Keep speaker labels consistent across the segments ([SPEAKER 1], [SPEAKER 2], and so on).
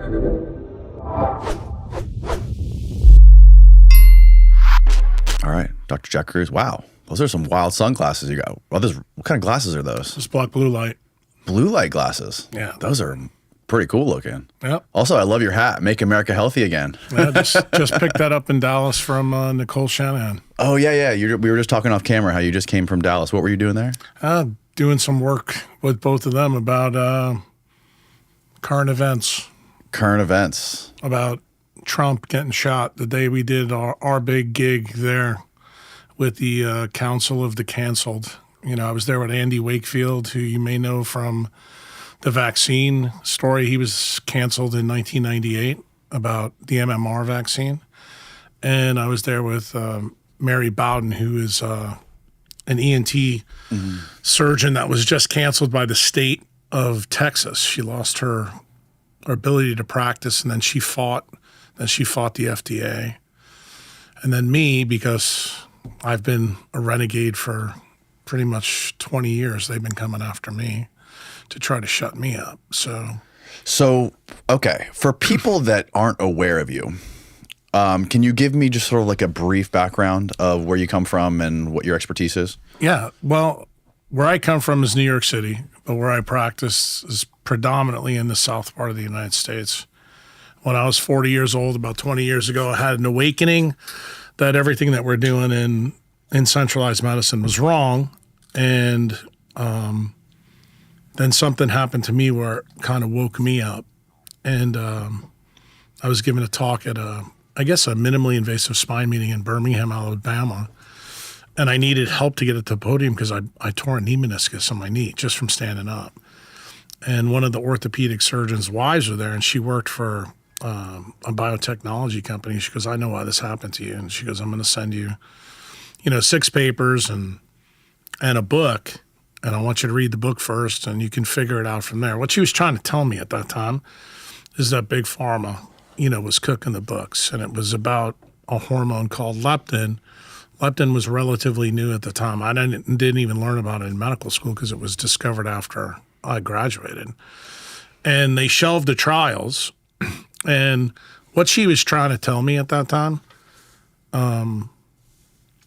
[SPEAKER 1] All right, Dr. Jack Cruz. Wow, those are some wild sunglasses you got. What kind of glasses are those?
[SPEAKER 2] It's black blue light.
[SPEAKER 1] Blue light glasses.
[SPEAKER 2] Yeah.
[SPEAKER 1] Those are pretty cool looking.
[SPEAKER 2] Yep.
[SPEAKER 1] Also, I love your hat. Make America healthy again.
[SPEAKER 2] Yeah, just picked that up in Dallas from Nicole Shanahan.
[SPEAKER 1] Oh, yeah. We were just talking off camera how you just came from Dallas. What were you doing there?
[SPEAKER 2] Doing some work with both of them about current events.
[SPEAKER 1] Current events.
[SPEAKER 2] About Trump getting shot the day we did our big gig there with the Council of the Canceled. I was there with Andy Wakefield, who you may know from the vaccine story. He was canceled in 1998 about the MMR vaccine. And I was there with Mary Bowden, who is an ENT surgeon that was just canceled by the state of Texas. She lost her ability to practice, and then she fought the FDA. And then me, because I've been a renegade for pretty much 20 years, they've been coming after me to try to shut me up. So okay, for people that aren't aware of you, can you give me just sort of like a brief background of where you come from and what your expertise is? Yeah, well, where I come from is New York City, but where I practice is predominantly in the south part of the United States. When I was 40 years old, about 20 years ago, I had an awakening that everything that we're doing in centralized medicine was wrong. And then something happened to me where it kind of woke me up. And I was given a talk at a minimally invasive spine meeting in Birmingham, Alabama. And I needed help to get at the podium because I tore a knee meniscus on my knee just from standing up. And one of the orthopedic surgeon's wives were there, and she worked for a biotechnology company. She goes, "I know why this happened to you." And she goes, "I'm going to send you, 6 papers and a book, and I want you to read the book first, and you can figure it out from there." What she was trying to tell me at that time is that Big Pharma, was cooking the books, and it was about a hormone called leptin. Leptin was relatively new at the time. I didn't even learn about it in medical school because it was discovered after I graduated. And they shelved the trials. And what she was trying to tell me at that time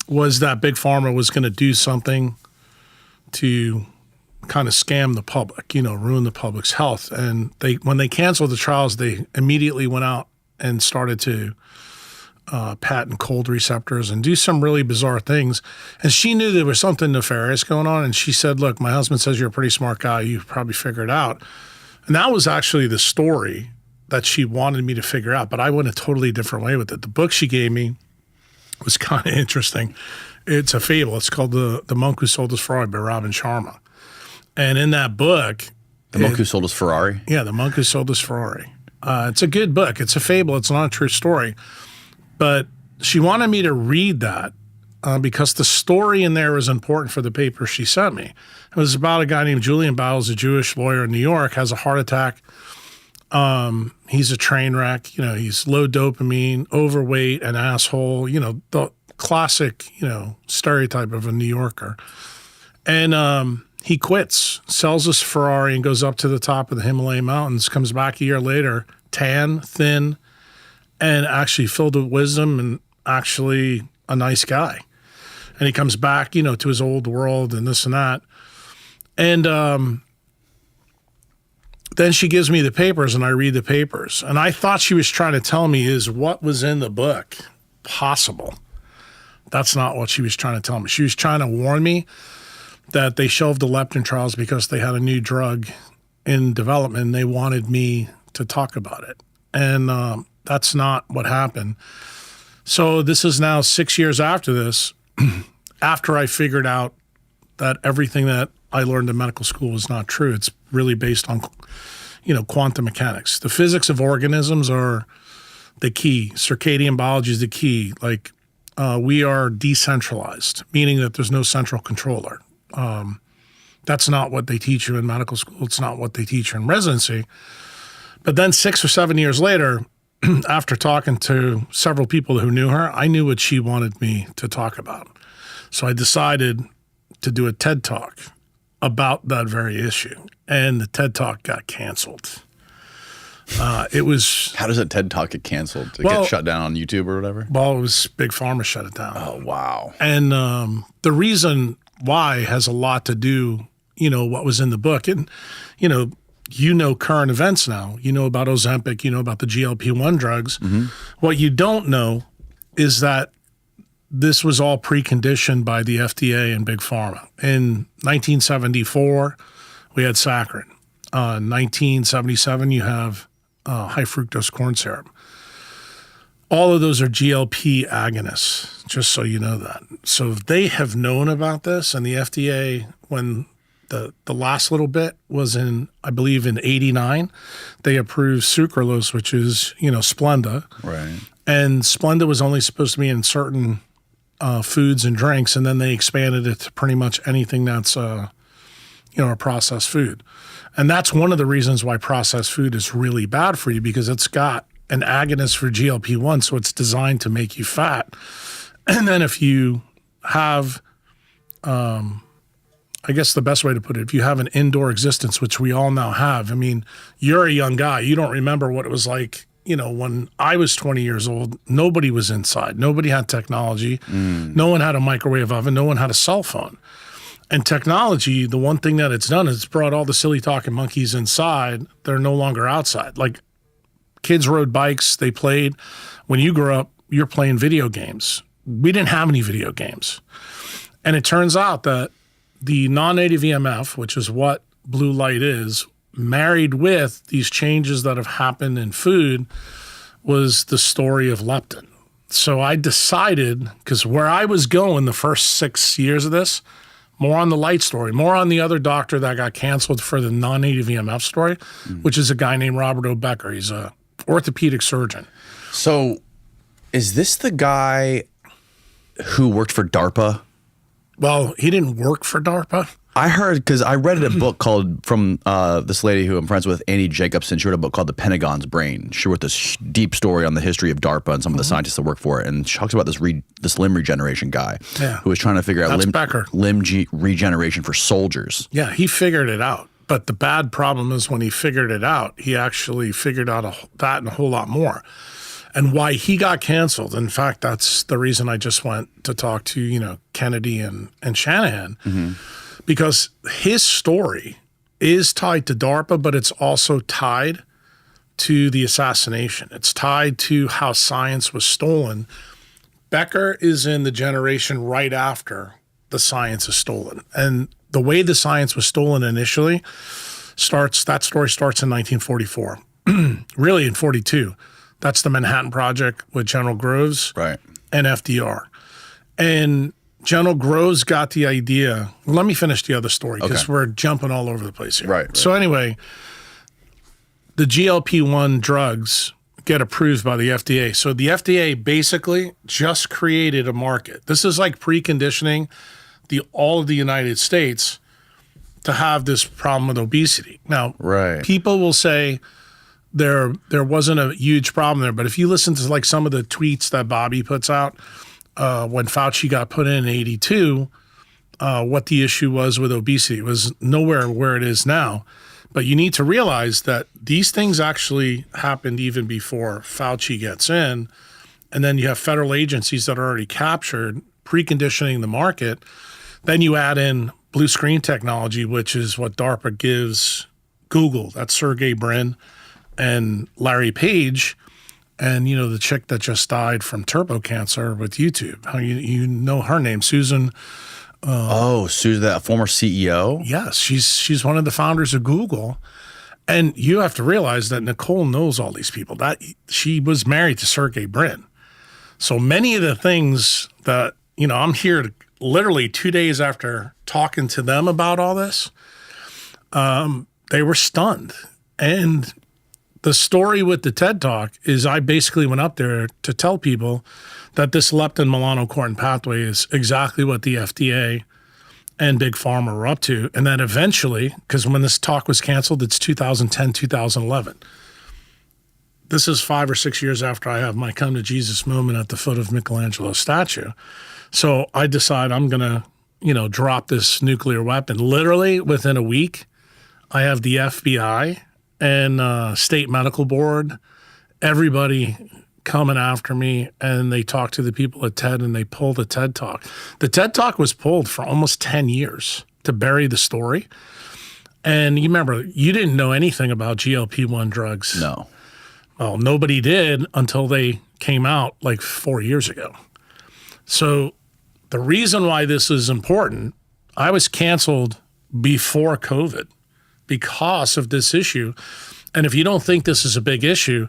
[SPEAKER 2] was that Big Pharma was going to do something to kind of scam the public, ruin the public's health. And when they canceled the trials, they immediately went out and started to patent cold receptors and do some really bizarre things. And she knew there was something nefarious going on. And she said, "Look, my husband says you're a pretty smart guy. You probably figure it out." And that was actually the story that she wanted me to figure out. But I went a totally different way with it. The book she gave me was kind of interesting. It's a fable. It's called The Monk Who Sold His Ferrari by Robin Sharma. And in that book...
[SPEAKER 1] The Monk Who Sold His Ferrari?
[SPEAKER 2] Yeah, The Monk Who Sold His Ferrari. It's a good book. It's a fable. It's not a true story. But she wanted me to read that because the story in there was important for the paper she sent me. It was about a guy named Julian Battles, a Jewish lawyer in New York, has a heart attack. He's a train wreck. He's low dopamine, overweight, an asshole, the classic, stereotype of a New Yorker. And he quits, sells his Ferrari and goes up to the top of the Himalaya mountains, comes back a year later, tan, thin, and actually filled with wisdom and actually a nice guy. And he comes back, to his old world and this and that. And then she gives me the papers and I read the papers. And I thought she was trying to tell me, is what was in the book possible? That's not what she was trying to tell me. She was trying to warn me that they shelved the leptin trials because they had a new drug in development and they wanted me to talk about it. And that's not what happened. So this is now 6 years after this, after I figured out that everything that I learned in medical school was not true. It's really based on, quantum mechanics. The physics of organisms are the key. Circadian biology is the key. We are decentralized, meaning that there's no central controller. That's not what they teach you in medical school. It's not what they teach you in residency. But then 6 or 7 years later, after talking to several people who knew her, I knew what she wanted me to talk about. So I decided to do a TED Talk about that very issue. And the TED Talk got canceled. It was,
[SPEAKER 1] How does a TED Talk get canceled? To
[SPEAKER 2] Well-
[SPEAKER 1] get shut down on YouTube or whatever?
[SPEAKER 2] well, it was Big Pharma shut it down.
[SPEAKER 1] Oh, wow.
[SPEAKER 2] And the reason why has a lot to do, what was in the book. And, current events now. You know about Ozempic, you know about the GLP-1 drugs. What you don't know is that this was all preconditioned by the FDA and Big Pharma. In 1974, we had saccharin. 1977, you have high fructose corn syrup. All of those are GLP agonists, just so you know that. So they have known about this, and the FDA, when the last little bit was I believe in 89, they approved sucralose, which is, Splenda.
[SPEAKER 1] Right.
[SPEAKER 2] And Splenda was only supposed to be in certain foods and drinks, and then they expanded it to pretty much anything that's, a processed food. And that's one of the reasons why processed food is really bad for you, because it's got an agonist for GLP-1, so it's designed to make you fat. And then if you have, I guess the best way to put it, if you have an indoor existence, which we all now have, I mean, you're a young guy. You don't remember what it was like, when I was 20 years old. Nobody was inside. Nobody had technology. No one had a microwave oven. No one had a cell phone. And technology, the one thing that it's done is it's brought all the silly talking monkeys inside. They're no longer outside. Like, kids rode bikes, they played. When you grew up, you're playing video games. We didn't have any video games. And it turns out that the non-native EMF, which is what blue light is, married with these changes that have happened in food, was the story of leptin. So I decided, because where I was going the first 6 years of this, more on the light story, more on the other doctor that got canceled for the non-native EMF story, which is a guy named Robert O. Becker. He's a orthopedic surgeon.
[SPEAKER 1] So is this the guy who worked for DARPA?
[SPEAKER 2] Well, he didn't work for DARPA.
[SPEAKER 1] I heard, because I read a book called, from this lady who I'm friends with, Annie Jacobson. She wrote a book called The Pentagon's Brain. She wrote this deep story on the history of DARPA and some of the scientists that work for it. And she talks about this limb regeneration guy who was trying to figure out limb regeneration for soldiers.
[SPEAKER 2] Yeah, he figured it out. But the bad problem is when he figured it out, he actually figured out that and a whole lot more. And why he got canceled, in fact, that's the reason I just went to talk to, Kennedy and Shanahan, because his story is tied to DARPA, but it's also tied to the assassination. It's tied to how science was stolen. Becker is in the generation right after the science is stolen. And the way the science was stolen initially that story starts in 1944, really in 42. That's the Manhattan Project with General Groves and FDR. And General Groves got the idea. Let me finish the other story, because we're jumping all over the place here.
[SPEAKER 1] Right.
[SPEAKER 2] So anyway, the GLP-1 drugs get approved by the FDA. So the FDA basically just created a market. This is like preconditioning all of the United States to have this problem with obesity. Now, people will say there wasn't a huge problem there, but if you listen to like some of the tweets that Bobby puts out, when Fauci got put in 82, what the issue was with obesity. It was nowhere where it is now. But you need to realize that these things actually happened even before Fauci gets in. And then you have federal agencies that are already captured, preconditioning the market. Then you add in blue screen technology, which is what DARPA gives Google. That's Sergey Brin and Larry Page. And, the chick that just died from turbo cancer with YouTube. How you know her name, Susan.
[SPEAKER 1] Susan, that former CEO?
[SPEAKER 2] Yes, she's one of the founders of Google. And you have to realize that Nicole knows all these people. That she was married to Sergey Brin. So many of the things that, I'm here literally 2 days after talking to them about all this, they were stunned. And the story with the TED Talk is I basically went up there to tell people that this leptin-melanocortin pathway is exactly what the FDA and Big Pharma were up to. And then eventually, because when this talk was canceled, it's 2010, 2011. This is 5 or 6 years after I have my come to Jesus moment at the foot of Michelangelo's statue. So I decide I'm going to, drop this nuclear weapon. Literally within a week, I have the FBI and state medical board, everybody coming after me, and they talked to the people at TED, and they pulled the TED Talk. The TED Talk was pulled for almost 10 years to bury the story. And you remember, you didn't know anything about GLP-1 drugs.
[SPEAKER 1] No.
[SPEAKER 2] Well, nobody did until they came out like 4 years ago. So the reason why this is important, I was canceled before COVID because of this issue. And if you don't think this is a big issue,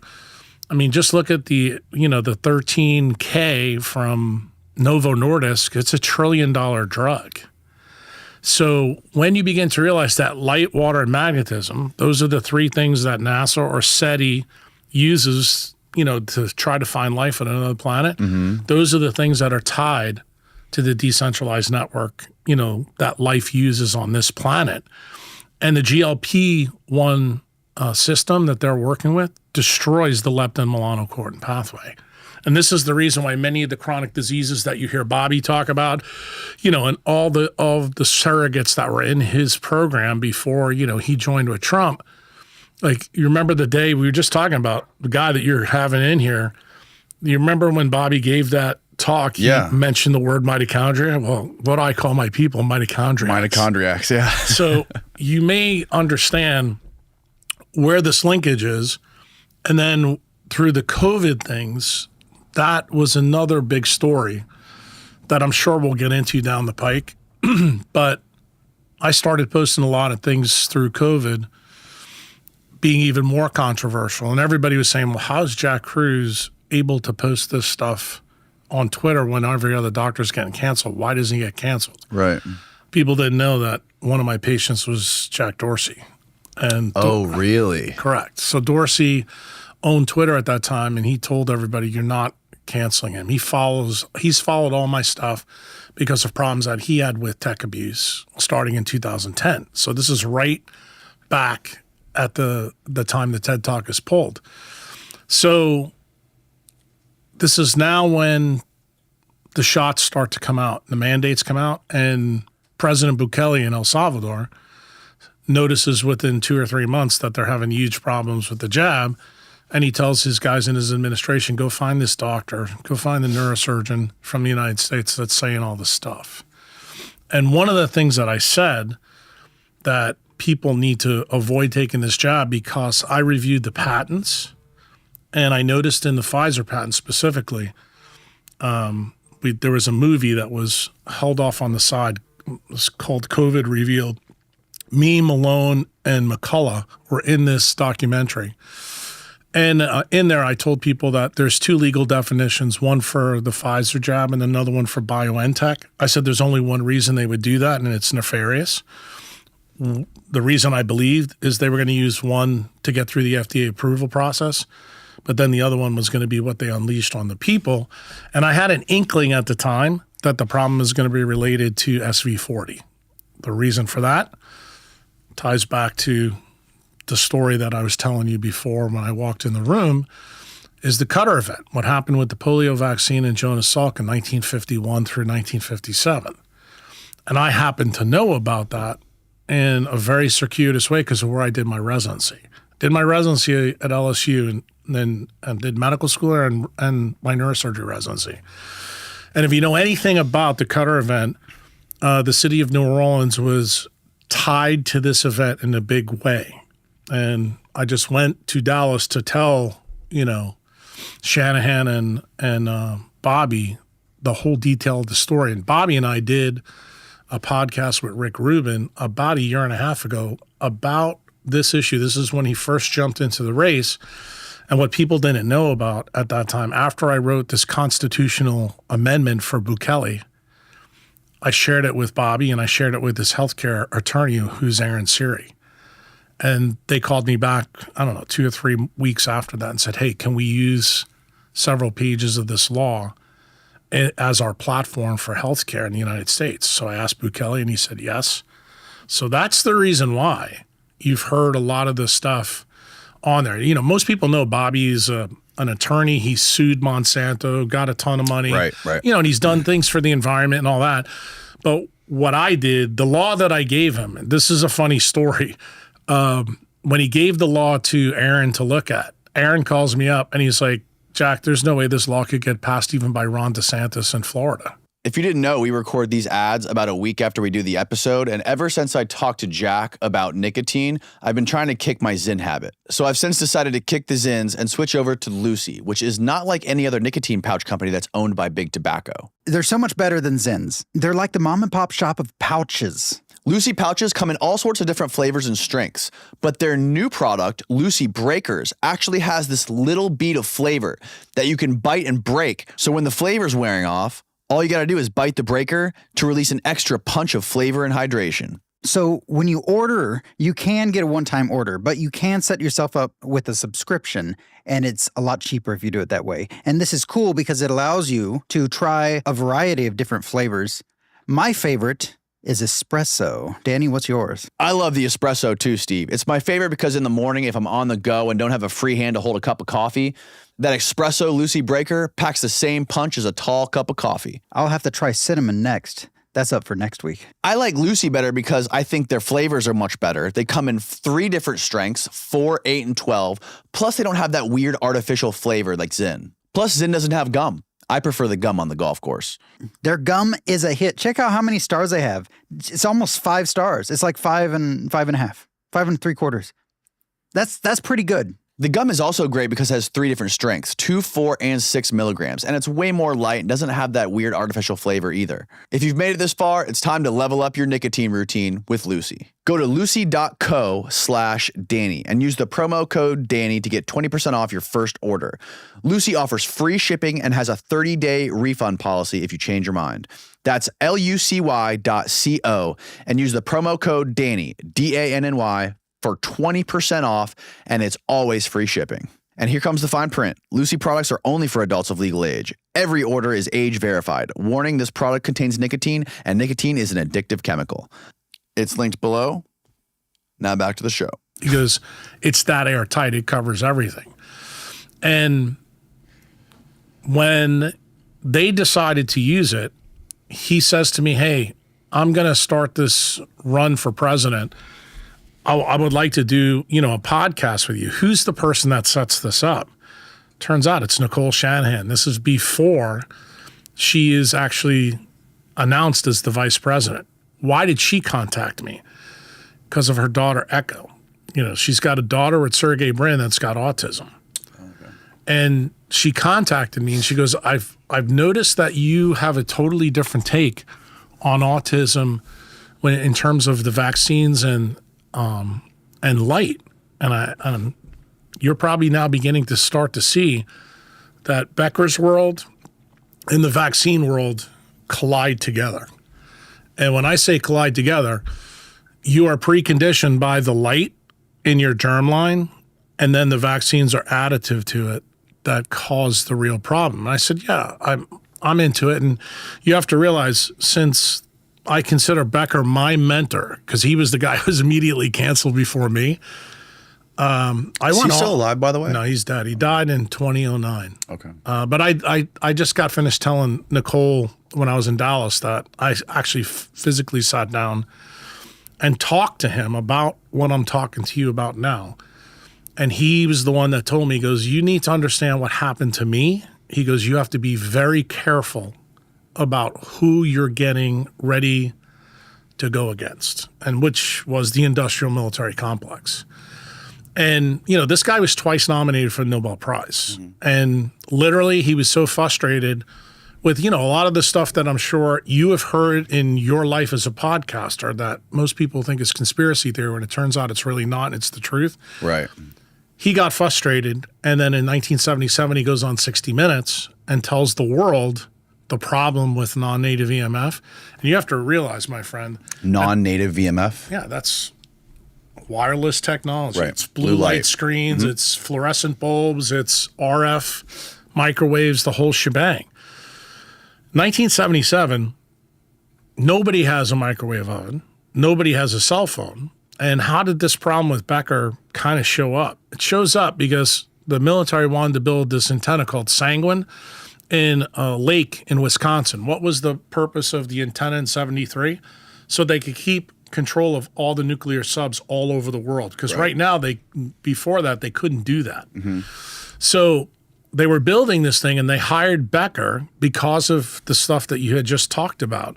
[SPEAKER 2] I mean, just look at the 13K from Novo Nordisk. It's $1 trillion drug. So when you begin to realize that light, water, and magnetism, those are the three things that NASA or SETI uses, to try to find life on another planet. Mm-hmm. Those are the things that are tied to the decentralized network, that life uses on this planet. And the GLP-1 system that they're working with destroys the leptin-melanocortin pathway. And this is the reason why many of the chronic diseases that you hear Bobby talk about, and all the surrogates that were in his program before, he joined with Trump. Like, you remember the day we were just talking about the guy that you're having in here. You remember when Bobby gave that talk, he mentioned the word mitochondria? Well, what do I call my people? Mitochondriacs.
[SPEAKER 1] Mitochondriacs, yeah.
[SPEAKER 2] So you may understand where this linkage is. And then through the COVID things, that was another big story that I'm sure we'll get into down the pike. But I started posting a lot of things through COVID being even more controversial. And everybody was saying, well, how's Jack Cruz able to post this stuff on Twitter when every other doctor's getting canceled? Why doesn't he get canceled?
[SPEAKER 1] Right.
[SPEAKER 2] People didn't know that one of my patients was Jack Dorsey. And
[SPEAKER 1] really?
[SPEAKER 2] Correct. So Dorsey owned Twitter at that time, and he told everybody, you're not canceling him. He's followed all my stuff because of problems that he had with tech abuse starting in 2010. So this is right back at the time the TED Talk is pulled. So this is now when the shots start to come out, the mandates come out, and President Bukele in El Salvador notices within 2 or 3 months that they're having huge problems with the jab. And he tells his guys in his administration, go find this doctor, go find the neurosurgeon from the United States that's saying all this stuff. And one of the things that I said that people need to avoid taking this jab, because I reviewed the patents, and I noticed in the Pfizer patent specifically, there was a movie that was held off on the side. It was called COVID Revealed. Me, Malone, and McCullough were in this documentary. And in there, I told people that there's 2 legal definitions, one for the Pfizer jab and another one for BioNTech. I said there's only one reason they would do that, and it's nefarious. The reason I believed is they were going to use one to get through the FDA approval process, but then the other one was going to be what they unleashed on the people. And I had an inkling at the time that the problem is going to be related to SV40. The reason for that ties back to the story that I was telling you before when I walked in the room, is the Cutter event, what happened with the polio vaccine in Jonas Salk in 1951 through 1957. And I happened to know about that in a very circuitous way because of where I did my residency. Did my residency at LSU and then did medical school there and my neurosurgery residency. And if you know anything about the Cutter event, the city of New Orleans was tied to this event in a big way. And I just went to Dallas to tell, Shanahan and Bobby the whole detail of the story. And Bobby and I did a podcast with Rick Rubin about 1.5 years ago about this issue. This is when he first jumped into the race. And what people didn't know about at that time, after I wrote this constitutional amendment for Bukele, I shared it with Bobby and I shared it with his healthcare attorney, who's Aaron Siri. And they called me back, 2 or 3 weeks after that and said, hey, can we use several pages of this law as our platform for healthcare in the United States? So I asked Bukele and he said yes. So that's the reason why you've heard a lot of this stuff on there. Most people know Bobby's an attorney. He sued Monsanto, got a ton of money.
[SPEAKER 1] Right.
[SPEAKER 2] And he's done things for the environment and all that. But what I did, the law that I gave him, and this is a funny story, when he gave the law to Aaron to look at, Aaron calls me up and he's like, Jack, there's no way this law could get passed even by Ron DeSantis in Florida.
[SPEAKER 1] If you didn't know, we record these ads about a week after we do the episode, and ever since I talked to Jack about nicotine, I've been trying to kick my Zyn habit. So I've since decided to kick the Zyns and switch over to Lucy, which is not like any other nicotine pouch company that's owned by Big Tobacco.
[SPEAKER 3] They're so much better than Zyns. They're like the mom and pop shop of pouches.
[SPEAKER 1] Lucy pouches come in all sorts of different flavors and strengths, but their new product, Lucy Breakers, actually has this little bead of flavor that you can bite and break. So when the flavor's wearing off, all you got to do is bite the breaker to release an extra punch of flavor and hydration.
[SPEAKER 3] So when you order, you can get a one-time order, but you can set yourself up with a subscription, and it's a lot cheaper if you do it that way. And this is cool because it allows you to try a variety of different flavors. My favorite is espresso. Danny, what's yours?
[SPEAKER 1] I love the espresso too, Steve. It's my favorite because in the morning, if I'm on the go and don't have a free hand to hold a cup of coffee, that espresso Lucy Breaker packs the same punch as a tall cup of coffee.
[SPEAKER 3] I'll have to try cinnamon next. That's up for next week.
[SPEAKER 1] I like Lucy better because I think their flavors are much better. They come in 3 different strengths, 4, 8, and 12. Plus, they don't have that weird artificial flavor like Zyn. Plus, Zyn doesn't have gum. I prefer the gum on the golf course.
[SPEAKER 3] Their gum is a hit. Check out how many stars they have. It's almost 5 stars. It's like 5 and 5.5, 5 3/4. That's pretty good.
[SPEAKER 1] The gum is also great because it has 3 different strengths, 2, 4, and 6 milligrams, and it's way more light and doesn't have that weird artificial flavor either. If you've made it this far, it's time to level up your nicotine routine with Lucy. Go to lucy.co/Danny and use the promo code Danny to get 20% off your first order. Lucy offers free shipping and has a 30-day refund policy if you change your mind. That's lucy.co and use the promo code Danny, DANNY, for 20% off, and it's always free shipping. And here comes the fine print. Lucy products are only for adults of legal age. Every order is age verified. Warning, this product contains nicotine, and nicotine is an addictive chemical. It's linked below. Now back to the show.
[SPEAKER 2] He goes, it's that airtight, it covers everything. And when they decided to use it, he says to me, hey, I'm going to start this run for president. I would like to do, a podcast with you. Who's the person that sets this up? Turns out it's Nicole Shanahan. This is before she is actually announced as the vice president. Why did she contact me? Because of her daughter, Echo. She's got a daughter with Sergey Brin that's got autism. Okay. And she contacted me and she goes, I've noticed that you have a totally different take on autism in terms of the vaccines and light. And you're probably now beginning to start to see that Becker's world and the vaccine world collide together. And when I say collide together, you are preconditioned by the light in your germline, and then the vaccines are additive to it that cause the real problem. And I said, yeah, I'm into it. And you have to realize, since I consider Becker my mentor, because he was the guy who was immediately canceled before me.
[SPEAKER 1] Is he still alive, by the way?
[SPEAKER 2] No, he's dead. He died in 2009.
[SPEAKER 1] Okay.
[SPEAKER 2] But I just got finished telling Nicole when I was in Dallas that I actually physically sat down and talked to him about what I'm talking to you about now. And he was the one that told me, he goes, you need to understand what happened to me. He goes, you have to be very careful about who you're getting ready to go against, and which was the industrial military complex. And, this guy was twice nominated for the Nobel Prize. Mm-hmm. And literally he was so frustrated with, a lot of the stuff that I'm sure you have heard in your life as a podcaster that most people think is conspiracy theory, when it turns out it's really not, and it's the truth.
[SPEAKER 1] Right.
[SPEAKER 2] He got frustrated. And then in 1977, he goes on 60 Minutes and tells the world the problem with non-native EMF. And you have to realize, my friend.
[SPEAKER 1] Non-native EMF?
[SPEAKER 2] Yeah, that's wireless technology.
[SPEAKER 1] Right.
[SPEAKER 2] It's blue light screens, mm-hmm. It's fluorescent bulbs, it's RF, microwaves, the whole shebang. 1977, nobody has a microwave oven. Nobody has a cell phone. And how did this problem with Becker kind of show up? It shows up because the military wanted to build this antenna called Sanguine in a lake in Wisconsin. What was the purpose of the antenna in 73? So they could keep control of all the nuclear subs all over the world. Because right now, before that, they couldn't do that. So they were building this thing, and they hired Becker because of the stuff that you had just talked about,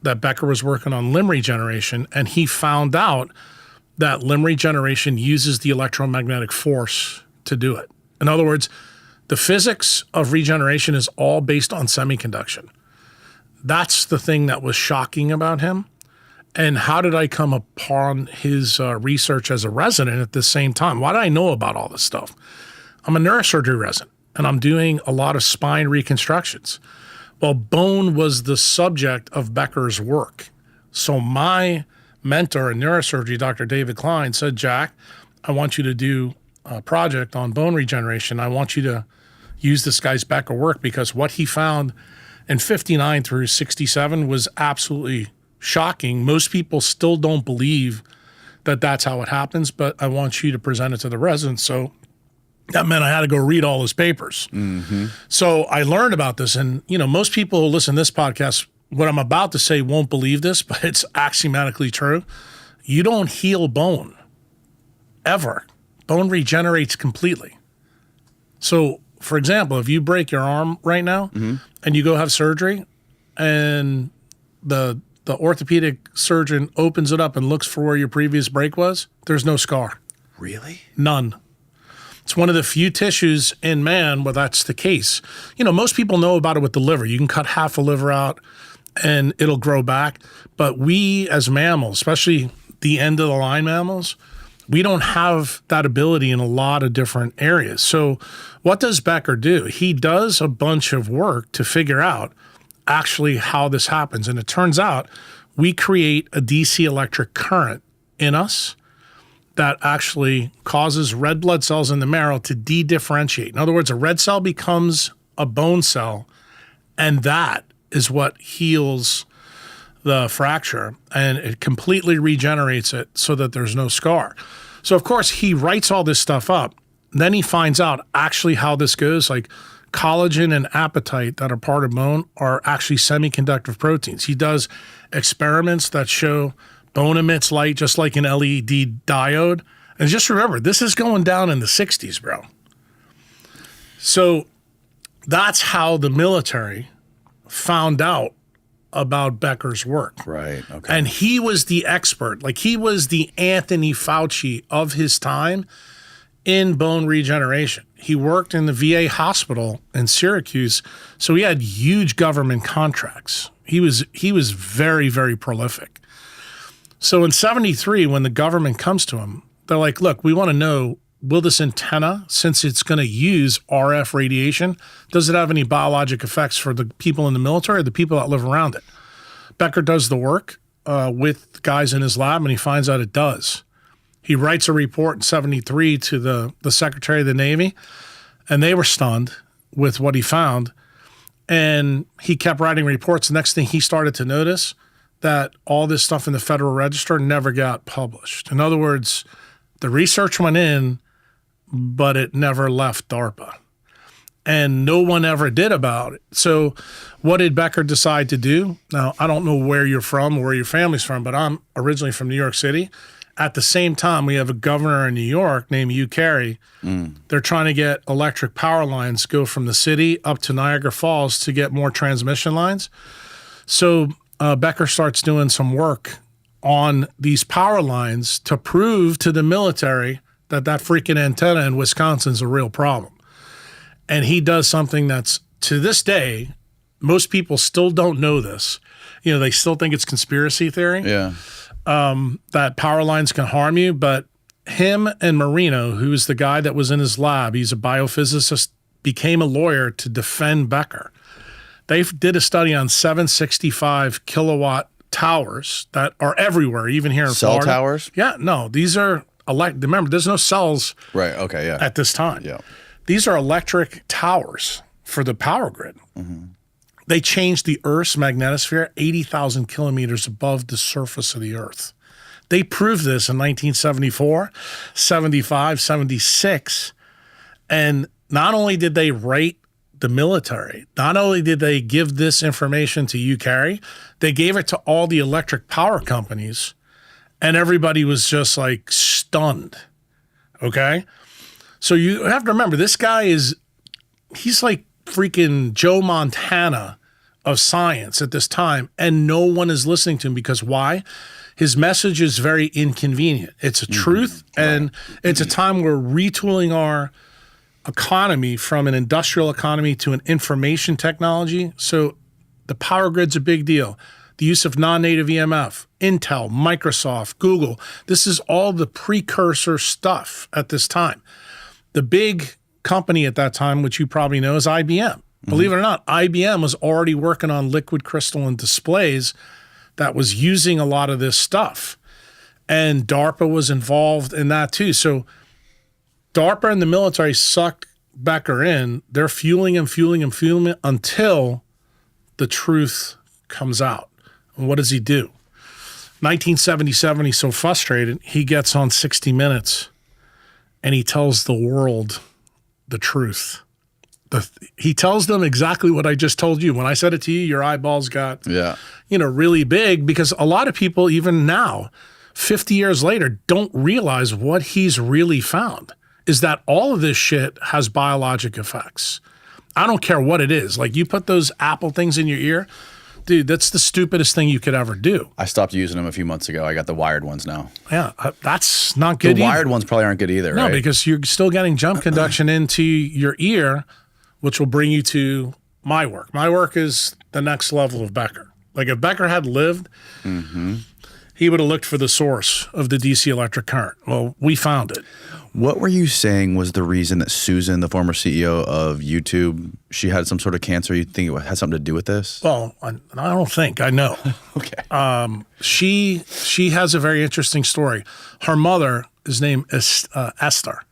[SPEAKER 2] that Becker was working on limb regeneration, and he found out that limb regeneration uses the electromagnetic force to do it. In other words, the physics of regeneration is all based on semiconduction. That's the thing that was shocking about him. And how did I come upon his research as a resident at the same time? Why did I know about all this stuff? I'm a neurosurgery resident, and I'm doing a lot of spine reconstructions. Well, bone was the subject of Becker's work. So my mentor in neurosurgery, Dr. David Klein, said, Jack, I want you to do a project on bone regeneration. I want you to use this guy's Becker work, because what he found in 59 through 67 was absolutely shocking. Most people still don't believe that that's how it happens, but I want you to present it to the residents. So that meant I had to go read all his papers. So I learned about this. And, most people who listen to this podcast, what I'm about to say won't believe this, but it's axiomatically true. You don't heal bone, ever. Bone regenerates completely. So, for example, if you break your arm right now and you go have surgery, and the orthopedic surgeon opens it up and looks for where your previous break was, there's no scar.
[SPEAKER 1] Really?
[SPEAKER 2] None. It's one of the few tissues in man where that's the case. Most people know about it with the liver. You can cut half a liver out and it'll grow back. But we as mammals, especially the end of the line mammals, we don't have that ability in a lot of different areas. So what does Becker do? He does a bunch of work to figure out actually how this happens. And it turns out we create a DC electric current in us that actually causes red blood cells in the marrow to de-differentiate. In other words, a red cell becomes a bone cell, and that is what heals the fracture, and it completely regenerates it so that there's no scar. So, of course, he writes all this stuff up. Then he finds out actually how this goes. Like collagen and apatite that are part of bone are actually semiconductive proteins. He does experiments that show bone emits light just like an LED diode. And just remember, this is going down in the 60s, bro. So that's how the military found out about Becker's work.
[SPEAKER 1] Right. Okay.
[SPEAKER 2] And he was the expert. Like, he was the Anthony Fauci of his time in bone regeneration. He worked in the VA hospital in Syracuse, so he had huge government contracts. He was very, very prolific. So in 73, when the government comes to him, they're like, look, we want to know, will this antenna, since it's going to use RF radiation, does it have any biologic effects for the people in the military or the people that live around it? Becker does the work with guys in his lab, and he finds out it does. He writes a report in 73 to the Secretary of the Navy, and they were stunned with what he found. And he kept writing reports. The next thing he started to notice that all this stuff in the Federal Register never got published. In other words, the research went in, but it never left DARPA. And no one ever did about it. So what did Becker decide to do? Now, I don't know where you're from or where your family's from, but I'm originally from New York City. At the same time, we have a governor in New York named Hugh Carey. They're trying to get electric power lines go from the city up to Niagara Falls to get more transmission lines. So Becker starts doing some work on these power lines to prove to the military that freaking antenna in Wisconsin is a real problem. And he does something that's, to this day, most people still don't know this. They still think it's conspiracy theory.
[SPEAKER 1] Yeah.
[SPEAKER 2] That power lines can harm you. But him and Marino, who's the guy that was in his lab, he's a biophysicist, became a lawyer to defend Becker. They did a study on 765 kilowatt towers that are everywhere, even here in Florida.
[SPEAKER 1] Cell towers?
[SPEAKER 2] Yeah, no, these are remember, there's no cells
[SPEAKER 1] Right. Okay. Yeah.
[SPEAKER 2] at this time.
[SPEAKER 1] Yeah.
[SPEAKER 2] These are electric towers for the power grid. They changed the Earth's magnetosphere 80,000 kilometers above the surface of the Earth. They proved this in 1974, 75, 76. And not only did they rate the military, not only did they give this information to Hugh Carey, they gave it to all the electric power companies And everybody was just like stunned. Okay. So you have to remember, this guy he's like freaking Joe Montana of science at this time. And no one is listening to him because why? His message is very inconvenient. It's a truth. And it's a time where retooling our economy from an industrial economy to an information technology. So the power grid's a big deal. The use of non-native EMF, Intel, Microsoft, Google. This is all the precursor stuff at this time. The big company at that time, which you probably know, is IBM. Believe it or not, IBM was already working on liquid crystalline displays that was using a lot of this stuff. And DARPA was involved in that too. So DARPA and the military sucked Becker in. They're fueling him until the truth comes out. And what does he do? 1977, he's so frustrated, he gets on 60 Minutes and he tells the world the truth. He tells them exactly what I just told you. When I said it to you, your eyeballs got, really big, because a lot of people, even now, 50 years later, don't realize what he's really found is that all of this shit has biologic effects. I don't care what it is. Like, you put those Apple things in your ear, dude, that's the stupidest thing you could ever do.
[SPEAKER 1] I stopped using them a few months ago. I got the wired ones now.
[SPEAKER 2] Yeah, that's not good
[SPEAKER 1] The wired ones probably aren't good either,
[SPEAKER 2] No,
[SPEAKER 1] right?
[SPEAKER 2] because you're still getting jump conduction into your ear, which will bring you to my work. My work is the next level of Becker. Like, if Becker had lived, he would have looked for the source of the DC electric current. Well, we found it.
[SPEAKER 1] What were you saying was the reason that Susan, the former CEO of YouTube, she had some sort of cancer? You think it had something to do with this?
[SPEAKER 2] Well, I don't think. I know.
[SPEAKER 1] Okay.
[SPEAKER 2] She has a very interesting story. Her mother is named Esther.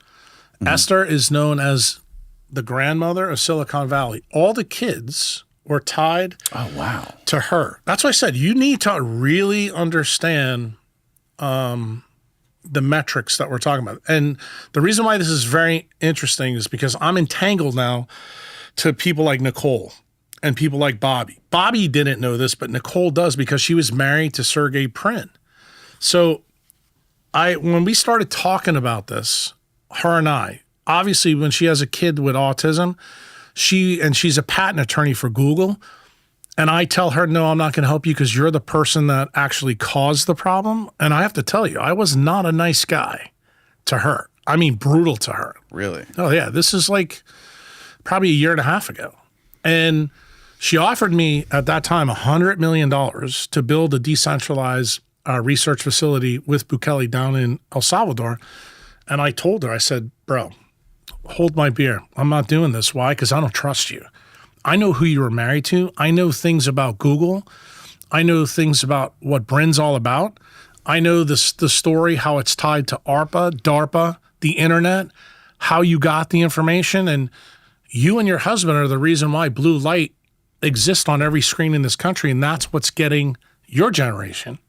[SPEAKER 2] Esther is known as the grandmother of Silicon Valley. All the kids were tied to her. That's why I said you need to really understand the metrics that we're talking about. And the reason why this is very interesting is because I'm entangled now to people like Nicole and people like Bobby. Bobby didn't know this, but Nicole does, because she was married to Sergey Brin. So when we started talking about this, her and I, obviously when she has a kid with autism, she's a patent attorney for Google. And I tell her, no, I'm not going to help you because you're the person that actually caused the problem. And I have to tell you, I was not a nice guy to her. I mean, brutal to her.
[SPEAKER 1] Really?
[SPEAKER 2] Oh, yeah. This is like probably a year and a half ago. And she offered me at that time $100 million to build a decentralized research facility with Bukele down in El Salvador. And I told her, I said, bro, hold my beer. I'm not doing this. Why? Because I don't trust you. I know who you were married to. I know things about Google. I know things about what Brin's all about. I know the story, how it's tied to ARPA, DARPA, the internet, how you got the information. And you and your husband are the reason why blue light exists on every screen in this country. And that's what's getting your generation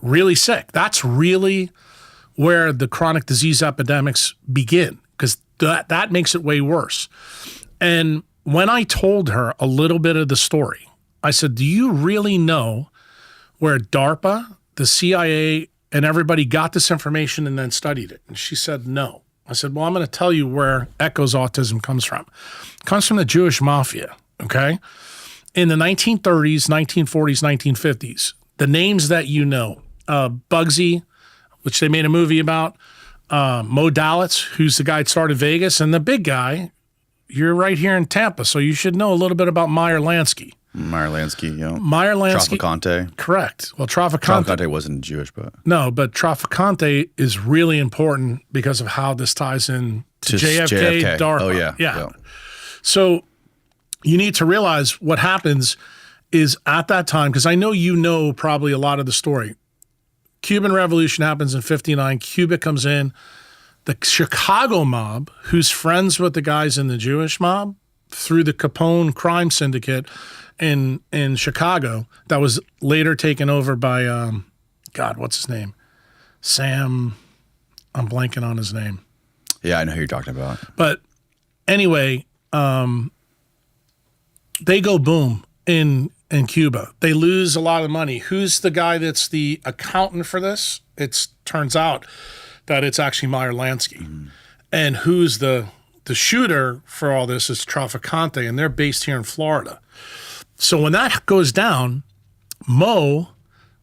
[SPEAKER 2] really sick. That's really where the chronic disease epidemics begin, because that makes it way worse. And when I told her a little bit of the story, I said, do you really know where DARPA, the CIA, and everybody got this information and then studied it? And she said, no. I said, well, I'm going to tell you where Echo's autism comes from. It comes from the Jewish mafia, okay? In the 1930s, 1940s, 1950s, the names that you know, Bugsy, which they made a movie about, Mo Dalitz, who's the guy that started Vegas, and the big guy, you're right here in Tampa, so you should know a little bit about Meyer Lansky.
[SPEAKER 1] Meyer Lansky, yeah.
[SPEAKER 2] Meyer Lansky.
[SPEAKER 1] Traficante.
[SPEAKER 2] Correct. Well, Traficante
[SPEAKER 1] wasn't Jewish, but...
[SPEAKER 2] No, but Traficante is really important because of how this ties in to JFK, DARPA.
[SPEAKER 1] Oh, yeah.
[SPEAKER 2] So you need to realize what happens is at that time, because I know you know probably a lot of the story. Cuban Revolution happens in 59. Cuba comes in. The Chicago mob, who's friends with the guys in the Jewish mob, through the Capone crime syndicate in Chicago, that was later taken over by, God, what's his name? Sam, I'm blanking on his name.
[SPEAKER 1] Yeah, I know who you're talking about.
[SPEAKER 2] But anyway, they go boom in in Cuba. They lose a lot of money. Who's the guy that's the accountant for this? It turns out that it's actually Meyer Lansky. And who's the shooter for all this is Traficante, and they're based here in Florida. So when that goes down, Mo,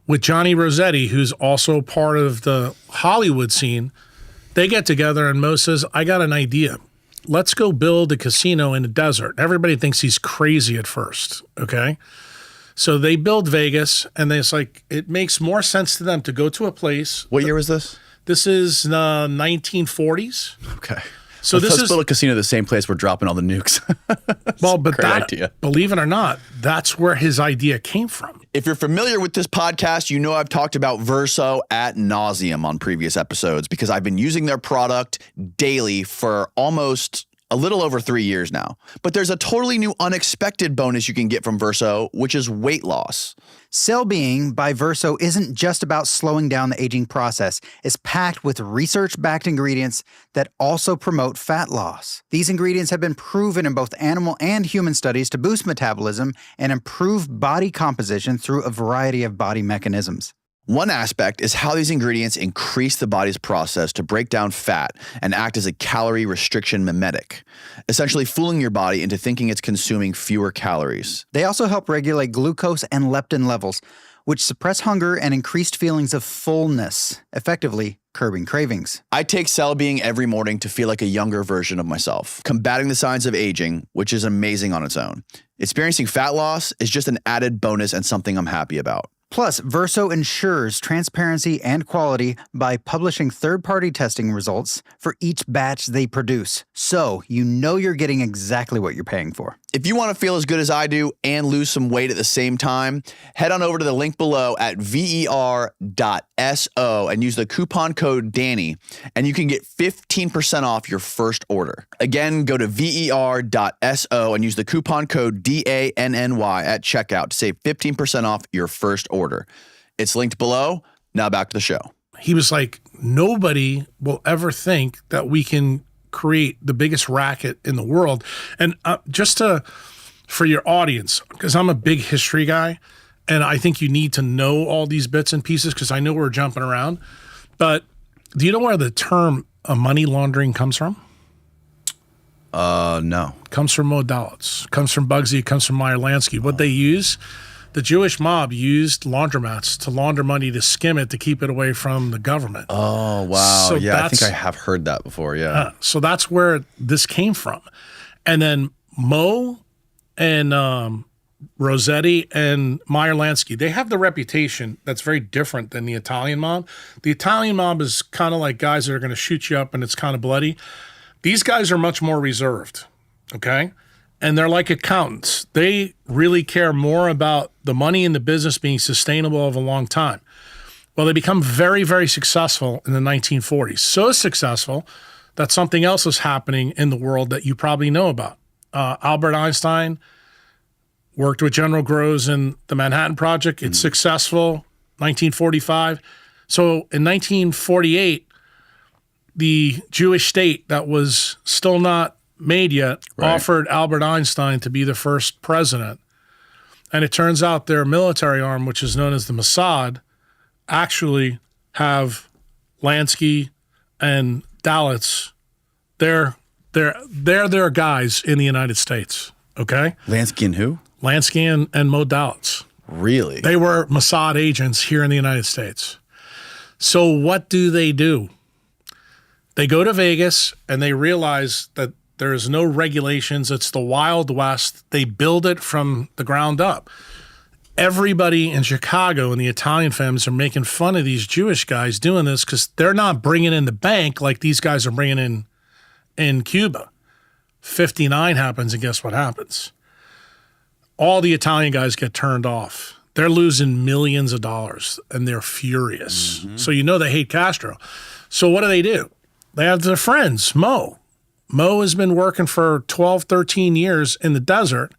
[SPEAKER 2] with Johnny Rossetti, who's also part of the Hollywood scene, they get together and Mo says, I got an idea. Let's go build a casino in the desert. Everybody thinks he's crazy at first, okay? So they build Vegas, and it's like, it makes more sense to them to go to a place.
[SPEAKER 1] What year was this?
[SPEAKER 2] This is 1940s.
[SPEAKER 1] Okay.
[SPEAKER 2] So
[SPEAKER 1] let's build a casino the same place we're dropping all the nukes.
[SPEAKER 2] Well, but
[SPEAKER 1] great
[SPEAKER 2] that,
[SPEAKER 1] idea.
[SPEAKER 2] believe it or not, that's where his idea came from.
[SPEAKER 1] If you're familiar with this podcast, you know I've talked about Verso ad nauseum on previous episodes because I've been using their product daily for almost a little over 3 years now. But there's a totally new unexpected bonus you can get from Verso, which is weight loss.
[SPEAKER 3] Cell Being by Verso isn't just about slowing down the aging process. It's packed with research-backed ingredients that also promote fat loss. These ingredients have been proven in both animal and human studies to boost metabolism and improve body composition through a variety of body mechanisms.
[SPEAKER 1] One aspect is how these ingredients increase the body's process to break down fat and act as a calorie restriction mimetic, essentially fooling your body into thinking it's consuming fewer calories.
[SPEAKER 3] They also help regulate glucose and leptin levels, which suppress hunger and increased feelings of fullness, effectively curbing cravings.
[SPEAKER 1] I take Cell Being every morning to feel like a younger version of myself, combating the signs of aging, which is amazing on its own. Experiencing fat loss is just an added bonus and something I'm happy about.
[SPEAKER 3] Plus, Verso ensures transparency and quality by publishing third-party testing results for each batch they produce, so you know you're getting exactly what you're paying for.
[SPEAKER 1] If you want to feel as good as I do and lose some weight at the same time, head on over to the link below at ver.so and use the coupon code Danny, and you can get 15% off your first order. Again, go to ver.so and use the coupon code DANNY at checkout to save 15% off your first order. It's linked below. Now back to the show.
[SPEAKER 2] He was like, nobody will ever think that we can create the biggest racket in the world. And for your audience, because I'm a big history guy, and I think you need to know all these bits and pieces because I know we're jumping around. But do you know where the term money laundering comes from?
[SPEAKER 1] No.
[SPEAKER 2] Comes from Mo Dalitz, comes from Bugsy, comes from Meyer Lansky. What they use, the Jewish mob used laundromats to launder money to skim it to keep it away from the government.
[SPEAKER 1] Oh, wow.
[SPEAKER 2] So
[SPEAKER 1] yeah, I think I have heard that before. Yeah.
[SPEAKER 2] So that's where this came from. And then Mo and Rossetti and Meyer Lansky, they have the reputation that's very different than the Italian mob. The Italian mob is kind of like guys that are going to shoot you up and it's kind of bloody. These guys are much more reserved, okay? And they're like accountants. They really care more about the money in the business being sustainable over a long time. Well, they become very, very successful in the 1940s. So successful that something else is happening in the world that you probably know about. Albert Einstein worked with General Groves in the Manhattan Project. It's successful, 1945. So in 1948, the Jewish state that was still not made yet offered Albert Einstein to be the first president. And it turns out their military arm, which is known as the Mossad, actually have Lansky and Dalitz. They're their guys in the United States, okay?
[SPEAKER 1] Lansky and who?
[SPEAKER 2] Lansky and Mo Dalitz.
[SPEAKER 1] Really?
[SPEAKER 2] They were Mossad agents here in the United States. So what do? They go to Vegas and they realize that there's no regulations. It's the Wild West. They build it from the ground up. Everybody in Chicago and the Italian families are making fun of these Jewish guys doing this because they're not bringing in the bank like these guys are bringing in Cuba. 59 happens, and guess what happens? All the Italian guys get turned off. They're losing millions of dollars, and they're furious. Mm-hmm. So you know they hate Castro. So what do? They have their friends, Mo. Mo has been working for 12, 13 years in the desert.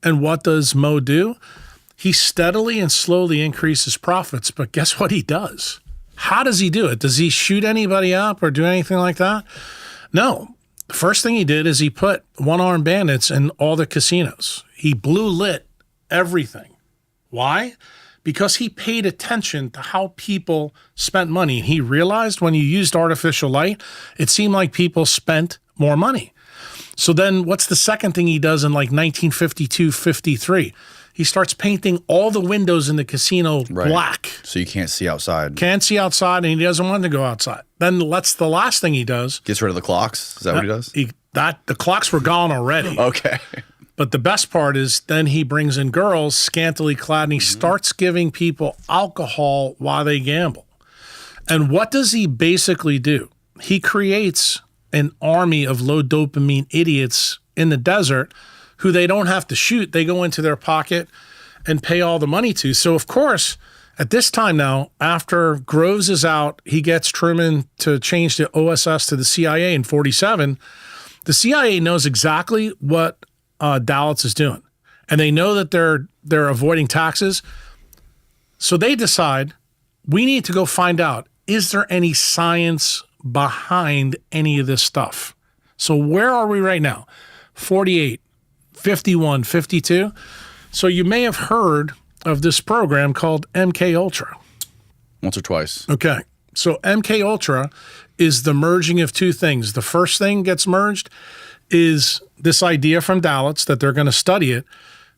[SPEAKER 2] And what does Mo do? He steadily and slowly increases profits. But guess what he does? How does he do it? Does he shoot anybody up or do anything like that? No. The first thing he did is he put one-armed bandits in all the casinos. He blue lit everything. Why? Because he paid attention to how people spent money. He realized when you used artificial light, it seemed like people spent more money. So then what's the second thing he does in like 1952, 53? He starts painting all the windows in the casino black.
[SPEAKER 1] So you can't see outside.
[SPEAKER 2] Can't see outside, and he doesn't want to go outside. Then that's the last thing he does.
[SPEAKER 1] Gets rid of the clocks. Is that what he does?
[SPEAKER 2] The clocks were gone already.
[SPEAKER 1] Okay.
[SPEAKER 2] But the best part is then he brings in girls scantily clad, and he starts giving people alcohol while they gamble. And what does he basically do? He creates an army of low dopamine idiots in the desert who they don't have to shoot. They go into their pocket and pay all the money to. So, of course, at this time now, after Groves is out, he gets Truman to change the OSS to the CIA in 47. The CIA knows exactly what Dallas is doing. And they know that they're avoiding taxes. So they decide, we need to go find out, is there any science behind any of this stuff? So where are we right now? 48, 51, 52. So you may have heard of this program called MK Ultra.
[SPEAKER 1] Once or twice.
[SPEAKER 2] Okay. So MK Ultra is the merging of two things. The first thing gets merged is this idea from Dallas that they're going to study it.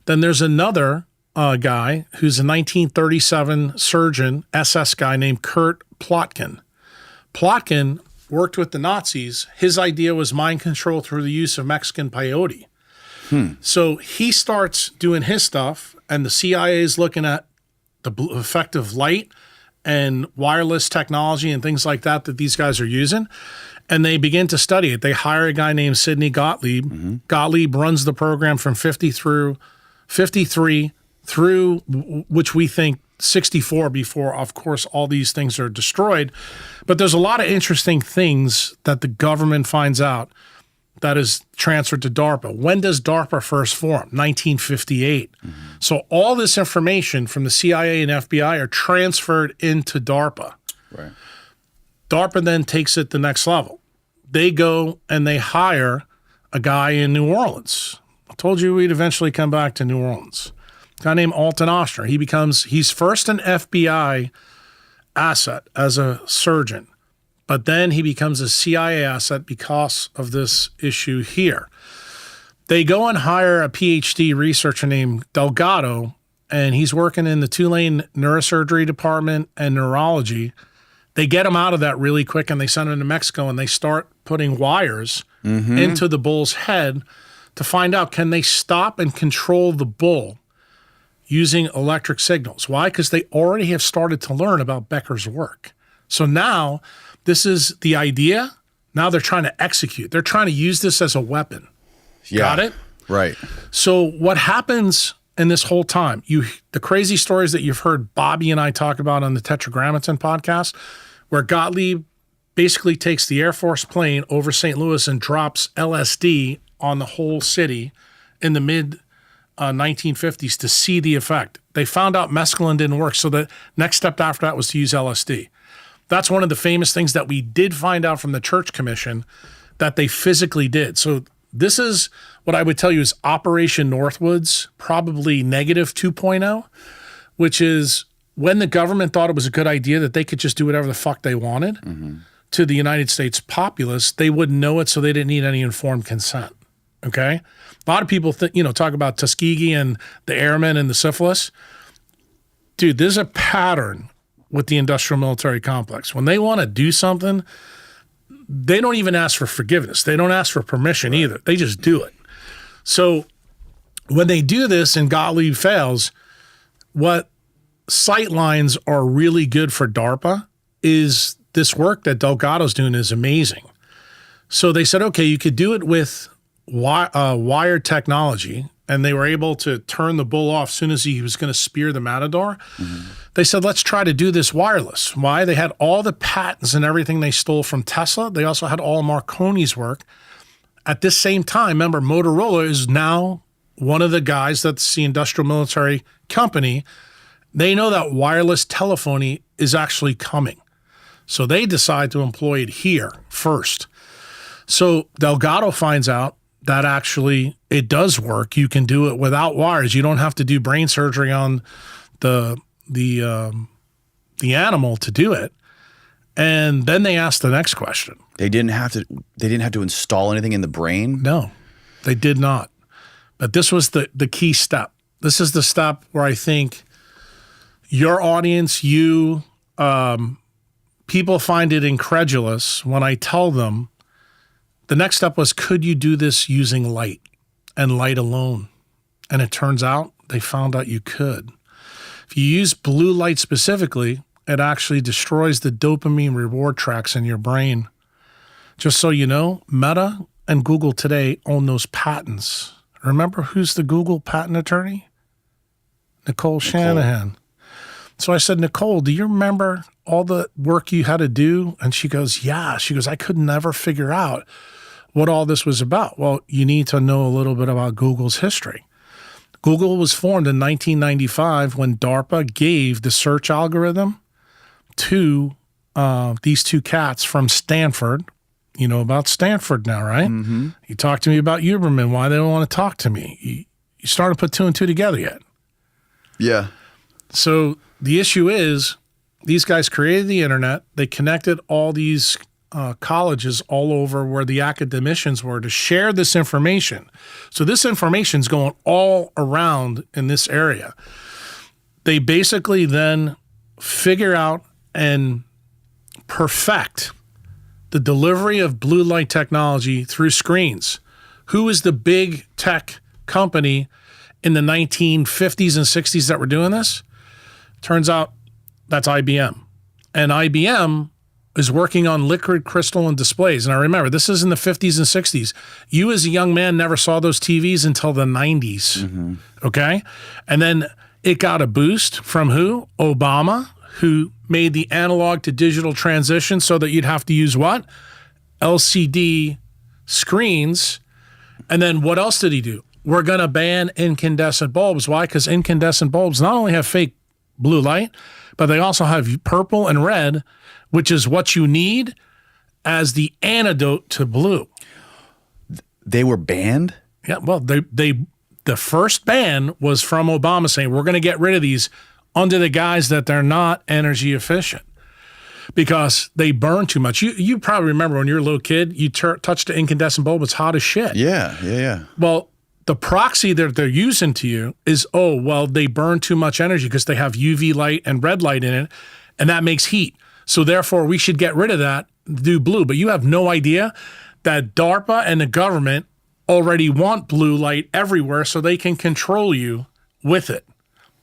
[SPEAKER 2] Then there's another guy who's a 1937 surgeon, SS guy named Kurt Plotkin. Plotkin worked with the Nazis. His idea was mind control through the use of Mexican peyote. So he starts doing his stuff, and the CIA is looking at the effect of light and wireless technology and things like that these guys are using, and they begin to study it. They hire a guy named Sidney Gottlieb. Gottlieb runs the program from 53 through, which we think 64, before, of course, all these things are destroyed. But there's a lot of interesting things that the government finds out that is transferred to DARPA. When does DARPA first form? 1958. So all this information from the CIA and FBI are transferred into DARPA.
[SPEAKER 1] Right.
[SPEAKER 2] DARPA then takes it the next level. They go and they hire a guy in New Orleans. I told you we'd eventually come back to New Orleans. A guy named Alton Oshner. He's first an FBI asset as a surgeon, but then he becomes a CIA asset because of this issue here. They go and hire a PhD researcher named Delgado, and he's working in the Tulane neurosurgery department and neurology. They get him out of that really quick, and they send him to Mexico, and they start putting wires into the bull's head to find out, can they stop and control the bull using electric signals? Why? Because they already have started to learn about Becker's work. So now this is the idea. Now they're trying to execute. They're trying to use this as a weapon.
[SPEAKER 1] Yeah.
[SPEAKER 2] Got it?
[SPEAKER 1] Right.
[SPEAKER 2] So what happens in this whole time, the crazy stories that you've heard Bobby and I talk about on the Tetragrammaton podcast, where Gottlieb basically takes the Air Force plane over St. Louis and drops LSD on the whole city in the mid 1950s to see the effect. They found out mescaline didn't work, so the next step after that was to use LSD. That's one of the famous things that we did find out from the Church Commission that they physically did. So this is what I would tell you is Operation Northwoods, probably negative 2.0, which is when the government thought it was a good idea that they could just do whatever the fuck they wanted to the United States populace, they wouldn't know it, so they didn't need any informed consent. Okay? A lot of people talk about Tuskegee and the airmen and the syphilis. Dude, there's a pattern with the industrial military complex. When they want to do something, they don't even ask for forgiveness. They don't ask for permission either. They just do it. So when they do this and Gottlieb fails, what sight lines are really good for DARPA is this work that Delgado's doing is amazing. So they said, okay, you could do it with wired technology, and they were able to turn the bull off as soon as he was going to spear the matador. They said, let's try to do this wireless. Why? They had all the patents and everything they stole from Tesla. They also had all Marconi's work. At this same time, remember, Motorola is now one of the guys that's the industrial military company. They know that wireless telephony is actually coming. So they decide to employ it here first. So Delgado finds out that actually it does work. You can do it without wires. You don't have to do brain surgery on the animal to do it. And then they asked the next question.
[SPEAKER 1] They didn't have to install anything in the brain?
[SPEAKER 2] No, they did not. But this was the key step. This is the step where I think your audience, people find it incredulous when I tell them. The next step was, could you do this using light and light alone? And it turns out they found out you could. If you use blue light specifically, it actually destroys the dopamine reward tracks in your brain. Just so you know, Meta and Google today own those patents. Remember who's the Google patent attorney? Nicole Shanahan. So I said, Nicole, do you remember all the work you had to do? And she goes, yeah. She goes, I could never figure out what all this was about. Well, you need to know a little bit about Google's history. Google was formed in 1995 when DARPA gave the search algorithm to these two cats from Stanford. You know about Stanford now, right? Mm-hmm. You talked to me about Huberman, why they don't want to talk to me. You started to put two and two together yet?
[SPEAKER 1] Yeah.
[SPEAKER 2] So the issue is these guys created the internet. They connected all these colleges all over where the academicians were to share this information. So this information is going all around in this area. They basically then figure out and perfect the delivery of blue light technology through screens. Who is the big tech company in the 1950s and 60s that were doing this? Turns out that's IBM. And IBM is working on liquid crystalline displays. And I remember, this is in the 50s and 60s. You as a young man never saw those TVs until the 90s, okay? And then it got a boost from who? Obama, who made the analog to digital transition so that you'd have to use what? LCD screens. And then what else did he do? We're going to ban incandescent bulbs. Why? Because incandescent bulbs not only have fake blue light, but they also have purple and red, which is what you need as the antidote to blue.
[SPEAKER 1] They were banned?
[SPEAKER 2] Yeah, well, the first ban was from Obama saying, we're going to get rid of these under the guise that they're not energy efficient because they burn too much. You probably remember when you were a little kid, you touched the incandescent bulb, it's hot as shit.
[SPEAKER 1] Yeah.
[SPEAKER 2] Well, the proxy that they're using to you is, they burn too much energy because they have UV light and red light in it, and that makes heat. So therefore, we should get rid of that, do blue. But you have no idea that DARPA and the government already want blue light everywhere so they can control you with it.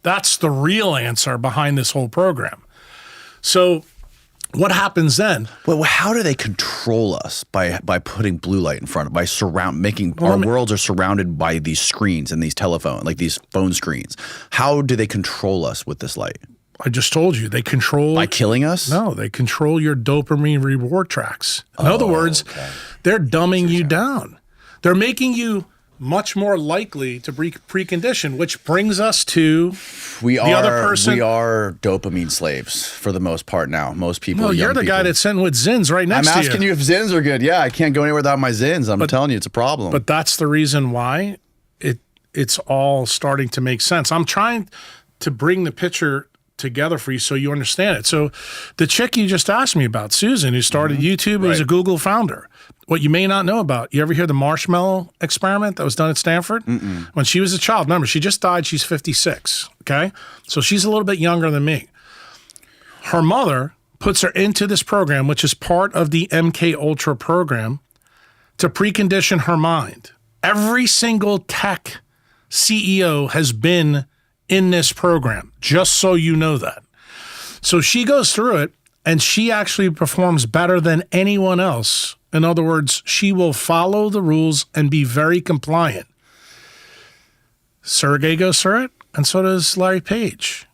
[SPEAKER 2] That's the real answer behind this whole program. So what happens then?
[SPEAKER 1] Well, how do they control us by putting blue light in front of, our worlds are surrounded by these screens and these these phone screens. How do they control us with this light?
[SPEAKER 2] I just told you, they control...
[SPEAKER 1] By killing us?
[SPEAKER 2] No, they control your dopamine reward tracks. In other words, they're dumbing you down. They're making you much more likely to be preconditioned, which brings us to the other person.
[SPEAKER 1] We are dopamine slaves for the most part now. Most people.
[SPEAKER 2] No, you're the guy that's sitting with Zins right next to you.
[SPEAKER 1] I'm asking you if Zins are good. Yeah, I can't go anywhere without my Zins. I'm telling you, it's a problem.
[SPEAKER 2] But that's the reason why it's all starting to make sense. I'm trying to bring the picture together for you so you understand it. So the chick you just asked me about, Susan, who started YouTube, who's a Google founder. What you may not know about, you ever hear the marshmallow experiment that was done at Stanford? When she was a child, remember, she just died, she's 56, okay? So she's a little bit younger than me. Her mother puts her into this program, which is part of the MK Ultra program, to precondition her mind. Every single tech CEO has been in this program, just so you know that. So she goes through it, and she actually performs better than anyone else. In other words, she will follow the rules and be very compliant. Sergey goes through it, and so does Larry Page.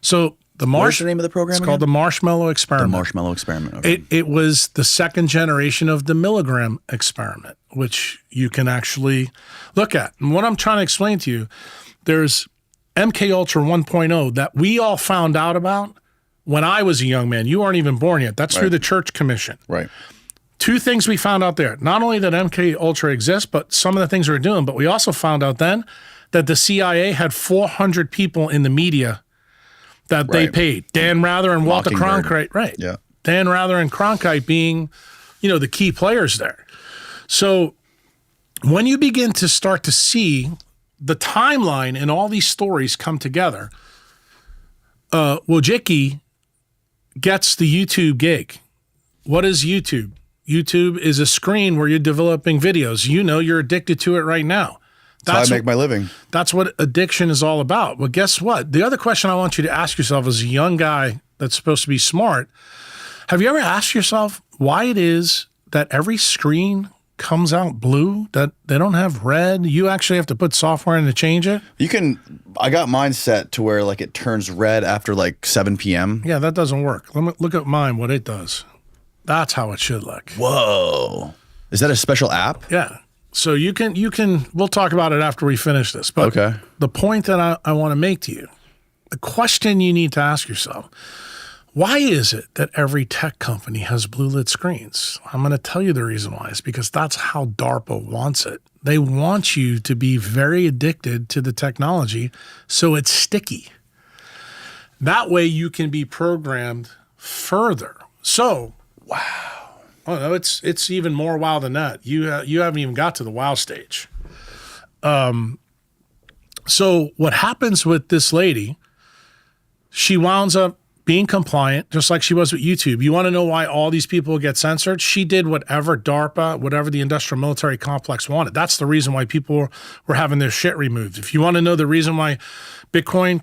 [SPEAKER 2] So
[SPEAKER 1] what's the name of the program?
[SPEAKER 2] It's called the Marshmallow Experiment.
[SPEAKER 1] The Marshmallow Experiment. Okay.
[SPEAKER 2] It was the second generation of the milligram experiment, which you can actually look at. And what I'm trying to explain to you, there's MK Ultra 1.0 that we all found out about when I was a young man. You weren't even born yet. That's through the Church Commission.
[SPEAKER 1] Right.
[SPEAKER 2] Two things we found out there. Not only that MK Ultra exists, but some of the things we were doing. But we also found out then that the CIA had 400 people in the media that they paid. Dan Rather and Walter Cronkite. Right.
[SPEAKER 1] Yeah.
[SPEAKER 2] Dan Rather and Cronkite being, the key players there. So when you begin to start to see the timeline and all these stories come together, Wojcicki gets the YouTube gig. What is YouTube? YouTube is a screen where you're developing videos. You're addicted to it right now.
[SPEAKER 1] That's how I make my living.
[SPEAKER 2] That's what addiction is all about. Well, guess what? The other question I want you to ask yourself as a young guy that's supposed to be smart, have you ever asked yourself why it is that every screen comes out blue, that they don't have red? You actually have to put software in to change it?
[SPEAKER 1] I got mine set to where like it turns red after like 7 p.m.
[SPEAKER 2] Yeah, that doesn't work. Let me look at mine, what it does. That's how it should look.
[SPEAKER 1] Whoa. Is that a special app?
[SPEAKER 2] Yeah. So you can, we'll talk about it after we finish this. But
[SPEAKER 1] okay.
[SPEAKER 2] The point that I want to make to you, the question you need to ask yourself, why is it that every tech company has blue lit screens? I'm going to tell you the reason why. It's because that's how DARPA wants it. They want you to be very addicted to the technology so it's sticky. That way you can be programmed further. So, wow. Oh no, it's even more wow than that. You haven't even got to the wow stage. So what happens with this lady, she winds up being compliant, just like she was with YouTube. You want to know why all these people get censored? She did whatever DARPA, whatever the industrial military complex wanted. That's the reason why people were having their shit removed. If you want to know the reason why Bitcoin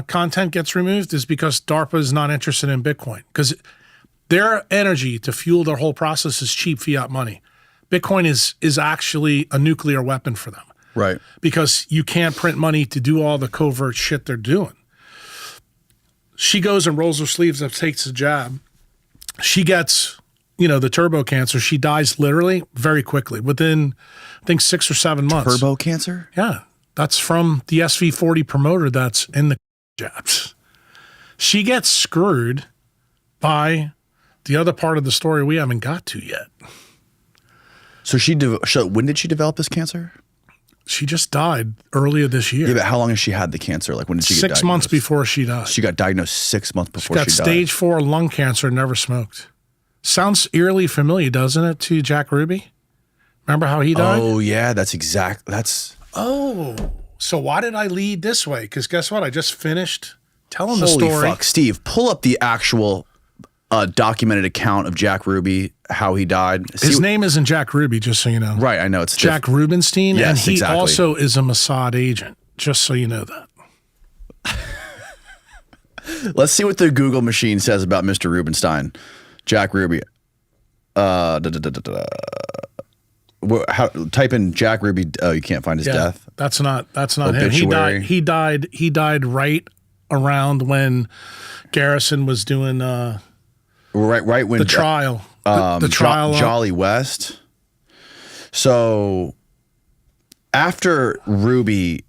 [SPEAKER 2] content gets removed, is because DARPA is not interested in Bitcoin, because their energy to fuel their whole process is cheap fiat money. Bitcoin is actually a nuclear weapon for them.
[SPEAKER 1] Right. Because
[SPEAKER 2] you can't print money to do all the covert shit they're doing. She goes and rolls her sleeves up, takes a jab. She gets, the turbo cancer. She dies literally very quickly, within, I think, 6 or 7 months.
[SPEAKER 1] Turbo cancer?
[SPEAKER 2] Yeah. That's from the SV40 promoter that's in the jabs. She gets screwed by the other part of the story we haven't got to yet.
[SPEAKER 1] So when did she develop this cancer?
[SPEAKER 2] She just died earlier this year.
[SPEAKER 1] Yeah, but how long has she had the cancer? Like when did she get diagnosed?
[SPEAKER 2] 6 months before she died.
[SPEAKER 1] She got diagnosed 6 months before she died.
[SPEAKER 2] She got stage 4 lung cancer, never smoked. Sounds eerily familiar, doesn't it, to Jack Ruby? Remember how he died?
[SPEAKER 1] Oh, yeah,
[SPEAKER 2] Oh, so why did I lead this way? Because guess what? I just finished telling the story.
[SPEAKER 1] Holy fuck, Steve, pull up the actual documented account of Jack Ruby, how he died.
[SPEAKER 2] His name isn't Jack Ruby, just so you know.
[SPEAKER 1] Right, I know. It's
[SPEAKER 2] Jack Rubenstein,
[SPEAKER 1] yes,
[SPEAKER 2] and he
[SPEAKER 1] exactly.
[SPEAKER 2] also is a Mossad agent, just so you know that.
[SPEAKER 1] Let's see what the Google machine says about Mr. Rubenstein. Jack Ruby. Type in Jack Ruby. Oh, you can't find his death.
[SPEAKER 2] That's not
[SPEAKER 1] Obituary.
[SPEAKER 2] him. He died right around when Garrison was doing
[SPEAKER 1] right when
[SPEAKER 2] the trial. The trial.
[SPEAKER 1] Jolly West. So after Ruby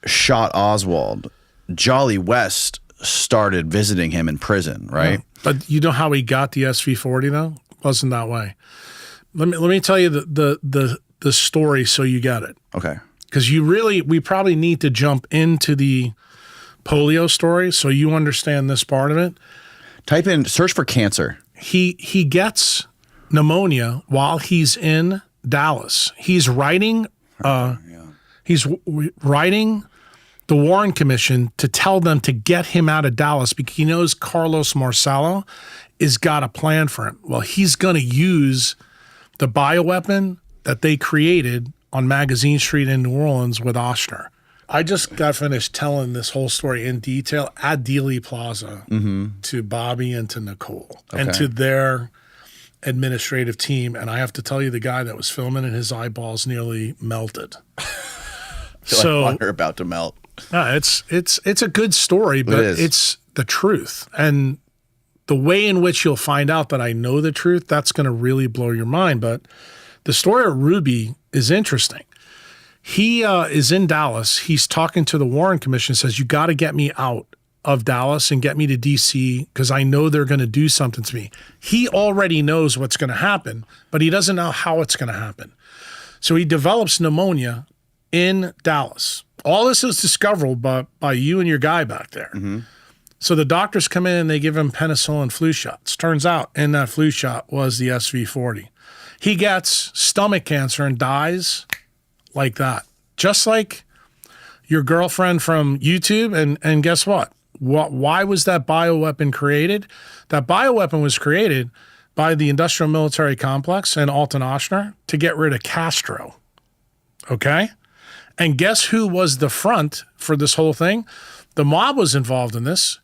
[SPEAKER 1] shot Oswald, Jolly West started visiting him in prison, right?
[SPEAKER 2] Yeah. But you know how he got the SV40 though? Wasn't that way. Let me tell you the story so you get it.
[SPEAKER 1] Okay.
[SPEAKER 2] Because we probably need to jump into the polio story so you understand this part of it.
[SPEAKER 1] Search for cancer.
[SPEAKER 2] He gets pneumonia while he's in Dallas. He's writing writing the Warren Commission to tell them to get him out of Dallas because he knows Carlos Marcello has got a plan for him. Well, he's going to use the bioweapon that they created on Magazine Street in New Orleans with Oshner. I just got finished telling this whole story in detail at Dealey Plaza to Bobby and to Nicole and to their administrative team. And I have to tell you, the guy that was filming it, his eyeballs nearly melted.
[SPEAKER 1] Like they're about to melt.
[SPEAKER 2] It's a good story, but it's the truth. And the way in which you'll find out that I know the truth, that's going to really blow your mind. But the story of Ruby is interesting. He is in Dallas. He's talking to the Warren Commission, says, you got to get me out of Dallas and get me to DC because I know they're going to do something to me. He already knows what's going to happen, but he doesn't know how it's going to happen. So he develops pneumonia in Dallas. All this is discoverable by you and your guy back there. So the doctors come in and they give him penicillin flu shots. Turns out in that flu shot was the SV40. He gets stomach cancer and dies like that. Just like your girlfriend from YouTube. And guess what? Why was that bioweapon created? That bioweapon was created by the industrial military complex and Alton Ochsner to get rid of Castro. Okay? And guess who was the front for this whole thing? The mob was involved in this.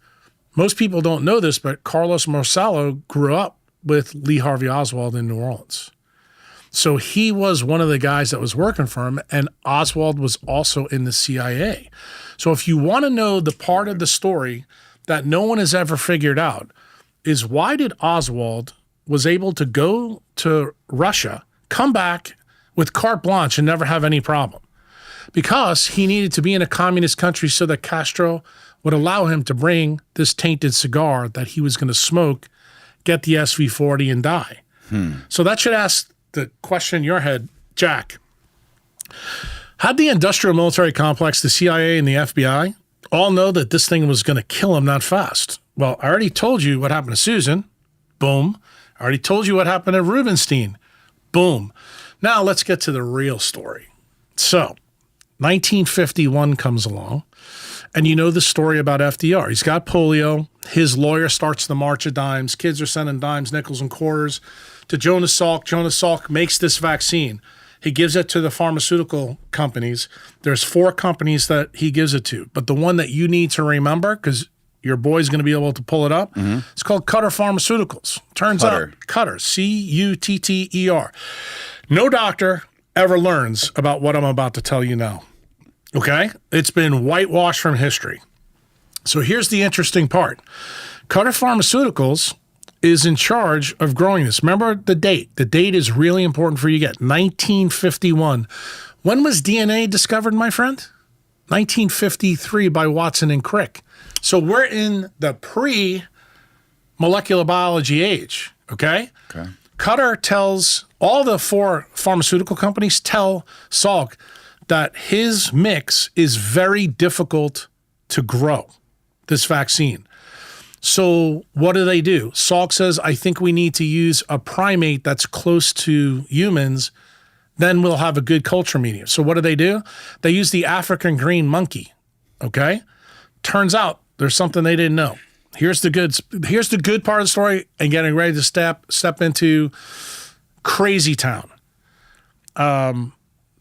[SPEAKER 2] Most people don't know this, but Carlos Marcello grew up with Lee Harvey Oswald in New Orleans. So he was one of the guys that was working for him, and Oswald was also in the CIA. So if you want to know the part of the story that no one has ever figured out, is why did Oswald was able to go to Russia, come back with carte blanche and never have any problem? Because he needed to be in a communist country so that Castro would allow him to bring this tainted cigar that he was going to smoke, get the SV40 and die. So that should ask the question in your head, Jack, how'd the industrial military complex, the CIA and the FBI all know that this thing was going to kill him that fast? Well, I already told you what happened to Susan. Boom. I already told you what happened to Rubenstein. Boom. Now let's get to the real story. So 1951 comes along, and you know the story about FDR. He's got polio. His lawyer starts the March of Dimes. Kids are sending dimes, nickels, and quarters to Jonas Salk. Jonas Salk makes this vaccine. He gives it to the pharmaceutical companies. There's 4 companies that he gives it to, but the one that you need to remember, because your boy's going to be able to pull it up, it's called Cutter Pharmaceuticals. Turns out, Cutter, Cutter. No doctor ever learns about what I'm about to tell you now. Okay? It's been whitewashed from history. So here's the interesting part. Cutter Pharmaceuticals is in charge of growing this. Remember the date. The date is really important for you to get. 1951. When was DNA discovered, my friend? 1953 by Watson and Crick. So we're in the pre-molecular biology age, okay? Cutter tells all the 4 pharmaceutical companies tell Salk that his mix is very difficult to grow, this vaccine. So what do? Salk says, I think we need to use a primate that's close to humans, then we'll have a good culture medium. So what do? They use the African green monkey, okay? Turns out there's something they didn't know. Here's the good part of the story and getting ready to step into crazy town.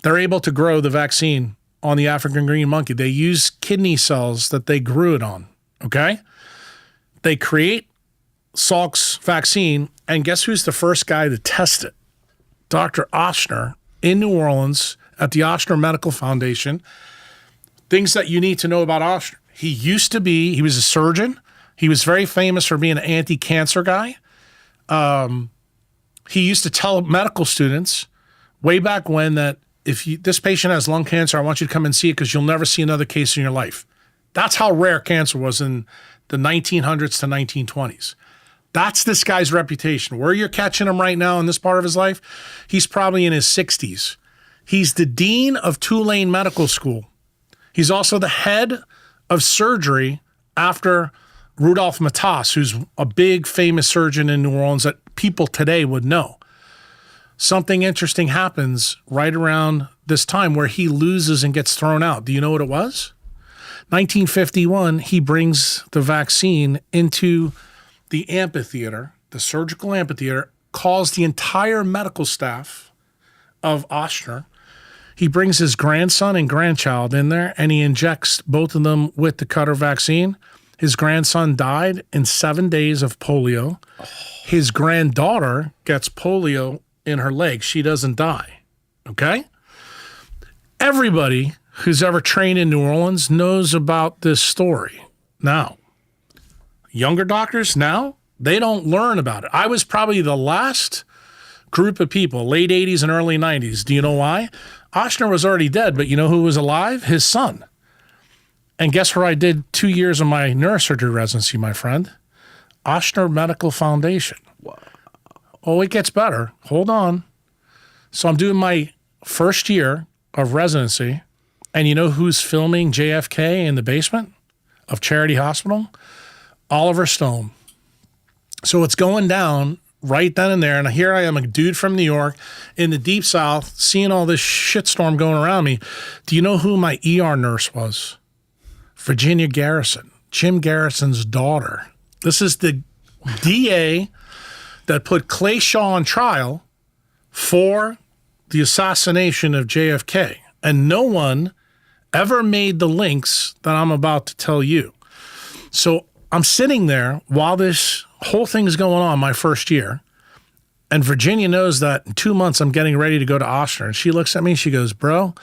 [SPEAKER 2] They're able to grow the vaccine on the African green monkey. They use kidney cells that they grew it on, okay? They create Salk's vaccine, and guess who's the first guy to test it? Dr. Ochsner in New Orleans at the Ochsner Medical Foundation. Things that you need to know about Ochsner. He was a surgeon. He was very famous for being an anti-cancer guy. He used to tell medical students way back when that if this patient has lung cancer, I want you to come and see it because you'll never see another case in your life. That's how rare cancer was in the 1900s to 1920s. That's this guy's reputation. Where you're catching him right now in this part of his life, he's probably in his 60s. He's the dean of Tulane Medical School. He's also the head of surgery after Rudolph Matas, who's a big famous surgeon in New Orleans that people today would know. Something interesting happens right around this time where he loses and gets thrown out. Do you know what it was? 1951, he brings the vaccine into the amphitheater, the surgical amphitheater, calls the entire medical staff of Ochsner. He brings his grandson and grandchild in there, and he injects both of them with the Cutter vaccine. His grandson died in 7 days of polio. His granddaughter gets polio in her leg. She doesn't die, okay? Everybody who's ever trained in New Orleans knows about this story. Now, younger doctors now, they don't learn about it. I was probably the last group of people, late 80s and early 90s. Do you know why? Ochsner was already dead, but you know who was alive? His son. And guess where I did 2 years of my neurosurgery residency, my friend? Ochsner Medical Foundation. Wow. Oh, it gets better. Hold on. So I'm doing my first year of residency, and you know who's filming JFK in the basement of Charity Hospital? Oliver Stone. So it's going down right then and there, and here I am, a dude from New York in the Deep South, seeing all this shitstorm going around me. Do you know who my ER nurse was? Virginia Garrison, Jim Garrison's daughter. This is the DA that put Clay Shaw on trial for the assassination of JFK. And no one ever made the links that I'm about to tell you. So I'm sitting there while this whole thing is going on my first year. And Virginia knows that in 2 months I'm getting ready to go to Ochsner. And she looks at me and she goes, bro,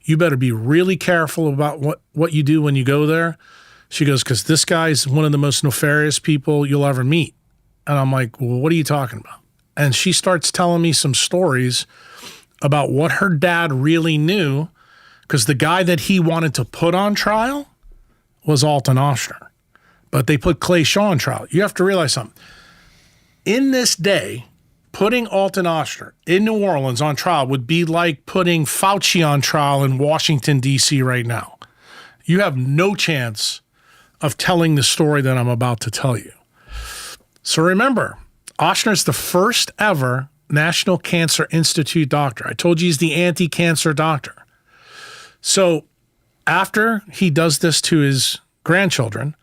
[SPEAKER 2] you better be really careful about what you do when you go there. She goes, because this guy's one of the most nefarious people you'll ever meet. And I'm like, well, what are you talking about? And she starts telling me some stories about what her dad really knew, because the guy that he wanted to put on trial was Alton Ochsner. But they put Clay Shaw on trial. You have to realize something. In this day, putting Alton Ochsner in New Orleans on trial would be like putting Fauci on trial in Washington, D.C. right now. You have no chance of telling the story that I'm about to tell you. So remember, Ochsner's the first ever National Cancer Institute doctor. I told you he's the anti-cancer doctor. So after he does this to his grandchildren,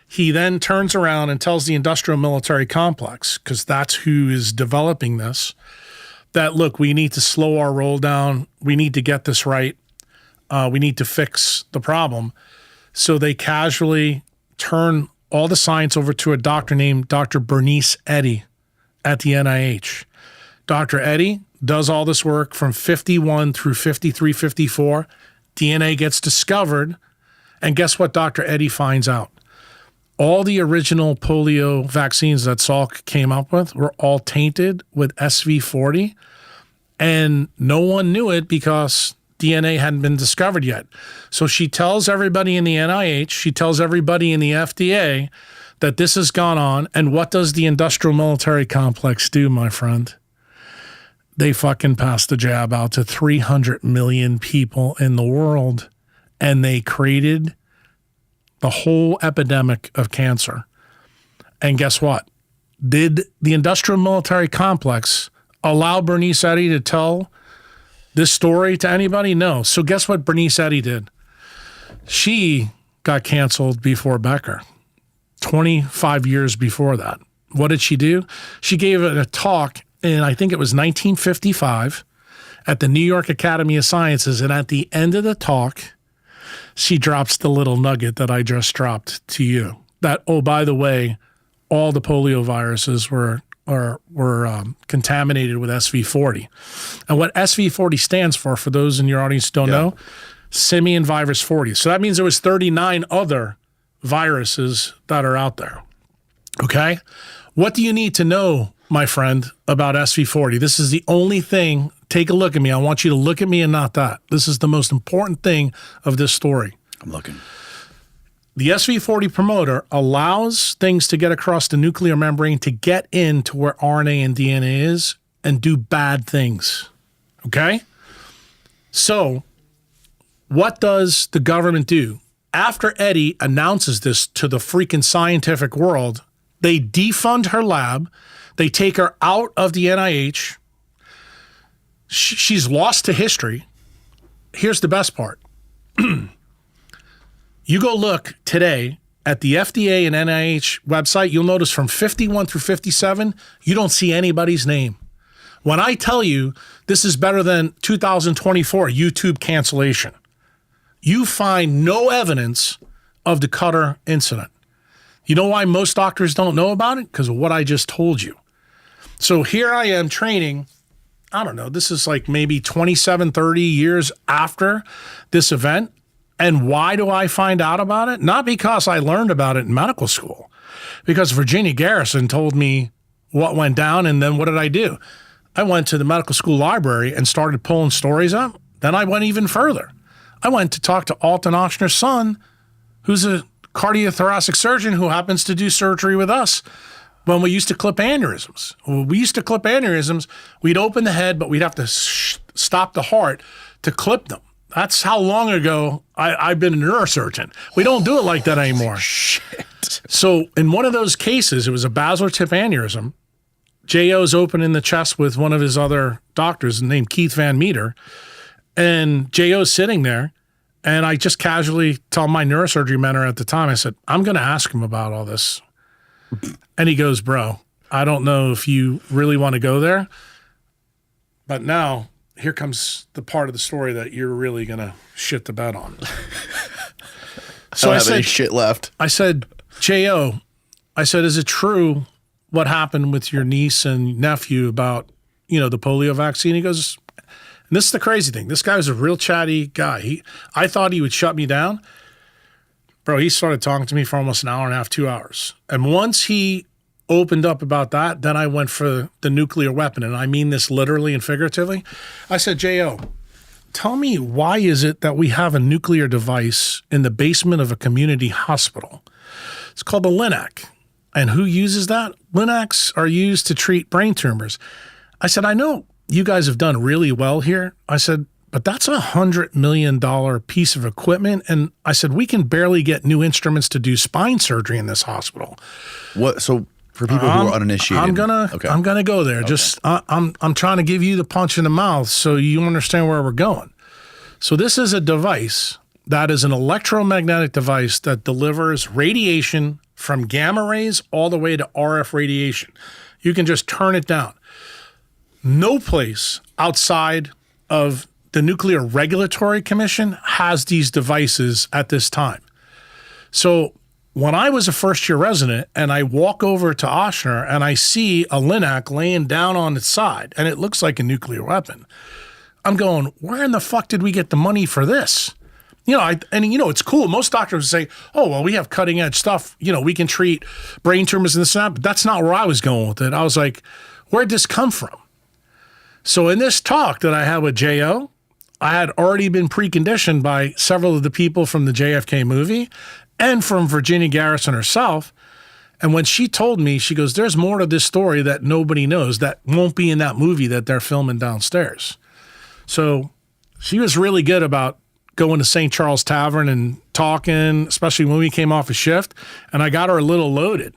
[SPEAKER 2] he then turns around and tells the industrial military complex, because that's who is developing this, that, look, we need to slow our roll down. We need to get this right. We need to fix the problem. So they casually turn all the science over to a doctor named Dr. Bernice Eddy at the NIH. Dr. Eddy does all this work from 51 through 53, 54. DNA gets discovered. And guess what Dr. Eddy finds out? All the original polio vaccines that Salk came up with were all tainted with SV40, and no one knew it because DNA hadn't been discovered yet. So she tells everybody in the NIH, she tells everybody in the FDA that this has gone on, and what does the industrial military complex do, my friend? They fucking pass the jab out to 300 million people in the world, and they created the whole epidemic of cancer. And guess what? Did the industrial military complex allow Bernice Eddy to tell this story to anybody? No. So guess what Bernice Eddy did? She got canceled before Becker, 25 years before that. What did she do? She gave a talk in, I think it was 1955, at the New York Academy of Sciences. And at the end of the talk, she drops the little nugget that I just dropped to you. That, oh, by the way, all the polio viruses were contaminated with SV40. And what SV40 stands for those in your audience who don't know, simian virus 40. So that means there was 39 other viruses that are out there. Okay? What do you need to know, my friend, about SV40? This is the only thing. Take a look at me. I want you to look at me and not that. This is the most important thing of this story.
[SPEAKER 1] I'm looking.
[SPEAKER 2] The SV40 promoter allows things to get across the nuclear membrane to get into where RNA and DNA is and do bad things. Okay? So what does the government do? After Eddy announces this to the freaking scientific world, they defund her lab. They take her out of the NIH. She's lost to history. Here's the best part. You go look today at the FDA and NIH website, you'll notice from 51 through 57, you don't see anybody's name. When I tell you this is better than 2024 YouTube cancellation, you find no evidence of the Qatar incident. You know why most doctors don't know about it? Because of what I just told you. So here I am training, I don't know, this is like maybe 27, 30 years after this event. And why do I find out about it? Not because I learned about it in medical school, because Virginia Garrison told me what went down. And then what did I do? I went to the medical school library and started pulling stories up. Then I went even further. I went to talk to Alton Ochsner's son, who's a cardiothoracic surgeon who happens to do surgery with us when we used to clip aneurysms. When we used to clip aneurysms, we'd open the head, but we'd have to stop the heart to clip them. That's how long ago I've been a neurosurgeon. We don't do it like that anymore.
[SPEAKER 1] Shit.
[SPEAKER 2] So in one of those cases, it was a basilar tip aneurysm. J.O.'s opening the chest with one of his other doctors named Keith Van Meter. And J.O.'s sitting there. And I just casually tell my neurosurgery mentor at the time, I said, I'm going to ask him about all this. And he goes, bro, I don't know if you really want to go there. But now here comes the part of the story that you're really going to shit the bed on.
[SPEAKER 1] So I don't have any shit left.
[SPEAKER 2] I said, J.O., I said, is it true what happened with your niece and nephew about, the polio vaccine? He goes, and this is the crazy thing. This guy was a real chatty guy. I thought he would shut me down. Bro, he started talking to me for almost an hour and a half, 2 hours. And once he opened up about that, then I went for the nuclear weapon. And I mean this literally and figuratively. I said, J.O., tell me, why is it that we have a nuclear device in the basement of a community hospital? It's called the LINAC. And who uses that? LINACs are used to treat brain tumors. I said, I know you guys have done really well here. I said, but that's $100 million piece of equipment. And I said, we can barely get new instruments to do spine surgery in this hospital.
[SPEAKER 1] What? So for people who are uninitiated,
[SPEAKER 2] I'm gonna go there. Okay. Just I'm trying to give you the punch in the mouth so you understand where we're going. So this is a device that is an electromagnetic device that delivers radiation from gamma rays all the way to RF radiation. You can just turn it down. No place outside of the Nuclear Regulatory Commission has these devices at this time. So when I was a first-year resident and I walk over to Ochsner and I see a LINAC laying down on its side and it looks like a nuclear weapon, I'm going, where in the fuck did we get the money for this? It's cool. Most doctors say, oh, well, we have cutting edge stuff. We can treat brain tumors and this and that, but that's not where I was going with it. I was like, where'd this come from? So in this talk that I had with J.O., I had already been preconditioned by several of the people from the JFK movie and from Virginia Garrison herself. And when she told me, she goes, there's more to this story that nobody knows that won't be in that movie that they're filming downstairs. So she was really good about going to St. Charles Tavern and talking, especially when we came off a shift. And I got her a little loaded.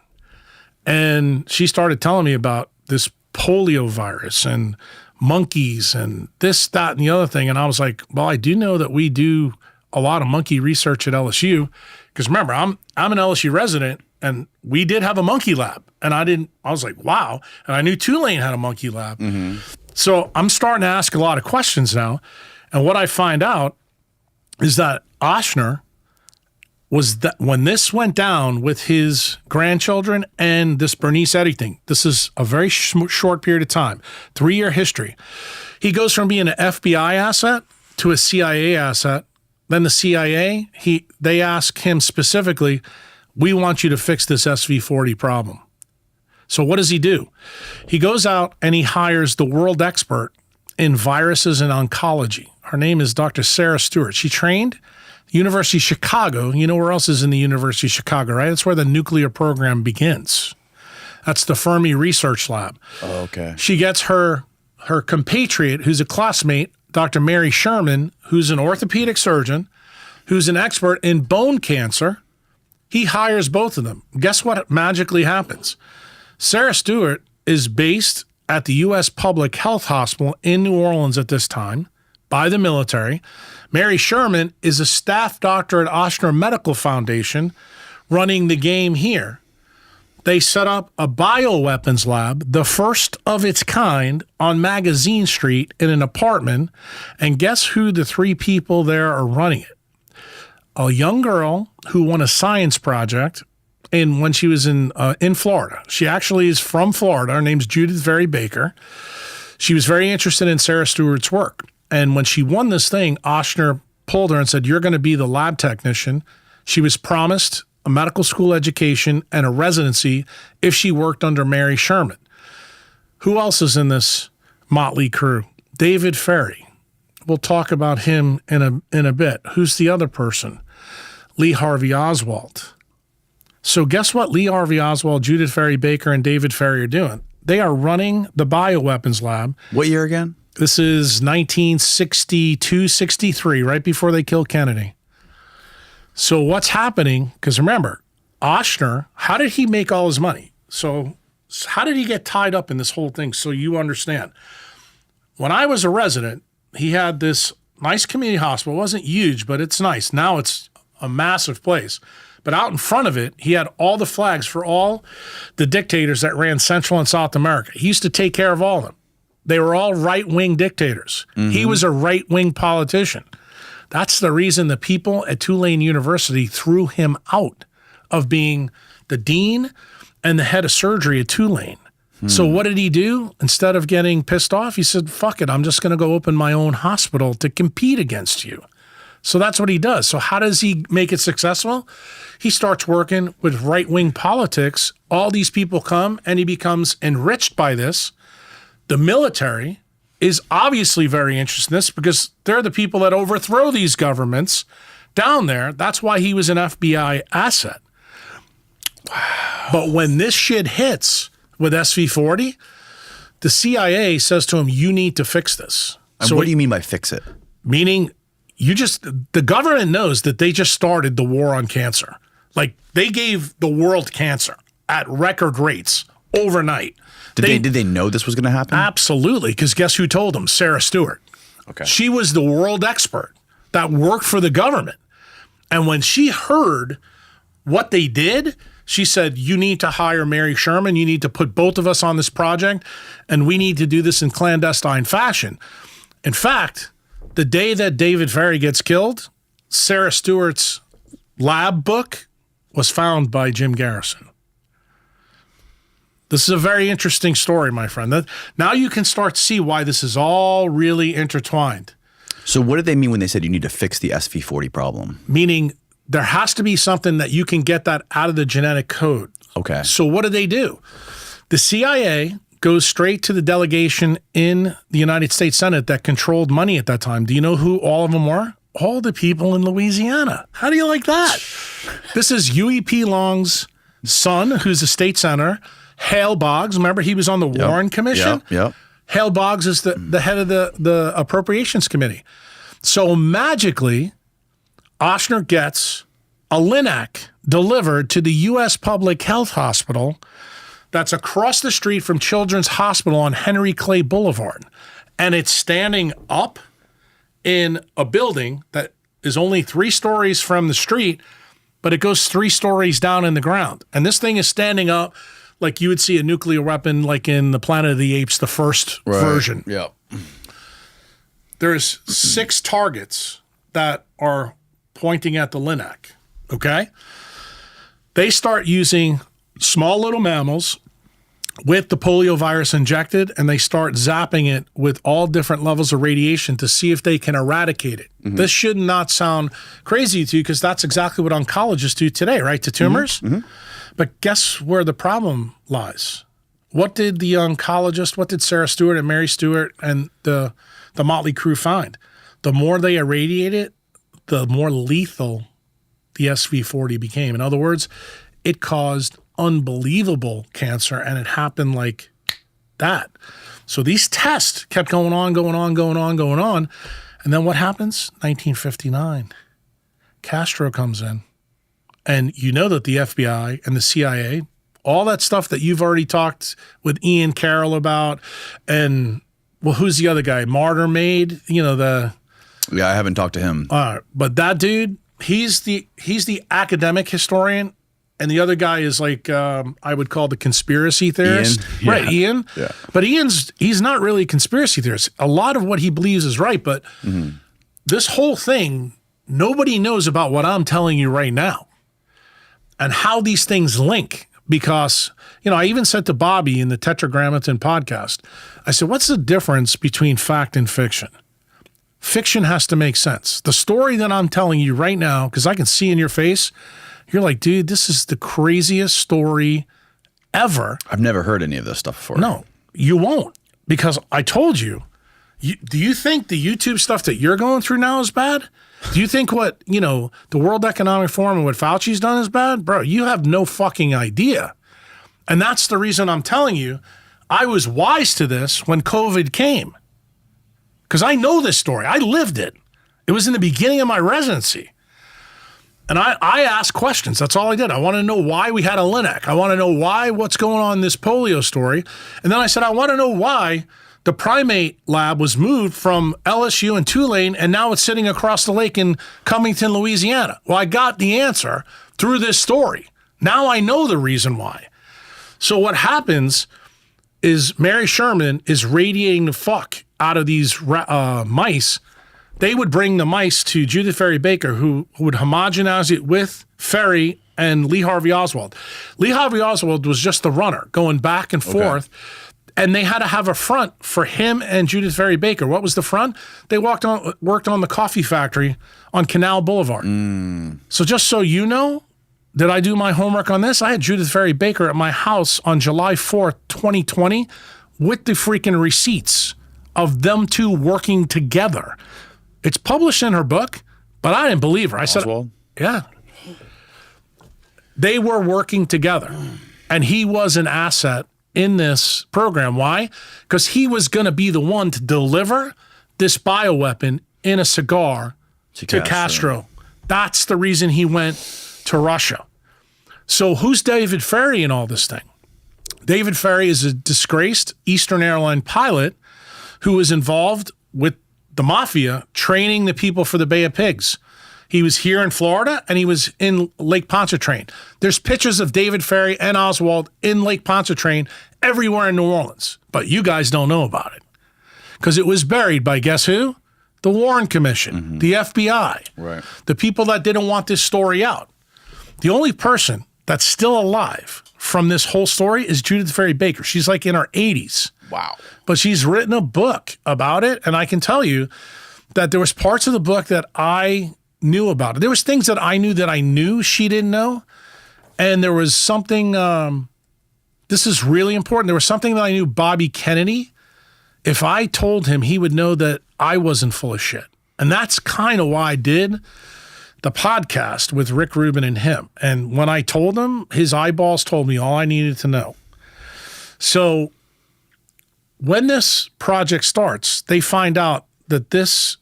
[SPEAKER 2] And she started telling me about this polio virus and monkeys and this, that, and the other thing. And I was like, well, I do know that we do a lot of monkey research at LSU. Because remember, I'm an LSU resident and we did have a monkey lab. And I was like, wow. And I knew Tulane had a monkey lab. Mm-hmm. So I'm starting to ask a lot of questions now. And what I find out is that Ochsner was that when this went down with his grandchildren and this Bernice Eddy thing, this is a very short period of time, 3-year history. He goes from being an FBI asset to a CIA asset. Then the CIA, they ask him specifically, we want you to fix this SV40 problem. So what does he do? He goes out and he hires the world expert in viruses and oncology. Her name is Dr. Sarah Stewart. She trained University of Chicago. You know where else is in the University of Chicago, right? That's where the nuclear program begins. That's the Fermi Research Lab.
[SPEAKER 1] Oh, okay.
[SPEAKER 2] She gets her compatriot, who's a classmate, Dr. Mary Sherman, who's an orthopedic surgeon, who's an expert in bone cancer. He hires both of them. Guess what magically happens? Sarah Stewart is based at the U.S. Public Health Hospital in New Orleans at this time by the military. Mary Sherman is a staff doctor at Ochsner Medical Foundation running the game here. They set up a bioweapons lab, the first of its kind, on Magazine Street in an apartment. And guess who the 3 people there are running it? A young girl who won a science project when she was in Florida. She actually is from Florida. Her name's Judith Very Baker. She was very interested in Sarah Stewart's work. And when she won this thing, Ochsner pulled her and said, you're going to be the lab technician. She was promised a medical school education and a residency if she worked under Mary Sherman. Who else is in this motley crew? David Ferry. We'll talk about him in a bit. Who's the other person? Lee Harvey Oswald. So guess what Lee Harvey Oswald, Judith Ferry Baker, and David Ferry are doing? They are running the bioweapons lab.
[SPEAKER 1] What year again?
[SPEAKER 2] This is 1962, 63, right before they killed Kennedy. So what's happening? Because remember, Ochsner, how did he make all his money? So how did he get tied up in this whole thing? So you understand. When I was a resident, he had this nice community hospital. It wasn't huge, but it's nice. Now it's a massive place. But out in front of it, he had all the flags for all the dictators that ran Central and South America. He used to take care of all of them. They were all right-wing dictators. Mm-hmm. He was a right-wing politician. That's the reason the people at Tulane University threw him out of being the dean and the head of surgery at Tulane. So what did he do? Instead of getting pissed off, he said, fuck it, I'm just going to go open my own hospital to compete against you. So that's what he does. So how does he make it successful? He starts working with right-wing politics. All these people come, and he becomes enriched by this. The military is obviously very interested in this because they're the people that overthrow these governments down there. That's why he was an FBI asset. Wow. But when this shit hits with SV40, the CIA says to him, you need to fix this.
[SPEAKER 1] And so what do you mean by fix it?
[SPEAKER 2] Meaning the government knows that they just started the war on cancer. Like they gave the world cancer at record rates overnight.
[SPEAKER 1] Did they know this was going to happen?
[SPEAKER 2] Absolutely, because guess who told them? Sarah Stewart.
[SPEAKER 1] Okay.
[SPEAKER 2] She was the world expert that worked for the government. And when she heard what they did, she said, you need to hire Mary Sherman. You need to put both of us on this project, and we need to do this in clandestine fashion. In fact, the day that David Ferry gets killed, Sarah Stewart's lab book was found by Jim Garrison. This is a very interesting story, my friend. Now you can start to see why this is all really intertwined.
[SPEAKER 1] So what did they mean when they said you need to fix the SV40 problem?
[SPEAKER 2] Meaning there has to be something that you can get that out of the genetic code.
[SPEAKER 1] Okay.
[SPEAKER 2] So what do? The CIA goes straight to the delegation in the United States Senate that controlled money at that time. Do you know who all of them were? All the people in Louisiana. How do you like that? This is Huey P. Long's son, who's a state senator. Hale Boggs, remember he was on the Warren Commission?
[SPEAKER 1] Yep.
[SPEAKER 2] Hale Boggs is the head of the Appropriations Committee. So magically, Ochsner gets a Linac delivered to the U.S. Public Health Hospital that's across the street from Children's Hospital on Henry Clay Boulevard. And it's standing up in a building that is only 3 stories from the street, but it goes 3 stories down in the ground. And this thing is standing up like you would see a nuclear weapon like in the Planet of the Apes, the first version.
[SPEAKER 1] Yeah.
[SPEAKER 2] There's 6 targets that are pointing at the Linac, okay? They start using small little mammals with the polio virus injected, and they start zapping it with all different levels of radiation to see if they can eradicate it. Mm-hmm. This should not sound crazy to you because that's exactly what oncologists do today, right, to tumors? Mm-hmm. But guess where the problem lies? What did Sarah Stewart and Mary Stewart and the Motley Crew find? The more they irradiate it, the more lethal the SV40 became. In other words, it caused unbelievable cancer, and it happened like that. So these tests kept going on. And then what happens? 1959. Castro comes in. And you know that the FBI and the CIA, all that stuff that you've already talked with Ian Carroll about, and, well, who's the other guy? Martyr Maid, Yeah,
[SPEAKER 1] I haven't talked to him.
[SPEAKER 2] But that dude, he's the academic historian, and the other guy is like, I would call the conspiracy theorist.
[SPEAKER 1] Ian? Yeah.
[SPEAKER 2] Right, Ian?
[SPEAKER 1] Yeah.
[SPEAKER 2] But he's not really a conspiracy theorist. A lot of what he believes is right, but this whole thing, nobody knows about what I'm telling you right now and how these things link. Because, I even said to Bobby in the Tetragrammaton podcast, I said, what's the difference between fact and fiction? Fiction has to make sense. The story that I'm telling you right now, because I can see in your face, you're like, dude, this is the craziest story ever.
[SPEAKER 1] I've never heard any of this stuff before.
[SPEAKER 2] No, you won't, because I told you, Do you think the YouTube stuff that you're going through now is bad? Do you think what, the World Economic Forum and what Fauci's done is bad? Bro, you have no fucking idea. And that's the reason I'm telling you, I was wise to this when COVID came. Because I know this story. I lived it. It was in the beginning of my residency. And I asked questions. That's all I did. I want to know why we had a Linac. I want to know what's going on in this polio story. And then I said, I want to know why the primate lab was moved from LSU and Tulane, and now it's sitting across the lake in Cummington, Louisiana. Well, I got the answer through this story. Now I know the reason why. So what happens is Mary Sherman is radiating the fuck out of these mice. They would bring the mice to Judith Ferry Baker, who would homogenize it with Ferry and Lee Harvey Oswald. Lee Harvey Oswald was just the runner, going back and forth. And they had to have a front for him and Judith Ferry Baker. What was the front? They worked on the coffee factory on Canal Boulevard. So just so you know, did I do my homework on this? I had Judith Ferry Baker at my house on July 4th, 2020, with the freaking receipts of them two working together. It's published in her book, but I didn't believe her. I
[SPEAKER 1] Oswald?
[SPEAKER 2] said, yeah. They were working together, and he was an asset in this program. Why? Because he was going to be the one to deliver this bioweapon in a cigar to Castro. That's the reason he went to Russia. So who's David Ferry in all this thing? David Ferry is a disgraced Eastern Airline pilot who was involved with the mafia training the people for the Bay of Pigs. He was here in Florida, and he was in Lake Pontchartrain. There's pictures of David Ferry and Oswald in Lake Pontchartrain everywhere in New Orleans. But you guys don't know about it because it was buried by guess who? The Warren Commission, the FBI,
[SPEAKER 1] right?
[SPEAKER 2] The people that didn't want this story out. The only person that's still alive from this whole story is Judith Ferry Baker. She's like in her 80s.
[SPEAKER 1] Wow.
[SPEAKER 2] But she's written a book about it, and I can tell you that there was parts of the book that I knew about it. There was things that I knew she didn't know, and there was something, this is really important, there was something that I knew Bobby Kennedy, if I told him, he would know that I wasn't full of shit. And that's kind of why I did the podcast with Rick Rubin and him. And when I told him, his eyeballs told me all I needed to know. So when this project starts, they find out that this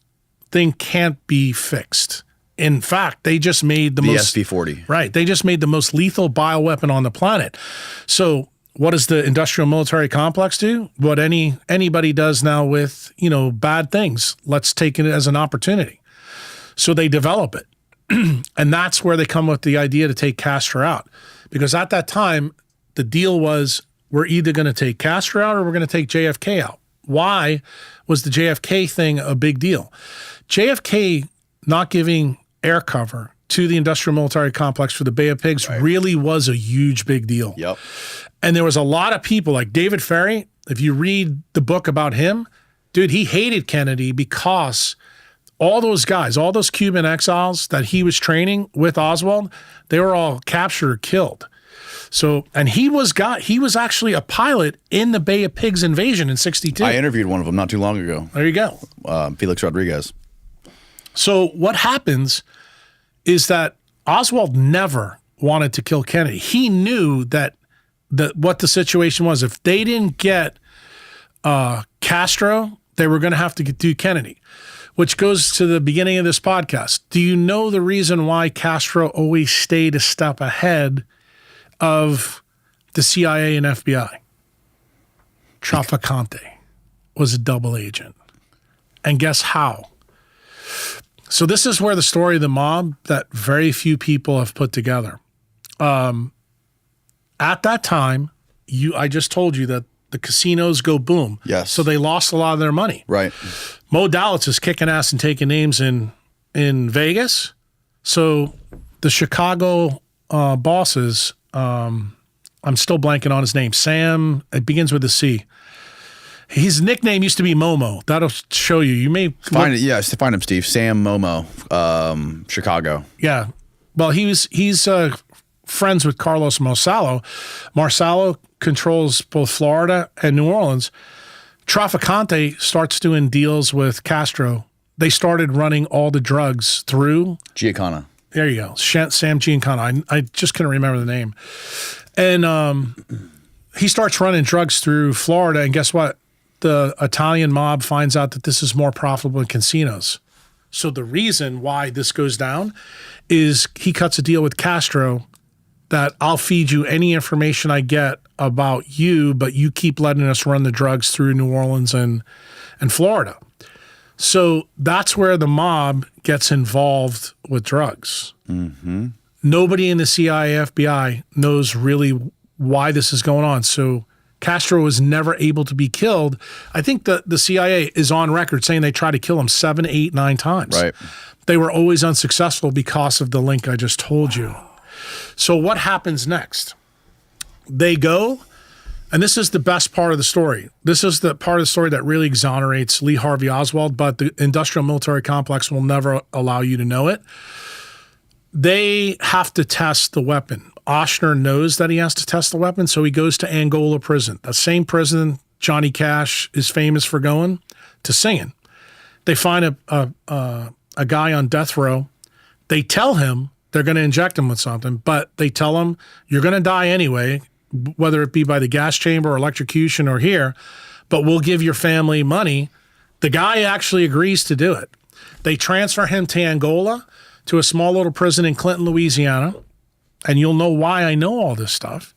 [SPEAKER 2] thing can't be fixed. In fact, they just made the most
[SPEAKER 1] SV-40.
[SPEAKER 2] Right. They just made the most lethal bioweapon on the planet. So what does the industrial military complex do? What anybody does now with, bad things. Let's take it as an opportunity. So they develop it. And that's where they come with the idea to take Castro out. Because at that time, the deal was we're either going to take Castro out or we're going to take JFK out. Why was the JFK thing a big deal? JFK not giving air cover to the industrial military complex for the Bay of Pigs really was a huge big deal.
[SPEAKER 1] Yep.
[SPEAKER 2] And there was a lot of people like David Ferry. If you read the book about him, dude, he hated Kennedy because all those guys, all those Cuban exiles that he was training with Oswald, they were all captured or killed. So, and he was actually a pilot in the Bay of Pigs invasion in '62.
[SPEAKER 1] I interviewed one of them not too long ago.
[SPEAKER 2] There you go.
[SPEAKER 1] Felix Rodriguez.
[SPEAKER 2] So what happens is that Oswald never wanted to kill Kennedy. He knew that what the situation was. If they didn't get Castro, they were going to have to do Kennedy, which goes to the beginning of this podcast. Do you know the reason why Castro always stayed a step ahead of the CIA and FBI? Trafficante was a double agent. And guess how? So this is where the story of the mob that very few people have put together. At that time, I just told you that the casinos go boom.
[SPEAKER 1] Yes.
[SPEAKER 2] So they lost a lot of their money.
[SPEAKER 1] Right.
[SPEAKER 2] Mo Dalitz is kicking ass and taking names in Vegas. So the Chicago bosses, I'm still blanking on his name. Sam, it begins with a C. His nickname used to be Momo. That'll show you. You may
[SPEAKER 1] find it. Yeah, find him, Steve. Sam Momo, Chicago.
[SPEAKER 2] Yeah. Well, he's friends with Carlos Marsalo. Marsalo controls both Florida and New Orleans. Traficante starts doing deals with Castro. They started running all the drugs through.
[SPEAKER 1] Giancana.
[SPEAKER 2] There you go. Sam Giancana. I just couldn't remember the name. And he starts running drugs through Florida. And guess what? The Italian mob finds out that this is more profitable than casinos. So the reason why this goes down is he cuts a deal with Castro that I'll feed you any information I get about you, but you keep letting us run the drugs through New Orleans and Florida. So that's where the mob gets involved with drugs. Mm-hmm. Nobody in the CIA, FBI knows really why this is going on. So Castro was never able to be killed. I think the CIA is on record saying they tried to kill him 7, 8, 9 times.
[SPEAKER 1] Right.
[SPEAKER 2] They were always unsuccessful because of the link I just told you. So what happens next? They go, and this is the best part of the story. This is the part of the story that really exonerates Lee Harvey Oswald, but the industrial military complex will never allow you to know it. They have to test the weapon. Oshner knows that he has to test the weapon, so he goes to Angola prison. The same prison Johnny Cash is famous for going to singing. They find a guy on death row. They tell him they're going to inject him with something, but they tell him, you're going to die anyway, whether it be by the gas chamber or electrocution or here, but we'll give your family money. The guy actually agrees to do it. They transfer him to Angola, to a small little prison in Clinton, Louisiana, and you'll know why I know all this stuff.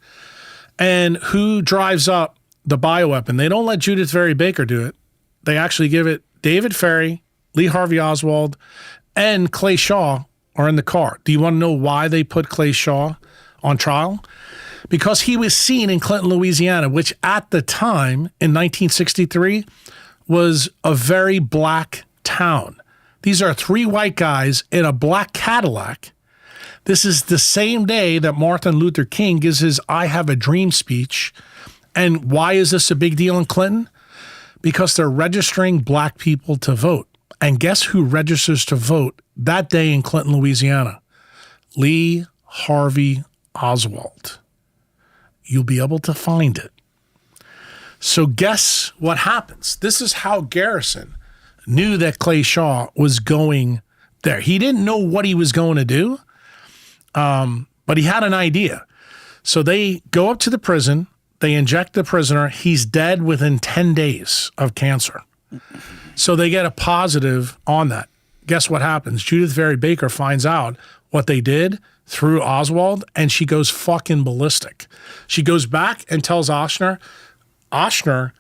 [SPEAKER 2] And who drives up the bioweapon? They don't let Judith Very Baker do it. They actually give it David Ferry, Lee Harvey Oswald, and Clay Shaw are in the car. Do you want to know why they put Clay Shaw on trial? Because he was seen in Clinton, Louisiana, which at the time in 1963 was a very black town. These are 3 white guys in a black Cadillac. This is the same day that Martin Luther King gives his I Have a Dream speech. And why is this a big deal in Clinton? Because they're registering black people to vote. And guess who registers to vote that day in Clinton, Louisiana? Lee Harvey Oswald. You'll be able to find it. So guess what happens? This is how Garrison knew that Clay Shaw was going there. He didn't know what he was going to do, but he had an idea. So they go up to the prison. They inject the prisoner. He's dead within 10 days of cancer. So they get a positive on that. Guess what happens? Judith Very Baker finds out what they did through Oswald, and she goes fucking ballistic. She goes back and tells Oshner. Oshner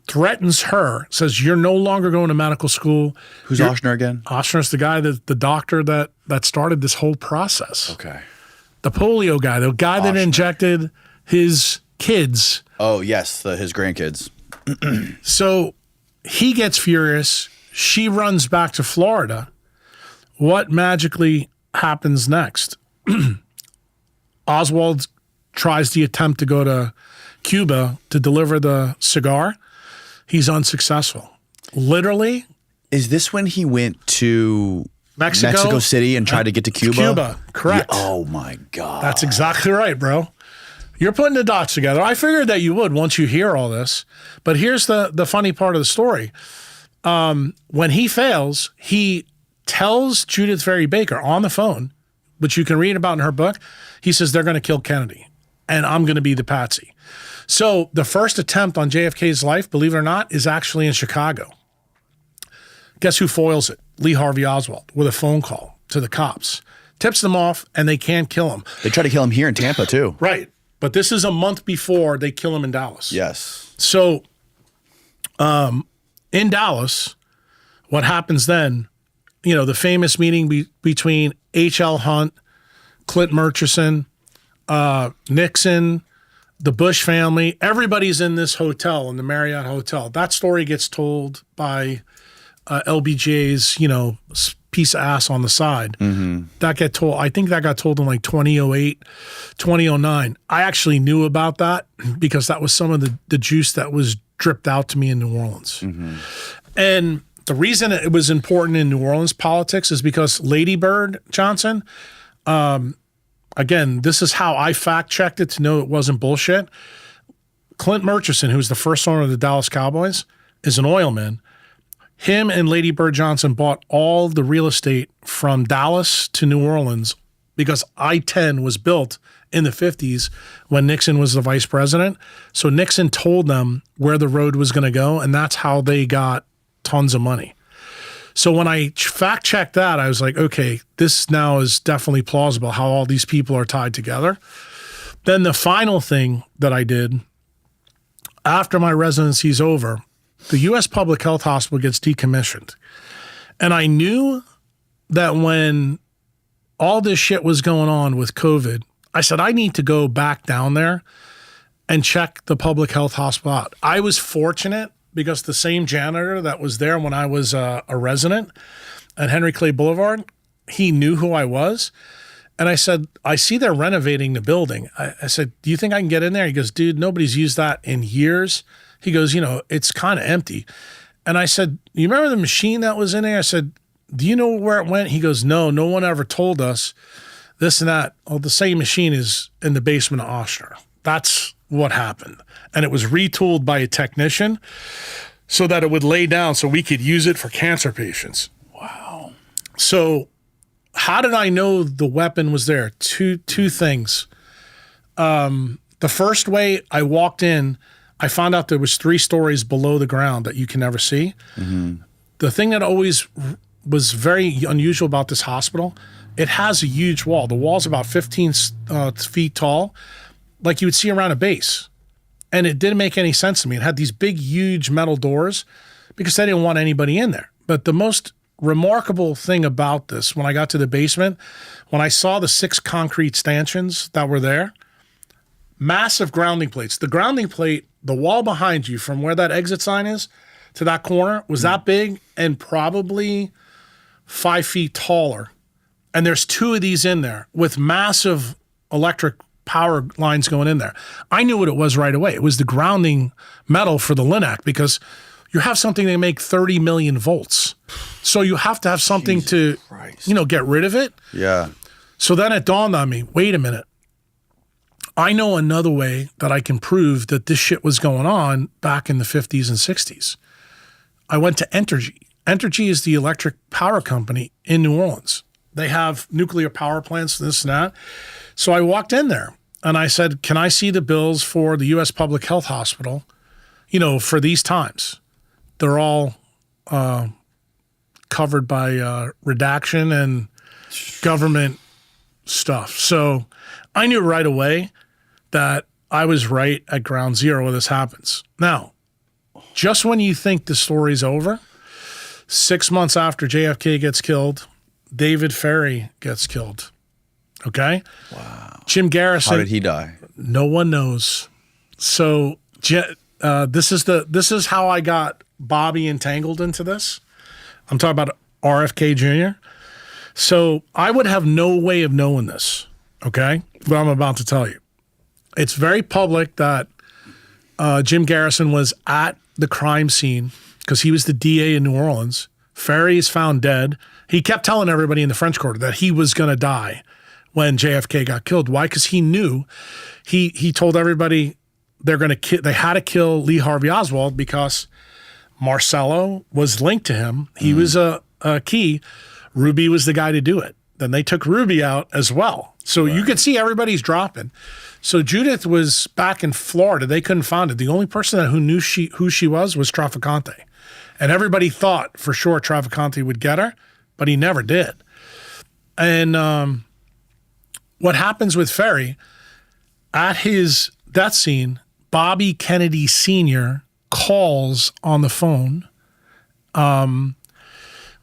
[SPEAKER 2] threatens her, says, you're no longer going to medical school.
[SPEAKER 1] Who's Oshner again?
[SPEAKER 2] Oshner's the guy, the doctor that started this whole process.
[SPEAKER 1] Okay.
[SPEAKER 2] The polio guy, the guy that injected his kids.
[SPEAKER 1] Oh, yes, his grandkids.
[SPEAKER 2] So he gets furious. She runs back to Florida. What magically happens next? Oswald tries the attempt to go to Cuba to deliver the cigar. He's unsuccessful. Literally.
[SPEAKER 1] Is this when he went to
[SPEAKER 2] Mexico
[SPEAKER 1] City and tried to get to Cuba?
[SPEAKER 2] Cuba, correct.
[SPEAKER 1] Yeah. Oh, my God.
[SPEAKER 2] That's exactly right, bro. You're putting the dots together. I figured that you would once you hear all this. But here's the funny part of the story. When he fails, he tells Judith Very Baker on the phone, which you can read about in her book, he says, they're going to kill Kennedy, and I'm going to be the patsy. So the first attempt on JFK's life, believe it or not, is actually in Chicago. Guess who foils it? Lee Harvey Oswald with a phone call to the cops. Tips them off, and they can't kill him.
[SPEAKER 1] They try to kill him here in Tampa, too.
[SPEAKER 2] Right. But this is a month before they kill him in Dallas.
[SPEAKER 1] Yes.
[SPEAKER 2] So in Dallas, what happens then, you know, the famous meeting between H.L. Hunt, Clint Murchison, Nixon, the Bush family, everybody's in this hotel, in the Marriott Hotel. That story gets told by LBJ's, you know, piece of ass on the side. Mm-hmm. I think that got told in like 2008, 2009. I actually knew about that because that was some of the juice that was dripped out to me in New Orleans. Mm-hmm. And the reason it was important in New Orleans politics is because Lady Bird Johnson, again, this is how I fact checked it to know it wasn't bullshit. Clint Murchison, who was the first owner of the Dallas Cowboys, is an oilman. Him and Lady Bird Johnson bought all the real estate from Dallas to New Orleans because I-10 was built in the 50s when Nixon was the vice president. So Nixon told them where the road was going to go, and that's how they got tons of money. So when I fact checked that, I was like, okay, this now is definitely plausible how all these people are tied together. Then the final thing that I did after my residency's over, the U.S. Public Health Hospital gets decommissioned. And I knew that when all this shit was going on with COVID, I said, I need to go back down there and check the public health hospital out. I was fortunate because the same janitor that was there when I was a resident at Henry Clay Boulevard, he knew who I was. And I said, I see they're renovating the building. I said, do you think I can get in there? He goes, dude, nobody's used that in years. He goes, you know, it's kind of empty. And I said, you remember the machine that was in there? I said, do you know where it went? He goes, no one ever told us this and that. Oh, the same machine is in the basement of Ochsner. That's what happened. And it was retooled by a technician so that it would lay down so we could use it for cancer patients.
[SPEAKER 1] Wow.
[SPEAKER 2] So how did I know the weapon was there? Two things. The first way I walked in, I found out there was 3 stories below the ground that you can never see. Mm-hmm. The thing that always was very unusual about this hospital, it has a huge wall. The wall's about 15 feet tall, like you would see around a base. And it didn't make any sense to me. It had these big, huge metal doors because they didn't want anybody in there. But the most remarkable thing about this, when I got to the basement, when I saw the 6 concrete stanchions that were there, massive grounding plates. The grounding plate, the wall behind you from where that exit sign is to that corner was that big and probably 5 feet taller. And there's 2 of these in there with massive electric power lines going in there. I knew what it was right away. It was the grounding metal for the Linac because you have something that make 30 million volts. So you have to have something to, get rid of it.
[SPEAKER 1] Yeah.
[SPEAKER 2] So then it dawned on me, wait a minute. I know another way that I can prove that this shit was going on back in the 50s and 60s. I went to Entergy. Entergy is the electric power company in New Orleans. They have nuclear power plants, this and that. So I walked in there and I said, can I see the bills for the U.S. Public Health Hospital, for these times? They're all covered by redaction and government stuff. So I knew right away that I was right at ground zero when this happens. Now, just when you think the story's over, 6 months after JFK gets killed, David Ferrie gets killed. Okay?
[SPEAKER 1] Wow.
[SPEAKER 2] Jim Garrison.
[SPEAKER 1] How did he die?
[SPEAKER 2] No one knows. So this is how I got Bobby entangled into this. I'm talking about RFK Jr. So I would have no way of knowing this, okay? But I'm about to tell you. It's very public that Jim Garrison was at the crime scene because he was the DA in New Orleans. Ferrie is found dead. He kept telling everybody in the French Quarter that he was going to die when JFK got killed. Why? Because he knew. He told everybody they had to kill Lee Harvey Oswald because Marcello was linked to him. He was a key. Ruby was the guy to do it. Then they took Ruby out as well. So you could see everybody's dropping. So Judith was back in Florida. They couldn't find it. The only person who knew who she was Trafficante. And everybody thought for sure Trafficante would get her, but he never did. And what happens with Ferrie, at his death scene, Bobby Kennedy Sr. calls on the phone. Or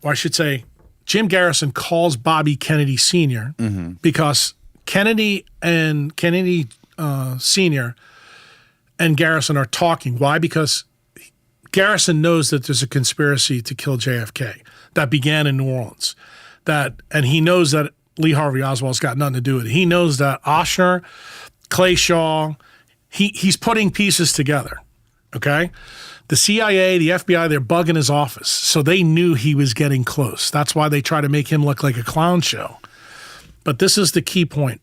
[SPEAKER 2] I should say, Jim Garrison calls Bobby Kennedy Sr. Because Kennedy Sr. and Garrison are talking. Why? Because Garrison knows that there's a conspiracy to kill JFK that began in New Orleans. And he knows that Lee Harvey Oswald's got nothing to do with it. He knows that Ochsner, Clay Shaw, he's putting pieces together, okay? The CIA, the FBI, they're bugging his office. So they knew he was getting close. That's why they try to make him look like a clown show. But this is the key point.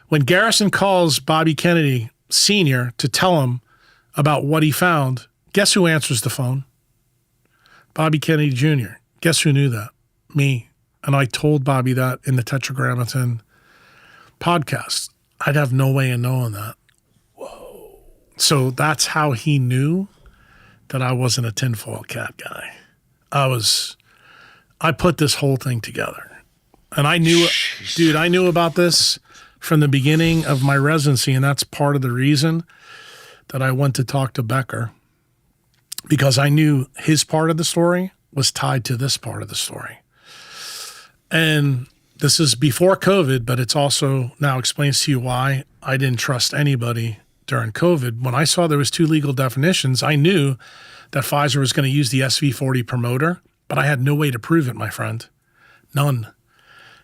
[SPEAKER 2] When Garrison calls Bobby Kennedy senior to tell him about what he found, guess who answers the phone? Bobby Kennedy Jr. Guess who knew that? Me. And I told Bobby that in the Tetragrammaton podcast. I'd have no way of knowing that. Whoa. So that's how he knew that I wasn't a tinfoil cap guy. I put this whole thing together. And I knew, dude, I knew about this from the beginning of my residency, and that's part of the reason that I went to talk to Becker, because I knew his part of the story was tied to this part of the story. And this is before COVID, but it's also now explains to you why I didn't trust anybody during COVID. When I saw there was 2 legal definitions, I knew that Pfizer was going to use the SV40 promoter, but I had no way to prove it, my friend. None.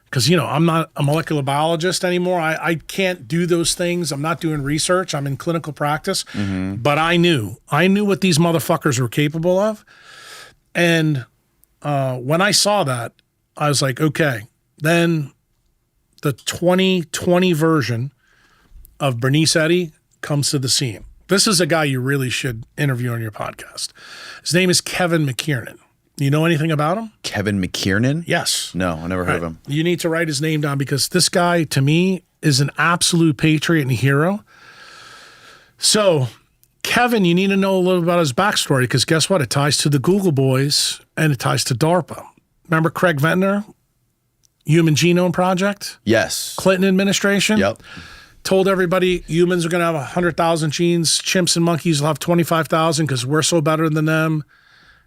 [SPEAKER 2] Because, I'm not a molecular biologist anymore. I can't do those things. I'm not doing research. I'm in clinical practice. Mm-hmm. But I knew what these motherfuckers were capable of. And when I saw that, I was like, okay. Then the 2020 version of Bernice Eddy comes to the scene. This is a guy you really should interview on your podcast. His name is Kevin McKiernan. You know anything about him?
[SPEAKER 1] Kevin McKiernan?
[SPEAKER 2] Yes.
[SPEAKER 1] No, I never heard of him.
[SPEAKER 2] You need to write his name down, because this guy, to me, is an absolute patriot and hero. So, Kevin, you need to know a little about his backstory, because guess what? It ties to the Google boys and it ties to DARPA. Remember Craig Ventnor? Human Genome Project?
[SPEAKER 1] Yes.
[SPEAKER 2] Clinton administration?
[SPEAKER 1] Yep.
[SPEAKER 2] Told everybody humans are going to have 100,000 genes. Chimps and monkeys will have 25,000 because we're so better than them.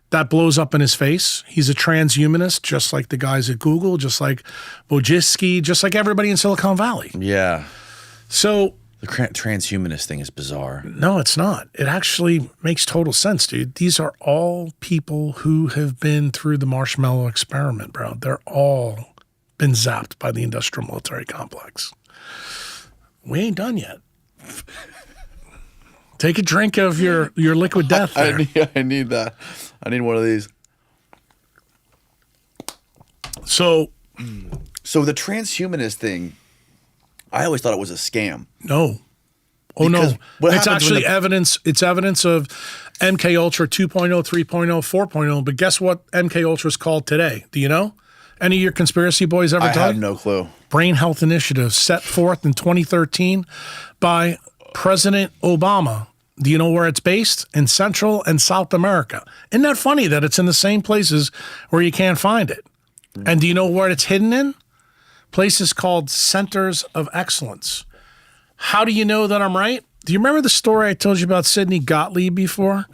[SPEAKER 2] That blows up in his face. He's a transhumanist, just like the guys at Google, just like Wojcicki, just like everybody in Silicon Valley.
[SPEAKER 1] Yeah.
[SPEAKER 2] So
[SPEAKER 1] the transhumanist thing is bizarre.
[SPEAKER 2] No, it's not. It actually makes total sense, dude. These are all people who have been through the marshmallow experiment, bro. They're all been zapped by the industrial military complex. We ain't done yet. Take a drink of your liquid death there.
[SPEAKER 1] I need that. I need one of these.
[SPEAKER 2] So
[SPEAKER 1] the transhumanist thing, I always thought it was a scam.
[SPEAKER 2] No. Oh,
[SPEAKER 1] Because
[SPEAKER 2] no. It's actually evidence. It's evidence of MK Ultra 2.0, 3.0, 4.0. But guess what MK Ultra is called today? Do you know? Any of your conspiracy boys ever
[SPEAKER 1] I
[SPEAKER 2] done?
[SPEAKER 1] have no clue.
[SPEAKER 2] Brain Health Initiative set forth in 2013 by President Obama. Do you know where it's based? In Central and South America. Isn't that funny that it's in the same places where you can't find it? And do you know where it's hidden in? Places called centers of excellence. How do you know that I'm right? Do you remember the story I told you about Sidney Gottlieb before?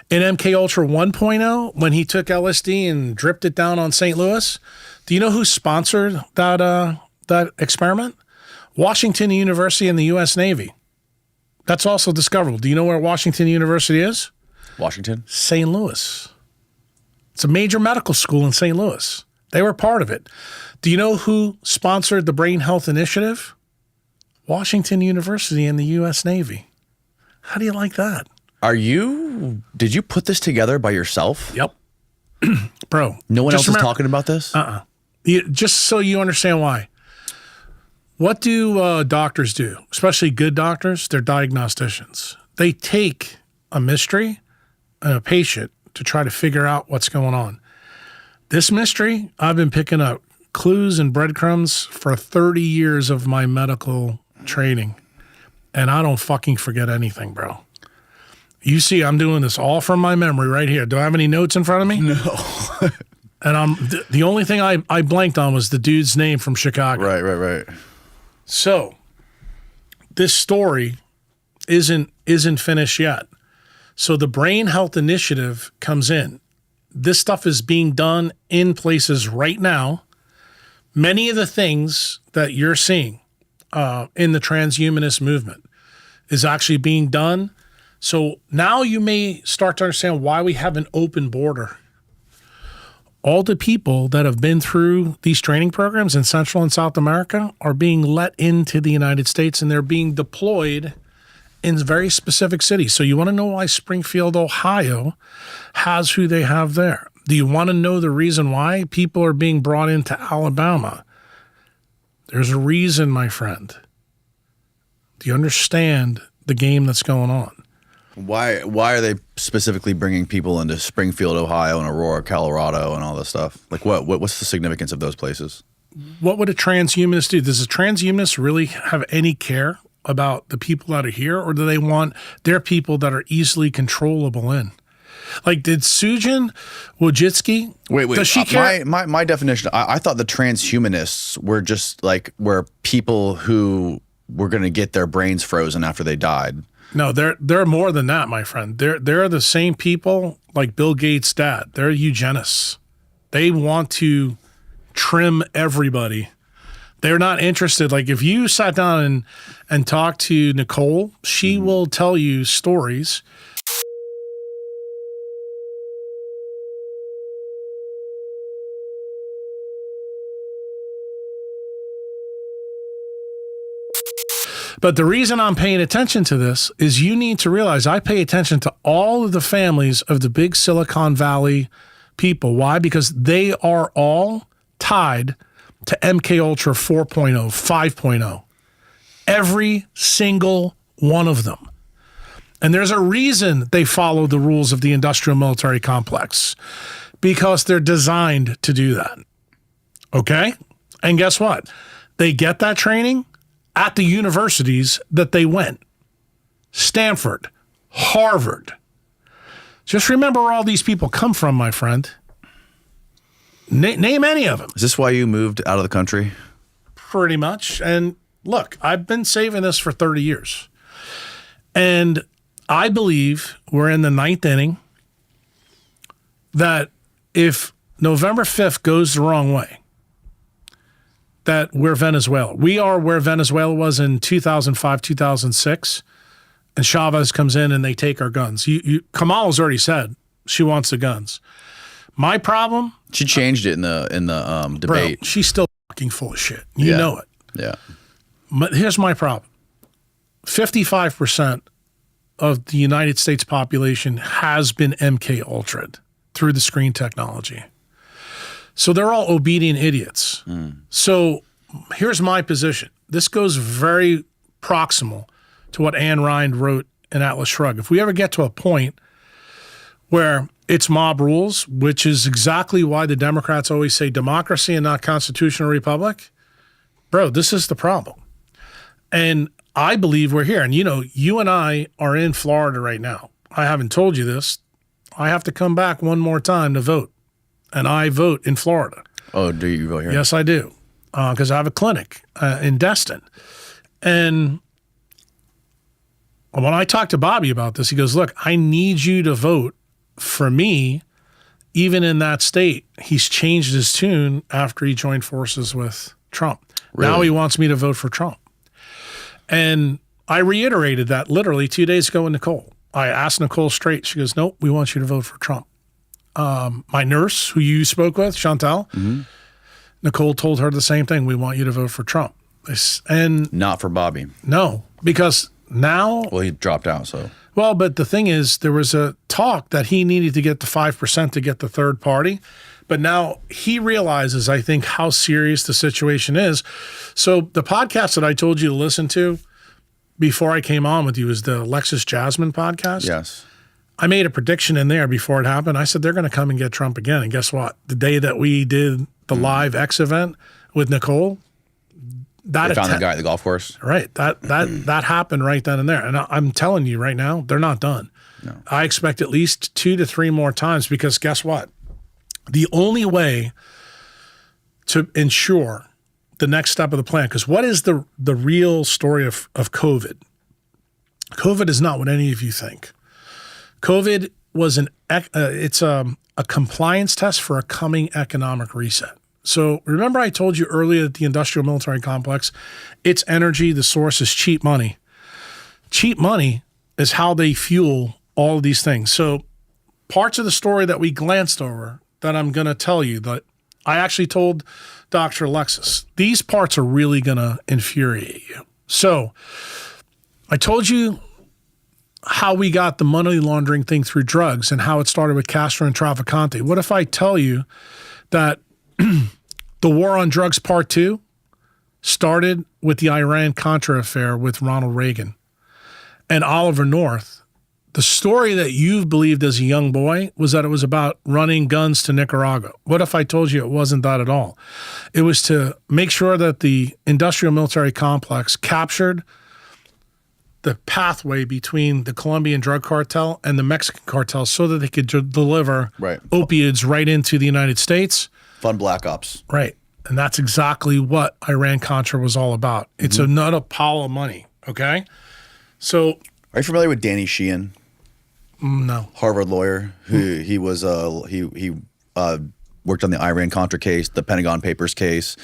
[SPEAKER 2] In MK Ultra 1.0, when he took LSD and dripped it down on St. Louis? Do you know who sponsored that experiment? Washington University and the U.S. Navy. That's also discoverable. Do you know where Washington University is?
[SPEAKER 1] Washington?
[SPEAKER 2] St. Louis. It's a major medical school in St. Louis. They were part of it. Do you know who sponsored the Brain Health Initiative? Washington University and the U.S. Navy. How do you like that?
[SPEAKER 1] Did you put this together by yourself?
[SPEAKER 2] Yep. Bro.
[SPEAKER 1] No one else is talking about this?
[SPEAKER 2] Just so you understand why. What do doctors do? Especially good doctors, they're diagnosticians. They take a mystery and a patient to try to figure out what's going on. This mystery, I've been picking up clues and breadcrumbs for 30 years of my medical training, and I don't fucking forget anything, bro. You see, I'm doing this all from my memory right here. Do I have any notes in front of me?
[SPEAKER 1] No.
[SPEAKER 2] And the only thing I blanked on was the dude's name from Chicago.
[SPEAKER 1] Right.
[SPEAKER 2] So, this story isn't finished yet. So the Brain Health Initiative comes in. This stuff is being done in places right now. Many of the things that you're seeing in the transhumanist movement is actually being done. So now you may start to understand why we have an open border. All the people that have been through these training programs in Central and South America are being let into the United States, and they're being deployed in very specific cities. So you want to know why Springfield, Ohio has who they have there? Do you want to know the reason why people are being brought into Alabama? There's a reason, my friend. Do you understand the game that's going on.
[SPEAKER 1] Why are they specifically bringing people into Springfield, Ohio, and Aurora, Colorado, and all this stuff? Like, what's the significance of those places?
[SPEAKER 2] What would a transhumanist do? Does a transhumanist really have any care about the people that are here, or do they want their people that are easily controllable in? Like, did Sujin Wojcicki?
[SPEAKER 1] Wait.
[SPEAKER 2] Does she care?
[SPEAKER 1] My definition. I thought the transhumanists were just like were people who were going to get their brains frozen after they died.
[SPEAKER 2] No, they're more than that, my friend. They're the same people like Bill Gates' dad. They're eugenists. They want to trim everybody. They're not interested. Like if you sat down and talked to Nicole, she will tell you stories. But the reason I'm paying attention to this is you need to realize I pay attention to all of the families of the big Silicon Valley people. Why? Because they are all tied to MK Ultra 4.0, 5.0. Every single one of them. And there's a reason they follow the rules of the industrial military complex, because they're designed to do that. Okay? And guess what? They get that training at the universities that they went. Stanford, Harvard. Just remember where all these people come from, my friend. Name any of them.
[SPEAKER 1] Is this why you moved out of the country?
[SPEAKER 2] Pretty much. And look, I've been saving this for 30 years. And I believe we're in the 9th inning, that if November 5th goes the wrong way, that we're Venezuela. We are where Venezuela was in 2005, 2006, and Chavez comes in and they take our guns. Kamala's already said she wants the guns. My problem?
[SPEAKER 1] She changed it in the debate.
[SPEAKER 2] Bro, she's still fucking full of shit. You know it.
[SPEAKER 1] Yeah.
[SPEAKER 2] But here's my problem. 55% of the United States population has been MK Ultra'd through the screen technology. So they're all obedient idiots. So here's my position. This goes very proximal to what Ayn Rand wrote in Atlas Shrugged. If we ever get to a point where it's mob rules, which is exactly why the Democrats always say democracy and not constitutional republic, bro, this is the problem. And I believe we're here. And you and I are in Florida right now. I haven't told you this. I have to come back one more time to vote. And I vote in Florida.
[SPEAKER 1] Oh, do you vote here?
[SPEAKER 2] Yes, I do. Because I have a clinic in Destin. And when I talked to Bobby about this, he goes, look, I need you to vote for me, even in that state. He's changed his tune after he joined forces with Trump.
[SPEAKER 1] Really?
[SPEAKER 2] Now he wants me to vote for Trump. And I reiterated that literally 2 days ago with Nicole. I asked Nicole straight. She goes, nope, we want you to vote for Trump. My nurse, who you spoke with, Chantel, Nicole told her the same thing. We want you to vote for Trump. And
[SPEAKER 1] not for Bobby.
[SPEAKER 2] No, because now...
[SPEAKER 1] Well, he dropped out, so...
[SPEAKER 2] Well, but the thing is, there was a talk that he needed to get the 5% to get the third party. But now he realizes, I think, how serious the situation is. So the podcast that I told you to listen to before I came on with you is the Alexis Jasmine podcast.
[SPEAKER 1] Yes.
[SPEAKER 2] I made a prediction in there before it happened. I said, they're going to come and get Trump again. And guess what? The day that we did the live X event with Nicole,
[SPEAKER 1] They found the guy at the golf course.
[SPEAKER 2] Right. That happened right then and there. And I'm telling you right now, they're not done.
[SPEAKER 1] No.
[SPEAKER 2] I expect at least 2 to 3 more times, because guess what? The only way to ensure the next step of the plan, because what is the real story of COVID? COVID is not what any of you think. COVID was a compliance test for a coming economic reset. So remember I told you earlier that the industrial military complex, its energy, the source is cheap money. Cheap money is how they fuel all of these things. So parts of the story that we glanced over that I'm going to tell you, that I actually told Dr. Alexis, these parts are really going to infuriate you. So I told you how we got the money laundering thing through drugs and how it started with Castro and Trafficante. What if I tell you that the war on drugs part 2 started with the Iran-Contra affair with Ronald Reagan? and Oliver North, the story that you believed as a young boy was that it was about running guns to Nicaragua. What if I told you it wasn't that at all? It was to make sure that the industrial military complex captured the pathway between the Colombian drug cartel and the Mexican cartel so that they could deliver opiates right into the United States.
[SPEAKER 1] Fun black ops.
[SPEAKER 2] Right. And that's exactly what Iran-Contra was all about. It's another pile of money, okay? So...
[SPEAKER 1] Are you familiar with Danny Sheehan?
[SPEAKER 2] No.
[SPEAKER 1] Harvard lawyer who he was he worked on the Iran-Contra case, the Pentagon Papers case,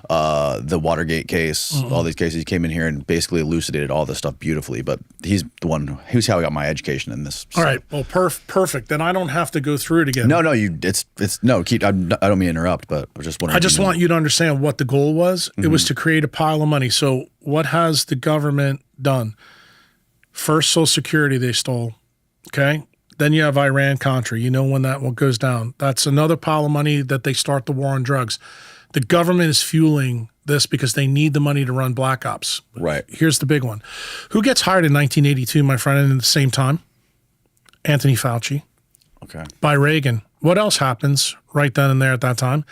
[SPEAKER 1] the Watergate case, all these cases. He came in here and basically elucidated all this stuff beautifully. But he's how I got my education in this.
[SPEAKER 2] All right. Well, perfect. Then I don't have to go through it again.
[SPEAKER 1] No. I don't mean to interrupt, but I was just wondering.
[SPEAKER 2] I just want you to understand what the goal was. It was to create a pile of money. So what has the government done? First, Social Security they stole. Okay. Then you have Iran-Contra. You know when that one goes down. That's another pile of money that they start the war on drugs. The government is fueling this because they need the money to run black ops.
[SPEAKER 1] Right.
[SPEAKER 2] Here's the big one. Who gets hired in 1982, my friend, and at the same time? Anthony Fauci.
[SPEAKER 1] Okay.
[SPEAKER 2] By Reagan. What else happens right then and there at that time?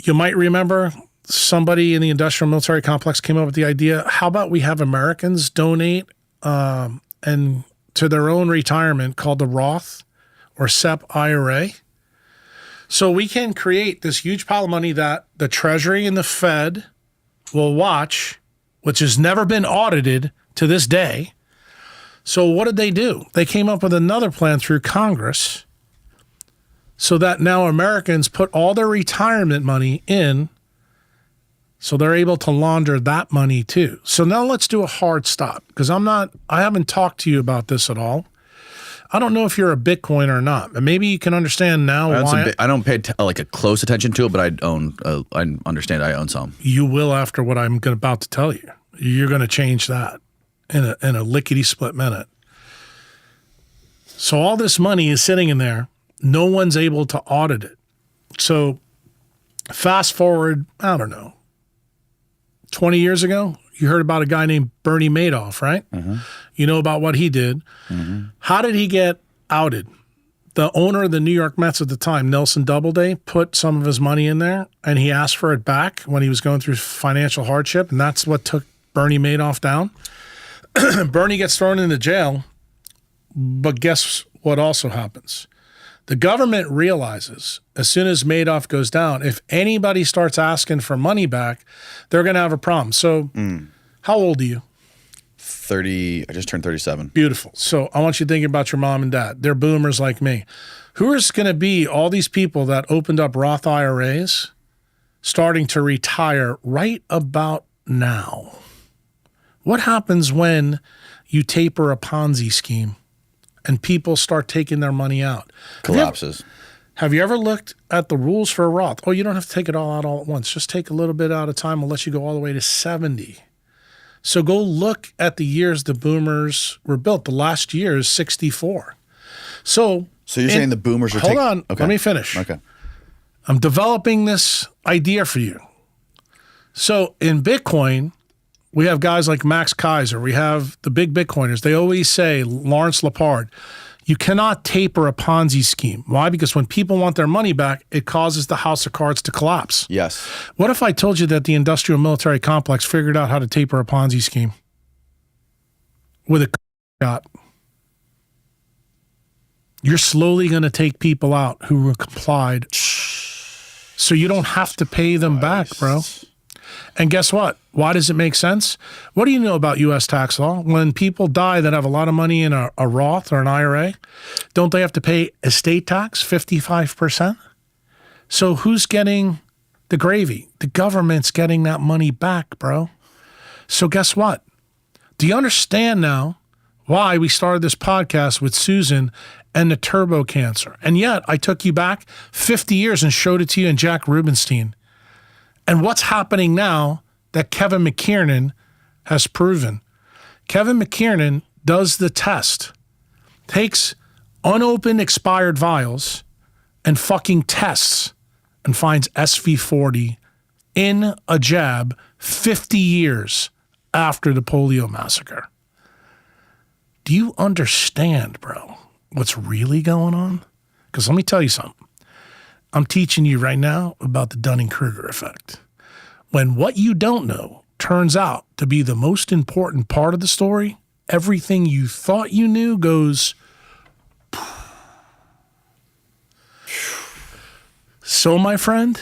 [SPEAKER 2] You might remember somebody in the industrial military complex came up with the idea, how about we have Americans donate and to their own retirement called the Roth or SEP IRA. So we can create this huge pile of money that the Treasury and the Fed will watch, which has never been audited to this day. So what did they do? They came up with another plan through Congress so that now Americans put all their retirement money in so they're able to launder that money too. So now let's do a hard stop because I haven't talked to you about this at all. I don't know if you're a Bitcoiner or not, but maybe you can understand now why.
[SPEAKER 1] I don't pay a close attention to it, but I understand I own some.
[SPEAKER 2] You will after what I'm about to tell you. You're going to change that in a lickety-split minute. So all this money is sitting in there. No one's able to audit it. So fast forward, I don't know, 20 years ago, you heard about a guy named Bernie Madoff, right? You know about what he did. How did he get outed? The owner of the New York Mets at the time, Nelson Doubleday, put some of his money in there, and he asked for it back when he was going through financial hardship, and that's what took Bernie Madoff down. Bernie gets thrown into jail, but guess what also happens? The government realizes as soon as Madoff goes down, if anybody starts asking for money back, they're going to have a problem. So how old are you?
[SPEAKER 1] 30. I just turned 37.
[SPEAKER 2] Beautiful. So I want you to think about your mom and dad. They're boomers like me. Who is going to be all these people that opened up Roth IRAs starting to retire right about now? What happens when you taper a Ponzi scheme and people start taking their money out?
[SPEAKER 1] Collapses.
[SPEAKER 2] Have you ever looked at the rules for a Roth? Oh, you don't have to take it all out all at once. Just take a little bit at a time. We'll let you go all the way to 70. So go look at the years the boomers were built. The last year is 64. So
[SPEAKER 1] you're saying the boomers are
[SPEAKER 2] Hold on. Okay. Let me finish.
[SPEAKER 1] Okay.
[SPEAKER 2] I'm developing this idea for you. So in Bitcoin, we have guys like Max Kaiser. We have the big Bitcoiners. They always say, Lawrence Lepard, you cannot taper a Ponzi scheme. Why? Because when people want their money back, it causes the house of cards to collapse.
[SPEAKER 1] Yes.
[SPEAKER 2] What if I told you that the industrial military complex figured out how to taper a Ponzi scheme with a shot? You're slowly going to take people out who were complied so you don't have to pay them back, bro. And guess what? Why does it make sense? What do you know about U.S. tax law? When people die that have a lot of money in a Roth or an IRA, don't they have to pay estate tax, 55%? So who's getting the gravy? The government's getting that money back, bro. So guess what? Do you understand now why we started this podcast with Susan and the turbo cancer? And yet I took you back 50 years and showed it to you in Jack Rubenstein. And what's happening now that Kevin McKiernan has proven? Kevin McKiernan does the test, takes unopened expired vials and fucking tests and finds SV40 in a jab 50 years after the polio massacre. Do you understand, bro, what's really going on? Because let me tell you something. I'm teaching you right now about the Dunning-Kruger effect. When what you don't know turns out to be the most important part of the story, everything you thought you knew goes. So, my friend,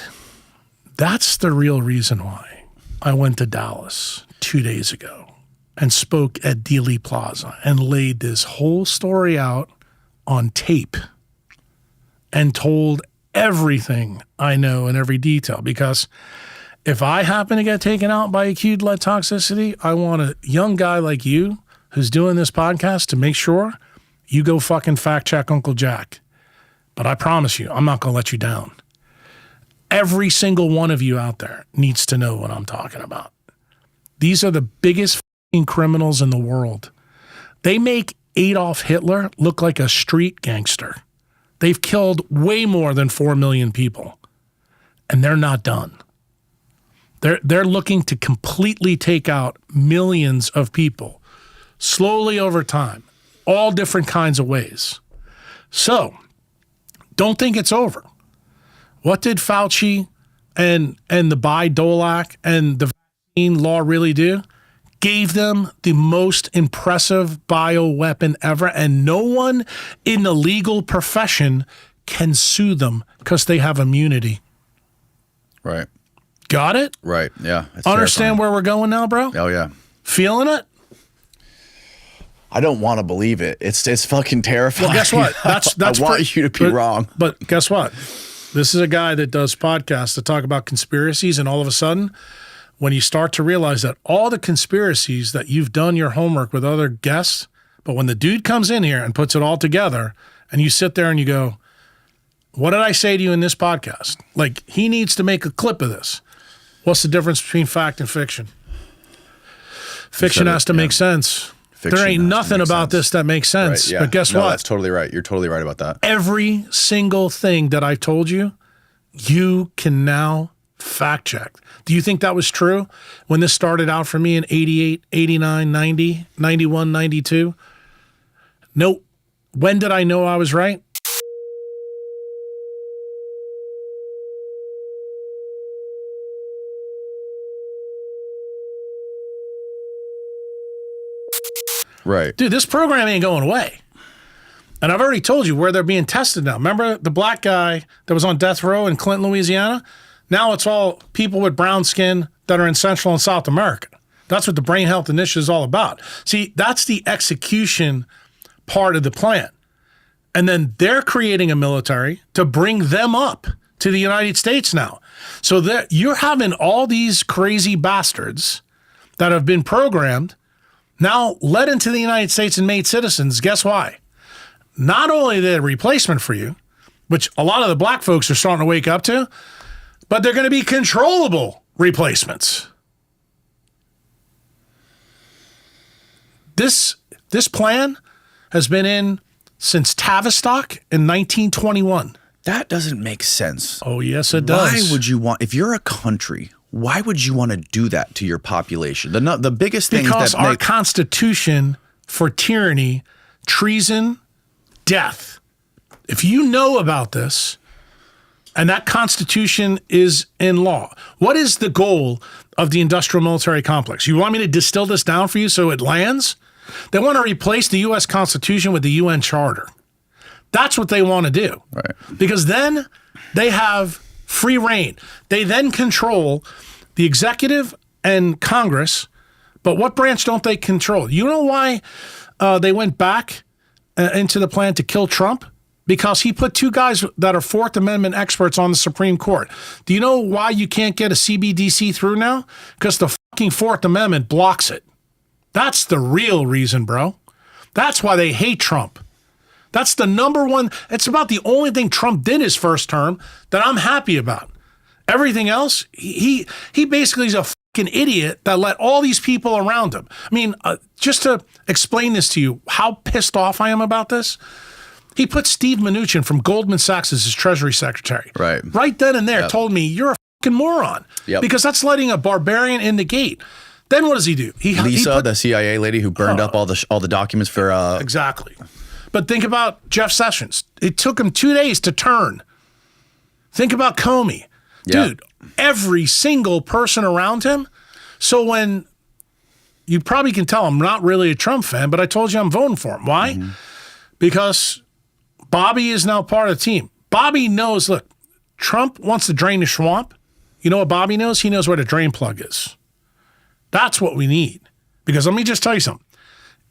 [SPEAKER 2] that's the real reason why I went to Dallas 2 days ago and spoke at Dealey Plaza and laid this whole story out on tape and told everything I know in every detail. Because if I happen to get taken out by acute lead toxicity, I want a young guy like you who's doing this podcast to make sure you go fucking fact check Uncle Jack. But I promise you, I'm not going to let you down. Every single one of you out there needs to know what I'm talking about. These are the biggest fucking criminals in the world. They make Adolf Hitler look like a street gangster. They've killed way more than 4 million people, and they're not done. They're looking to completely take out millions of people, slowly over time, all different kinds of ways. So, don't think it's over. What did Fauci and the Bi-Dolac and the vaccine law really do? Gave them the most impressive bioweapon ever, and no one in the legal profession can sue them because they have immunity.
[SPEAKER 1] Right.
[SPEAKER 2] Got it?
[SPEAKER 1] Right. Yeah. It's
[SPEAKER 2] Understand
[SPEAKER 1] terrifying.
[SPEAKER 2] where we're going now, bro?
[SPEAKER 1] Oh, yeah.
[SPEAKER 2] Feeling it?
[SPEAKER 1] I don't want to believe it. It's fucking terrifying.
[SPEAKER 2] Well, guess what? That's
[SPEAKER 1] I want you to be wrong.
[SPEAKER 2] But guess what? This is a guy that does podcasts that talk about conspiracies, and all of a sudden, when you start to realize that all the conspiracies that you've done your homework with other guests, but when the dude comes in here and puts it all together, and you sit there and you go, what did I say to you in this podcast? Like, he needs to make a clip of this. What's the difference between fact and fiction? Fiction has to make sense. There ain't nothing about this that makes sense.
[SPEAKER 1] Right, yeah.
[SPEAKER 2] But guess
[SPEAKER 1] No,
[SPEAKER 2] what?
[SPEAKER 1] that's totally right. You're totally right about that.
[SPEAKER 2] Every single thing that I've told you, you can now fact check. Do you think that was true when this started out for me in 88, 89, 90, 91, 92? Nope. When did I know I was right?
[SPEAKER 1] Right.
[SPEAKER 2] Dude, this program ain't going away. And I've already told you where they're being tested now. Remember the black guy that was on death row in Clinton, Louisiana? Now it's all people with brown skin that are in Central and South America. That's what the Brain Health Initiative is all about. See, that's the execution part of the plan. And then they're creating a military to bring them up to the United States now. So that you're having all these crazy bastards that have been programmed now led into the United States and made citizens. Guess why? Not only are they a replacement for you, which a lot of the black folks are starting to wake up to, but they're going to be controllable replacements. This plan has been in since Tavistock in 1921.
[SPEAKER 1] That doesn't make sense.
[SPEAKER 2] Oh, yes, it does.
[SPEAKER 1] Why would you want, if you're a country, why would you want to do that to your population? The biggest thing
[SPEAKER 2] because
[SPEAKER 1] that
[SPEAKER 2] our Constitution for tyranny, treason, death. If you know about this, and that Constitution is in law, what is the goal of the industrial military complex? You want me to distill this down for you so it lands? They want to replace the U.S. Constitution with the UN Charter. That's what they want to do.
[SPEAKER 1] Right.
[SPEAKER 2] Because then they have free reign. They then control the executive and Congress, but what branch don't they control? You know why they went back into the plan to kill Trump? Because he put two guys that are Fourth Amendment experts on the Supreme Court. Do you know why you can't get a CBDC through now? Because the fucking Fourth Amendment blocks it. That's the real reason, bro. That's why they hate Trump. That's the number one. It's about the only thing Trump did his first term that I'm happy about. Everything else, he basically is a fucking idiot that let all these people around him. I mean, just to explain this to you, how pissed off I am about this. He put Steve Mnuchin from Goldman Sachs as his Treasury Secretary. Right then and there told me, you're a fucking moron. Because that's letting a barbarian in the gate. Then what does he do?
[SPEAKER 1] Lisa, the CIA lady who burned up all the documents for
[SPEAKER 2] exactly. But think about Jeff Sessions. It took him 2 days to turn. Think about Comey.
[SPEAKER 1] Yeah.
[SPEAKER 2] Dude, every single person around him. So when you probably can tell I'm not really a Trump fan, but I told you I'm voting for him. Why? Mm-hmm. Because Bobby is now part of the team. Bobby knows, look, Trump wants to drain the swamp. You know what Bobby knows? He knows where the drain plug is. That's what we need. Because let me just tell you something.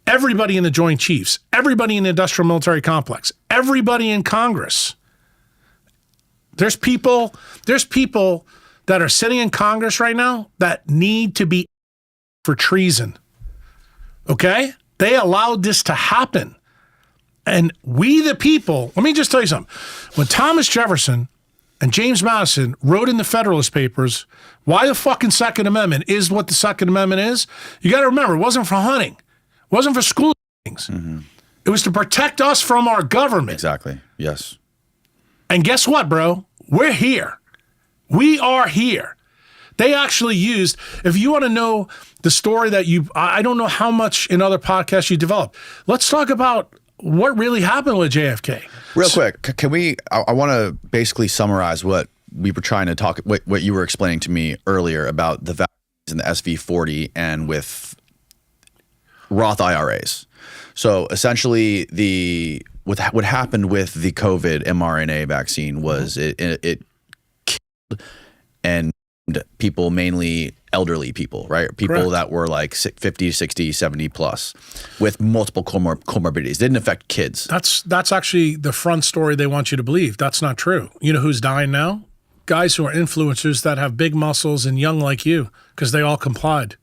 [SPEAKER 2] Everybody in the Joint Chiefs, everybody in the industrial military complex, everybody in Congress. There's people that are sitting in Congress right now that need to be for treason. Okay? They allowed this to happen. And we the people, let me just tell you something. When Thomas Jefferson and James Madison wrote in the Federalist Papers why the fucking Second Amendment is what the Second Amendment is, you got to remember, it wasn't for hunting. It wasn't for school things. Mm-hmm. It was to protect us from our government.
[SPEAKER 1] Exactly. Yes.
[SPEAKER 2] And guess what, bro? We're here. We are here. They actually used, if you want to know the story that I don't know how much in other podcasts you develop. Let's talk about what really happened with JFK.
[SPEAKER 1] Real quick, can we, I want to basically summarize what we were trying to talk, what you were explaining to me earlier about the values in the SV40 and with Roth IRAs. So essentially what happened with the COVID mRNA vaccine was it killed and people, mainly elderly people, right? People
[SPEAKER 2] Correct.
[SPEAKER 1] That were like 50, 60, 70 plus with multiple comorbidities. Didn't affect kids.
[SPEAKER 2] That's actually the front story they want you to believe. That's not true. You know who's dying now? Guys who are influencers that have big muscles and young like you because they all complied.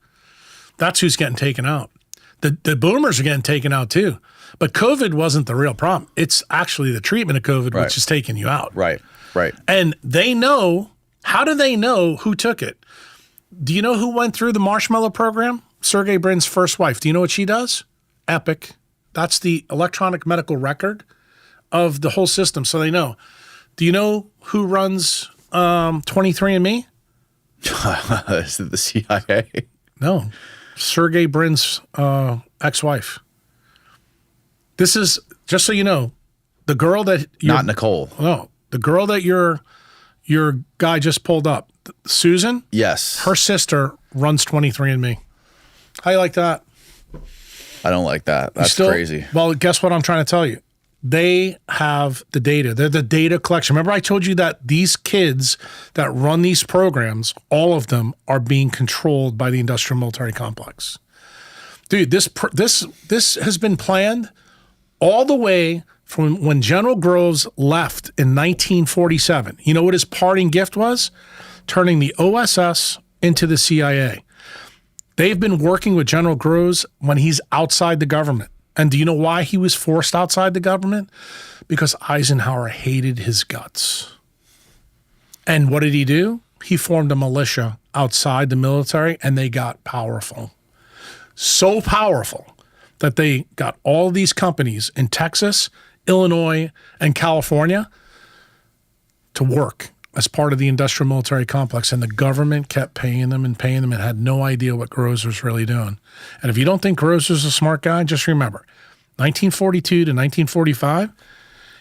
[SPEAKER 2] That's who's getting taken out. The boomers are getting taken out too. But COVID wasn't the real problem. It's actually the treatment of COVID
[SPEAKER 1] Right.
[SPEAKER 2] which is taking you out.
[SPEAKER 1] Right.
[SPEAKER 2] And they know, how do they know who took it? Do you know who went through the Marshmallow program? Sergey Brin's first wife. Do you know what she does? Epic. That's the electronic medical record of the whole system, so they know. Do you know who runs 23andMe?
[SPEAKER 1] Is it the CIA?
[SPEAKER 2] No. Sergey Brin's ex-wife. This is, just so you know, the girl that
[SPEAKER 1] Not Nicole.
[SPEAKER 2] No, the girl that your guy just pulled up, Susan.
[SPEAKER 1] Yes.
[SPEAKER 2] Her sister runs 23andMe. How you like that?
[SPEAKER 1] I don't like that. That's crazy.
[SPEAKER 2] Well, guess what I'm trying to tell you? They have the data. They're the data collection. Remember I told you that these kids that run these programs, all of them are being controlled by the industrial military complex. Dude, this has been planned all the way from when General Groves left in 1947. You know what his parting gift was? Turning the OSS into the CIA. They've been working with General Groves when he's outside the government. And do you know why he was forced outside the government? Because Eisenhower hated his guts. And what did he do? He formed a militia outside the military, and they got powerful. So powerful that they got all these companies in Texas, Illinois, and California to work as part of the industrial military complex. And the government kept paying them and had no idea what Groves was really doing. And if you don't think Groves was a smart guy, just remember, 1942 to 1945,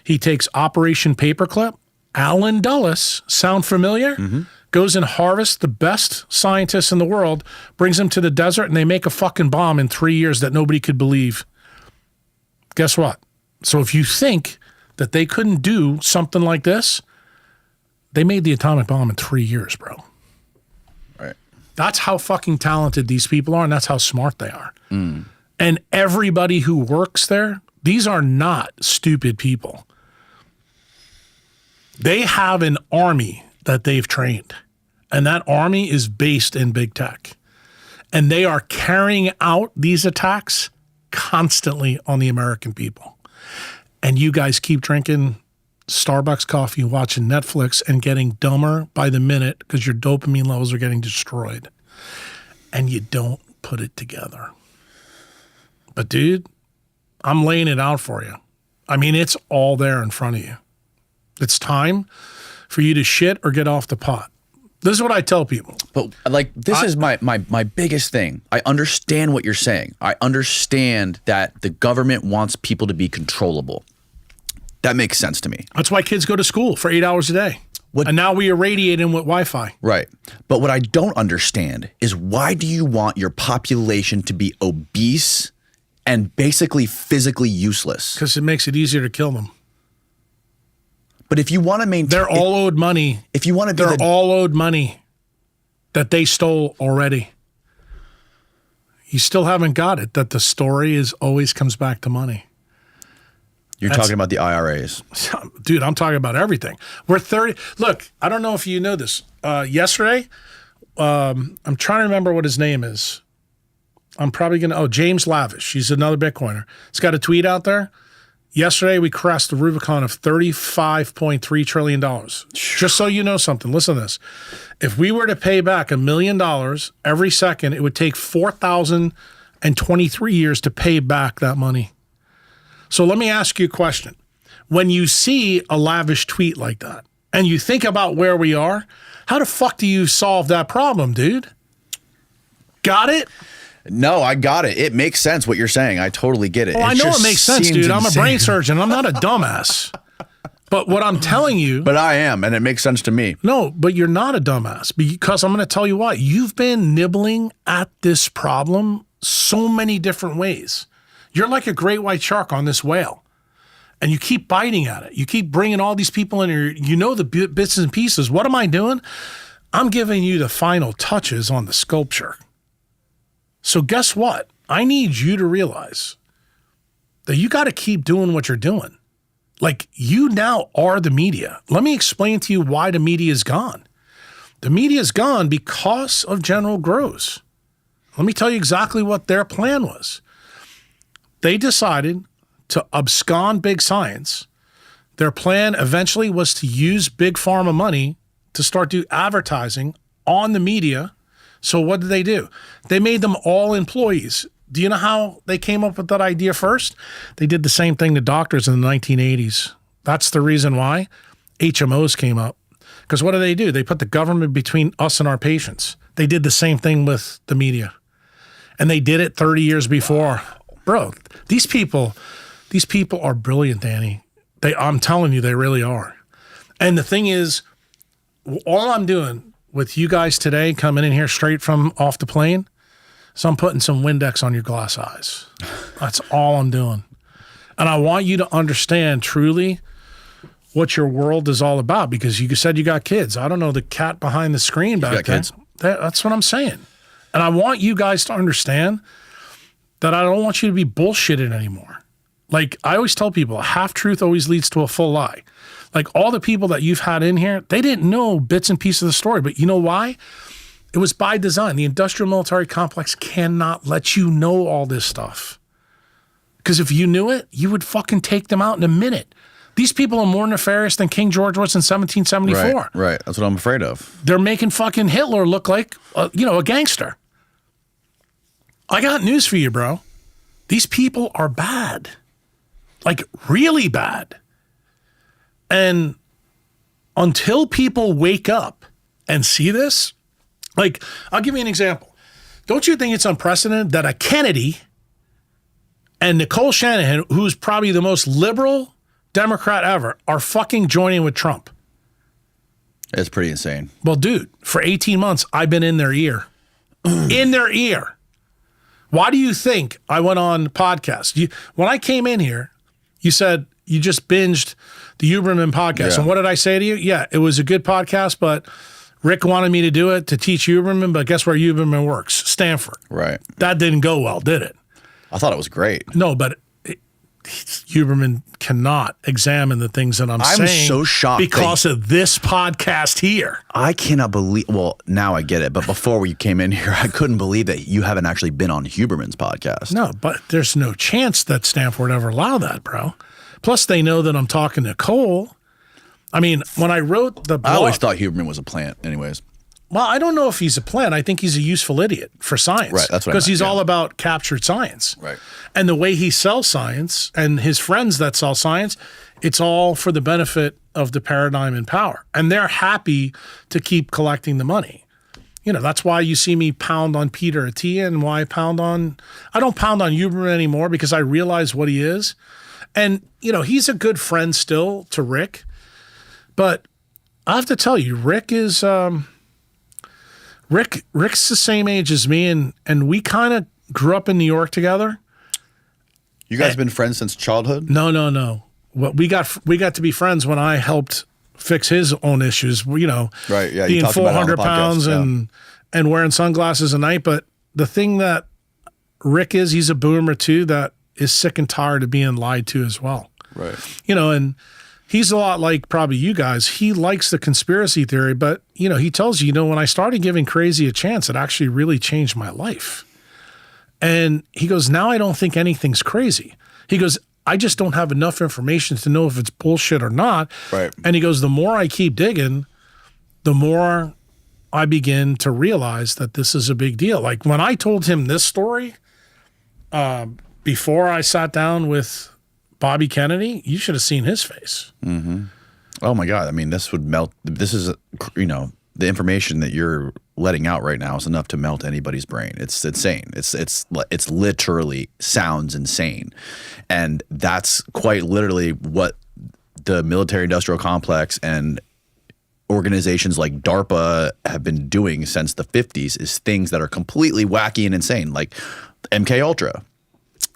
[SPEAKER 2] he takes Operation Paperclip. Allen Dulles, sound familiar? Mm-hmm. Goes and harvests the best scientists in the world, brings them to the desert, and they make a fucking bomb in 3 years that nobody could believe. Guess what? So if you think that they couldn't do something like this, they made the atomic bomb in 3 years, bro.
[SPEAKER 1] Right.
[SPEAKER 2] That's how fucking talented these people are, and that's how smart they are. Mm. And everybody who works there, these are not stupid people. They have an army that they've trained, and that army is based in big tech. And they are carrying out these attacks constantly on the American people. And you guys keep drinking Starbucks coffee, watching Netflix, and getting dumber by the minute because your dopamine levels are getting destroyed. And you don't put it together. But dude, I'm laying it out for you. I mean, it's all there in front of you. It's time for you to shit or get off the pot. This is what I tell people.
[SPEAKER 1] But like, this is my biggest thing. I understand what you're saying. I understand that the government wants people to be controllable. That makes sense to me.
[SPEAKER 2] That's why kids go to school for 8 hours a day. And now we irradiate them with Wi-Fi.
[SPEAKER 1] Right. But what I don't understand is, why do you want your population to be obese and basically physically useless?
[SPEAKER 2] Because it makes it easier to kill them.
[SPEAKER 1] But if you want to maintain...
[SPEAKER 2] They're all owed money.
[SPEAKER 1] If you want to be
[SPEAKER 2] They're all owed money that they stole already. You still haven't got it, that the story always comes back to money.
[SPEAKER 1] You're talking about the IRAs.
[SPEAKER 2] Dude, I'm talking about everything. We're 30. Look, I don't know if you know this. Yesterday, I'm trying to remember what his name is. I'm probably going to, James Lavish. He's another Bitcoiner. He's got a tweet out there. Yesterday, we crossed the Rubicon of $35.3 trillion. Just so you know something, listen to this. If we were to pay back $1 million every second, it would take 4,023 years to pay back that money. So let me ask you a question. When you see a Lavish tweet like that, and you think about where we are, how the fuck do you solve that problem, dude? Got it?
[SPEAKER 1] No, I got it. It makes sense what you're saying. I totally get it.
[SPEAKER 2] Oh, I know it makes sense, dude. I'm a brain surgeon. I'm not a dumbass. But what I'm telling you...
[SPEAKER 1] But I am, and it makes sense to me.
[SPEAKER 2] No, but you're not a dumbass, because I'm going to tell you why. You've been nibbling at this problem so many different ways. You're like a great white shark on this whale, and you keep biting at it. You keep bringing all these people in here. You know the bits and pieces. What am I doing? I'm giving you the final touches on the sculpture. So guess what? I need you to realize that you got to keep doing what you're doing. Like, you now are the media. Let me explain to you why the media is gone. The media is gone because of General Gross. Let me tell you exactly what their plan was. They decided to abscond big science. Their plan eventually was to use big pharma money to start do advertising on the media. So what did they do? They made them all employees. Do you know how they came up with that idea first? They did the same thing to doctors in the 1980s. That's the reason why HMOs came up. Because what do? They put the government between us and our patients. They did the same thing with the media. And they did it 30 years before. Bro, these people are brilliant, Danny. I'm telling you, they really are. And the thing is, all I'm doing with you guys today, coming in here straight from off the plane, so I'm putting some Windex on your glass eyes. That's all I'm doing. And I want you to understand truly what your world is all about, because you said you got kids. I don't know the cat behind the screen back there.
[SPEAKER 1] Kids.
[SPEAKER 2] That's what I'm saying. And I want you guys to understand that I don't want you to be bullshitted anymore. Like, I always tell people, a half-truth always leads to a full lie. Like, all the people that you've had in here, they didn't know bits and pieces of the story. But you know why? It was by design. The industrial military complex cannot let you know all this stuff. Because if you knew it, you would fucking take them out in a minute. These people are more nefarious than King George was in 1774.
[SPEAKER 1] Right. That's what I'm afraid of.
[SPEAKER 2] They're making fucking Hitler look like, a gangster. I got news for you, bro. These people are bad. Like, really bad. And until people wake up and see this, like, I'll give you an example. Don't you think it's unprecedented that a Kennedy and Nicole Shanahan, who's probably the most liberal Democrat ever, are fucking joining with Trump?
[SPEAKER 1] It's pretty insane.
[SPEAKER 2] Well, dude, for 18 months, I've been in their ear. In their ear. Why do you think I went on podcast? When I came in here, you said you just binged the Huberman podcast.
[SPEAKER 1] Yeah.
[SPEAKER 2] And what did I say to you? Yeah, it was a good podcast, but Rick wanted me to do it to teach Huberman, but guess where Huberman works? Stanford.
[SPEAKER 1] Right.
[SPEAKER 2] That didn't go well, did it?
[SPEAKER 1] I thought it was great.
[SPEAKER 2] No, but Huberman cannot examine the things that I'm saying.
[SPEAKER 1] I'm so shocked
[SPEAKER 2] because of this podcast here.
[SPEAKER 1] I cannot believe, well, now I get it, but before we came in here, I couldn't believe that you haven't actually been on Huberman's podcast.
[SPEAKER 2] No, but there's no chance that Stanford ever allow that, bro. Plus, they know that I'm talking to Cole. I mean, when I wrote the blog,
[SPEAKER 1] I always thought Huberman was a plant anyways.
[SPEAKER 2] Well, I don't know if he's a plant. I think he's a useful idiot for science.
[SPEAKER 1] Right, that's what I
[SPEAKER 2] because
[SPEAKER 1] meant,
[SPEAKER 2] he's
[SPEAKER 1] yeah.
[SPEAKER 2] all about captured science.
[SPEAKER 1] Right.
[SPEAKER 2] And the way he sells science and his friends that sell science, it's all for the benefit of the paradigm and power. And they're happy to keep collecting the money. That's why you see me pound on Peter Attia and why I don't pound on Huberman anymore because I realize what he is. And, he's a good friend still to Rick. But I have to tell you, Rick is, Rick's the same age as me and we kind of grew up in New York together.
[SPEAKER 1] You guys have been friends since childhood?
[SPEAKER 2] No. Well, we got to be friends when I helped fix his own issues,
[SPEAKER 1] Right, yeah.
[SPEAKER 2] being
[SPEAKER 1] You talked about it on the
[SPEAKER 2] 400 pounds
[SPEAKER 1] podcast,
[SPEAKER 2] and wearing sunglasses at night. But the thing that Rick is, he's a boomer too, that is sick and tired of being lied to as well.
[SPEAKER 1] Right.
[SPEAKER 2] And he's a lot like probably you guys. He likes the conspiracy theory, but, he tells you, when I started giving crazy a chance, it actually really changed my life. And he goes, now I don't think anything's crazy. He goes, I just don't have enough information to know if it's bullshit or not.
[SPEAKER 1] Right.
[SPEAKER 2] And he goes, the more I keep digging, the more I begin to realize that this is a big deal. Like when I told him this story, before I sat down with Bobby Kennedy, you should have seen his face.
[SPEAKER 1] Mm-hmm. Oh my God. I mean, this would melt. This is, the information that you're letting out right now is enough to melt anybody's brain. It's insane. It's literally sounds insane. And that's quite literally what the military industrial complex and organizations like DARPA have been doing since the 50s is things that are completely wacky and insane, like MK Ultra.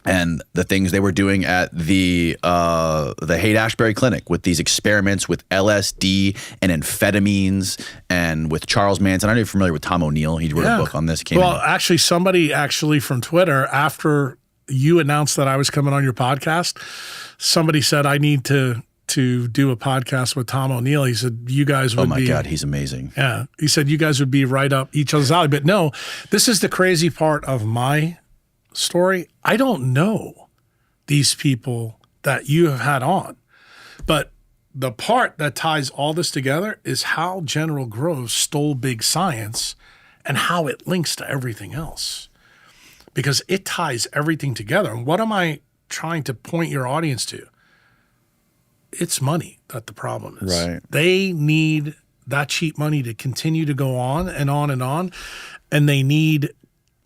[SPEAKER 1] And the things they were doing at the Haight-Ashbury Clinic with these experiments with LSD and amphetamines and with Charles Manson. I don't know if you're familiar with Tom O'Neill. He wrote a book on this.
[SPEAKER 2] Actually, somebody from Twitter, after you announced that I was coming on your podcast, somebody said, I need to do a podcast with Tom O'Neill. He said, you guys would be. Oh my
[SPEAKER 1] God, he's amazing.
[SPEAKER 2] Yeah. He said, you guys would be right up each other's alley. But no, this is the crazy part of my story. I don't know these people that you have had on, but the part that ties all this together is how General Groves stole big science and how it links to everything else, because it ties everything together. And what am I trying to point your audience to? It's money that the problem is.
[SPEAKER 1] Right.
[SPEAKER 2] They need that cheap money to continue to go on and on and on, and they need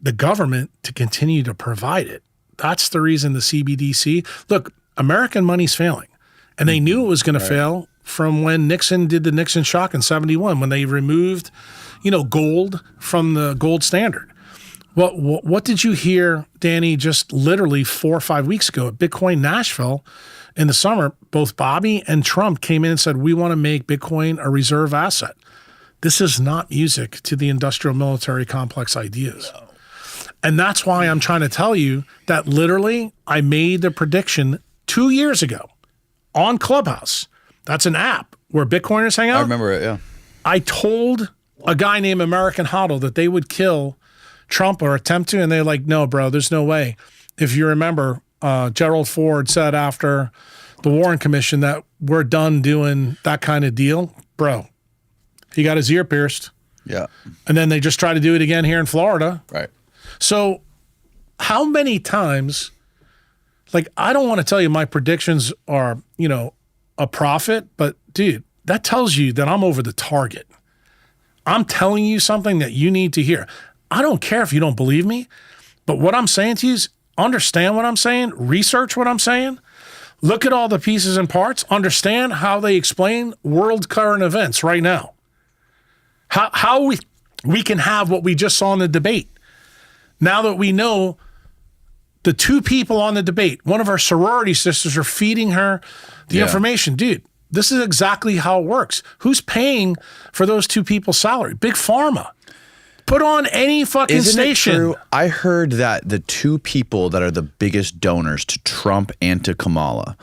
[SPEAKER 2] the government to continue to provide it. That's the reason the CBDC, look, American money's failing. And they knew it was going to fail from when Nixon did the Nixon shock in 71, when they removed, gold from the gold standard. What did you hear, Danny, just literally 4 or 5 weeks ago at Bitcoin Nashville in the summer? Both Bobby and Trump came in and said, we want to make Bitcoin a reserve asset. This is not music to the industrial military complex ideas. No. And that's why I'm trying to tell you that literally I made the prediction 2 years ago on Clubhouse. That's an app where Bitcoiners hang out.
[SPEAKER 1] I remember it, yeah.
[SPEAKER 2] I told a guy named American Hodl that they would kill Trump or attempt to, and they're like, no, bro, there's no way. If you remember, Gerald Ford said after the Warren Commission that we're done doing that kind of deal. Bro, he got his ear pierced.
[SPEAKER 1] Yeah.
[SPEAKER 2] And then they just try to do it again here in Florida.
[SPEAKER 1] Right.
[SPEAKER 2] So how many times, I don't want to tell you my predictions are, a profit, but dude, that tells you that I'm over the target. I'm telling you something that you need to hear. I don't care if you don't believe me, but what I'm saying to you is understand what I'm saying, research what I'm saying, look at all the pieces and parts, understand how they explain world current events right now. How we can have what we just saw in the debate. Now that we know the two people on the debate, one of our sorority sisters are feeding her the information. Dude, this is exactly how it works. Who's paying for those two people's salary? Big Pharma. Put on any fucking station.
[SPEAKER 1] It true? I heard that the two people that are the biggest donors to Trump and to Kamala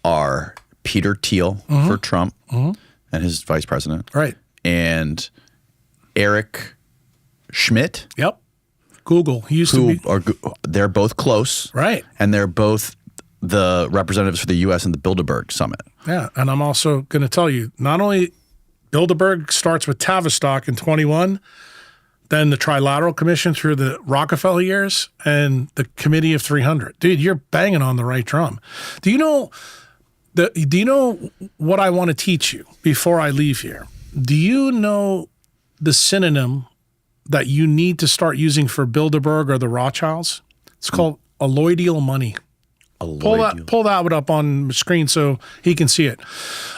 [SPEAKER 1] are Peter Thiel for Trump and his vice president.
[SPEAKER 2] Right.
[SPEAKER 1] And Eric Schmidt.
[SPEAKER 2] Yep. Google. He used to be.
[SPEAKER 1] They're both close.
[SPEAKER 2] Right.
[SPEAKER 1] And they're both the representatives for the U.S. in the Bilderberg Summit.
[SPEAKER 2] Yeah. And I'm also going to tell you, not only Bilderberg starts with Tavistock in 21, then the Trilateral Commission through the Rockefeller years, and the Committee of 300. Dude, you're banging on the right drum. Do you know what I want to teach you before I leave here? Do you know the synonym that you need to start using for Bilderberg or the Rothschilds. It's called alloidial money. Pull that one up on the screen so he can see it.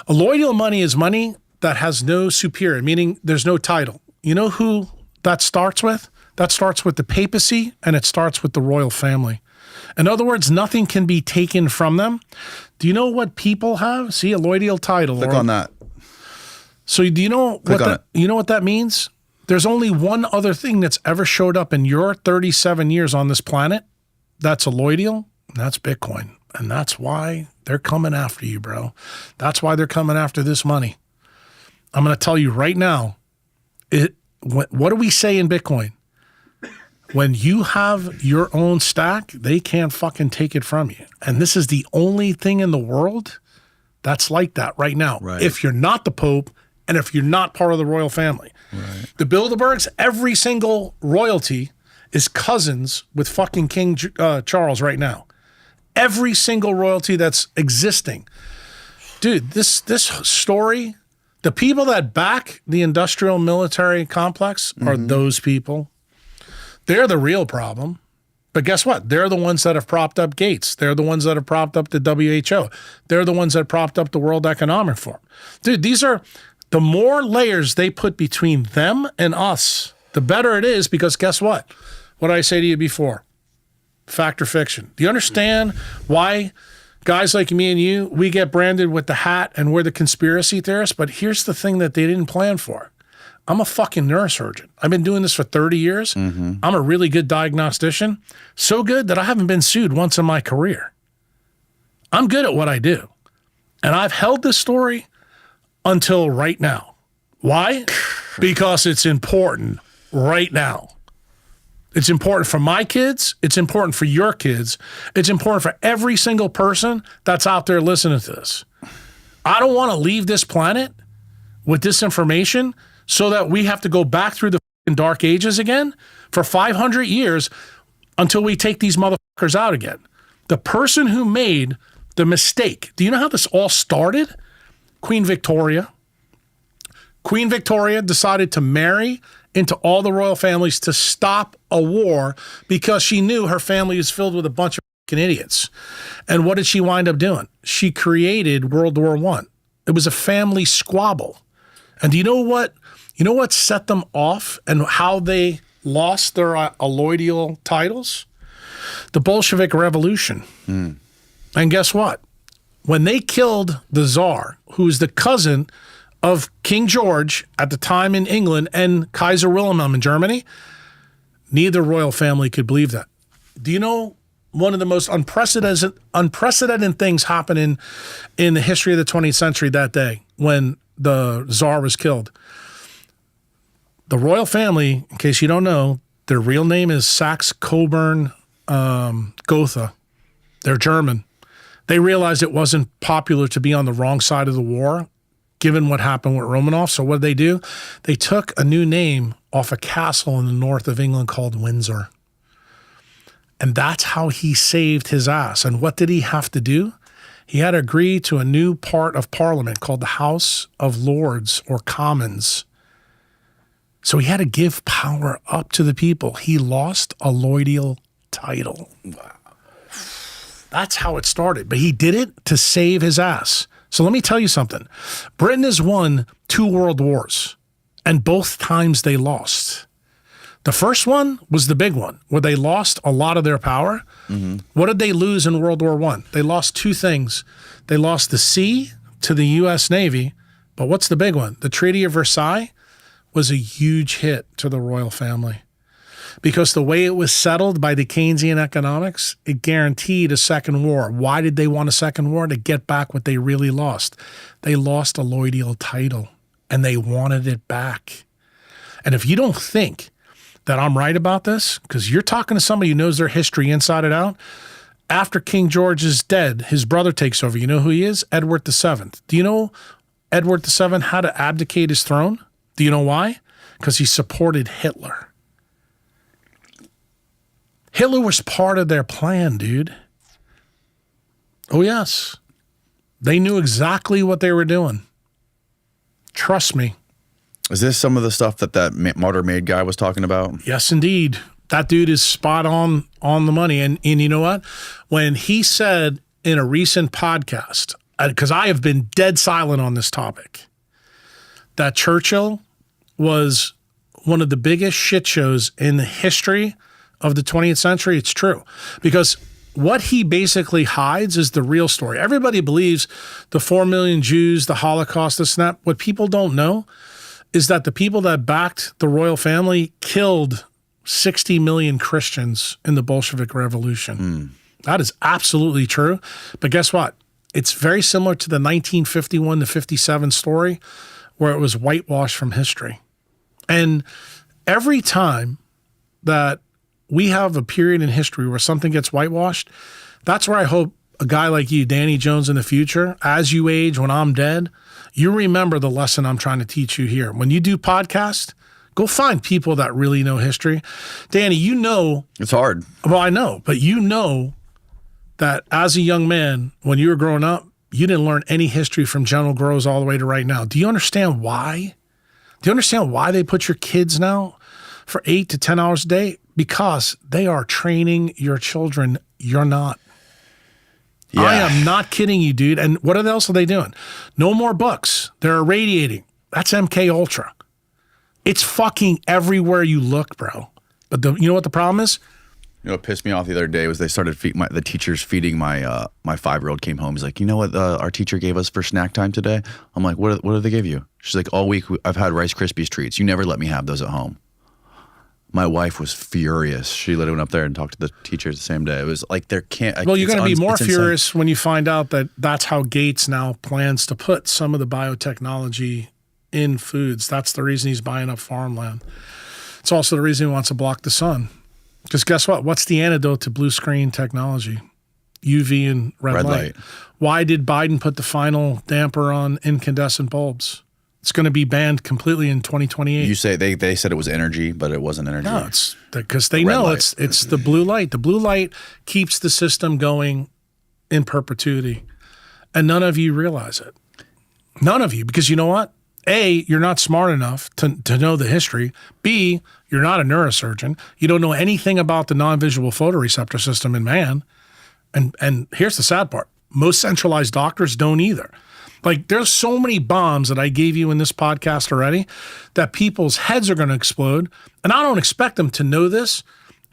[SPEAKER 2] Alloidial money is money that has no superior, meaning there's no title. You know who that starts with? That starts with the papacy, and it starts with the royal family. In other words, nothing can be taken from them. Do you know what people have? See, alloidial title.
[SPEAKER 1] Click on that.
[SPEAKER 2] So do you know what that means? There's only one other thing that's ever showed up in your 37 years on this planet that's alloidial, and that's Bitcoin. And that's why they're coming after you, bro. That's why they're coming after this money. I'm going to tell you right now, what do we say in Bitcoin? When you have your own stack, they can't fucking take it from you. And this is the only thing in the world that's like that right now.
[SPEAKER 1] Right.
[SPEAKER 2] If you're not the Pope and if you're not part of the royal family.
[SPEAKER 1] Right.
[SPEAKER 2] The Bilderbergs, every single royalty is cousins with fucking King Charles right now. Every single royalty that's existing. Dude, this story, the people that back the industrial military complex are those people. They're the real problem. But guess what? They're the ones that have propped up Gates. They're the ones that have propped up the WHO. They're the ones that propped up the World Economic Forum. Dude, these are the more layers they put between them and us, the better it is, because guess what? What did I say to you before? Fact or fiction. Do you understand why guys like me and you, we get branded with the hat and we're the conspiracy theorists? But here's the thing that they didn't plan for. I'm a fucking neurosurgeon. I've been doing this for 30 years. I'm a really good diagnostician. So good that I haven't been sued once in my career. I'm good at what I do. And I've held this story until right now. Why? Because it's important right now. It's important for my kids. It's important for your kids. It's important for every single person that's out there listening to this. I don't want to leave this planet with this information so that we have to go back through the dark ages again for 500 years until we take these motherfuckers out again. The person who made the mistake, do you know how this all started? Queen Victoria. Queen Victoria decided to marry into all the royal families to stop a war because she knew her family was filled with a bunch of fucking idiots. And what did she wind up doing? She created World War I. It was a family squabble. And do you know what? You know what set them off and how they lost their alloidial titles? The Bolshevik Revolution. And guess what? When they killed the Tsar, who's the cousin of King George at the time in England and Kaiser Wilhelm in Germany, neither royal family could believe that. Do you know one of the most unprecedented things happened in the history of the 20th century that day when the Tsar was killed? The royal family, in case you don't know, their real name is Saxe-Coburg-Gotha. They're German. They realized it wasn't popular to be on the wrong side of the war, given what happened with Romanov. So what did they do? They took a new name off a castle in the north of England called Windsor. And that's how he saved his ass. And what did he have to do? He had to agree to a new part of Parliament called the House of Lords or Commons. So he had to give power up to the people. He lost a alloidial title. Wow. That's how it started. But he did it to save his ass. So let me tell you something. Britain has won 2 world wars, and both times they lost. The first one was the big one, where they lost a lot of their power. What did they lose in World War I? They lost 2 things. They lost the sea to the U.S. Navy, but what's the big one? The Treaty of Versailles was a huge hit to the royal family because the way it was settled by the Keynesian economics, it guaranteed a second war. Why did they want a second war? To get back what they really lost. They lost a alloidial title and they wanted it back. And if you don't think that I'm right about this, because you're talking to somebody who knows their history inside and out, after King George is dead, his brother takes over. You know who he is? Edward VII. Do you know Edward VII had to abdicate his throne? Do you know why? Because he supported Hitler. Hitler was part of their plan, dude. Oh, yes. They knew exactly what they were doing. Trust me.
[SPEAKER 1] Is this some of the stuff that Martyr Made guy was talking about?
[SPEAKER 2] Yes, indeed. That dude is spot on the money. And you know what? When he said in a recent podcast, because I have been dead silent on this topic, that Churchill was one of the biggest shit shows in the history of the 20th century, it's true. Because what he basically hides is the real story. Everybody believes the 4 million Jews, the Holocaust, this and that. What people don't know is that the people that backed the royal family killed 60 million Christians in the Bolshevik Revolution. That is absolutely true. But guess what? It's very similar to the 1951 to 57 story where it was whitewashed from history. And every time that we have a period in history where something gets whitewashed, that's where I hope a guy like you, Danny Jones, in the future, as you age, when I'm dead, you remember the lesson I'm trying to teach you here. When you do podcasts, go find people that really know history. Danny, you know.
[SPEAKER 1] It's hard.
[SPEAKER 2] Well, I know, but you know that as a young man, when you were growing up, you didn't learn any history from General Groves all the way to right now. Do you understand why? Do you understand why they put your kids now for 8 to 10 hours a day? Because they are training your children. You're not.
[SPEAKER 1] Yeah.
[SPEAKER 2] I am not kidding you, dude. And what else are they doing? No more books. They're irradiating. That's MK Ultra. It's fucking everywhere you look, bro. But you know what the problem is?
[SPEAKER 1] You know what pissed me off the other day was they started the teachers feeding my 5-year-old came home. He's like, you know what our teacher gave us for snack time today? I'm like, what did they give you? She's like, all week I've had Rice Krispies treats. You never let me have those at home. My wife was furious. She literally went up there and talked to the teachers the same day. It was like there can't.
[SPEAKER 2] Well, you're going to be more furious when you find out that that's how Gates now plans to put some of the biotechnology in foods. That's the reason he's buying up farmland. It's also the reason he wants to block the sun. Because guess what? What's the antidote to blue screen technology? UV and red light. Why did Biden put the final damper on incandescent bulbs? It's going to be banned completely in 2028.
[SPEAKER 1] You say they said it was energy, but it wasn't energy.
[SPEAKER 2] No, it's because they know it's the blue light. The blue light keeps the system going in perpetuity. And none of you realize it. None of you, because you know what? A, you're not smart enough to know the history. B, you're not a neurosurgeon. You don't know anything about the non-visual photoreceptor system in man. And here's the sad part. Most centralized doctors don't either. Like, there's so many bombs that I gave you in this podcast already that people's heads are going to explode. And I don't expect them to know this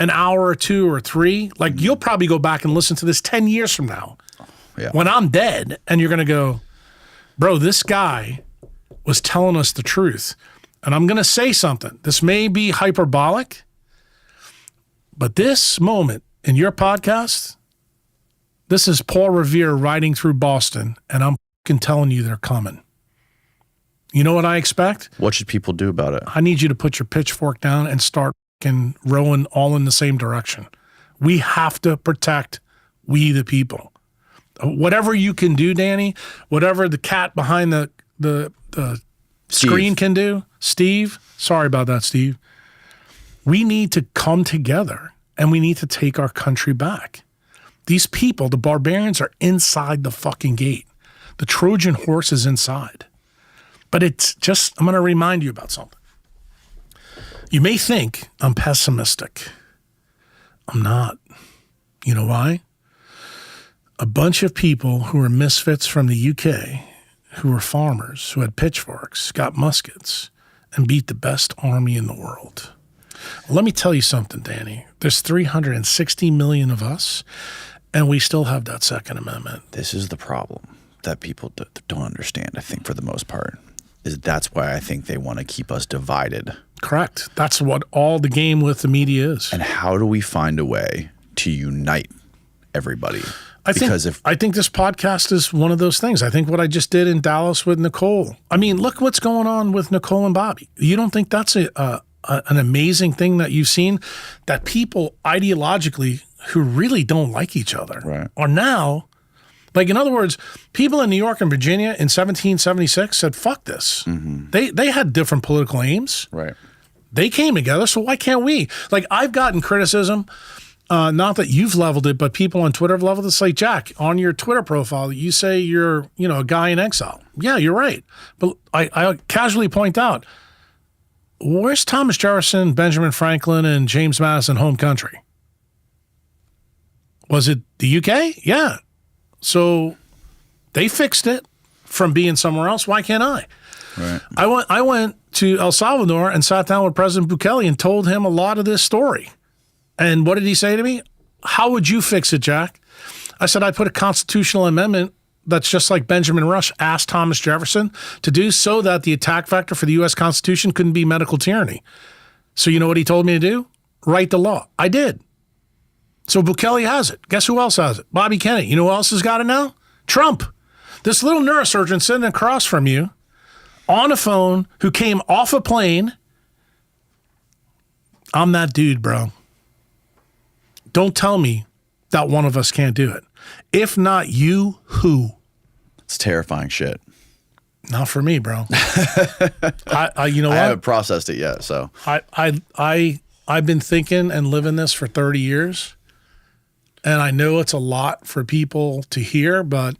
[SPEAKER 2] an hour or 2 or 3. Like, you'll probably go back and listen to this 10 years from now.
[SPEAKER 1] Yeah.
[SPEAKER 2] When I'm dead, and you're going to go, bro, this guy was telling us the truth. And I'm going to say something. This may be hyperbolic, but this moment in your podcast, this is Paul Revere riding through Boston, and I'm telling you they're coming. You know what I expect?
[SPEAKER 1] What should people do about it?
[SPEAKER 2] I need you to put your pitchfork down and start rowing all in the same direction. We have to protect we the people. Whatever you can do, Danny, whatever the cat behind the screen can do, Steve, sorry about that, Steve. We need to come together and we need to take our country back. These people, the barbarians, are inside the fucking gate. The Trojan horse is inside. But it's just, I'm going to remind you about something. You may think I'm pessimistic. I'm not. You know why? A bunch of people who are misfits from the UK, who were farmers, who had pitchforks, got muskets, and beat the best army in the world. Let me tell you something, Danny. There's 360 million of us, and we still have that Second Amendment.
[SPEAKER 1] This is the problem that people don't understand, I think, for the most part, is that's why I think they want to keep us divided.
[SPEAKER 2] Correct. That's what all the game with the media is.
[SPEAKER 1] And how do we find a way to unite everybody?
[SPEAKER 2] I think this podcast is one of those things. I think what I just did in Dallas with Nicole. I mean, look what's going on with Nicole and Bobby. You don't think that's an amazing thing that you've seen? That people ideologically who really don't like each other are now, like, in other words, people in New York and Virginia in 1776 said, fuck this. Mm-hmm. They had different political aims.
[SPEAKER 1] Right.
[SPEAKER 2] They came together, so why can't we? Like, I've gotten criticism, not that you've leveled it, but people on Twitter have leveled it. It's like, Jack, on your Twitter profile, you say you're, a guy in exile. Yeah, you're right. But I casually point out, where's Thomas Jefferson, Benjamin Franklin, and James Madison home country? Was it the UK? Yeah. So they fixed it from being somewhere else. Why can't I?
[SPEAKER 1] Right.
[SPEAKER 2] I went to El Salvador and sat down with President Bukele and told him a lot of this story. And what did he say to me? How would you fix it, Jack? I said, I'd put a constitutional amendment that's just like Benjamin Rush asked Thomas Jefferson to do, so that the attack vector for the U.S. Constitution couldn't be medical tyranny. So you know what he told me to do? Write the law. I did. So Bukele has it. Guess who else has it? Bobby Kennedy. You know who else has got it now? Trump. This little neurosurgeon sitting across from you on a phone who came off a plane. I'm that dude, bro. Don't tell me that one of us can't do it. If not you, who?
[SPEAKER 1] It's terrifying shit.
[SPEAKER 2] Not for me, bro. You know
[SPEAKER 1] I
[SPEAKER 2] what?
[SPEAKER 1] haven't processed it yet, so.
[SPEAKER 2] I've been thinking and living this for 30 years, and I know it's a lot for people to hear, but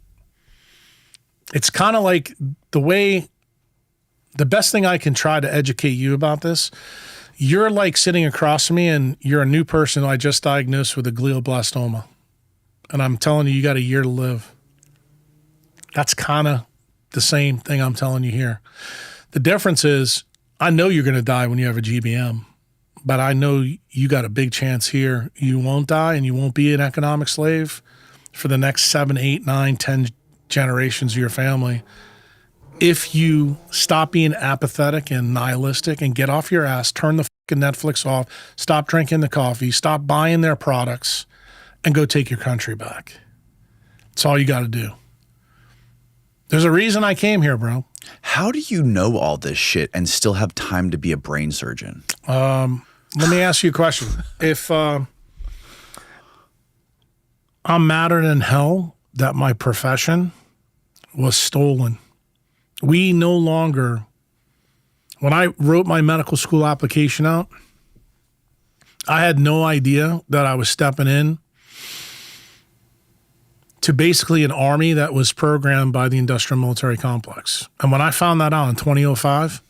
[SPEAKER 2] it's kind of like the best thing I can try to educate you about this. You're like sitting across from me, and you're a new person who I just diagnosed with a glioblastoma. And I'm telling you, you got a year to live. That's kind of the same thing I'm telling you here. The difference is, I know you're going to die when you have a GBM, but I know you got a big chance here. You won't die, and you won't be an economic slave for the next 7, 8, 9, 10 generations of your family. If you stop being apathetic and nihilistic and get off your ass, turn the fucking Netflix off, stop drinking the coffee, stop buying their products, and go take your country back. That's all you got to do. There's a reason I came here, bro.
[SPEAKER 1] How do you know all this shit and still have time to be a brain surgeon?
[SPEAKER 2] Let me ask you a question. If I'm madder than hell that my profession was stolen. We no longer, when I wrote my medical school application out, I had no idea that I was stepping in to basically an army that was programmed by the industrial military complex. And when I found that out in 2005,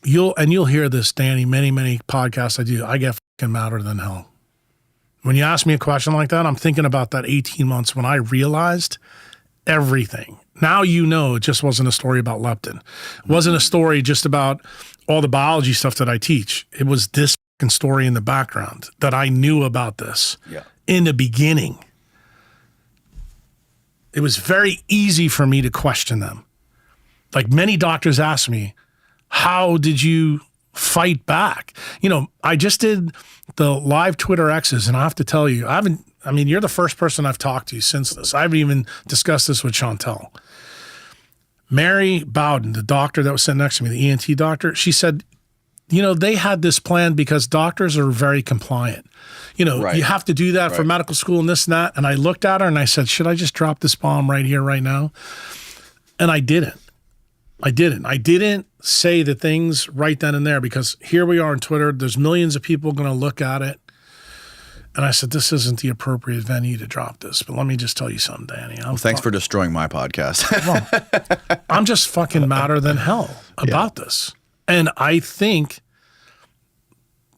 [SPEAKER 2] you'll hear this, Danny, many podcasts I do, I get fucking madder than hell. When you ask me a question like that, I'm thinking about that 18 months when I realized everything. Now you know it just wasn't a story about leptin. It wasn't a story just about all the biology stuff that I teach. It was this fucking story in the background that I knew about this.
[SPEAKER 1] Yeah.
[SPEAKER 2] In the beginning. It was very easy for me to question them. Like many doctors ask me, how did you fight back? You know, I just did the live Twitter X's, and I have to tell you, you're the first person I've talked to since this. I haven't even discussed this with Chantel. Mary Bowden, the doctor that was sitting next to me, the ENT doctor, she said, you know, they had this plan because doctors are very compliant. You know,
[SPEAKER 1] Right.
[SPEAKER 2] You have to do that for medical school and this and that. And I looked at her and I said, should I just drop this bomb right here, right now? And I didn't. I didn't say the things right then and there because here we are on Twitter. There's millions of people going to look at it. And I said, this isn't the appropriate venue to drop this. But let me just tell you something, Danny.
[SPEAKER 1] Thanks for destroying my podcast.
[SPEAKER 2] I'm just fucking madder than hell about this. And I think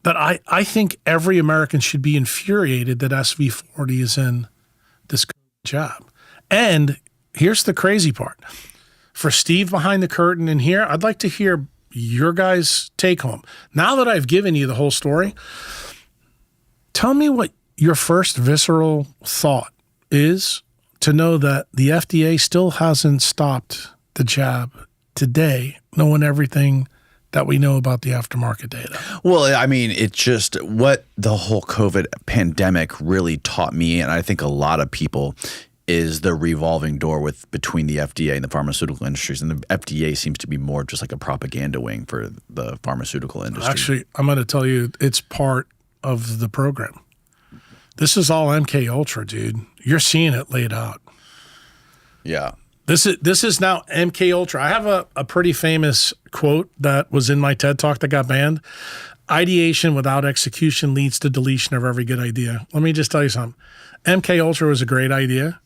[SPEAKER 2] that I think every American should be infuriated that SV40 is in this jab. And here's the crazy part. For Steve behind the curtain in here, I'd like to hear your guys' take home. Now that I've given you the whole story, tell me what your first visceral thought is to know that the FDA still hasn't stopped the jab today, knowing everything that we know about the aftermarket data.
[SPEAKER 1] Well, I mean, it's just what the whole COVID pandemic really taught me, and I think a lot of people, is the revolving door between the FDA and the pharmaceutical industries. And the FDA seems to be more just like a propaganda wing for the pharmaceutical industry.
[SPEAKER 2] Actually, I'm going to tell you, it's part of the program. This is all MK Ultra, dude. You're seeing it laid out.
[SPEAKER 1] Yeah.
[SPEAKER 2] This is now MK Ultra. I have a pretty famous quote that was in my TED Talk that got banned. Ideation without execution leads to deletion of every good idea. Let me just tell you something. MK Ultra was a great idea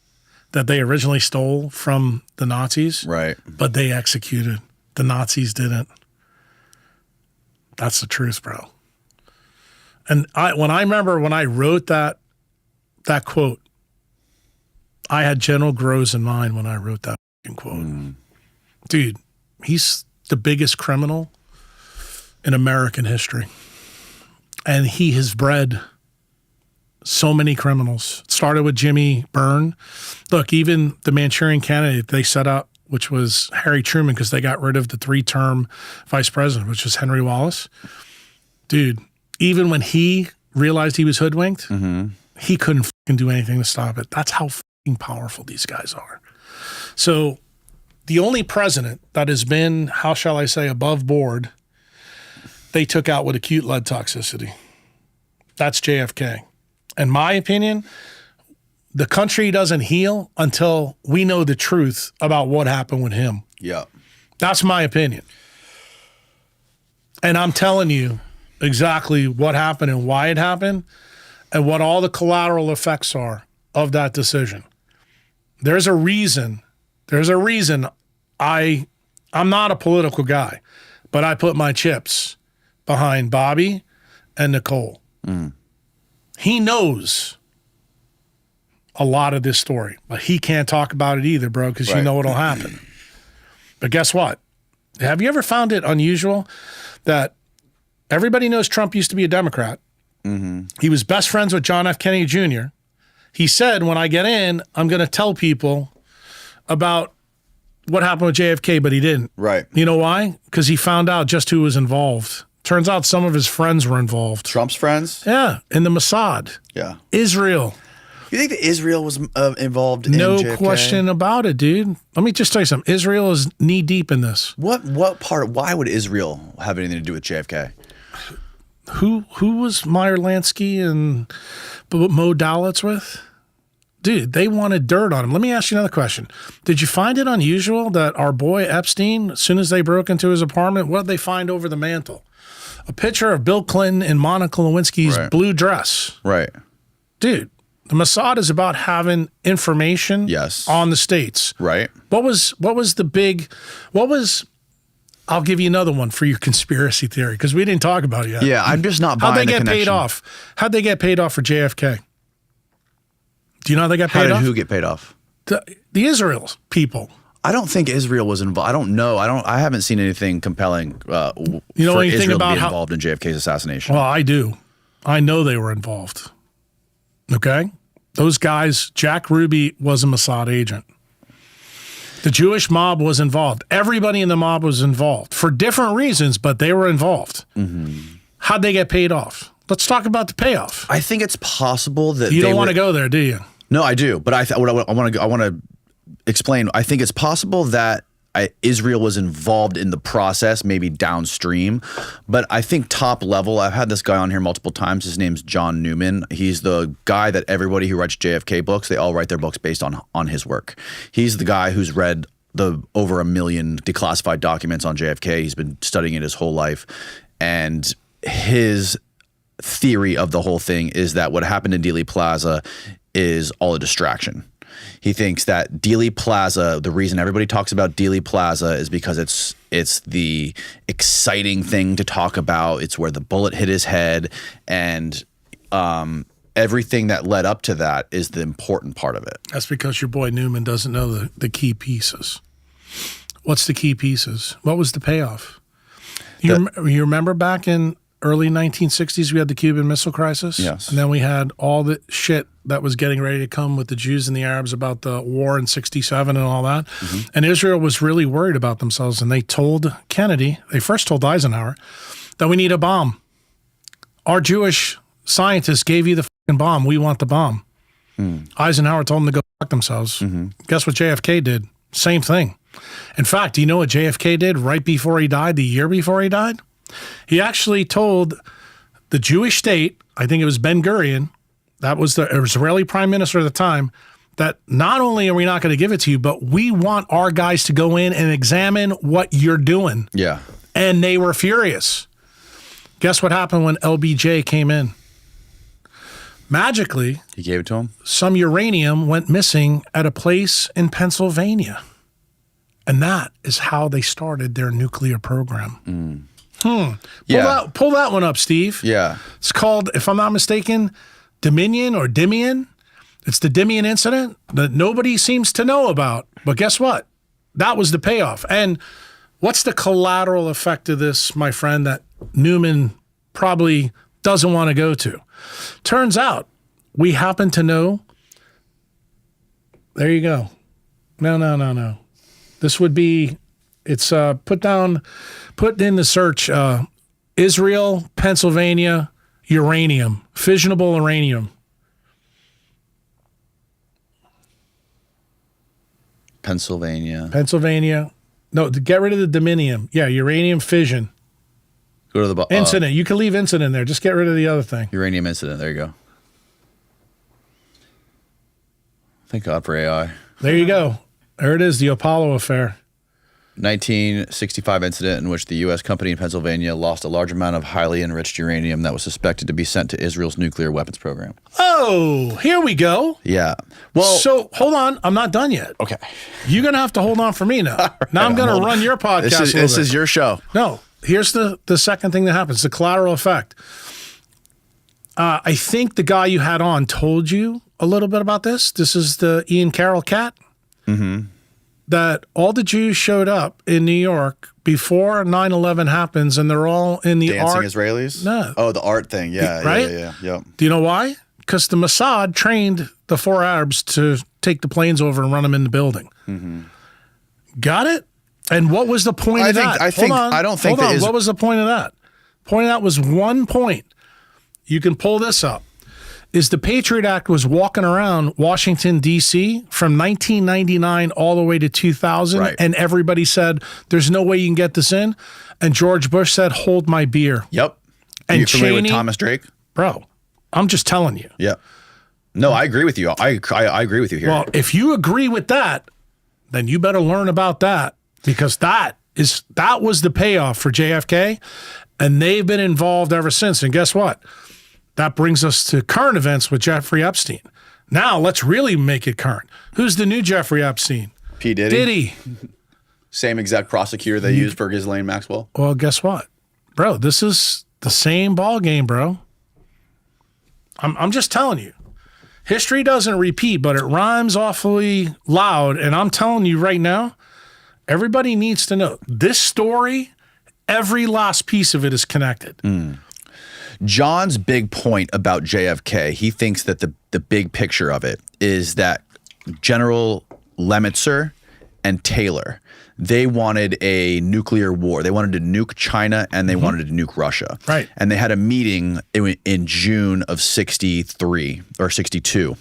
[SPEAKER 2] that they originally stole from the Nazis.
[SPEAKER 1] Right.
[SPEAKER 2] But they executed. The Nazis didn't. That's the truth, bro. And when I wrote that quote, I had General Groves in mind when I wrote that quote. Dude, he's the biggest criminal in American history. And he has bred so many criminals. It started with Jimmy Byrne. Look, even the Manchurian candidate they set up, which was Harry Truman, because they got rid of the 3-term vice president, which was Henry Wallace. Dude, even when he realized he was hoodwinked, he couldn't fucking do anything to stop it. That's how fucking powerful these guys are. So the only president that has been, how shall I say, above board, they took out with acute lead toxicity. That's JFK. In my opinion, the country doesn't heal until we know the truth about what happened with him.
[SPEAKER 1] Yeah.
[SPEAKER 2] That's my opinion. And I'm telling you exactly what happened and why it happened and what all the collateral effects are of that decision. There's a reason. I'm not a political guy, but I put my chips behind Bobby and Nicole. He knows a lot of this story, but he can't talk about it either, bro, because you know what'll happen. But guess what? Have you ever found it unusual that everybody knows Trump used to be a Democrat? He was best friends with John F. Kennedy Jr. He said, when I get in, I'm going to tell people about what happened with JFK, but he didn't.
[SPEAKER 1] Right.
[SPEAKER 2] You know why? Because he found out just who was involved. Turns out some of his friends were involved.
[SPEAKER 1] Trump's friends?
[SPEAKER 2] Yeah, in the Mossad.
[SPEAKER 1] Yeah.
[SPEAKER 2] Israel.
[SPEAKER 1] You think that Israel was involved in
[SPEAKER 2] No
[SPEAKER 1] JFK?
[SPEAKER 2] question about it, dude. Let me just tell you something. Israel is knee deep in this.
[SPEAKER 1] What part? Why would Israel have anything to do with JFK?
[SPEAKER 2] Who was Meyer Lansky and Mo Dowlitz with? Dude, they wanted dirt on him. Let me ask you another question. Did you find it unusual that our boy Epstein, as soon as they broke into his apartment, what did they find over the mantle? A picture of Bill Clinton in Monica Lewinsky's blue dress.
[SPEAKER 1] Right.
[SPEAKER 2] Dude, the Mossad is about having information on the states.
[SPEAKER 1] Right.
[SPEAKER 2] What was I'll give you another one for your conspiracy theory, because we didn't talk about it yet.
[SPEAKER 1] Yeah, I'm just not buying
[SPEAKER 2] How'd they
[SPEAKER 1] the
[SPEAKER 2] get paid
[SPEAKER 1] connection.
[SPEAKER 2] off? How'd they get paid off for JFK? Do you know how they got
[SPEAKER 1] How
[SPEAKER 2] paid
[SPEAKER 1] did
[SPEAKER 2] off?
[SPEAKER 1] who get paid off?
[SPEAKER 2] The Israel people.
[SPEAKER 1] I don't think Israel was involved. I don't know. I haven't seen anything compelling
[SPEAKER 2] You know
[SPEAKER 1] for
[SPEAKER 2] anything
[SPEAKER 1] Israel
[SPEAKER 2] about
[SPEAKER 1] to be
[SPEAKER 2] how-
[SPEAKER 1] involved in JFK's assassination.
[SPEAKER 2] Well, I do. I know they were involved. Okay? Those guys, Jack Ruby was a Mossad agent. The Jewish mob was involved. Everybody in the mob was involved for different reasons, but they were involved. How'd they get paid off? Let's talk about the payoff.
[SPEAKER 1] I think it's possible that
[SPEAKER 2] You
[SPEAKER 1] they
[SPEAKER 2] don't want
[SPEAKER 1] were-
[SPEAKER 2] to go there, do you?
[SPEAKER 1] No, I do, but I want to explain. I think it's possible that Israel was involved in the process, maybe downstream, but I think top level. I've had this guy on here multiple times. His name's John Newman. He's the guy that everybody who writes JFK books, they all write their books based on his work. He's the guy who's read the over 1 million declassified documents on JFK. He's been studying it his whole life, and his theory of the whole thing is that what happened in Dealey Plaza is all a distraction. He thinks that Dealey Plaza, the reason everybody talks about Dealey Plaza is because it's the exciting thing to talk about. It's where the bullet hit his head, and everything that led up to that is the important part of it.
[SPEAKER 2] That's because your boy Newman doesn't know the key pieces. What's the key pieces? What was the payoff? You remember back in early 1960s, we had the Cuban Missile Crisis?
[SPEAKER 1] Yes.
[SPEAKER 2] And then we had all the shit that was getting ready to come with the Jews and the Arabs about the war in 67 and all that. And Israel was really worried about themselves. And they told Kennedy, they first told Eisenhower, that we need a bomb. Our Jewish scientists gave you the fucking bomb. We want the bomb. Eisenhower told them to go fuck themselves. Guess what JFK did? Same thing. In fact, do you know what JFK did right before he died, the year before he died? He actually told the Jewish state, I think it was Ben Gurion, that was the Israeli prime minister at the time, that not only are we not going to give it to you, but we want our guys to go in and examine what you're doing.
[SPEAKER 1] Yeah.
[SPEAKER 2] And they were furious. Guess what happened when LBJ came in? Magically,
[SPEAKER 1] He gave it to him?
[SPEAKER 2] some uranium went missing at a place in Pennsylvania. And that is how they started their nuclear program.
[SPEAKER 1] Yeah.
[SPEAKER 2] Pull that one up, Steve.
[SPEAKER 1] Yeah.
[SPEAKER 2] It's called, if I'm not mistaken, Dominion or Dimian. It's the Dimian incident that nobody seems to know about. But guess what? That was the payoff. And what's the collateral effect of this, my friend, that Newman probably doesn't want to go to? Turns out we happen to know. There you go. No. This would be, it's put in the search, Israel, Pennsylvania, uranium, fissionable uranium.
[SPEAKER 1] Pennsylvania.
[SPEAKER 2] No, get rid of the dominium. Yeah, uranium fission.
[SPEAKER 1] Go to the
[SPEAKER 2] Incident. You can leave incident there. Just get rid of the other thing.
[SPEAKER 1] uranium incident. There you go. Thank God for AI.
[SPEAKER 2] There you go. There it is, the Apollo affair.
[SPEAKER 1] 1965 incident in which the U.S. company in Pennsylvania lost a large amount of highly enriched uranium that was suspected to be sent to Israel's nuclear weapons program.
[SPEAKER 2] Oh, here we go.
[SPEAKER 1] Yeah. Well,
[SPEAKER 2] So hold on. I'm not done yet.
[SPEAKER 1] okay.
[SPEAKER 2] You're going to have to hold on for me now. Now I'm going to run your podcast.
[SPEAKER 1] This is your show.
[SPEAKER 2] No, here's the second thing that happens, the collateral effect. I think the guy you had on told you a little bit about this. This is the Ian Carroll cat. Mm-hmm. That all the Jews showed up in New York before 9/11 happens, and they're all in the
[SPEAKER 1] Dancing
[SPEAKER 2] art.
[SPEAKER 1] Israelis?
[SPEAKER 2] No.
[SPEAKER 1] Oh, the art thing. Yeah.
[SPEAKER 2] Right?
[SPEAKER 1] Yeah.
[SPEAKER 2] Do you know why? Because the Mossad trained the 4 Arabs to take the planes over and run them in the building. Mm-hmm. Got it? And what was the point of that? What was the point of that? Point of that was 1 point. You can pull this up. Is the Patriot Act was walking around Washington, D.C. from 1999 all the way to 2000,
[SPEAKER 1] right.
[SPEAKER 2] And everybody said, there's no way you can get this in. And George Bush said, hold my beer.
[SPEAKER 1] Yep.
[SPEAKER 2] And
[SPEAKER 1] you familiar
[SPEAKER 2] Cheney,
[SPEAKER 1] with Thomas Drake?
[SPEAKER 2] Bro, I'm just telling you.
[SPEAKER 1] Yeah. No, I agree with you. I agree with you here.
[SPEAKER 2] Well, if you agree with that, then you better learn about that, because that was the payoff for JFK, and they've been involved ever since. And guess what? That brings us to current events with Jeffrey Epstein. Now, let's really make it current. Who's the new Jeffrey Epstein?
[SPEAKER 1] P. Diddy.
[SPEAKER 2] Diddy.
[SPEAKER 1] Same exact prosecutor they used for Ghislaine Maxwell.
[SPEAKER 2] Well, guess what? Bro, this is the same ball game, bro. I'm just telling you. History doesn't repeat, but it rhymes awfully loud. And I'm telling you right now, everybody needs to know this story, every last piece of it is connected.
[SPEAKER 1] John's big point about JFK, he thinks that the big picture of it is that General Lemitzer and Taylor, they wanted a nuclear war. They wanted to nuke China and they wanted to nuke Russia.
[SPEAKER 2] Right.
[SPEAKER 1] And they had a meeting in June of 63 or 62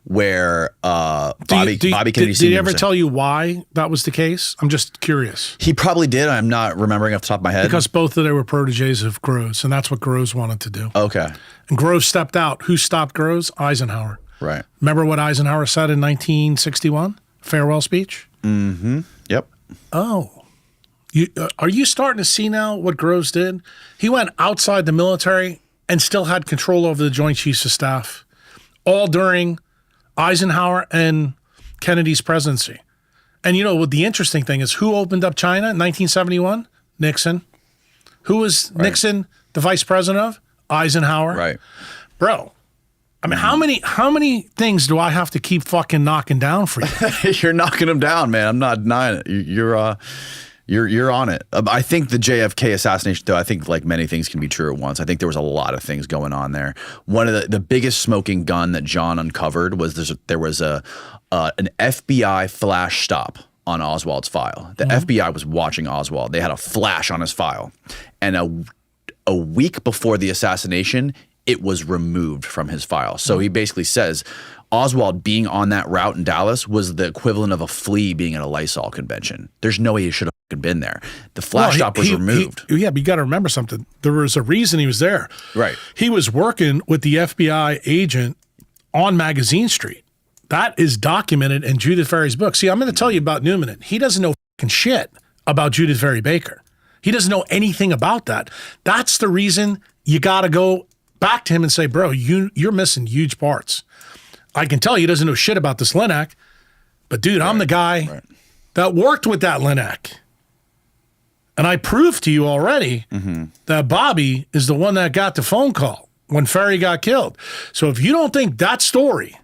[SPEAKER 1] where Bobby Kennedy
[SPEAKER 2] Did he
[SPEAKER 1] Sr.
[SPEAKER 2] ever
[SPEAKER 1] was
[SPEAKER 2] tell you why that was the case? I'm just curious.
[SPEAKER 1] He probably did. I'm not remembering off the top of my head.
[SPEAKER 2] Because both of them were proteges of Groves, and that's what Groves wanted to do.
[SPEAKER 1] Okay.
[SPEAKER 2] And Groves stepped out. Who stopped Groves? Eisenhower.
[SPEAKER 1] Right.
[SPEAKER 2] Remember what Eisenhower said in 1961? Farewell speech?
[SPEAKER 1] Mm-hmm. Yep.
[SPEAKER 2] Oh. Are you starting to see now what Groves did? He went outside the military and still had control over the Joint Chiefs of Staff, all during Eisenhower and Kennedy's presidency. And you know what the interesting thing is, who opened up China in 1971? Nixon. Who was Nixon the vice president of? Eisenhower.
[SPEAKER 1] Right.
[SPEAKER 2] Bro, I mean, how many things do I have to keep fucking knocking down for you?
[SPEAKER 1] You're knocking them down, man. I'm not denying it. You're on it. I think the JFK assassination, though, I think like many things can be true at once. I think there was a lot of things going on there. One of the biggest smoking gun that John uncovered was there was an FBI flash stop on Oswald's file. The FBI was watching Oswald. They had a flash on his file. And a week before the assassination, it was removed from his file. So he basically says Oswald being on that route in Dallas was the equivalent of a flea being at a Lysol convention. There's no way he should have been there. The flash stop was removed.
[SPEAKER 2] Yeah, but you got to remember something. There was a reason he was there.
[SPEAKER 1] Right. He
[SPEAKER 2] was working with the FBI agent on Magazine Street. That is documented in Judith Ferry's book. See, I'm going to tell you about Newman. He doesn't know fucking shit about Judith Ferry Baker. He doesn't know anything about that. That's the reason you got to go back to him and say, bro, you're missing huge parts. I can tell he doesn't know shit about this Linak, but dude, I'm the guy that worked with that Linek. And I proved to you already that Bobby is the one that got the phone call when Ferry got killed. So if you don't think that story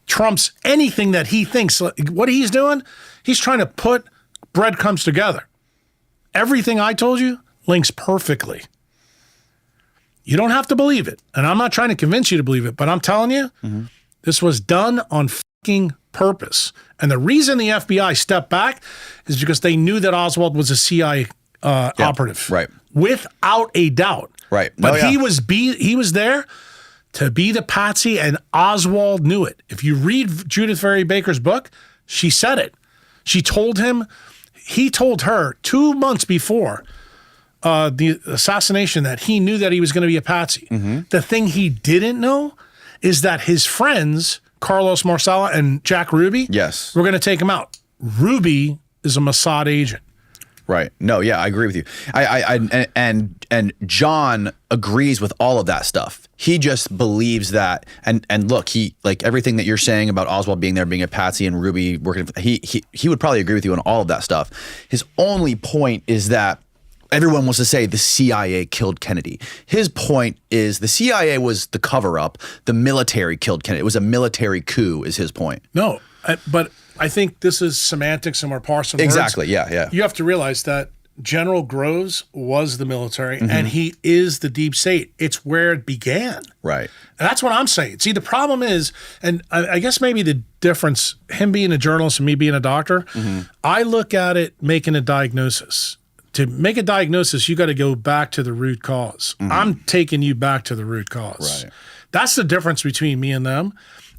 [SPEAKER 2] trumps anything that he thinks, what he's doing, he's trying to put breadcrumbs together. Everything I told you links perfectly. You don't have to believe it. And I'm not trying to convince you to believe it, but I'm telling you, this was done on fucking purpose. And the reason the FBI stepped back is because they knew that Oswald was a CIA operative,
[SPEAKER 1] right?
[SPEAKER 2] Without a doubt,
[SPEAKER 1] right?
[SPEAKER 2] But he was there to be the patsy, and Oswald knew it. If you read Judith Ferry Baker's book, she said it. She told him, he told her 2 months before the assassination that he knew that he was going to be a patsy. The thing he didn't know is that his friends, Carlos Marsala and Jack Ruby, were going to take him out. Ruby is a Mossad agent.
[SPEAKER 1] Right. No, yeah, I agree with you. And John agrees with all of that stuff. He just believes that, and look, he, like everything that you're saying about Oswald being there, being a patsy, and Ruby working, he would probably agree with you on all of that stuff. His only point is that everyone wants to say the CIA killed Kennedy. His point is the CIA was the cover-up. The military killed Kennedy. It was a military coup, is his point.
[SPEAKER 2] No, but I think this is semantics and we're parsing words.
[SPEAKER 1] Exactly, yeah.
[SPEAKER 2] You have to realize that General Groves was the military and he is the deep state. It's where it began.
[SPEAKER 1] Right.
[SPEAKER 2] And that's what I'm saying. See, the problem is, and I guess maybe the difference, him being a journalist and me being a doctor, I look at it making a diagnosis. To make a diagnosis, you got to go back to the root cause. I'm taking you back to the root cause.
[SPEAKER 1] Right.
[SPEAKER 2] That's the difference between me and them.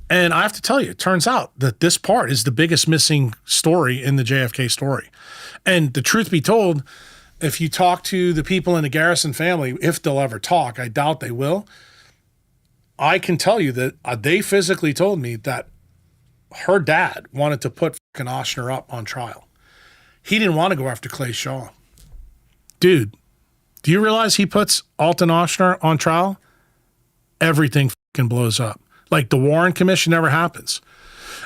[SPEAKER 2] And I have to tell you, it turns out that this part is the biggest missing story in the JFK story. And the truth be told, if you talk to the people in the Garrison family, if they'll ever talk, I doubt they will, I can tell you that they physically told me that her dad wanted to put fucking Oshner up on trial. He didn't want to go after Clay Shaw. Dude, do you realize he puts Alton Oshner on trial? Everything fucking blows up. Like the Warren Commission never happens.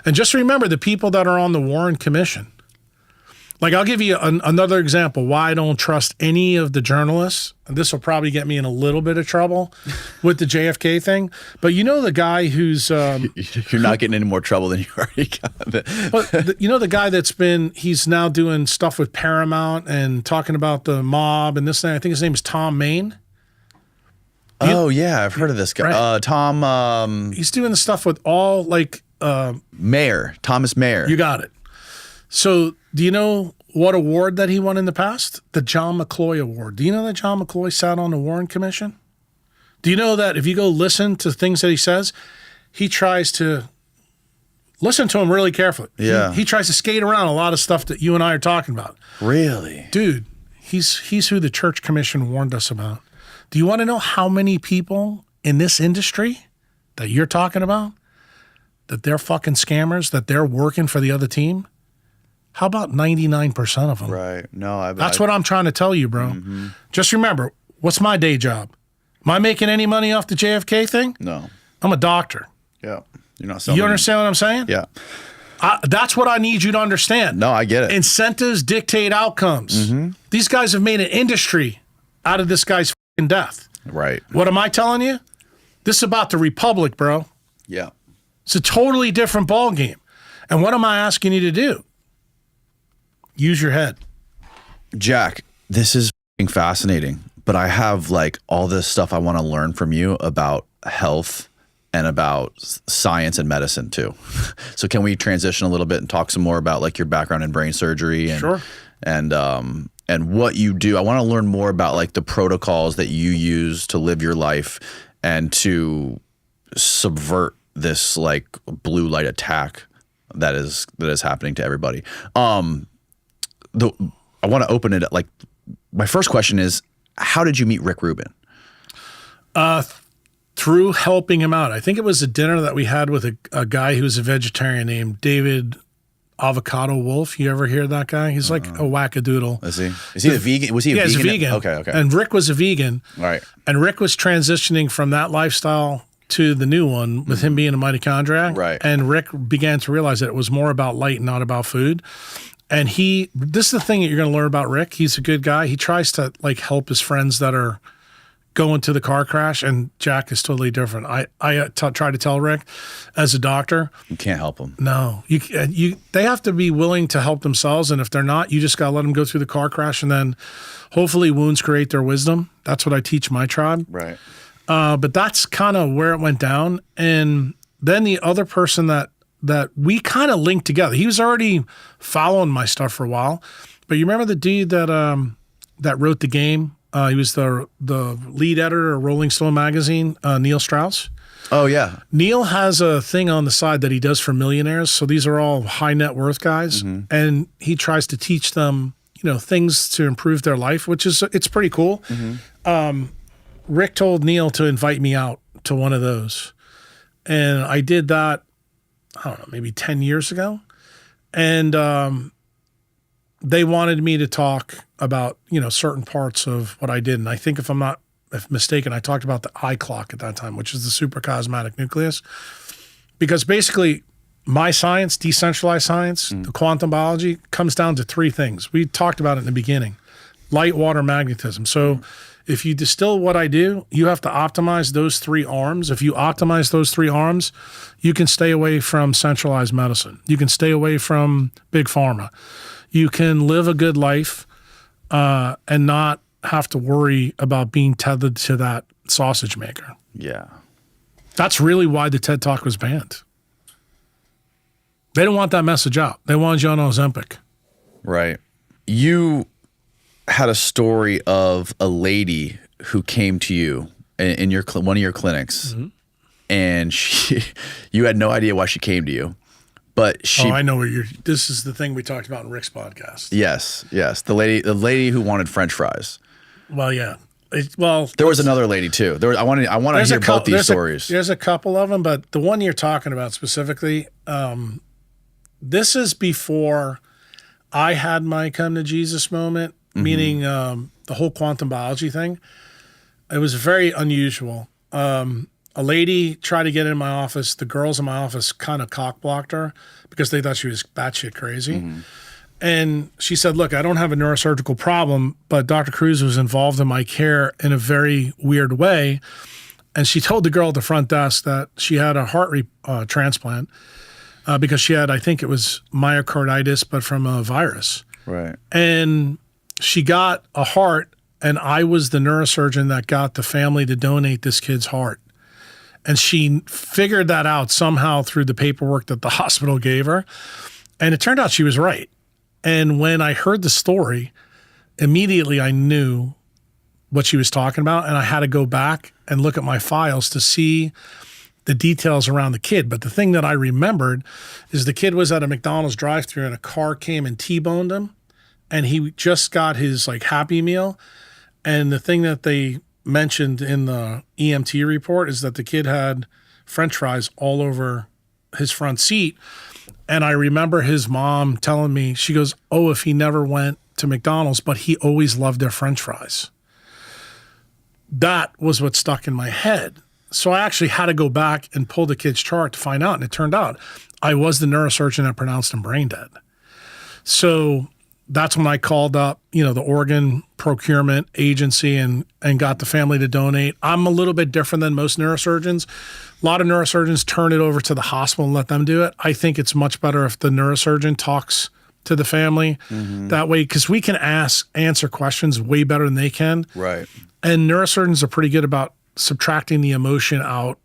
[SPEAKER 2] And just remember the people that are on the Warren Commission. Like I'll give you another example why I don't trust any of the journalists. And this will probably get me in a little bit of trouble with the JFK thing. But you know the guy who's...
[SPEAKER 1] You're not getting any more trouble than you already got.
[SPEAKER 2] But you know the guy he's now doing stuff with Paramount and talking about the mob and this thing. I think his name is Tom Maine.
[SPEAKER 1] Oh, yeah, I've heard of this guy.
[SPEAKER 2] Right.
[SPEAKER 1] Tom...
[SPEAKER 2] he's doing the stuff with all like...
[SPEAKER 1] Mayer, Thomas Mayer.
[SPEAKER 2] You got it. So do you know what award that he won in the past? The John McCloy Award. Do you know that John McCloy sat on the Warren Commission? Do you know that if you go listen to things that he says, he tries to listen to him really carefully.
[SPEAKER 1] Yeah.
[SPEAKER 2] He tries to skate around a lot of stuff that you and I are talking about.
[SPEAKER 1] Really?
[SPEAKER 2] Dude, he's who the Church Commission warned us about. Do you want to know how many people in this industry that you're talking about, that they're fucking scammers, that they're working for the other team? How about 99% of them?
[SPEAKER 1] Right. No,
[SPEAKER 2] That's what I'm trying to tell you, bro. Just remember, what's my day job? Am I making any money off the JFK thing?
[SPEAKER 1] No.
[SPEAKER 2] I'm a doctor.
[SPEAKER 1] Yeah. You're not selling.
[SPEAKER 2] You understand what I'm saying?
[SPEAKER 1] Yeah.
[SPEAKER 2] That's what I need you to understand.
[SPEAKER 1] No, I get it.
[SPEAKER 2] Incentives dictate outcomes. These guys have made an industry out of this guy's fucking death.
[SPEAKER 1] Right.
[SPEAKER 2] What am I telling you? This is about the Republic, bro.
[SPEAKER 1] Yeah.
[SPEAKER 2] It's a totally different ball game. And what am I asking you to do? Use your head.
[SPEAKER 1] Jack, this is f***ing fascinating, but I have like all this stuff I want to learn from you about health and about science and medicine too. So can we transition a little bit and talk some more about like your background in brain surgery and
[SPEAKER 2] Sure.
[SPEAKER 1] And what you do? I want to learn more about like the protocols that you use to live your life and to subvert this like blue light attack that is happening to everybody. I want to open it like my first question is, how did you meet Rick Rubin?
[SPEAKER 2] Through helping him out. I think it was a dinner that we had with a guy who's a vegetarian named David Avocado Wolf. You ever hear that guy? He's like a wackadoodle.
[SPEAKER 1] Is he? Is he a vegan? Was he a vegan?
[SPEAKER 2] Yeah, he's a vegan.
[SPEAKER 1] Okay.
[SPEAKER 2] And Rick was a vegan.
[SPEAKER 1] Right.
[SPEAKER 2] And Rick was transitioning from that lifestyle to the new one with him being a mitochondriac.
[SPEAKER 1] Right.
[SPEAKER 2] And Rick began to realize that it was more about light and not about food. And this is the thing that you're going to learn about Rick. He's a good guy. He tries to like help his friends that are going to the car crash, and Jack is totally different. I try to tell Rick, as a doctor,
[SPEAKER 1] You can't help them.
[SPEAKER 2] no, they have to be willing to help themselves, and if they're not, you just got to let them go through the car crash, and then hopefully wounds create their wisdom. That's what I teach my tribe.
[SPEAKER 1] Right.
[SPEAKER 2] But that's kind of where it went down. And then the other person that we kind of linked together, he was already following my stuff for a while. But you remember the dude that wrote the game? He was the lead editor of Rolling Stone magazine, Neil Strauss.
[SPEAKER 1] Oh, yeah.
[SPEAKER 2] Neil has a thing on the side that he does for millionaires. So these are all high net worth guys. And he tries to teach them, things to improve their life, it's pretty cool. Rick told Neil to invite me out to one of those. And I did that, I don't know, maybe 10 years ago. And they wanted me to talk about, certain parts of what I did. And I think if I'm not mistaken, I talked about the I clock at that time, which is the supercosmatic nucleus. Because basically my science, decentralized science, the quantum biology, comes down to three things. We talked about it in the beginning: light, water, magnetism. So if you distill what I do, you have to optimize those three arms. If you optimize those three arms, you can stay away from centralized medicine. You can stay away from big pharma. You can live a good life and not have to worry about being tethered to that sausage maker.
[SPEAKER 1] Yeah.
[SPEAKER 2] That's really why the TED Talk was banned. They didn't want that message out. They wanted you on Ozempic.
[SPEAKER 1] Right. You had a story of a lady who came to you in your one of your clinics, and you had no idea why she came to you, but she.
[SPEAKER 2] Oh, I know this is the thing we talked about in Rick's podcast.
[SPEAKER 1] Yes, the lady who wanted French fries.
[SPEAKER 2] Well, yeah.
[SPEAKER 1] There was another lady too. I want to hear both these stories.
[SPEAKER 2] There's a couple of them, but the one you're talking about specifically, this is before I had my come to Jesus moment, meaning the whole quantum biology thing. It was very unusual. A lady tried to get in my office. The girls in my office kind of cock-blocked her because they thought she was batshit crazy. And she said, look, I don't have a neurosurgical problem, but Dr. Cruz was involved in my care in a very weird way. And she told the girl at the front desk that she had a heart transplant because she had, I think it was myocarditis, but from a virus.
[SPEAKER 1] Right.
[SPEAKER 2] And she got a heart, and I was the neurosurgeon that got the family to donate this kid's heart. And she figured that out somehow through the paperwork that the hospital gave her. And it turned out she was right. And when I heard the story, immediately I knew what she was talking about, and I had to go back and look at my files to see the details around the kid. But the thing that I remembered is the kid was at a McDonald's drive-thru, and a car came and T-boned him, and he just got his Happy Meal. And the thing that they mentioned in the EMT report is that the kid had French fries all over his front seat. And I remember his mom telling me, she goes, oh, if he never went to McDonald's, but he always loved their French fries. That was what stuck in my head. So I actually had to go back and pull the kid's chart to find out. And it turned out I was the neurosurgeon that pronounced him brain dead. So that's when I called up, the Oregon Procurement Agency and got the family to donate. I'm a little bit different than most neurosurgeons. A lot of neurosurgeons turn it over to the hospital and let them do it. I think it's much better if the neurosurgeon talks to the family that way, because we can answer questions way better than they can.
[SPEAKER 1] Right.
[SPEAKER 2] And neurosurgeons are pretty good about subtracting the emotion out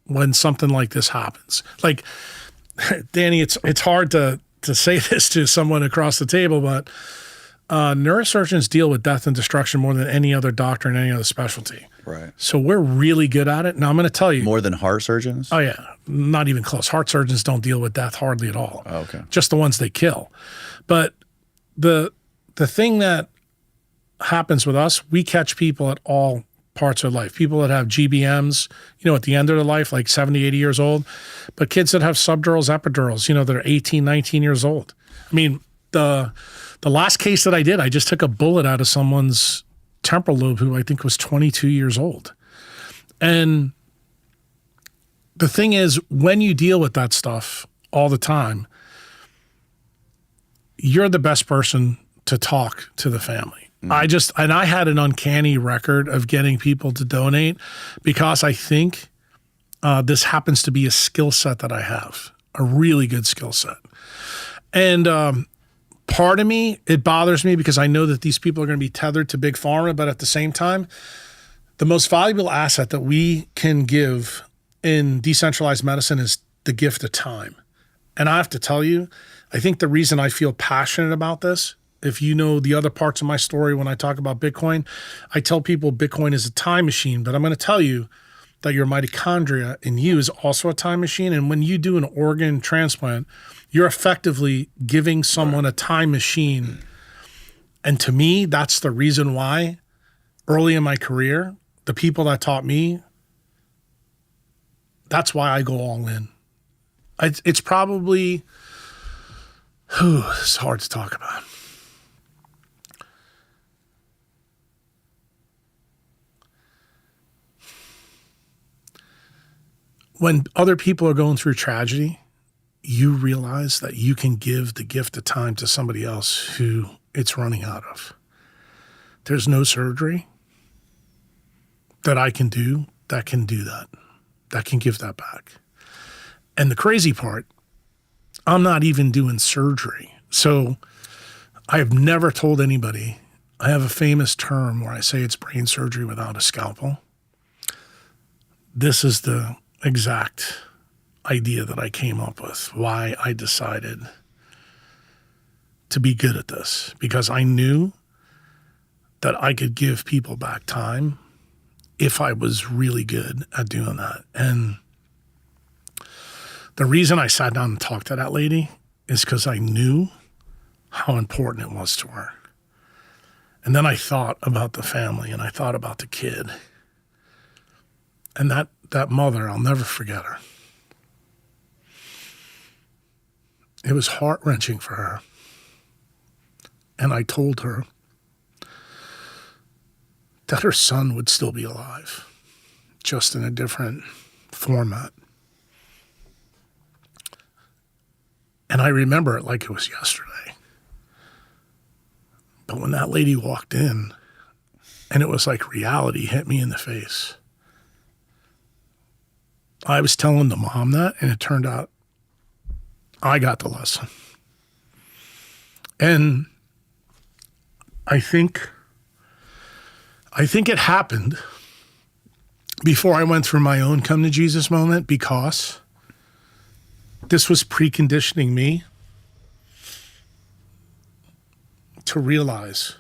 [SPEAKER 2] when something like this happens. Like, Danny, it's hard to say this to someone across the table, but neurosurgeons deal with death and destruction more than any other doctor in any other specialty.
[SPEAKER 1] Right.
[SPEAKER 2] So we're really good at it. Now I'm going to tell you.
[SPEAKER 1] More than heart surgeons?
[SPEAKER 2] Oh, yeah. Not even close. Heart surgeons don't deal with death hardly at all.
[SPEAKER 1] Oh, okay. Just
[SPEAKER 2] the ones they kill. But the thing that happens with us, we catch people at all parts of life. People that have GBMs, at the end of their life, like 70, 80 years old. But kids that have subdurals, epidurals, that are 18, 19 years old. I mean, the last case that I did, I just took a bullet out of someone's temporal lobe who I think was 22 years old. And the thing is, when you deal with that stuff all the time, you're the best person to talk to the family. I had an uncanny record of getting people to donate because I think this happens to be a skill set that I have, a really good skill set. And part of me, it bothers me because I know that these people are going to be tethered to big pharma, but at the same time, the most valuable asset that we can give in decentralized medicine is the gift of time. And I have to tell you, I think the reason I feel passionate about this, if you know the other parts of my story when I talk about Bitcoin, I tell people Bitcoin is a time machine, but I'm going to tell you that your mitochondria in you is also a time machine. And when you do an organ transplant, you're effectively giving someone a time machine. And to me, that's the reason why early in my career, the people that taught me, that's why I go all in. It's probably, it's hard to talk about. When other people are going through tragedy, you realize that you can give the gift of time to somebody else who it's running out of. There's no surgery that I can do that can give that back. And the crazy part, I'm not even doing surgery. So I have never told anybody. I have a famous term where I say it's brain surgery without a scalpel. This is the exact idea that I came up with, why I decided to be good at this, because I knew that I could give people back time if I was really good at doing that. And the reason I sat down and talked to that lady is because I knew how important it was to her. And then I thought about the family and I thought about the kid. And that mother, I'll never forget her. It was heart-wrenching for her. And I told her that her son would still be alive, just in a different format. And I remember it like it was yesterday. But when that lady walked in, and it was like reality hit me in the face. I was telling the mom that, and it turned out I got the lesson. And I think it happened before I went through my own come to Jesus moment, because this was preconditioning me to realize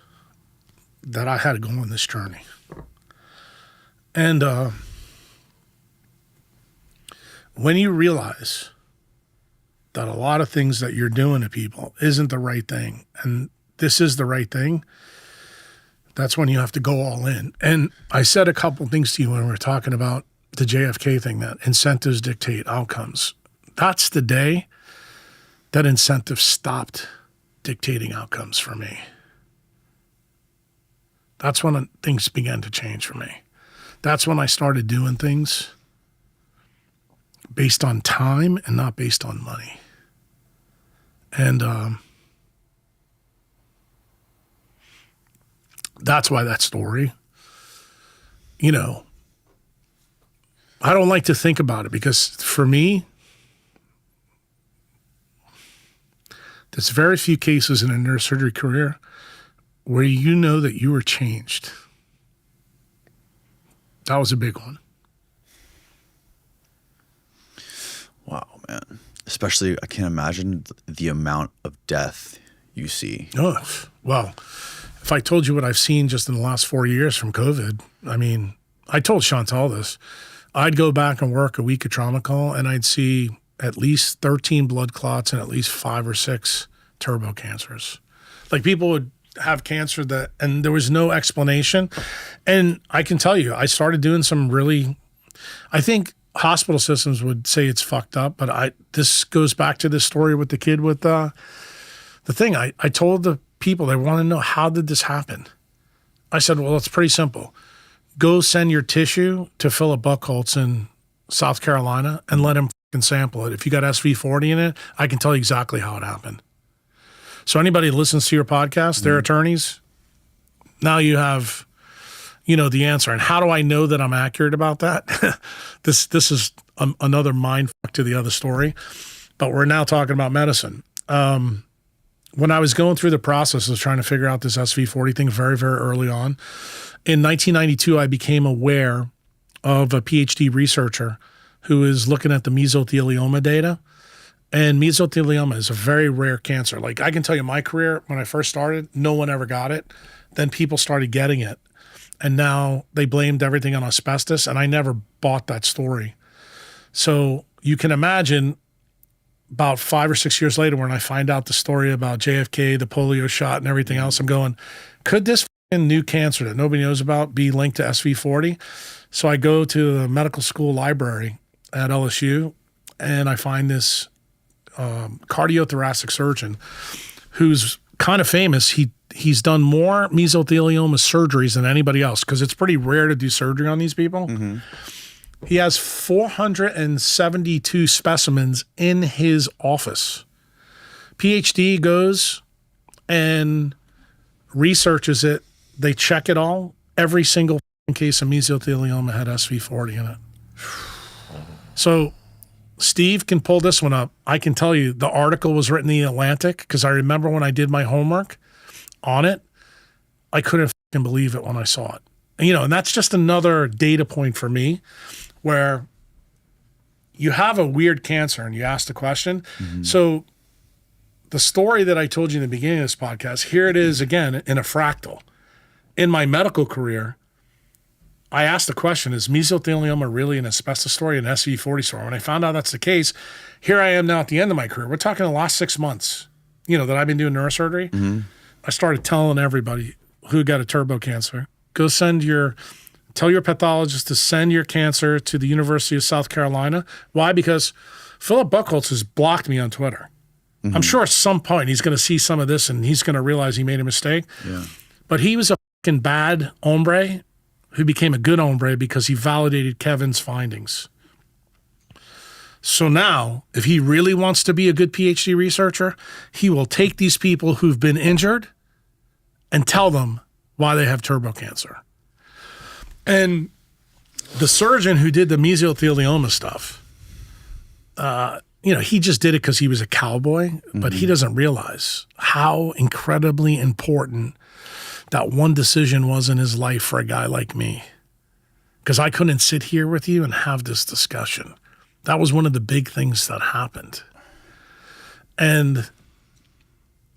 [SPEAKER 2] that I had to go on this journey. And when you realize that a lot of things that you're doing to people isn't the right thing, and this is the right thing, that's when you have to go all in. And I said a couple things to you when we were talking about the JFK thing, that incentives dictate outcomes. That's the day that incentives stopped dictating outcomes for me. That's when things began to change for me. That's when I started doing things based on time and not based on money. And that's why that story, I don't like to think about it, because for me, there's very few cases in a neurosurgery career where you know that you were changed. That was a big one.
[SPEAKER 1] Wow, man. Especially, I can't imagine the amount of death you see.
[SPEAKER 2] Oh, well, if I told you what I've seen just in the last 4 years from COVID, I mean, I told Chantal this. I'd go back and work a week of trauma call, and I'd see at least 13 blood clots and at least 5 or 6 turbo cancers. Like, people would have cancer and there was no explanation. And I can tell you, I started doing some really, I think hospital systems would say it's fucked up, but this goes back to this story with the kid with the thing. I told the people, they want to know, how did this happen? I said, well, it's pretty simple. Go send your tissue to Philip Buchholz in South Carolina and let him fucking sample it. If you got SV40 in it, I can tell you exactly how it happened. So anybody that listens to your podcast, they're attorneys. Now you have, the answer. And how do I know that I'm accurate about that? This is another mind fuck to the other story. But we're now talking about medicine. When I was going through the process of trying to figure out this SV40 thing very, very early on, in 1992, I became aware of a PhD researcher who is looking at the mesothelioma data. And mesothelioma is a very rare cancer. Like, I can tell you my career, when I first started, no one ever got it. Then people started getting it. And now they blamed everything on asbestos, and I never bought that story. So you can imagine about 5 or 6 years later when I find out the story about JFK, the polio shot, and everything else, I'm going, could this new cancer that nobody knows about be linked to SV40? So I go to the medical school library at LSU, and I find this cardiothoracic surgeon who's kind of famous. He's done more mesothelioma surgeries than anybody else because it's pretty rare to do surgery on these people. Mm-hmm. He has 472 specimens in his office. PhD goes and researches it. They check it all. Every single case of mesothelioma had SV40 in it. So Steve can pull this one up. I can tell you the article was written in The Atlantic because I remember when I did my homework on it, I couldn't fucking believe it when I saw it. And that's just another data point for me where you have a weird cancer and you ask the question. Mm-hmm. So the story that I told you in the beginning of this podcast, here it is again in a fractal. In my medical career, I asked the question, is mesothelioma really an asbestos story, an SV40 story? When I found out that's the case, here I am now at the end of my career. We're talking the last 6 months, that I've been doing neurosurgery. Mm-hmm. I started telling everybody who got a turbo cancer, go tell your pathologist to send your cancer to the University of South Carolina. Why? Because Philip Buchholz has blocked me on Twitter. Mm-hmm. I'm sure at some point he's going to see some of this and he's going to realize he made a mistake. Yeah. But he was a fucking bad hombre who became a good hombre because he validated Kevin's findings. So now, if he really wants to be a good PhD researcher, he will take these people who've been injured and tell them why they have turbo cancer. And the surgeon who did the mesothelioma stuff, he just did it because he was a cowboy, mm-hmm. but he doesn't realize how incredibly important that one decision was in his life for a guy like me. Because I couldn't sit here with you and have this discussion. That was one of the big things that happened. And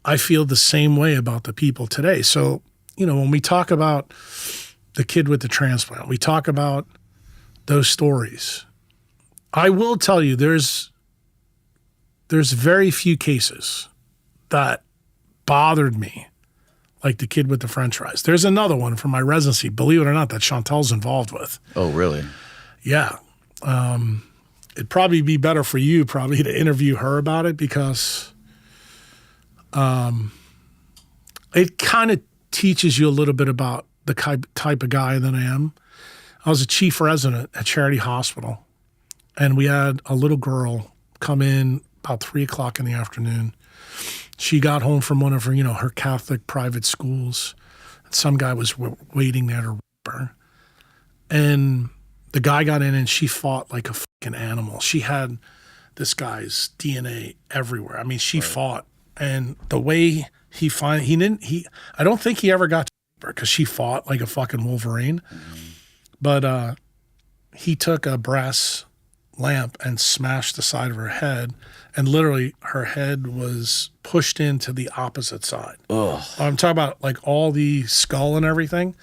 [SPEAKER 2] I feel the same way about the people today. So, when we talk about the kid with the transplant, we talk about those stories. I will tell you there's very few cases that bothered me like the kid with the french fries. There's another one from my residency, believe it or not, that Chantal's involved with.
[SPEAKER 1] Oh, really?
[SPEAKER 2] Yeah. It'd probably be better for you probably to interview her about it because it kind of teaches you a little bit about the type of guy that I am. I was a chief resident at Charity Hospital, and we had a little girl come in about 3:00 in the afternoon. She got home from one of her, her Catholic private schools. And some guy was waiting there to rape her. And the guy got in and she fought like a fucking animal. She had this guy's DNA everywhere. I mean, she fought. And the way I don't think he ever got to rape her because she fought like a fucking Wolverine. Mm-hmm. But he took a brass lamp and smashed the side of her head, and literally her head was pushed into the opposite side. Ugh. I'm talking about like all the skull and everything.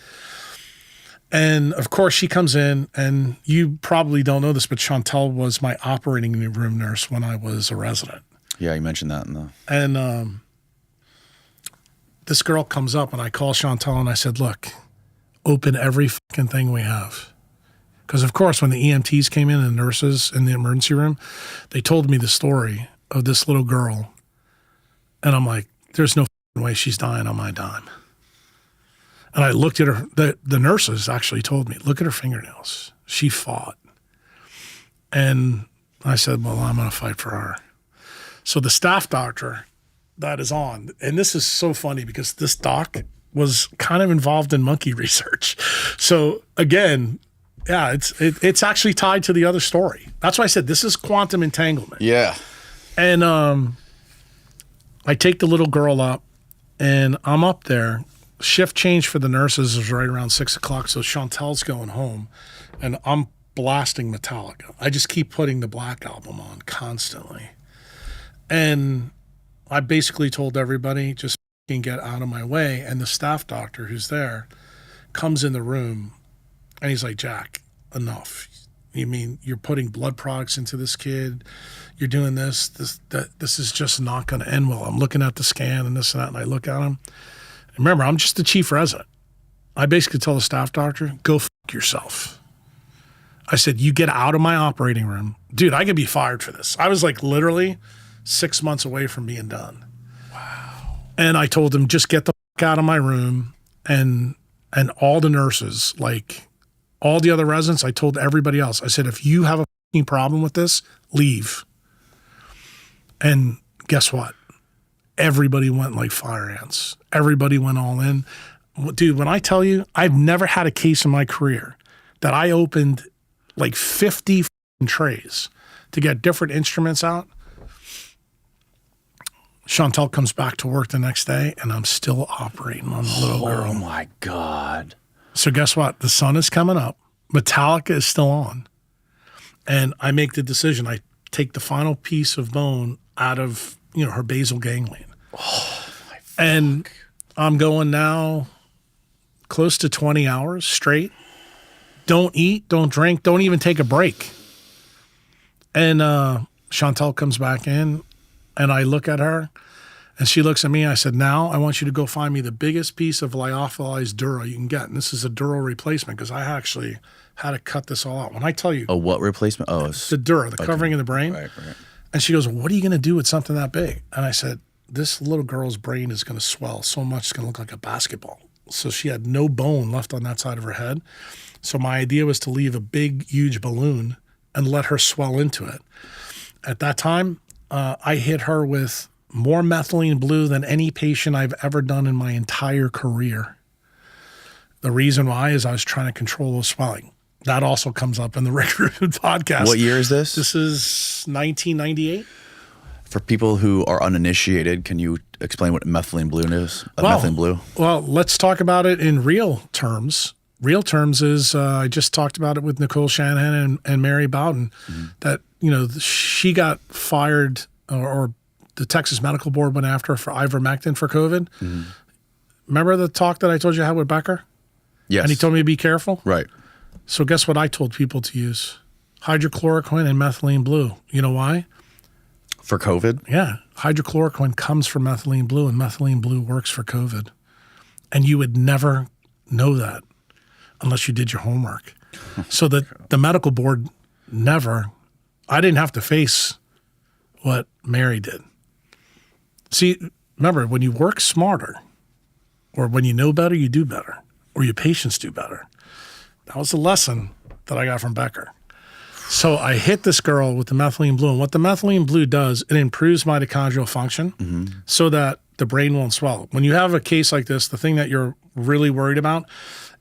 [SPEAKER 2] And of course she comes in, and you probably don't know this, but Chantal was my operating room nurse when I was a resident.
[SPEAKER 1] Yeah, you mentioned that.
[SPEAKER 2] And this girl comes up, and I call Chantal and I said, look, open every fucking thing we have. Because, of course, when the EMTs came in and the nurses in the emergency room, they told me the story of this little girl. And I'm like, there's no way she's dying on my dime. And I looked at her. The nurses actually told me, look at her fingernails. She fought. And I said, well, I'm going to fight for her. So the staff doctor that is on. And this is so funny because this doc was kind of involved in monkey research. So again, yeah, it's actually tied to the other story. That's why I said this is quantum entanglement.
[SPEAKER 1] Yeah.
[SPEAKER 2] And I take the little girl up, and I'm up there. Shift change for the nurses is right around 6 o'clock, so Chantel's going home, and I'm blasting Metallica. I just keep putting the Black Album on constantly. And I basically told everybody, just fucking get out of my way. And the staff doctor who's there comes in the room, and he's like, Jack, enough. You mean you're putting blood products into this kid? You're doing this is just not going to end well. I'm looking at the scan and this and that, and I look at him. And remember, I'm just the chief resident. I basically tell the staff doctor, go fuck yourself. I said, you get out of my operating room. Dude, I could be fired for this. I was like literally 6 months away from being done. Wow. And I told him, just get the fuck out of my room. And all the nurses, like all the other residents, I told everybody else, I said, if you have a fucking problem with this, leave. And guess what? Everybody went like fire ants. Everybody went all in. Dude, when I tell you, I've never had a case in my career that I opened like 50 trays to get different instruments out. Chantel comes back to work the next day, and I'm still operating on the little girl.
[SPEAKER 1] Oh, my God.
[SPEAKER 2] So guess what? The sun is coming up. Metallica is still on. And I make the decision. I take the final piece of bone out of, her basal ganglion.
[SPEAKER 1] Oh, my fuck.
[SPEAKER 2] And I'm going now close to 20 hours straight. Don't eat, don't drink, don't even take a break. And Chantel comes back in, and I look at her, and she looks at me. I said, now I want you to go find me the biggest piece of lyophilized dura you can get. And this is a dural replacement because I actually had to cut this all out. When I tell you.
[SPEAKER 1] A what replacement? Oh, it's
[SPEAKER 2] the dura, the covering of the brain.
[SPEAKER 1] Right.
[SPEAKER 2] And she goes, what are you going to do with something that big? And I said, this little girl's brain is going to swell so much it's going to look like a basketball. So she had no bone left on that side of her head. So my idea was to leave a big, huge balloon and let her swell into it. At that time, I hit her with more methylene blue than any patient I've ever done in my entire career. The reason why is I was trying to control the swelling. That also comes up in the Rick Rubin podcast.
[SPEAKER 1] What year is this?
[SPEAKER 2] This is 1998.
[SPEAKER 1] For people who are uninitiated, can you explain what methylene blue is? Methylene blue?
[SPEAKER 2] Well, let's talk about it in real terms. Real terms is I just talked about it with Nicole Shanahan and Mary Bowden, that she got fired, or the Texas Medical Board went after her for ivermectin for COVID. Remember the talk that I told you I had with Becker?
[SPEAKER 1] Yes.
[SPEAKER 2] And he told me to be careful?
[SPEAKER 1] Right.
[SPEAKER 2] So guess what I told people to use? Hydrochloroquine and methylene blue. You know why?
[SPEAKER 1] For COVID?
[SPEAKER 2] Yeah. Hydrochloroquine comes from methylene blue, and methylene blue works for COVID. And you would never know that unless you did your homework. So that the medical board I didn't have to face what Mary did. See, remember, when you work smarter, or when you know better, you do better, or your patients do better. That was the lesson that I got from Becker. So I hit this girl with the methylene blue, and what the methylene blue does, it improves mitochondrial function so that the brain won't swell. When you have a case like this, the thing that you're really worried about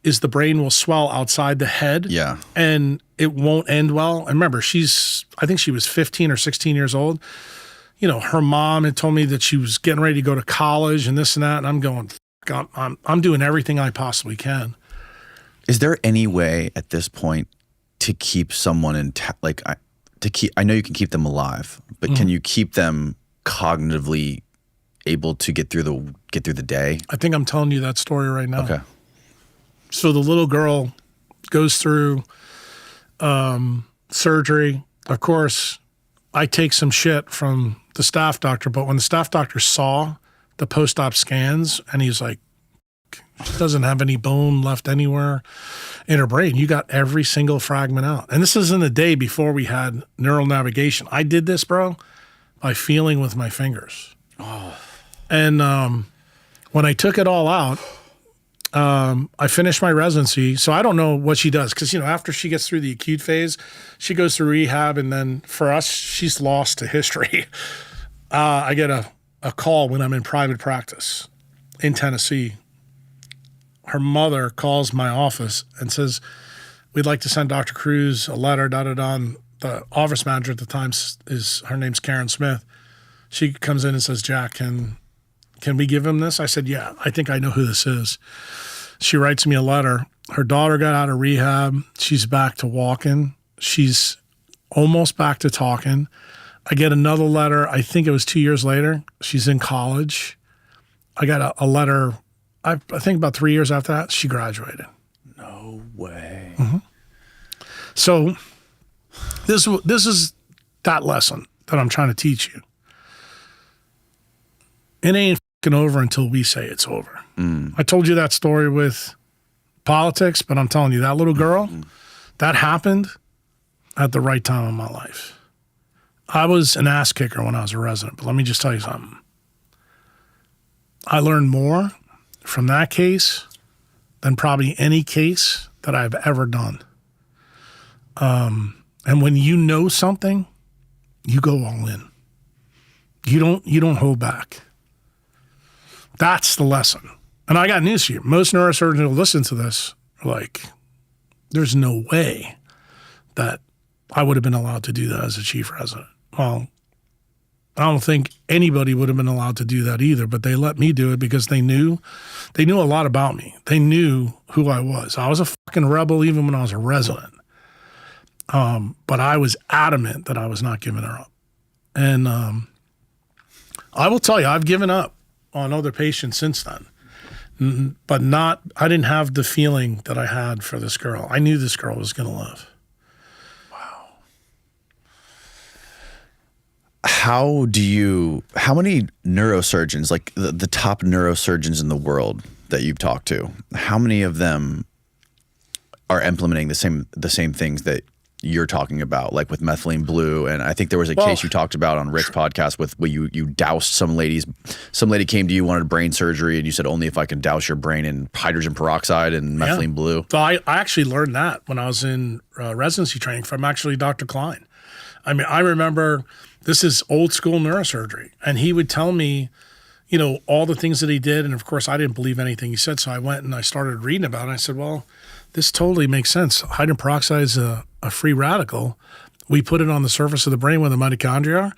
[SPEAKER 2] is the brain will swell outside the head.
[SPEAKER 1] Yeah.
[SPEAKER 2] And it won't end well. And remember, I think she was 15 or 16 years old. Her mom had told me that she was getting ready to go to college and this and that. And I'm going, I'm doing everything I possibly can.
[SPEAKER 1] Is there any way at this point to keep someone I know you can keep them alive, but can you keep them cognitively able to get through the day?
[SPEAKER 2] I think I'm telling you that story right now.
[SPEAKER 1] Okay.
[SPEAKER 2] So the little girl goes through surgery. Of course, I take some shit from the staff doctor, but when the staff doctor saw the post-op scans and he's like, she doesn't have any bone left anywhere in her brain. You got every single fragment out. And this is in the day before we had neural navigation. I did this, bro, by feeling with my fingers. Oh. And when I took it all out, I finished my residency. So I don't know what she does because, after she gets through the acute phase, she goes through rehab. And then for us, she's lost to history. I get a a call when I'm in private practice in Tennessee. Her mother calls my office and says, we'd like to send Dr. Cruz a letter, da-da-da. And the office manager at the time her name's Karen Smith. She comes in and says, Jack, can we give him this? I said, yeah, I think I know who this is. She writes me a letter. Her daughter got out of rehab. She's back to walking. She's almost back to talking. I get another letter. I think it was 2 years later. She's in college. I got a letter, I think about 3 years after that, she graduated.
[SPEAKER 1] No way.
[SPEAKER 2] Mm-hmm. So this is that lesson that I'm trying to teach you. It ain't fucking over until we say it's over. I told you that story with politics, but I'm telling you, that little girl, that happened at the right time in my life. I was an ass kicker when I was a resident, but let me just tell you something. I learned more from that case than probably any case that I've ever done. And when you know something, you go all in. You don't hold back. That's the lesson. And I got news for you. Most neurosurgeons who listen to this are like, there's no way that I would have been allowed to do that as a chief resident. Well, I don't think anybody would have been allowed to do that either, but they let me do it because they knew a lot about me. They knew who I was. I was a fucking rebel even when I was a resident. But I was adamant that I was not giving her up. And I will tell you, I've given up on other patients since then. But I didn't have the feeling that I had for this girl. I knew this girl was going to live.
[SPEAKER 1] Wow. How many neurosurgeons, like the top neurosurgeons in the world that you've talked to, how many of them are implementing the same things that you're talking about, like with methylene blue? And I think there was a case you talked about on Rick's podcast with where you doused some lady came to you, wanted brain surgery, and you said, only if I can douse your brain in hydrogen peroxide and methylene blue.
[SPEAKER 2] So I actually learned that when I was in residency training from actually Dr. Klein. I mean, I remember this is old school neurosurgery, and he would tell me, all the things that he did. And of course, I didn't believe anything he said. So I went and I started reading about it. I said, well, this totally makes sense. Hydrogen peroxide is a free radical. We put it on the surface of the brain where the mitochondria are.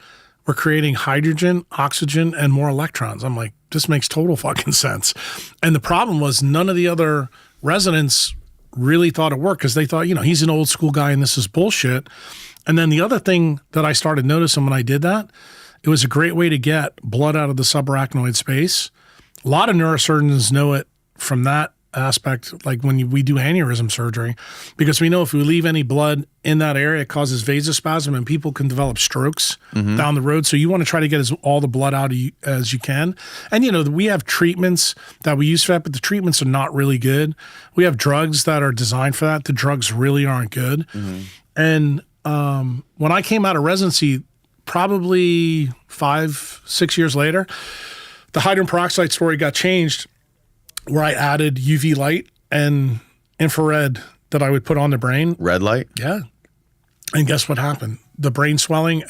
[SPEAKER 2] We're creating hydrogen, oxygen, and more electrons. I'm like, this makes total fucking sense. And the problem was none of the other residents really thought it worked because they thought, he's an old school guy and this is bullshit. And then the other thing that I started noticing when I did that, it was a great way to get blood out of the subarachnoid space. A lot of neurosurgeons know it from that aspect, like when we do aneurysm surgery, because we know if we leave any blood in that area, it causes vasospasm and people can develop strokes down the road. So you want to try to get all the blood out as you can. And, we have treatments that we use for that, but the treatments are not really good. We have drugs that are designed for that. The drugs really aren't good. And when I came out of residency, probably 5-6 years later, the hydrogen peroxide story got changed where I added UV light and infrared that I would put on the brain.
[SPEAKER 1] Red light?
[SPEAKER 2] Yeah. And guess what happened? The brain swelling,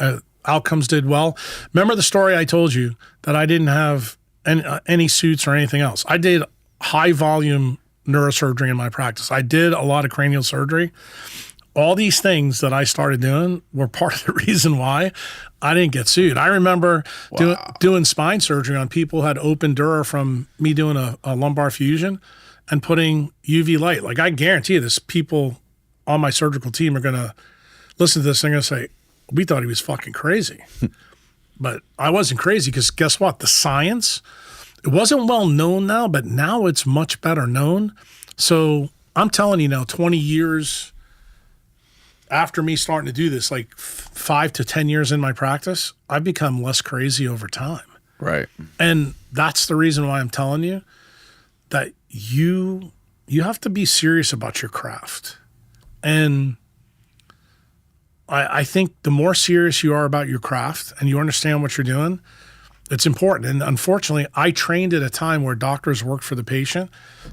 [SPEAKER 2] outcomes did well. Remember the story I told you that I didn't have any suits or anything else? I did high volume neurosurgery in my practice. I did a lot of cranial surgery. All these things that I started doing were part of the reason why I didn't get sued. I remember doing spine surgery on people who had open dura from me doing a lumbar fusion and putting UV light. Like, I guarantee you this, people on my surgical team are going to listen to this and they're going to say, we thought he was fucking crazy. But I wasn't crazy because guess what? The science, it wasn't well known now, but now it's much better known. So I'm telling you now, 20 years after me starting to do this, like 5 to 10 years in my practice, I've become less crazy over time.
[SPEAKER 1] Right.
[SPEAKER 2] And that's the reason why I'm telling you that you have to be serious about your craft. And I think the more serious you are about your craft and you understand what you're doing, it's important. And unfortunately, I trained at a time where doctors worked for the patient.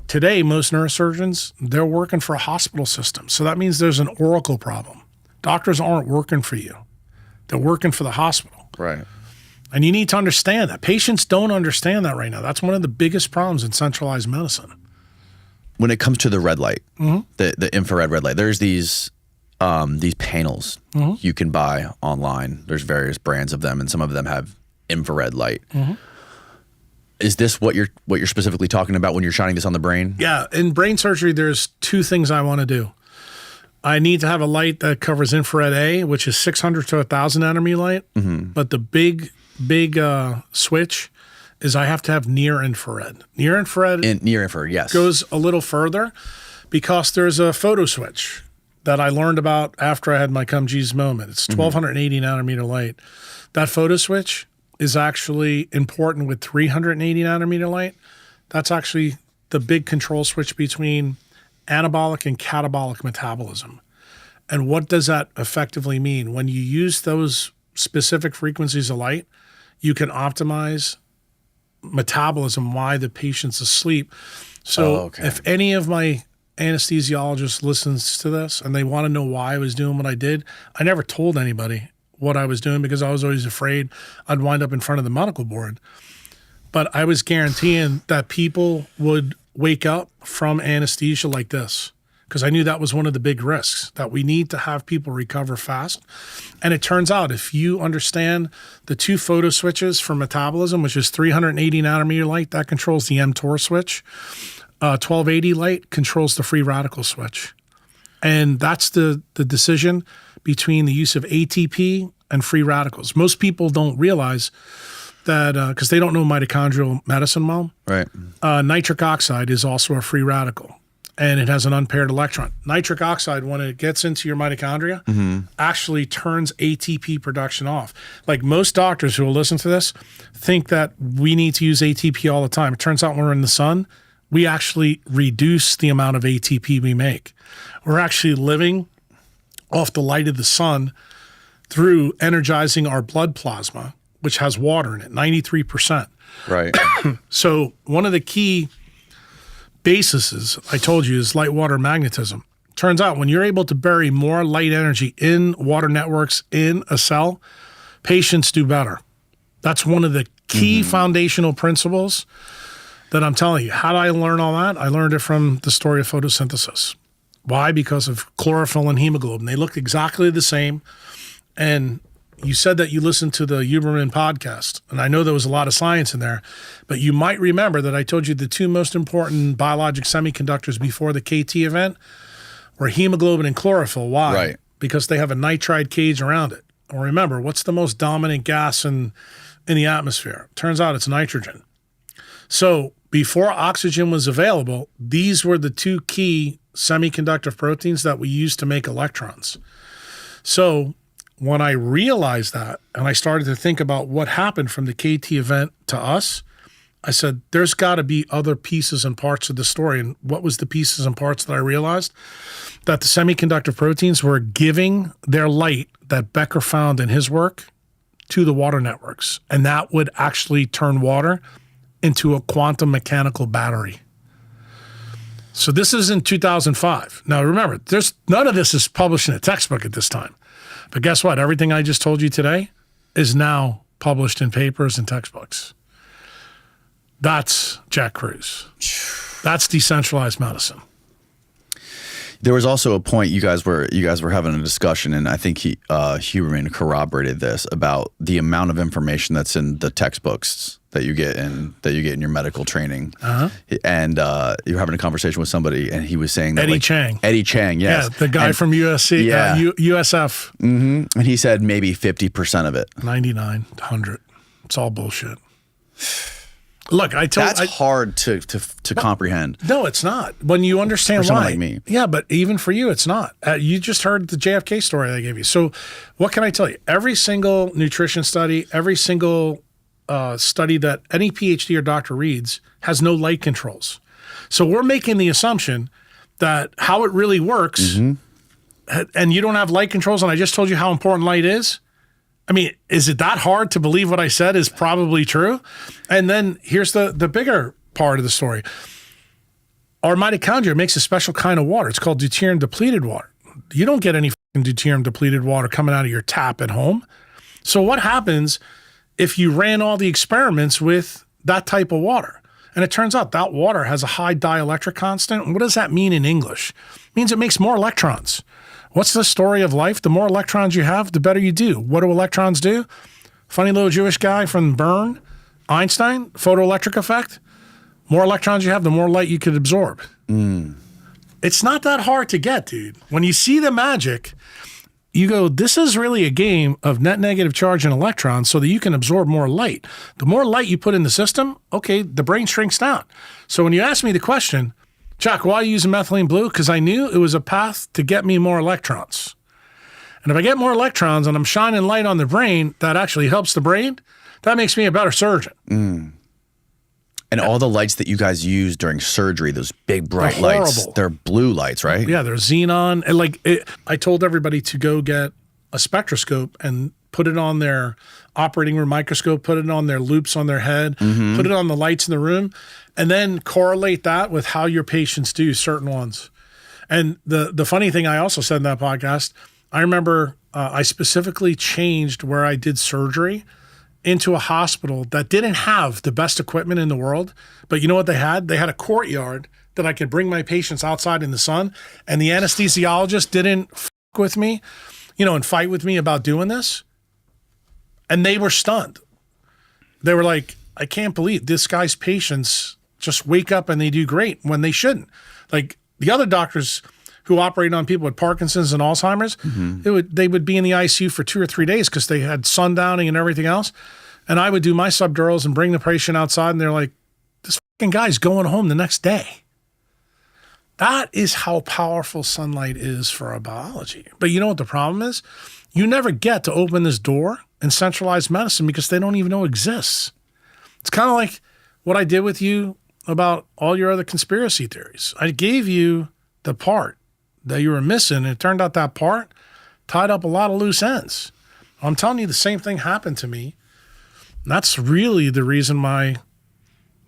[SPEAKER 2] Today, most neurosurgeons, they're working for a hospital system. So that means there's an Oracle problem. Doctors aren't working for you. They're working for the hospital.
[SPEAKER 1] Right.
[SPEAKER 2] And you need to understand that. Patients don't understand that right now. That's one of the biggest problems in centralized medicine.
[SPEAKER 1] When it comes to the red light, the infrared red light, there's these panels you can buy online. There's various brands of them, and some of them have infrared light. Is this what you're specifically talking about when you're shining this on the brain?
[SPEAKER 2] Yeah, in brain surgery, there's two things I want to do. I need to have a light that covers infrared A, which is 600 to 1,000 nanometer light. But the big switch is I have to have near infrared. Near infrared
[SPEAKER 1] Yes.
[SPEAKER 2] goes a little further because there's a photo switch that I learned about after I had my come Jesus moment. It's 1,280 nanometer light. That photo switch is actually important with 380 nanometer light. That's actually the big control switch between anabolic and catabolic metabolism. And what does that effectively mean? When you use those specific frequencies of light, you can optimize metabolism while the patient's asleep. So if any of my anesthesiologists listens to this and they want to know why I was doing what I did, I never told anybody what I was doing because I was always afraid I'd wind up in front of the medical board. But I was guaranteeing that people would wake up from anesthesia like this, because I knew that was one of the big risks, that we need to have people recover fast. And it turns out if you understand the two photo switches for metabolism, which is 380 nanometer light, that controls the mTOR switch. 1280 light controls the free radical switch. And that's the decision between the use of ATP and free radicals. Most people don't realize that because they don't know mitochondrial medicine well.
[SPEAKER 1] Right.
[SPEAKER 2] Nitric oxide is also a free radical, and it has an unpaired electron. Nitric oxide, when it gets into your mitochondria, actually turns ATP production off. Like most doctors who will listen to this think that we need to use ATP all the time. It turns out when we're in the sun, we actually reduce the amount of ATP we make. We're actually living off the light of the sun through energizing our blood plasma, which has water in it, 93%.
[SPEAKER 1] Right.
[SPEAKER 2] So one of the key bases, I told you, is light water magnetism. Turns out when you're able to bury more light energy in water networks in a cell, patients do better. That's one of the key foundational principles that I'm telling you. How did I learn all that? I learned it from the story of photosynthesis. Why? Because of chlorophyll and hemoglobin. They look exactly the same. And you said that you listened to the Huberman podcast, and I know there was a lot of science in there, but you might remember that I told you the two most important biologic semiconductors before the KT event were hemoglobin and chlorophyll. Why?
[SPEAKER 1] Right.
[SPEAKER 2] Because they have a nitride cage around it. Well, remember, what's the most dominant gas in the atmosphere? Turns out it's nitrogen. So before oxygen was available, these were the two key semiconductor proteins that we use to make electrons. So when I realized that, and I started to think about what happened from the KT event to us, I said, there's got to be other pieces and parts of the story. And what was the pieces and parts that I realized? That the semiconductor proteins were giving their light that Becker found in his work to the water networks. And that would actually turn water into a quantum mechanical battery. So this is in 2005. Now remember, none of this is published in a textbook at this time. But guess what? Everything I just told you today is now published in papers and textbooks. That's Jack Kruse. That's decentralized medicine.
[SPEAKER 1] There was also a point you guys were having a discussion, and I think Huberman corroborated this about the amount of information that's in the textbooks that you get in your medical training. And you were having a conversation with somebody, and he was saying that
[SPEAKER 2] Eddie Chang.
[SPEAKER 1] Eddie Chang, yes,
[SPEAKER 2] yeah, the guy from USC, USF.
[SPEAKER 1] And he said maybe 50% of it.
[SPEAKER 2] 99, 100. It's all bullshit. Look,
[SPEAKER 1] that's hard to comprehend.
[SPEAKER 2] No, it's not. When you understand
[SPEAKER 1] for someone
[SPEAKER 2] why.
[SPEAKER 1] like me.
[SPEAKER 2] Yeah, but even for you, it's not. You just heard the JFK story I gave you. So what can I tell you? Every single nutrition study, every single study that any PhD or doctor reads has no light controls. So we're making the assumption that how it really works, and you don't have light controls, and I just told you how important light is. I mean, is it that hard to believe what I said is probably true? And then here's the bigger part of the story. Our mitochondria makes a special kind of water. It's called deuterium depleted water. You don't get any deuterium depleted water coming out of your tap at home. So what happens if you ran all the experiments with that type of water. And it turns out that water has a high dielectric constant. And what does that mean in English? It means it makes more electrons. What's the story of life? The more electrons you have, the better you do. What do electrons do? Funny little Jewish guy from Bern, Einstein, photoelectric effect. More electrons you have, the more light you could absorb. It's not that hard to get, dude. When you see the magic, you go, this is really a game of net negative charge and electrons so that you can absorb more light. The more light you put in the system, okay, the brain shrinks down. So when you ask me the question, Jack, why are you using methylene blue? Because I knew it was a path to get me more electrons. And if I get more electrons and I'm shining light on the brain, that actually helps the brain. That makes me a better surgeon.
[SPEAKER 1] And all the lights that you guys use during surgery, those big bright lights, they're blue lights, right?
[SPEAKER 2] Yeah, they're xenon. And I told everybody to go get a spectroscope and put it on their operating room microscope, put it on their loops on their head, put it on the lights in the room, and then correlate that with how your patients do certain ones. And the funny thing I also said in that podcast, I remember I specifically changed where I did surgery into a hospital that didn't have the best equipment in the world. But you know what they had? They had a courtyard that I could bring my patients outside in the sun. And the anesthesiologist didn't with me, and fight with me about doing this. And they were stunned. They were like, I can't believe this guy's patients just wake up and they do great when they shouldn't. Like the other doctors who operate on people with Parkinson's and Alzheimer's, they would be in the ICU for 2 or 3 days because they had sundowning and everything else. And I would do my subdurals and bring the patient outside, and they're like, this fucking guy's going home the next day. That is how powerful sunlight is for our biology. But you know what the problem is? You never get to open this door in centralized medicine because they don't even know it exists. It's kind of like what I did with you about all your other conspiracy theories. I gave you the part that you were missing, and it turned out that part tied up a lot of loose ends. I'm telling you, the same thing happened to me. And that's really the reason why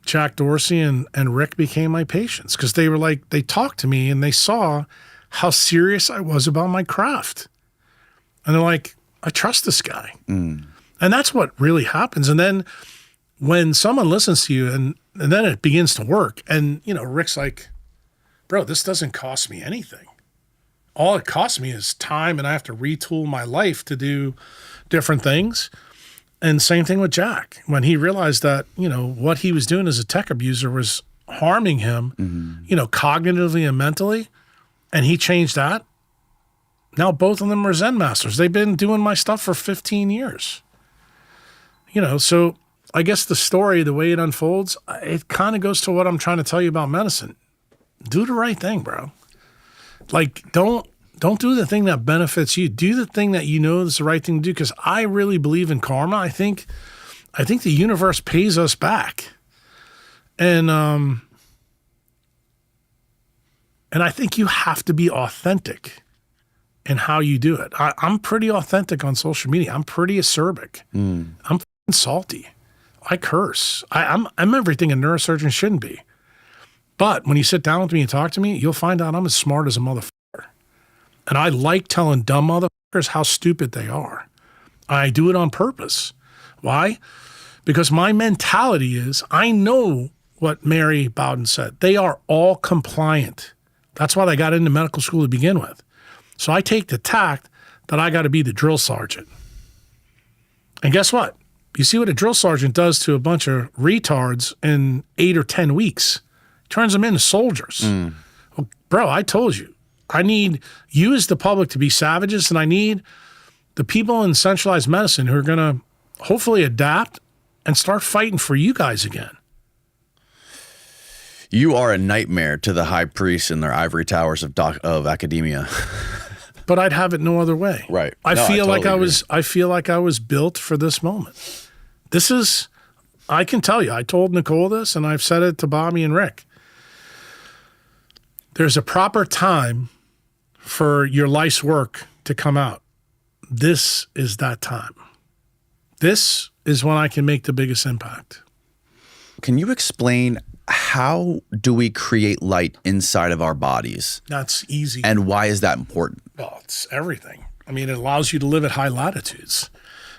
[SPEAKER 2] Jack Dorsey and Rick became my patients, because they were like, they talked to me and they saw how serious I was about my craft. And they're like, I trust this guy. And that's what really happens. And then when someone listens to you and then it begins to work, and Rick's like, bro, this doesn't cost me anything. All it costs me is time, and I have to retool my life to do different things. And same thing with Jack. When he realized that, what he was doing as a tech abuser was harming him, cognitively and mentally, and he changed that. Now both of them are Zen masters. They've been doing my stuff for 15 years. So I guess the story, the way it unfolds, it kind of goes to what I'm trying to tell you about medicine. Do the right thing, bro. Like, don't do the thing that benefits you. Do the thing that you know is the right thing to do. Because I really believe in karma. I think the universe pays us back, and I think you have to be authentic in how you do it. I'm pretty authentic on social media. I'm pretty acerbic. I'm f***ing salty. I curse. I'm everything a neurosurgeon shouldn't be. But when you sit down with me and talk to me, you'll find out I'm as smart as a motherfucker. And I like telling dumb motherfuckers how stupid they are. I do it on purpose. Why? Because my mentality is, I know what Mary Bowden said. They are all compliant. That's why they got into medical school to begin with. So I take the tact that I got to be the drill sergeant. And guess what? You see what a drill sergeant does to a bunch of retards in 8 or 10 weeks. Turns them into soldiers. Well, bro, I told you. I need you as the public to be savages, and I need the people in centralized medicine who are going to hopefully adapt and start fighting for you guys again.
[SPEAKER 1] You are a nightmare to the high priests in their ivory towers of academia.
[SPEAKER 2] But I'd have it no other way.
[SPEAKER 1] Right.
[SPEAKER 2] I feel like I was built for this moment. This is, I can tell you, I told Nicole this, and I've said it to Bobby and Rick. There's a proper time for your life's work to come out. This is that time. This is when I can make the biggest impact.
[SPEAKER 1] Can you explain how do we create light inside of our bodies?
[SPEAKER 2] That's easy.
[SPEAKER 1] And why is that important?
[SPEAKER 2] Well, it's everything. I mean, it allows you to live at high latitudes.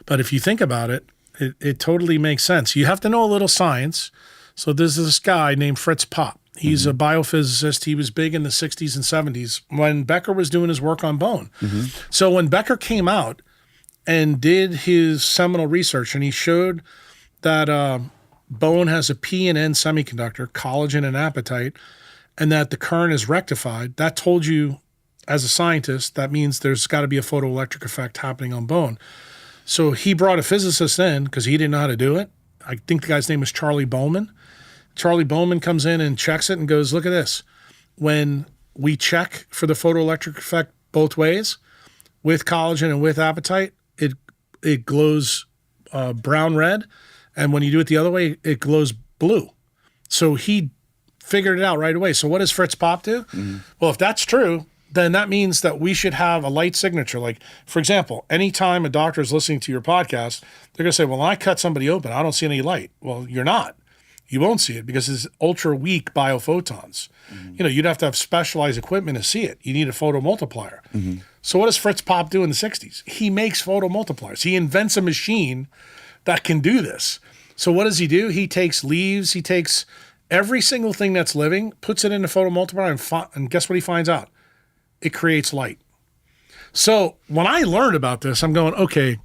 [SPEAKER 2] But if you think about it, It totally makes sense. You have to know a little science. So there's this guy named Fritz Popp. He's a biophysicist. He was big in the 60s and 70s when Becker was doing his work on bone. So when Becker came out and did his seminal research, and he showed that bone has a P and N semiconductor, collagen and apatite, and that the current is rectified, that told you, as a scientist, that means there's got to be a photoelectric effect happening on bone. So he brought a physicist in because he didn't know how to do it. I think the guy's name was Charlie Bowman. Charlie Bowman comes in and checks it and goes, look at this. When we check for the photoelectric effect both ways, with collagen and with apatite, it glows brown-red. And when you do it the other way, it glows blue. So he figured it out right away. So what does Fritz Popp do? Well, if that's true, then that means that we should have a light signature. Like, for example, anytime a doctor is listening to your podcast, they're going to say, well, when I cut somebody open, I don't see any light. Well, you're not. You won't see it because it's ultra weak biophotons. You know, you'd have to have specialized equipment to see it. You need a photomultiplier. So what does Fritz Popp do in the 60s? He makes photomultipliers. He invents a machine that can do this. So what does he do? He takes leaves, he takes every single thing that's living, puts it in a photomultiplier, and guess what he finds out? It creates light. So when I learned about this, I'm going, okay,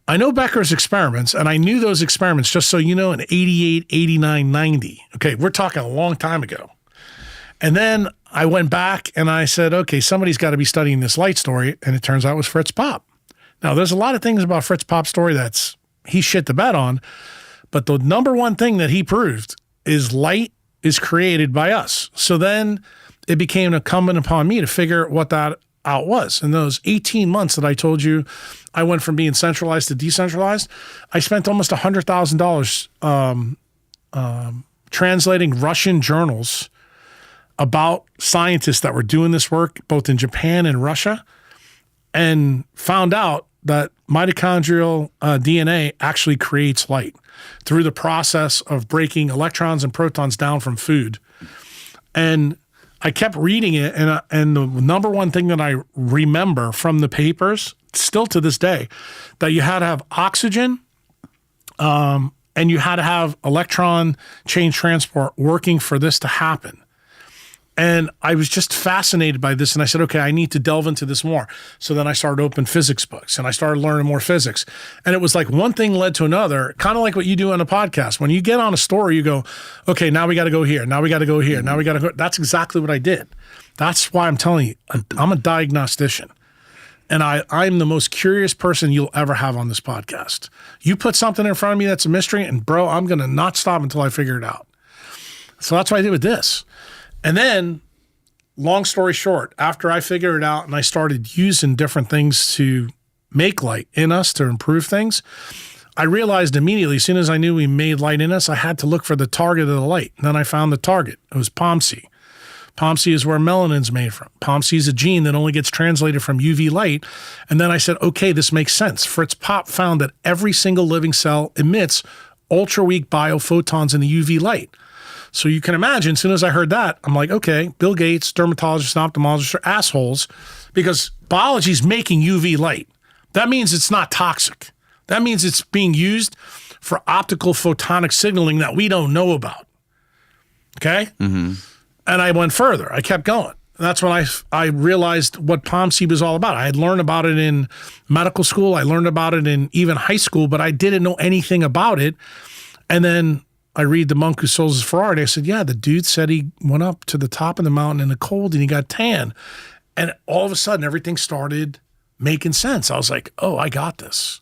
[SPEAKER 2] I know Becker's experiments, and I knew those experiments, just so you know, in 88, 89, 90. Okay, we're talking a long time ago. And then I went back and I said, okay, somebody's got to be studying this light story, and it turns out it was Fritz Popp. Now, there's a lot of things about Fritz Popp's story that's he shit the bed on, but the number one thing that he proved is light is created by us. So then it became incumbent upon me to figure what that out was. In those 18 months that I told you, I went from being centralized to decentralized. I spent almost $100,000 translating Russian journals about scientists that were doing this work both in Japan and Russia, and found out that mitochondrial DNA actually creates light through the process of breaking electrons and protons down from food. And I kept reading it, and the number one thing that I remember from the papers, still to this day, that you had to have oxygen and you had to have electron chain transport working for this to happen. And I was just fascinated by this, and I said, okay, I need to delve into this more. So then I started open physics books, and I started learning more physics. And it was like one thing led to another, kind of like what you do on a podcast. When you get on a story, you go, okay, now we got to go here. Now we got to go here. Now we got to go. That's exactly what I did. That's why I'm telling you, I'm a diagnostician. And I'm the most curious person you'll ever have on this podcast. You put something in front of me that's a mystery, and bro, I'm going to not stop until I figure it out. So that's what I did with this. And then, long story short, after I figured it out and I started using different things to make light in us to improve things, I realized immediately, as soon as I knew we made light in us, I had to look for the target of the light. And then I found the target. It was POMC. POMC is where melanin's made from. POMC is a gene that only gets translated from UV light. And then I said, okay, this makes sense. Fritz Popp found that every single living cell emits ultra-weak biophotons in the UV light. So you can imagine, as soon as I heard that, I'm like, okay, Bill Gates, dermatologists, and ophthalmologists are assholes because biology is making UV light. That means it's not toxic. That means it's being used for optical photonic signaling that we don't know about. Okay? And I went further. I kept going. And that's when I realized what POMC was all about. I had learned about it in medical school. I learned about it in even high school, but I didn't know anything about it. And then I read The Monk Who Sold His Ferrari. I said, yeah, the dude said he went up to the top of the mountain in the cold and he got tan. And all of a sudden, everything started making sense. I was like, oh, I got this.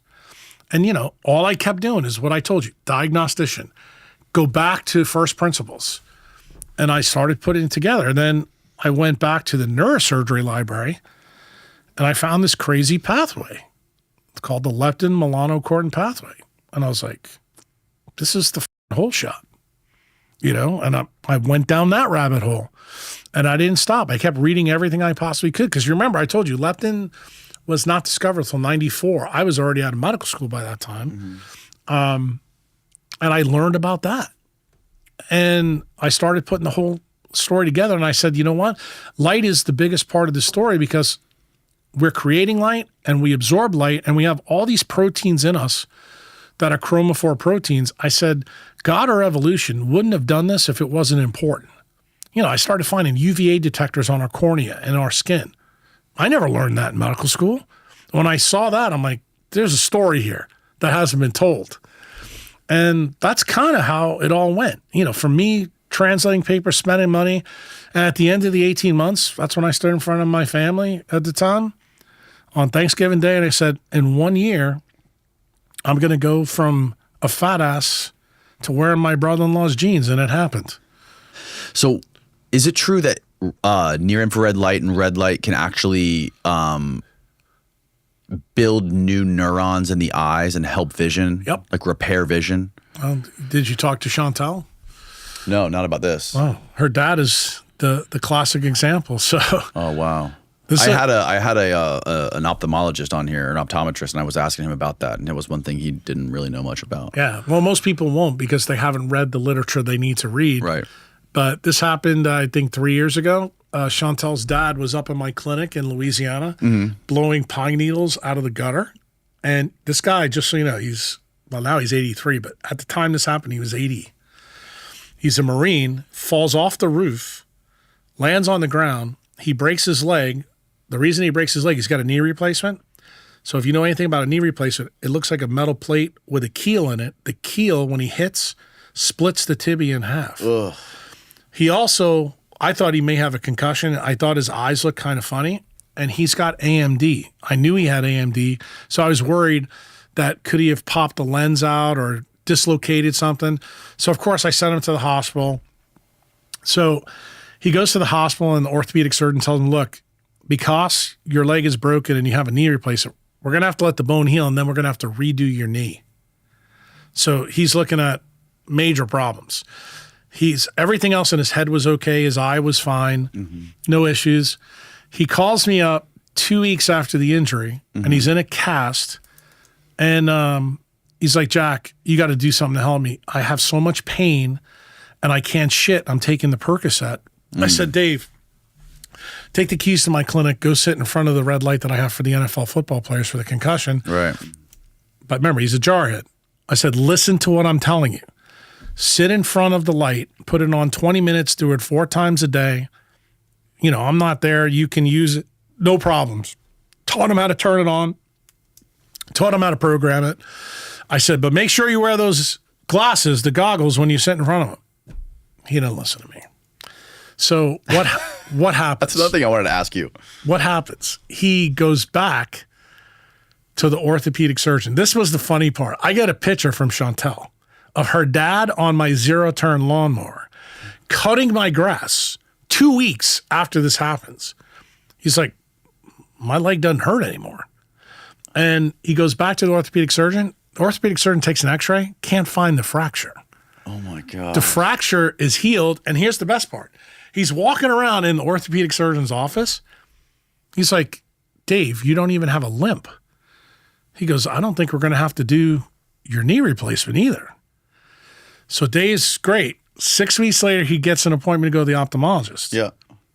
[SPEAKER 2] And, you know, all I kept doing is what I told you, diagnostician, go back to first principles. And I started putting it together. Then I went back to the neurosurgery library and I found this crazy pathway. It's called the leptin-melanocortin pathway. And I was like, this is the whole shot, you know? And I went down that rabbit hole and I didn't stop. I kept reading everything I possibly could. Because you remember, I told you leptin was not discovered until 94. I was already out of medical school by that time. And I learned about that. And I started putting the whole story together. And I said, you know what? Light is the biggest part of the story because we're creating light and we absorb light and we have all these proteins in us that are chromophore proteins. I said, God or evolution wouldn't have done this if it wasn't important. You know, I started finding UVA detectors on our cornea and our skin. I never learned that in medical school. When I saw that, I'm like, there's a story here that hasn't been told. And that's kind of how it all went. You know, for me, translating papers, spending money. And at the end of the 18 months, that's when I stood in front of my family at the time on Thanksgiving Day. And I said, in 1 year, I'm going to go from a fat ass to wearing my brother-in-law's jeans. And it happened.
[SPEAKER 1] So is it true that near infrared light and red light can actually build new neurons in the eyes and help vision?
[SPEAKER 2] Yep.
[SPEAKER 1] Like repair vision?
[SPEAKER 2] Did you talk to Chantel?
[SPEAKER 1] No, not about this.
[SPEAKER 2] Oh, her dad is the classic example. So,
[SPEAKER 1] Oh, wow. I had an ophthalmologist on here, an optometrist, and I was asking him about that, and it was one thing he didn't really know much about.
[SPEAKER 2] yeah, well, most people won't because they haven't read the literature they need to read.
[SPEAKER 1] Right.
[SPEAKER 2] But this happened, I think, 3 years ago. Chantel's dad was up in my clinic in Louisiana blowing pine needles out of the gutter. And this guy, just so you know, now he's 83, but at the time this happened, he was 80. He's a Marine, falls off the roof, lands on the ground. He breaks his leg. The reason he breaks his leg, he's got a knee replacement. So if you know anything about a knee replacement, it looks like a metal plate with a keel in it. The keel, when he hits, splits the tibia in half.
[SPEAKER 1] Ugh.
[SPEAKER 2] He also, I thought he may have a concussion. I thought his eyes looked kind of funny, and he's got AMD. I knew he had AMD, so I was worried that could he have popped the lens out or dislocated something. So, of course, I sent him to the hospital. So he goes to the hospital, and the orthopedic surgeon tells him, look, because your leg is broken and you have a knee replacement, we're going to have to let the bone heal, and then we're going to have to redo your knee. So he's looking at major problems. Everything else in his head was okay. His eye was fine. No issues. He calls me up 2 weeks after the injury, and he's in a cast. And he's like, Jack, you got to do something to help me. I have so much pain, and I can't shit. I'm taking the Percocet. I said, Dave, take the keys to my clinic. Go sit in front of the red light that I have for the NFL football players for the concussion.
[SPEAKER 1] Right.
[SPEAKER 2] But remember, he's a jarhead. I said, listen to what I'm telling you. Sit in front of the light, put it on 20 minutes, do it 4 times a day. You know, I'm not there. You can use it. No problems. Taught him how to turn it on. Taught him how to program it. I said, but make sure you wear those glasses, the goggles, when you sit in front of him. He didn't listen to me. So what happens?
[SPEAKER 1] That's another thing I wanted to ask you.
[SPEAKER 2] What happens? He goes back to the orthopedic surgeon. This was the funny part. I get a picture from Chantel of her dad on my zero-turn lawnmower, cutting my grass 2 weeks after this happens. He's like, my leg doesn't hurt anymore. And he goes back to the orthopedic surgeon. The orthopedic surgeon takes an x-ray, can't find the fracture.
[SPEAKER 1] Oh, my God.
[SPEAKER 2] The fracture is healed. And here's the best part. He's walking around in the orthopedic surgeon's office. He's like, Dave, you don't even have a limp. He goes, I don't think we're going to have to do your knee replacement either. So Dave's great. 6 weeks later, he gets an appointment to go to the ophthalmologist.
[SPEAKER 1] Yeah.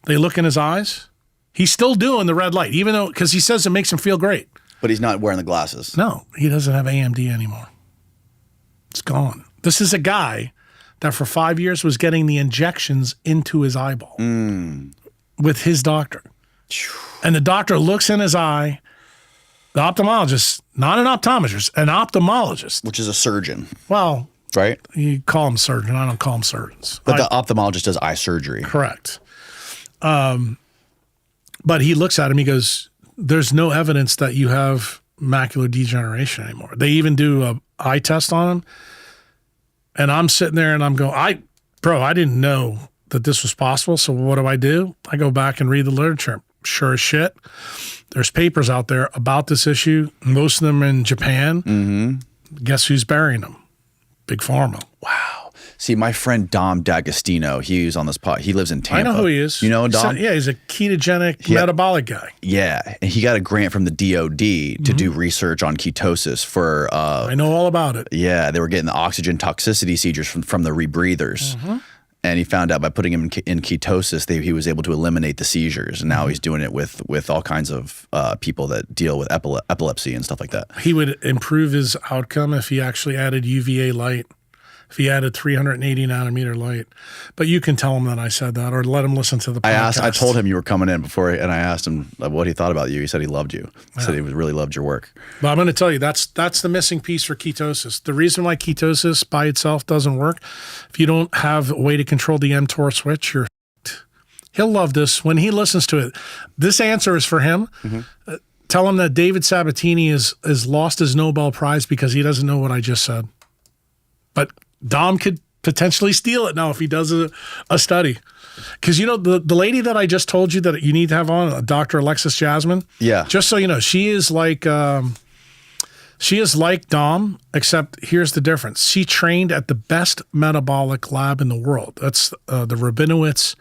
[SPEAKER 2] They look in his eyes. He's still doing the red light, even though, because he says it makes him feel great.
[SPEAKER 1] But he's not wearing the glasses.
[SPEAKER 2] No, he doesn't have AMD anymore. It's gone. This is a guy that for 5 years was getting the injections into his eyeball with his doctor. And the doctor looks in his eye. The ophthalmologist, not an optometrist, an ophthalmologist.
[SPEAKER 1] Which is a surgeon.
[SPEAKER 2] Well,
[SPEAKER 1] right?
[SPEAKER 2] You call them surgeon. I don't call them surgeons.
[SPEAKER 1] But the ophthalmologist does eye surgery.
[SPEAKER 2] Correct. But he looks at him. He goes, there's no evidence that you have macular degeneration anymore. They even do a eye test on him. And I'm sitting there and I'm going, I didn't know that this was possible. So what do? I go back and read the literature. Sure as shit. There's papers out there about this issue. Most of them in Japan. Guess who's burying them? Big Pharma.
[SPEAKER 1] Wow. See, my friend Dom D'Agostino, he's on this pod. He lives in Tampa.
[SPEAKER 2] I know who he is.
[SPEAKER 1] You know Dom?
[SPEAKER 2] He's a ketogenic metabolic guy.
[SPEAKER 1] Yeah. And he got a grant from the DOD to do research on ketosis for...
[SPEAKER 2] I know all about it.
[SPEAKER 1] Yeah. They were getting the oxygen toxicity seizures from the rebreathers. And he found out by putting him in ketosis, he was able to eliminate the seizures. And now he's doing it with all kinds of people that deal with epilepsy and stuff like that.
[SPEAKER 2] He would improve his outcome if he actually added UVA light, if he added 380 nanometer light. But you can tell him that I said that, or let him listen to the podcast.
[SPEAKER 1] I told him you were coming in before, and I asked him what he thought about you. He said he loved you. He said he really loved your work.
[SPEAKER 2] But I'm going to tell you, that's the missing piece for ketosis. The reason why ketosis by itself doesn't work, if you don't have a way to control the mTOR switch, you're f***ed. He'll love this. When he listens to it, this answer is for him. Mm-hmm. Tell him that David Sabatini is lost his Nobel Prize because he doesn't know what I just said. But Dom could potentially steal it now if he does a study. Because, you know, the lady that I just told you that you need to have on, Dr. Alexis Jasmine.
[SPEAKER 1] Yeah.
[SPEAKER 2] Just so you know, she is like Dom, except here's the difference. She trained at the best metabolic lab in the world. That's the Rabinowitz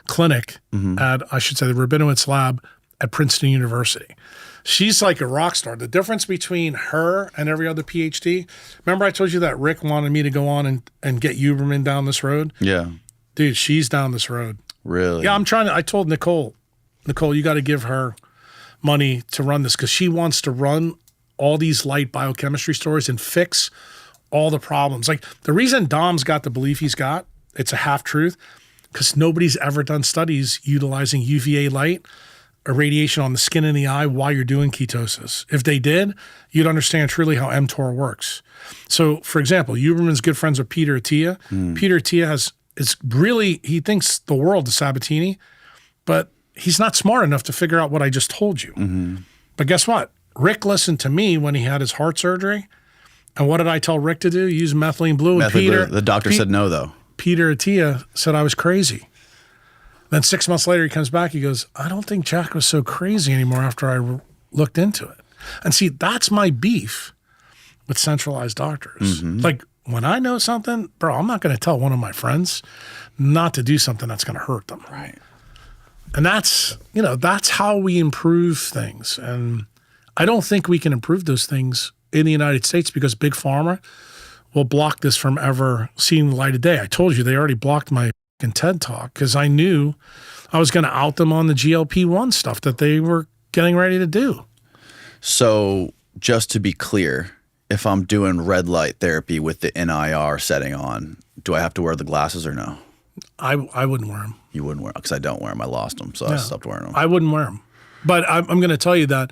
[SPEAKER 2] Clinic the Rabinowitz lab at Princeton University. She's like a rock star. The difference between her and every other PhD, remember I told you that Rick wanted me to go on and get Huberman down this road?
[SPEAKER 1] Yeah.
[SPEAKER 2] Dude, she's down this road.
[SPEAKER 1] Really?
[SPEAKER 2] Yeah, I told Nicole, you got to give her money to run this because she wants to run all these light biochemistry stories and fix all the problems. Like the reason Dom's got the belief he's got, it's a half truth, because nobody's ever done studies utilizing UVA light irradiation on the skin and the eye while you're doing ketosis. If they did, you'd understand truly how mTOR works. So, for example, Huberman's good friends with Peter Attia. Peter Attia he thinks the world of Sabatini, but he's not smart enough to figure out what I just told you. Mm-hmm. But guess what? Rick listened to me when he had his heart surgery. And what did I tell Rick to do? Use methylene blue.
[SPEAKER 1] The doctor said no, though.
[SPEAKER 2] Peter Attia said I was crazy. Then 6 months later, he comes back. He goes, I don't think Jack was so crazy anymore after I looked into it. And see, that's my beef with centralized doctors. Mm-hmm. Like when I know something, bro, I'm not going to tell one of my friends not to do something that's going to hurt them.
[SPEAKER 1] Right.
[SPEAKER 2] And that's how we improve things. And I don't think we can improve those things in the United States because Big Pharma will block this from ever seeing the light of day. I told you they already blocked my TED Talk because I knew I was going to out them on the GLP-1 stuff that they were getting ready to do.
[SPEAKER 1] So just to be clear, if I'm doing red light therapy with the NIR setting on, do I have to wear the glasses or no?
[SPEAKER 2] I wouldn't wear them.
[SPEAKER 1] You wouldn't wear them because I don't wear them. I lost them, so I stopped wearing them.
[SPEAKER 2] I wouldn't wear them. But I'm going to tell you that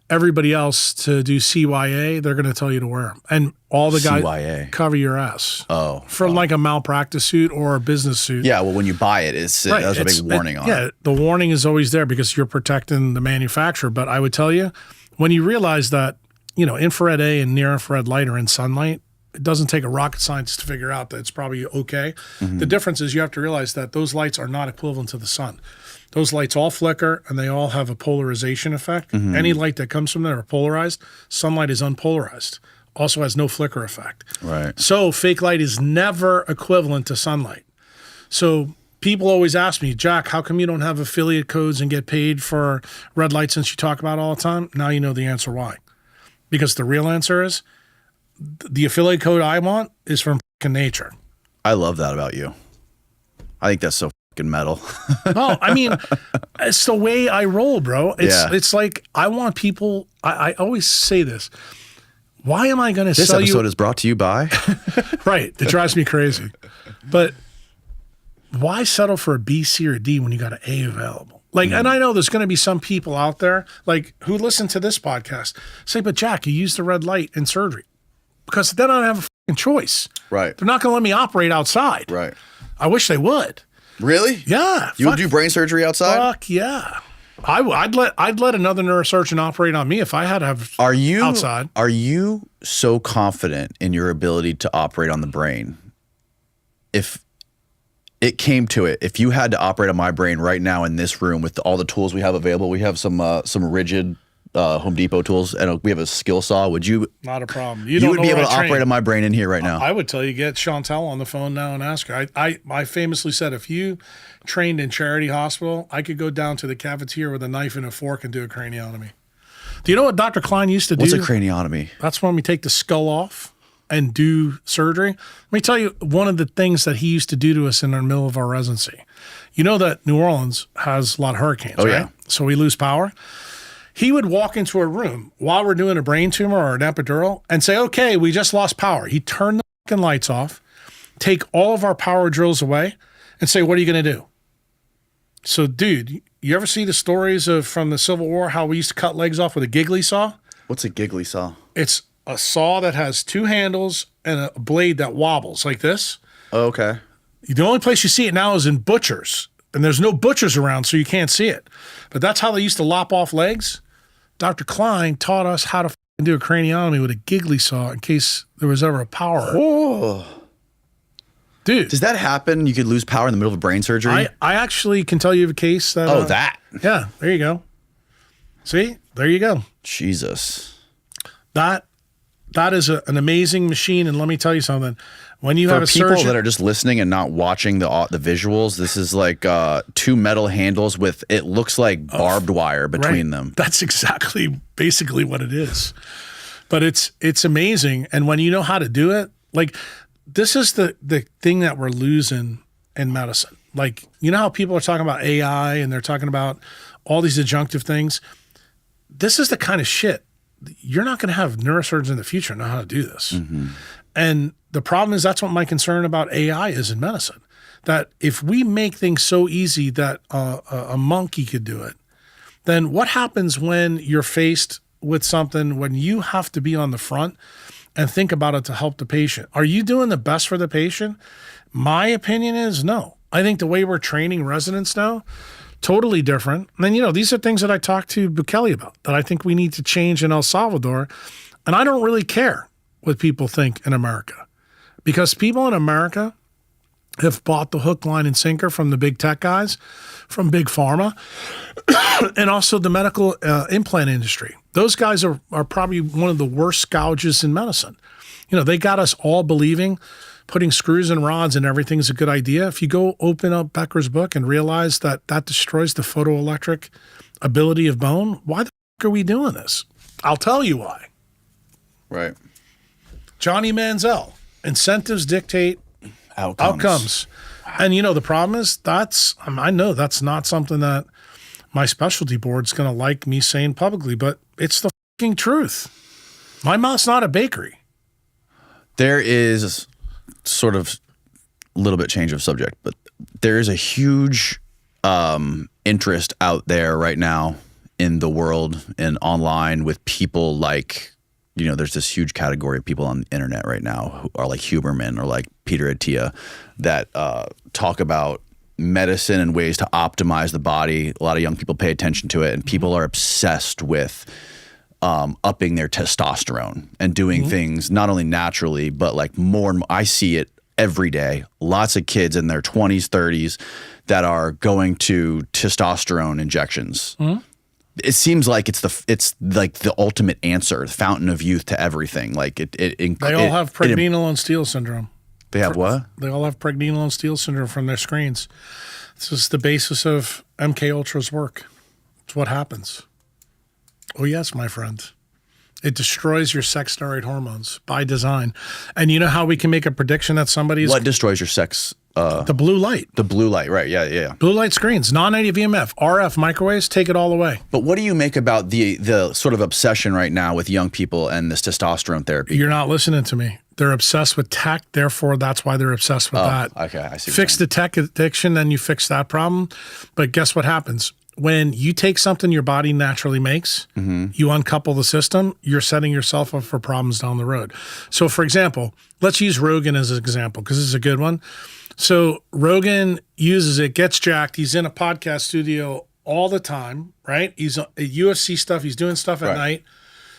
[SPEAKER 2] everybody else to do CYA, they're going to tell you to wear them. And all the guys
[SPEAKER 1] CYA.
[SPEAKER 2] Cover your ass.
[SPEAKER 1] Oh.
[SPEAKER 2] For like a malpractice suit or a business suit.
[SPEAKER 1] Yeah, well, when you buy it, there's a big warning on it.
[SPEAKER 2] Yeah, the warning is always there because you're protecting the manufacturer. But I would tell you, when you realize that, infrared A and near infrared light are in sunlight, it doesn't take a rocket scientist to figure out that it's probably okay. Mm-hmm. The difference is you have to realize that those lights are not equivalent to the sun. Those lights all flicker and they all have a polarization effect. Mm-hmm. Any light that comes from there are polarized. Sunlight is unpolarized. Also has no flicker effect.
[SPEAKER 1] Right.
[SPEAKER 2] So fake light is never equivalent to sunlight. So people always ask me, Jack, how come you don't have affiliate codes and get paid for red light since you talk about it all the time? Now you know the answer why. Because the real answer is the affiliate code I want is from nature.
[SPEAKER 1] I love that about you. I think that's so metal.
[SPEAKER 2] No, I mean, it's the way I roll, bro. It's like I want people. I always say this. Why am I going to sell you?
[SPEAKER 1] This episode is brought to you by.
[SPEAKER 2] Right, it drives me crazy. But why settle for a B, C, or D when you got an A available? Like, and I know there's going to be some people out there like who listen to this podcast say, "But Jack, you use the red light in surgery because then I don't have a fucking choice.
[SPEAKER 1] Right?
[SPEAKER 2] They're not going to let me operate outside.
[SPEAKER 1] Right?
[SPEAKER 2] I wish they would."
[SPEAKER 1] Really?
[SPEAKER 2] Yeah.
[SPEAKER 1] You would do brain surgery outside?
[SPEAKER 2] Fuck yeah. I'd let another neurosurgeon operate on me if I had to have outside.
[SPEAKER 1] Are you so confident in your ability to operate on the brain? If it came to it, if you had to operate on my brain right now in this room with all the tools we have available, we have some rigid Home Depot tools, and we have a skill saw. Would you?
[SPEAKER 2] Not a problem.
[SPEAKER 1] You would be able to operate on my brain in here right now.
[SPEAKER 2] I would tell you, get Chantel on the phone now and ask her. I famously said, if you trained in Charity Hospital, I could go down to the cafeteria with a knife and a fork and do a craniotomy. Do you know what Dr. Klein used to do?
[SPEAKER 1] What's a craniotomy?
[SPEAKER 2] That's when we take the skull off and do surgery. Let me tell you one of the things that he used to do to us in the middle of our residency. You know that New Orleans has a lot of hurricanes, right?
[SPEAKER 1] Yeah.
[SPEAKER 2] So we lose power. He would walk into a room while we're doing a brain tumor or an epidural and say, okay, we just lost power. He'd turn the fucking lights off, take all of our power drills away, and say, what are you going to do? So, dude, you ever see the stories from the Civil War, how we used to cut legs off with a giggly saw?
[SPEAKER 1] What's a giggly saw?
[SPEAKER 2] It's a saw that has two handles and a blade that wobbles like this.
[SPEAKER 1] Oh, okay.
[SPEAKER 2] The only place you see it now is in butchers, and there's no butchers around, so you can't see it. But that's how they used to lop off legs. Dr. Klein taught us how to do a craniotomy with a giggly saw in case there was ever a power.
[SPEAKER 1] Oh.
[SPEAKER 2] Dude.
[SPEAKER 1] Does that happen? You could lose power in the middle of a brain surgery?
[SPEAKER 2] I actually can tell you of a case that...
[SPEAKER 1] Oh, that.
[SPEAKER 2] Yeah, there you go. See? There you go.
[SPEAKER 1] Jesus.
[SPEAKER 2] That is an amazing machine, and let me tell you something. When you have a
[SPEAKER 1] people
[SPEAKER 2] surgeon...
[SPEAKER 1] that are just listening and not watching the visuals, this is like two metal handles with, it looks like barbed wire between them.
[SPEAKER 2] That's basically what it is. But it's amazing, and when you know how to do it, like... This is the thing that we're losing in medicine. Like, you know how people are talking about AI and they're talking about all these adjunctive things? This is the kind of shit. You're not going to have neurosurgeons in the future know how to do this. Mm-hmm. And the problem is that's what my concern about AI is in medicine. That if we make things so easy that a monkey could do it, then what happens when you're faced with something when you have to be on the front and think about it to help the patient? Are you doing the best for the patient? My opinion is no. I think the way we're training residents now, totally different. And then, these are things that I talked to Bukele about that I think we need to change in El Salvador. And I don't really care what people think in America, because people in America have bought the hook, line, and sinker from the big tech guys, from big pharma, and also the medical implant industry. Those guys are probably one of the worst gouges in medicine. They got us all believing putting screws and rods and everything is a good idea. If you go open up Becker's book and realize that destroys the photoelectric ability of bone, why the fuck are we doing this? I'll tell you why.
[SPEAKER 1] Right.
[SPEAKER 2] Johnny Manziel, incentives dictate outcomes. And the problem is I know that's not something that my specialty board's going to like me saying publicly, but it's the fucking truth. My mouth's not a bakery.
[SPEAKER 1] There is sort of a little bit change of subject, but there is a huge interest out there right now in the world and online with people like, there's this huge category of people on the internet right now who are like Huberman or like Peter Attia that talk about medicine and ways to optimize the body. A lot of young people pay attention to it, and people are obsessed with upping their testosterone and doing things not only naturally, but like more and more. I see it every day. Lots of kids in their 20s, 30s that are going to testosterone injections. It seems like it's like the ultimate answer, the fountain of youth to everything. Like they
[SPEAKER 2] all have Pregnenolone-Steele syndrome.
[SPEAKER 1] They have what?
[SPEAKER 2] They all have Pregnenolone-Steele syndrome from their screens. This is the basis of MK Ultra's work. It's what happens. Oh yes, my friend. It destroys your sex steroid hormones by design. And you know how we can make a prediction that somebody's...
[SPEAKER 1] What destroys your sex?
[SPEAKER 2] The blue light.
[SPEAKER 1] The blue light, right. Yeah.
[SPEAKER 2] Blue light screens, non-native EMF, RF, microwaves, take it all away.
[SPEAKER 1] But what do you make about the sort of obsession right now with young people and this testosterone therapy?
[SPEAKER 2] You're not listening to me. They're obsessed with tech, therefore that's why they're obsessed with that.
[SPEAKER 1] Okay, I see.
[SPEAKER 2] Fix the tech addiction, then you fix that problem. But guess what happens? When you take something your body naturally makes, you uncouple the system, you're setting yourself up for problems down the road. So for example, let's use Rogan as an example because this is a good one. So Rogan uses it, gets jacked. He's in a podcast studio all the time, right? He's at UFC stuff. He's doing stuff at night.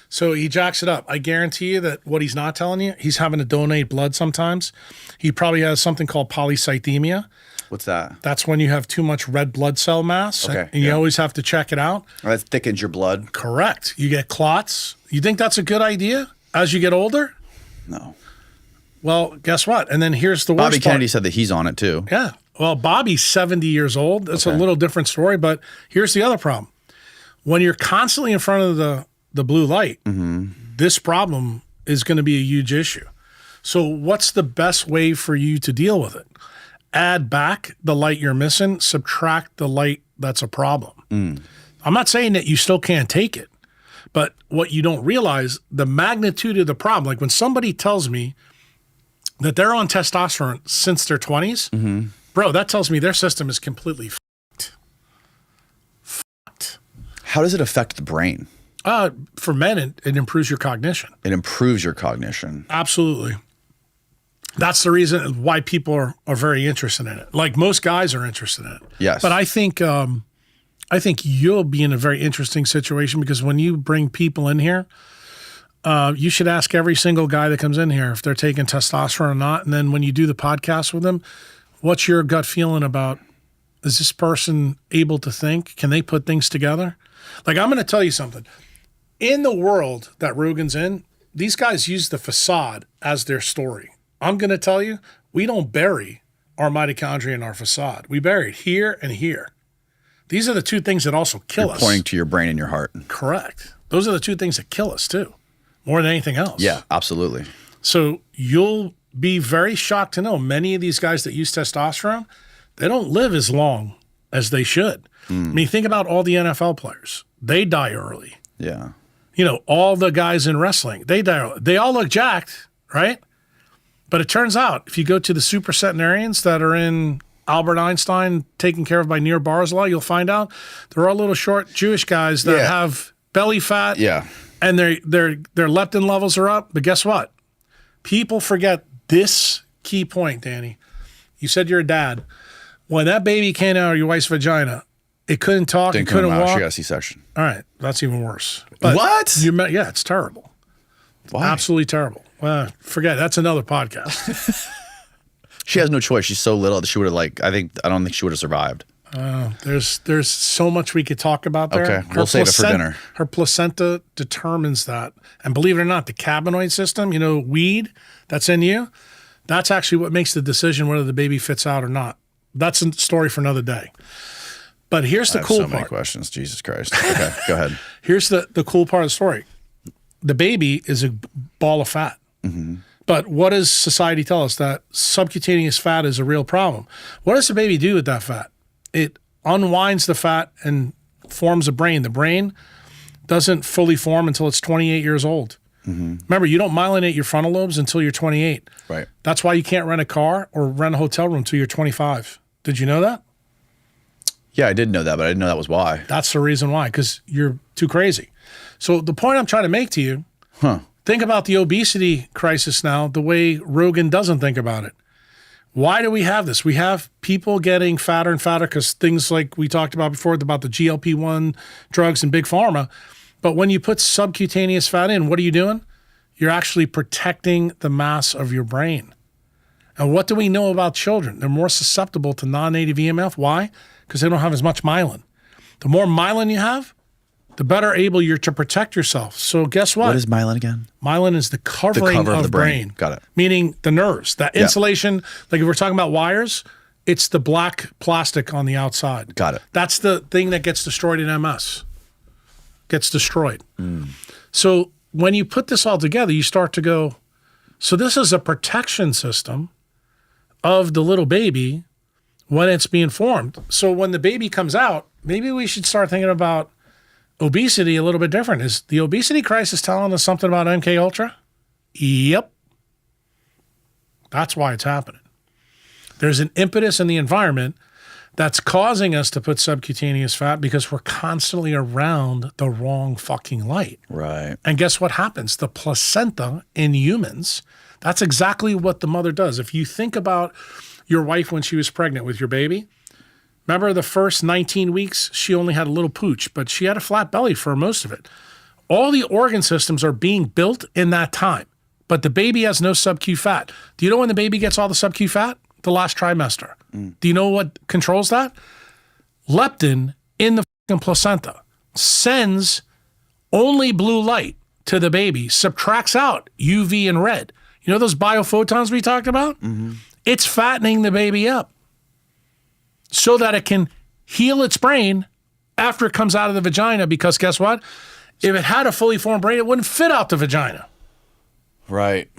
[SPEAKER 2] So he jacks it up. I guarantee you that what he's not telling you, he's having to donate blood sometimes. He probably has something called polycythemia.
[SPEAKER 1] What's that?
[SPEAKER 2] That's when you have too much red blood cell mass,
[SPEAKER 1] Okay,
[SPEAKER 2] and you always have to check it out.
[SPEAKER 1] That thickens your blood.
[SPEAKER 2] Correct. You get clots. You think that's a good idea as you get older?
[SPEAKER 1] No.
[SPEAKER 2] Well, guess what? And then here's the worst
[SPEAKER 1] Bobby
[SPEAKER 2] part.
[SPEAKER 1] Kennedy said that he's on it too.
[SPEAKER 2] Yeah. Well, Bobby's 70 years old. It's a little different story, but here's the other problem. When you're constantly in front of the blue light, this problem is going to be a huge issue. So what's the best way for you to deal with it? Add back the light you're missing, subtract the light that's a problem. I'm not saying that you still can't take it, but what you don't realize, the magnitude of the problem, like when somebody tells me that they're on testosterone since their 20s, bro, that tells me their system is completely fucked.
[SPEAKER 1] How does it affect the brain?
[SPEAKER 2] For men, it improves your cognition.
[SPEAKER 1] It improves your cognition.
[SPEAKER 2] Absolutely. That's the reason why people are very interested in it. Like most guys are interested in it.
[SPEAKER 1] Yes.
[SPEAKER 2] But I think you'll be in a very interesting situation because when you bring people in here, you should ask every single guy that comes in here if they're taking testosterone or not. And then when you do the podcast with them, what's your gut feeling about, is this person able to think? Can they put things together? Like, I'm going to tell you something. In the world that Rogan's in, these guys use the facade as their story. I'm going to tell you, we don't bury our mitochondria in our facade. We bury it here and here. These are the two things that also kill us.
[SPEAKER 1] Pointing to your brain and your heart.
[SPEAKER 2] Correct. Those are the two things that kill us too, more than anything else.
[SPEAKER 1] Yeah, absolutely.
[SPEAKER 2] So you'll be very shocked to know many of these guys that use testosterone, they don't live as long as they should. I mean, think about all the NFL players. They die early.
[SPEAKER 1] Yeah.
[SPEAKER 2] You know, all the guys in wrestling, they die early. They all look jacked, right? But it turns out, if you go to the supercentenarians that are in Albert Einstein taken care of by Nir Barzilai, you'll find out they're all little short Jewish guys that have belly fat.
[SPEAKER 1] Yeah.
[SPEAKER 2] And their leptin levels are up. But guess what? People forget this key point, Danny. You said you're a dad. When that baby came out of your wife's vagina, it couldn't talk, it couldn't walk.
[SPEAKER 1] She got a C-section.
[SPEAKER 2] All right, that's even worse. But
[SPEAKER 1] What?
[SPEAKER 2] Yeah, it's terrible.
[SPEAKER 1] Why?
[SPEAKER 2] Absolutely terrible. Well, forget it. That's another podcast.
[SPEAKER 1] She has no choice. She's so little that she would have I don't think she would have survived.
[SPEAKER 2] There's so much we could talk about there.
[SPEAKER 1] Okay, we'll save it for dinner.
[SPEAKER 2] Her placenta determines that. And believe it or not, the cannabinoid system, weed that's in you, that's actually what makes the decision whether the baby fits out or not. That's a story for another day. But here's the cool part.
[SPEAKER 1] So many questions. Jesus Christ. Okay, go ahead.
[SPEAKER 2] Here's the cool part of the story. The baby is a ball of fat. But what does society tell us? That subcutaneous fat is a real problem. What does the baby do with that fat? It unwinds the fat and forms a brain. The brain doesn't fully form until it's 28 years old. Remember, you don't myelinate your frontal lobes until you're 28.
[SPEAKER 1] Right.
[SPEAKER 2] That's why you can't rent a car or rent a hotel room until you're 25. Did you know that?
[SPEAKER 1] Yeah, I did know that, but I didn't know that was why.
[SPEAKER 2] That's the reason why, because you're too crazy. So the point I'm trying to make to you, think about the obesity crisis now the way Rogan doesn't think about it. Why do we have this? We have people getting fatter and fatter because things like we talked about before about the GLP-1 drugs and big pharma. But when you put subcutaneous fat in, what are you doing? You're actually protecting the mass of your brain. And what do we know about children? They're more susceptible to non-native EMF. Why? Because they don't have as much myelin. The more myelin you have, the better able you're to protect yourself. So guess what?
[SPEAKER 1] What is myelin again?
[SPEAKER 2] Myelin is the covering of the brain.
[SPEAKER 1] Got it.
[SPEAKER 2] Meaning the nerves. That insulation, like if we're talking about wires, it's the black plastic on the outside.
[SPEAKER 1] Got it.
[SPEAKER 2] That's the thing that gets destroyed in MS. Gets destroyed. So when you put this all together, you start to go, so this is a protection system of the little baby when it's being formed. So when the baby comes out, maybe we should start thinking about obesity a little bit different. Is the obesity crisis telling us something about MK Ultra? Yep. That's why it's happening. There's an impetus in the environment that's causing us to put subcutaneous fat because we're constantly around the wrong fucking light.
[SPEAKER 1] Right.
[SPEAKER 2] And guess what happens? The placenta in humans, that's exactly what the mother does. If you think about your wife when she was pregnant with your baby, remember the first 19 weeks, she only had a little pooch, but she had a flat belly for most of it. All the organ systems are being built in that time, but the baby has no sub-Q fat. Do you know when the baby gets all the sub-Q fat? The last trimester. Do you know what controls that? Leptin in the fucking placenta sends only blue light to the baby, subtracts out UV and red. You know those biophotons we talked about? It's fattening the baby up so that it can heal its brain after it comes out of the vagina, because guess what? If it had a fully formed brain, it wouldn't fit out the vagina.
[SPEAKER 1] Right.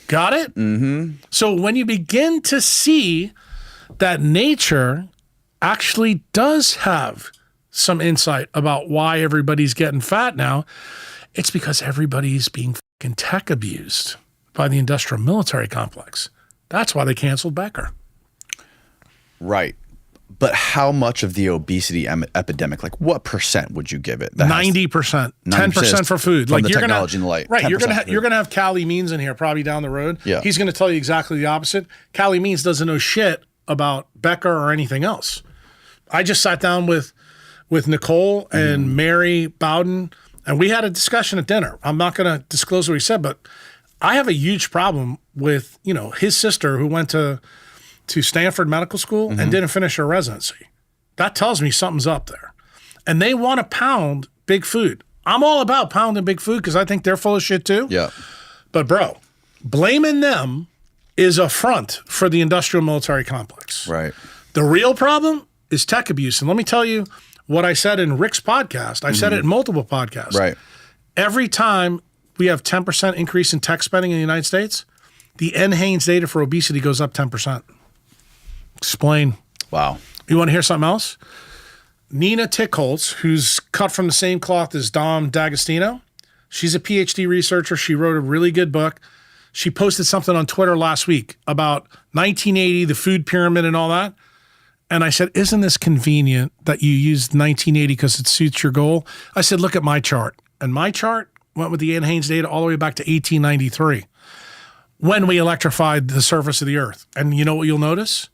[SPEAKER 2] Got it? Mm-hmm. So when you begin to see that nature actually does have some insight about why everybody's getting fat now, it's because everybody's being fucking tech abused by the industrial military complex. That's why they canceled Becker.
[SPEAKER 1] Right. But how much of the obesity epidemic, like what percent would you give it?
[SPEAKER 2] 90%, 10% for food.
[SPEAKER 1] From
[SPEAKER 2] Like
[SPEAKER 1] the
[SPEAKER 2] you're
[SPEAKER 1] technology
[SPEAKER 2] gonna,
[SPEAKER 1] and the light.
[SPEAKER 2] right? You're gonna have Callie Means in here probably down the road.
[SPEAKER 1] Yeah.
[SPEAKER 2] He's gonna tell you exactly the opposite. Callie Means doesn't know shit about Becker or anything else. I just sat down with Nicole and Mary Bowden, and we had a discussion at dinner. I'm not gonna disclose what he said, but I have a huge problem with his sister who went to Stanford Medical School and didn't finish her residency. That tells me something's up there. And they want to pound big food. I'm all about pounding big food because I think they're full of shit too.
[SPEAKER 1] Yeah.
[SPEAKER 2] But bro, blaming them is a front for the industrial military complex.
[SPEAKER 1] Right.
[SPEAKER 2] The real problem is tech abuse. And let me tell you what I said in Rick's podcast. I've said it in multiple podcasts.
[SPEAKER 1] Right.
[SPEAKER 2] Every time we have 10% increase in tech spending in the United States, the NHANES data for obesity goes up 10%. Explain.
[SPEAKER 1] Wow.
[SPEAKER 2] You want to hear something else? Nina Tickholz, who's cut from the same cloth as Dom D'Agostino, she's a PhD researcher. She wrote a really good book. She posted something on Twitter last week about 1980, the food pyramid and all that. And I said, isn't this convenient that you used 1980 because it suits your goal? I said, look at my chart. And my chart went with the NHANES data all the way back to 1893 when we electrified the surface of the earth. And you know what you'll notice?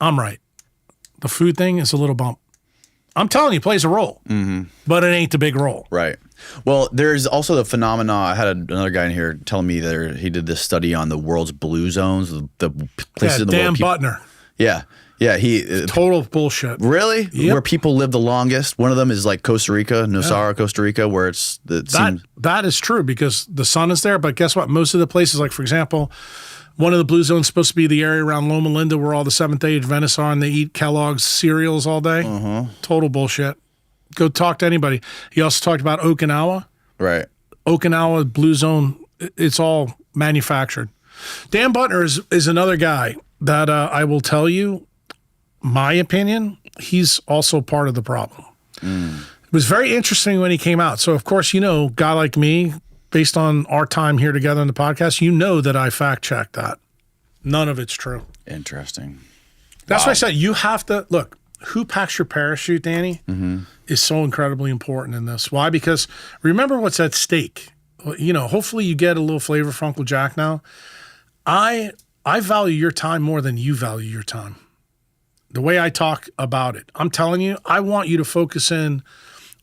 [SPEAKER 2] I'm right. The food thing is a little bump. I'm telling you, it plays a role, but it ain't the big role.
[SPEAKER 1] Right. Well, there's also the phenomena. I had another guy in here telling me that he did this study on the world's blue zones, the places in the
[SPEAKER 2] Dan
[SPEAKER 1] world.
[SPEAKER 2] Butner.
[SPEAKER 1] Yeah. He
[SPEAKER 2] Total bullshit.
[SPEAKER 1] really
[SPEAKER 2] Yep.
[SPEAKER 1] where people live the longest. One of them is like Costa Rica, Nosara, Costa Rica, where
[SPEAKER 2] That is true because the sun is there. But guess what? Most of the places, like for example, one of the blue zones is supposed to be the area around Loma Linda where all the Seventh-day Adventists are and they eat Kellogg's cereals all day. Total bullshit. Go talk to anybody. He also talked about Okinawa.
[SPEAKER 1] right.
[SPEAKER 2] Okinawa blue zone. It's all manufactured. Dan Butner is another guy that I will tell you, my opinion, he's also part of the problem. It was very interesting when he came out. So, of course, guy like me, based on our time here together on the podcast, that I fact-checked that. None of it's true.
[SPEAKER 1] Interesting.
[SPEAKER 2] That's why I said you have to, look, who packs your parachute, Danny, is so incredibly important in this. Why? Because remember what's at stake. Hopefully you get a little flavor from Uncle Jack now. I value your time more than you value your time. The way I talk about it, I'm telling you, I want you to focus in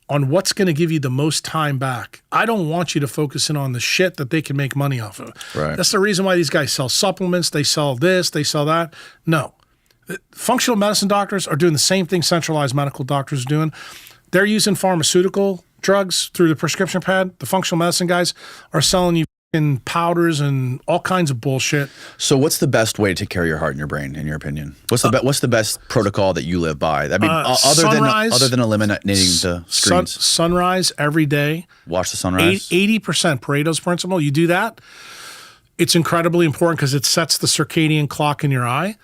[SPEAKER 2] on what's going to give you the most time back. I don't want you to focus in on the shit that they can make money off of.
[SPEAKER 1] Right.
[SPEAKER 2] That's the reason why these guys sell supplements. They sell this, they sell that. No. Functional medicine doctors are doing the same thing centralized medical doctors are doing. They're using pharmaceutical drugs through the prescription pad. The functional medicine guys are selling you in powders and all kinds of bullshit.
[SPEAKER 1] So what's the best way to take care of your heart and your brain, in your opinion? What's the best protocol that you live by? I mean, other than eliminating the screens.
[SPEAKER 2] Sunrise every day.
[SPEAKER 1] Watch the sunrise.
[SPEAKER 2] 80% Pareto's principle. You do that. It's incredibly important because it sets the circadian clock in your eye.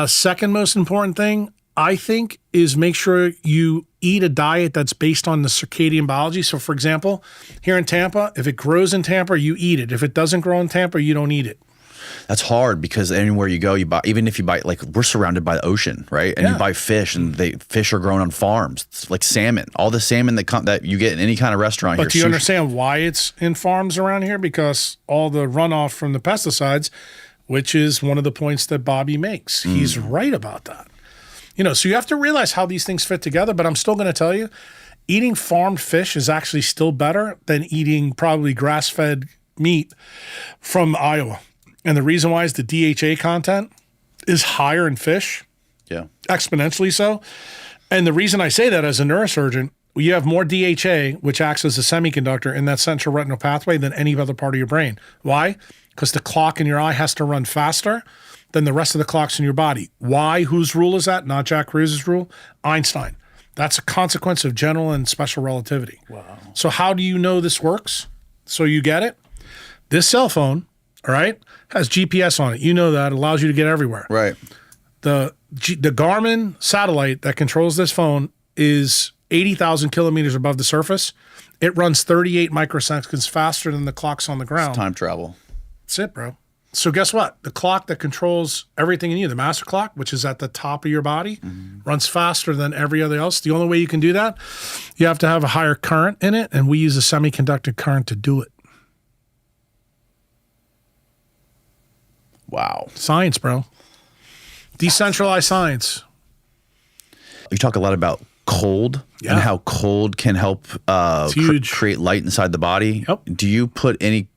[SPEAKER 2] Second most important thing, I think, is make sure you eat a diet that's based on the circadian biology. So, for example, here in Tampa, if it grows in Tampa, you eat it. If it doesn't grow in Tampa, you don't eat it.
[SPEAKER 1] That's hard because anywhere you go, you buy. Even if you buy, like we're surrounded by the ocean, right? And you buy fish, and fish are grown on farms. It's like salmon, all the salmon that you get in any kind of restaurant.
[SPEAKER 2] But do you understand why it's in farms around here? Because all the runoff from the pesticides, which is one of the points that Bobby makes. He's right about that. So you have to realize how these things fit together. But I'm still going to tell you, eating farmed fish is actually still better than eating probably grass-fed meat from Iowa. And the reason why is the DHA content is higher in fish, exponentially so. And the reason I say that as a neurosurgeon, you have more DHA, which acts as a semiconductor in that central retinal pathway than any other part of your brain. Why? Because the clock in your eye has to run faster than the rest of the clocks in your body. Why? Whose rule is that? Not Jack Kruz's rule. Einstein. That's a consequence of general and special relativity. Wow. So how do you know this works? So you get it? This cell phone all right, has GPS on it. You know that. It allows you to get everywhere.
[SPEAKER 1] Right.
[SPEAKER 2] The Garmin satellite that controls this phone is 80,000 kilometers above the surface. It runs 38 microseconds faster than the clocks on the ground.
[SPEAKER 1] Time travel.
[SPEAKER 2] That's it, bro. So guess what? The clock that controls everything in you, the master clock, which is at the top of your body, runs faster than every other else. The only way you can do that, you have to have a higher current in it, and we use a semiconductor current to do it.
[SPEAKER 1] Wow.
[SPEAKER 2] Science, bro. Decentralized science.
[SPEAKER 1] You talk a lot about cold and how cold can help create light inside the body.
[SPEAKER 2] Yep.
[SPEAKER 1] Do you put any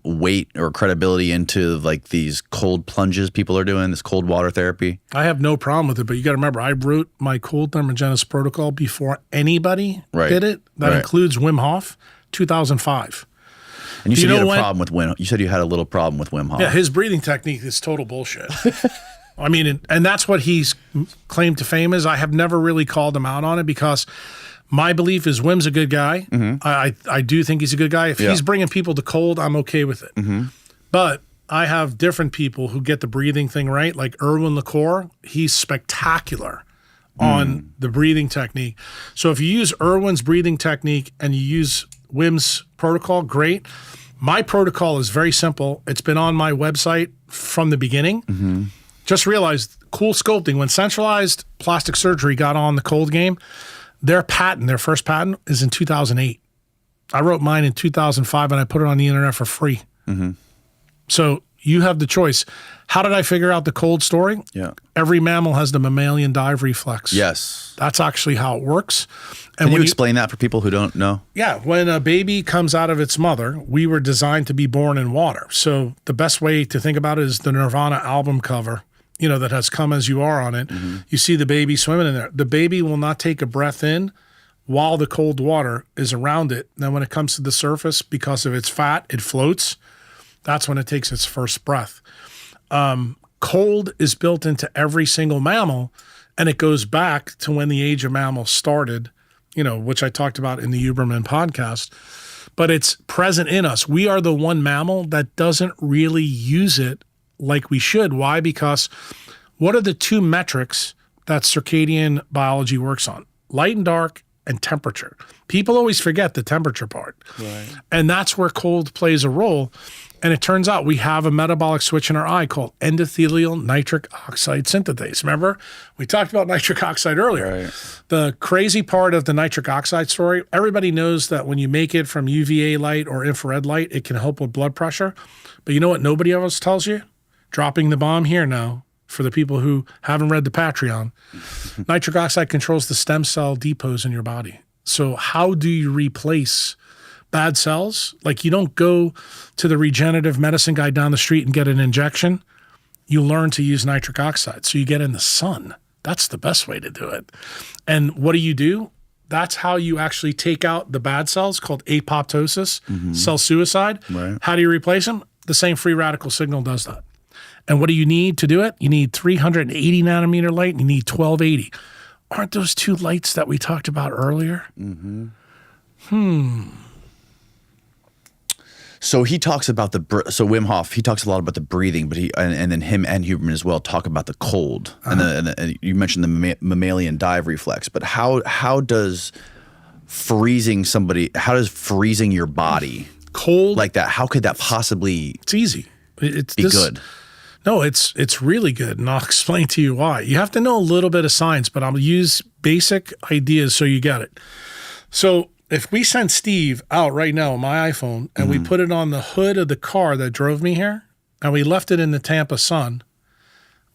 [SPEAKER 1] weight or credibility into like these cold plunges people are doing, this cold water therapy?
[SPEAKER 2] I have no problem with it, but you got to remember, I wrote my cold thermogenesis protocol before anybody did it. That includes Wim Hof, 2005.
[SPEAKER 1] And you said you had a problem with Wim. You said you had a little problem with Wim Hof.
[SPEAKER 2] Yeah, his breathing technique is total bullshit. I mean, and that's what he's claimed to fame is. I have never really called him out on it because my belief is Wim's a good guy. I do think he's a good guy. If he's bringing people to cold, I'm okay with it. But I have different people who get the breathing thing right, like Erwin LaCour. He's spectacular on the breathing technique. So if you use Erwin's breathing technique and you use Wim's protocol, great. My protocol is very simple. It's been on my website from the beginning. Just realized, cool sculpting, when centralized plastic surgery got on the cold game, their first patent is in 2008. I wrote mine in 2005 and I put it on the internet for free. So you have the choice. How did I figure out the cold story?
[SPEAKER 1] Yeah.
[SPEAKER 2] Every mammal has the mammalian dive reflex.
[SPEAKER 1] Yes.
[SPEAKER 2] That's actually how it works. And
[SPEAKER 1] Can you explain that for people who don't know?
[SPEAKER 2] Yeah. When a baby comes out of its mother, we were designed to be born in water. So the best way to think about it is the Nirvana album cover, that has Come As You Are on it. You see the baby swimming in there. The baby will not take a breath in while the cold water is around it. Then when it comes to the surface, because of its fat, it floats. That's when it takes its first breath. Cold is built into every single mammal, and it goes back to when the age of mammals started, which I talked about in the Huberman podcast. But it's present in us. We are the one mammal that doesn't really use it like we should. Why? Because what are the two metrics that circadian biology works on? Light and dark and temperature. People always forget the temperature part. Right. And that's where cold plays a role. And it turns out we have a metabolic switch in our eye called endothelial nitric oxide synthetase. Remember, we talked about nitric oxide earlier. Right. The crazy part of the nitric oxide story, everybody knows that when you make it from UVA light or infrared light, it can help with blood pressure. But you know what nobody else tells you? Dropping the bomb here now for the people who haven't read the Patreon. Nitric oxide controls the stem cell depots in your body. So how do you replace bad cells? Like, you don't go to the regenerative medicine guy down the street and get an injection. You learn to use nitric oxide. So you get in the sun. That's the best way to do it. And what do? That's how you actually take out the bad cells, called apoptosis, cell suicide. Right. How do you replace them? The same free radical signal does that. And what do you need to do it? You need 380 nanometer light and you need 1280. Aren't those two lights that we talked about earlier?
[SPEAKER 1] So he talks about Wim Hof, he talks a lot about the breathing, but and then him and Huberman as well talk about the cold. And you mentioned the mammalian dive reflex, but how does freezing your body
[SPEAKER 2] cold
[SPEAKER 1] like that, how could that possibly
[SPEAKER 2] It's easy.
[SPEAKER 1] be good?
[SPEAKER 2] No, it's really good, and I'll explain to you why. You have to know a little bit of science, but I'll use basic ideas so you get it. So if we send Steve out right now on my iPhone and we put it on the hood of the car that drove me here and we left it in the Tampa sun,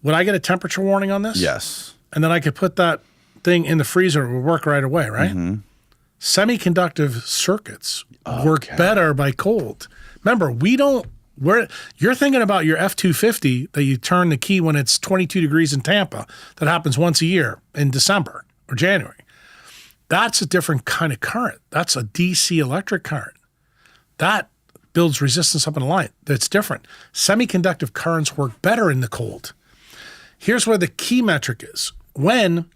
[SPEAKER 2] would I get a temperature warning on this?
[SPEAKER 1] Yes.
[SPEAKER 2] And then I could put that thing in the freezer. It would work right away, right? Semiconductive circuits work better by cold. Remember, you're thinking about your F-250 that you turn the key when it's 22 degrees in Tampa. That happens once a year in December or January. That's a different kind of current. That's a DC electric current. That builds resistance up in a line. That's different. Semiconductive currents work better in the cold. Here's where the key metric is. When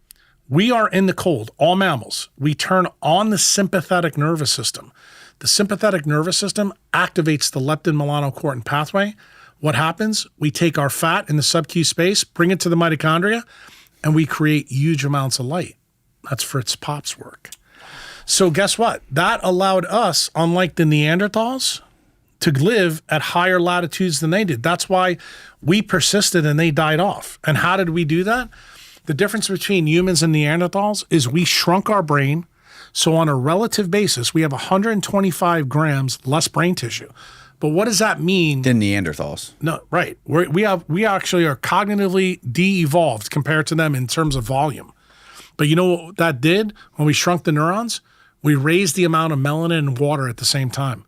[SPEAKER 2] we are in the cold, all mammals, we turn on the sympathetic nervous system. The sympathetic nervous system activates the leptin-melanocortin pathway. What happens? We take our fat in the sub-Q space, bring it to the mitochondria, and we create huge amounts of light. That's Fritz Pop's work. So guess what? That allowed us, unlike the Neanderthals, to live at higher latitudes than they did. That's why we persisted and they died off. And how did we do that? The difference between humans and Neanderthals is we shrunk our brain. So on a relative basis, we have 125 grams less brain tissue. But what does that mean?
[SPEAKER 1] Than Neanderthals.
[SPEAKER 2] No, right. We actually are cognitively de-evolved compared to them in terms of volume. But you know what that did when we shrunk the neurons? We raised the amount of melanin and water at the same time.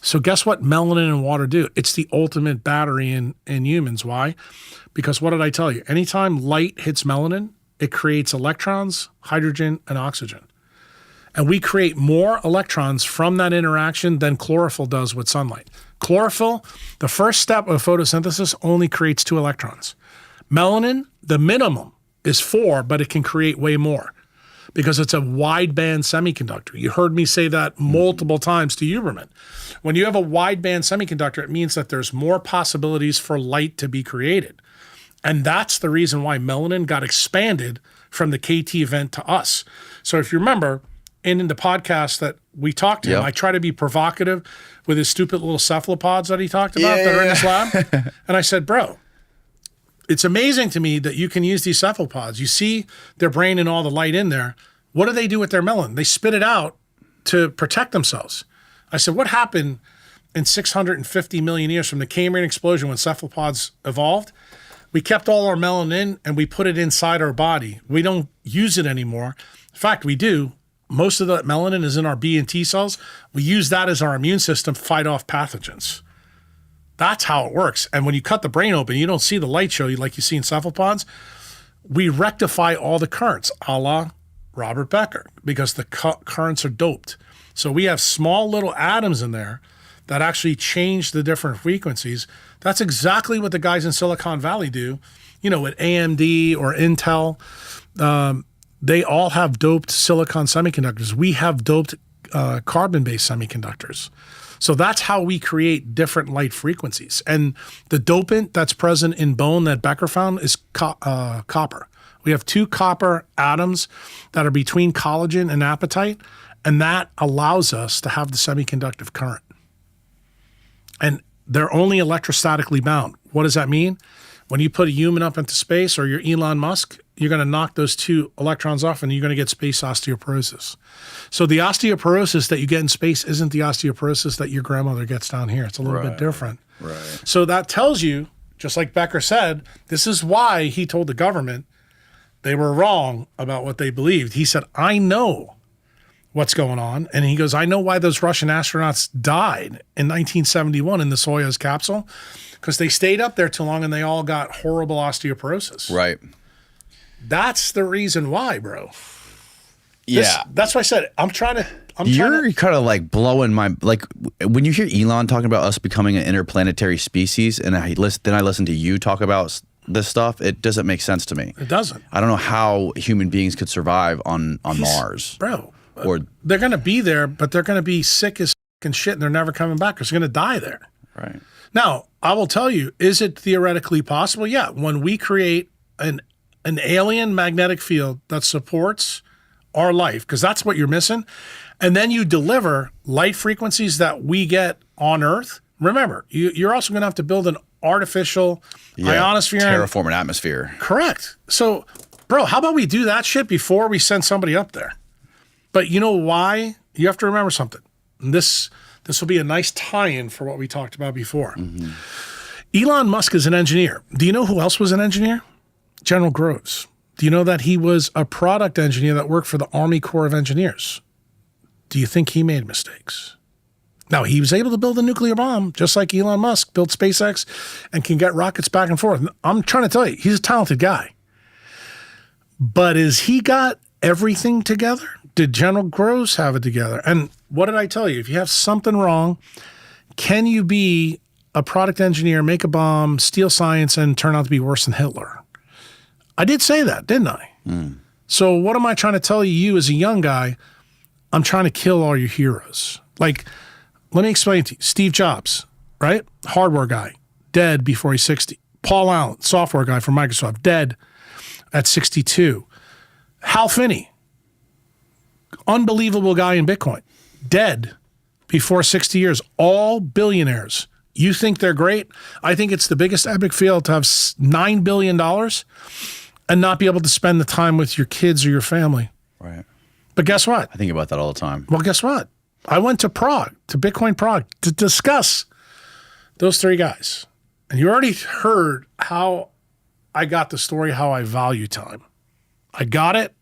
[SPEAKER 2] So guess what melanin and water do? It's the ultimate battery in humans. Why? Because what did I tell you? Anytime light hits melanin, it creates electrons, hydrogen, and oxygen. And we create more electrons from that interaction than chlorophyll does with sunlight. Chlorophyll, the first step of photosynthesis, only creates 2 electrons. Melanin, the minimum is 4, but it can create way more because it's a wideband semiconductor. You heard me say that multiple times to Huberman. When you have a wideband semiconductor, it means that there's more possibilities for light to be created. And that's the reason why melanin got expanded from the KT event to us. So if you remember, in the podcast that we talked to him, I try to be provocative with his stupid little cephalopods that he talked about that are in his lab. And I said, bro, it's amazing to me that you can use these cephalopods. You see their brain and all the light in there. What do they do with their melanin? They spit it out to protect themselves. I said, what happened in 650 million years from the Cambrian explosion when cephalopods evolved? We kept all our melanin in and we put it inside our body. We don't use it anymore. In fact, we do. Most of the melanin is in our B and T cells. We use that as our immune system to fight off pathogens. That's how it works. And when you cut the brain open, you don't see the light show you like you see in cephalopods. We rectify all the currents, a la Robert Becker, because the currents are doped. So we have small little atoms in there that actually change the different frequencies. That's exactly what the guys in Silicon Valley do. You know, with AMD or Intel, they all have doped silicon semiconductors. We have doped carbon-based semiconductors. So that's how we create different light frequencies. And the dopant that's present in bone that Becker found is copper. We have 2 copper atoms that are between collagen and apatite, and that allows us to have the semiconductive current. And they're only electrostatically bound. What does that mean? When you put a human up into space or you're Elon Musk, you're going to knock those 2 electrons off and you're going to get space osteoporosis. So the osteoporosis that you get in space isn't the osteoporosis that your grandmother gets down here. It's a little bit different.
[SPEAKER 1] Right.
[SPEAKER 2] So that tells you, just like Becker said, this is why he told the government they were wrong about what they believed. He said, I know what's going on. And he goes, I know why those Russian astronauts died in 1971 in the Soyuz capsule, because they stayed up there too long and they all got horrible osteoporosis.
[SPEAKER 1] Right.
[SPEAKER 2] That's the reason why, bro.
[SPEAKER 1] Yeah.
[SPEAKER 2] That's why I said
[SPEAKER 1] You're kind of like blowing my, like when you hear Elon talking about us becoming an interplanetary species and then I listen to you talk about this stuff, it doesn't make sense to me.
[SPEAKER 2] It doesn't.
[SPEAKER 1] I don't know how human beings could survive on Mars.
[SPEAKER 2] Bro,
[SPEAKER 1] or
[SPEAKER 2] they're going to be there, but they're going to be sick as fucking shit and they're never coming back because they're going to die there.
[SPEAKER 1] Right.
[SPEAKER 2] Now, I will tell you, is it theoretically possible? Yeah. When we create an alien magnetic field that supports our life, because that's what you're missing, and then you deliver light frequencies that we get on Earth, remember, you're also going to have to build an artificial ionosphere.
[SPEAKER 1] Terraform an atmosphere.
[SPEAKER 2] Correct. So, bro, how about we do that shit before we send somebody up there? But you know why? You have to remember something. And this will be a nice tie-in for what we talked about before. Mm-hmm. Elon Musk is an engineer. Do you know who else was an engineer? General Groves. Do you know that he was a product engineer that worked for the Army Corps of Engineers? Do you think he made mistakes? Now, he was able to build a nuclear bomb, just like Elon Musk built SpaceX and can get rockets back and forth. I'm trying to tell you, he's a talented guy. But has he got everything together? Did General Groves have it together? And what did I tell you? If you have something wrong, can you be a product engineer, make a bomb, steal science, and turn out to be worse than Hitler? I did say that, didn't I? Mm. So what am I trying to tell you as a young guy? I'm trying to kill all your heroes. Like, Let me explain to you. Steve Jobs, right? Hardware guy, dead before he's 60. Paul Allen, software guy from Microsoft, dead at 62. Hal Finney, unbelievable guy in Bitcoin, dead before 60 years. All billionaires. You think they're great? I think it's the biggest epic fail to have $9 billion and not be able to spend the time with your kids or your family.
[SPEAKER 1] Right.
[SPEAKER 2] But guess what?
[SPEAKER 1] I think about that all the time.
[SPEAKER 2] Well, guess what? I went to Prague, to Bitcoin Prague, to discuss those three guys. And you already heard how I got the story, how I value time. I got it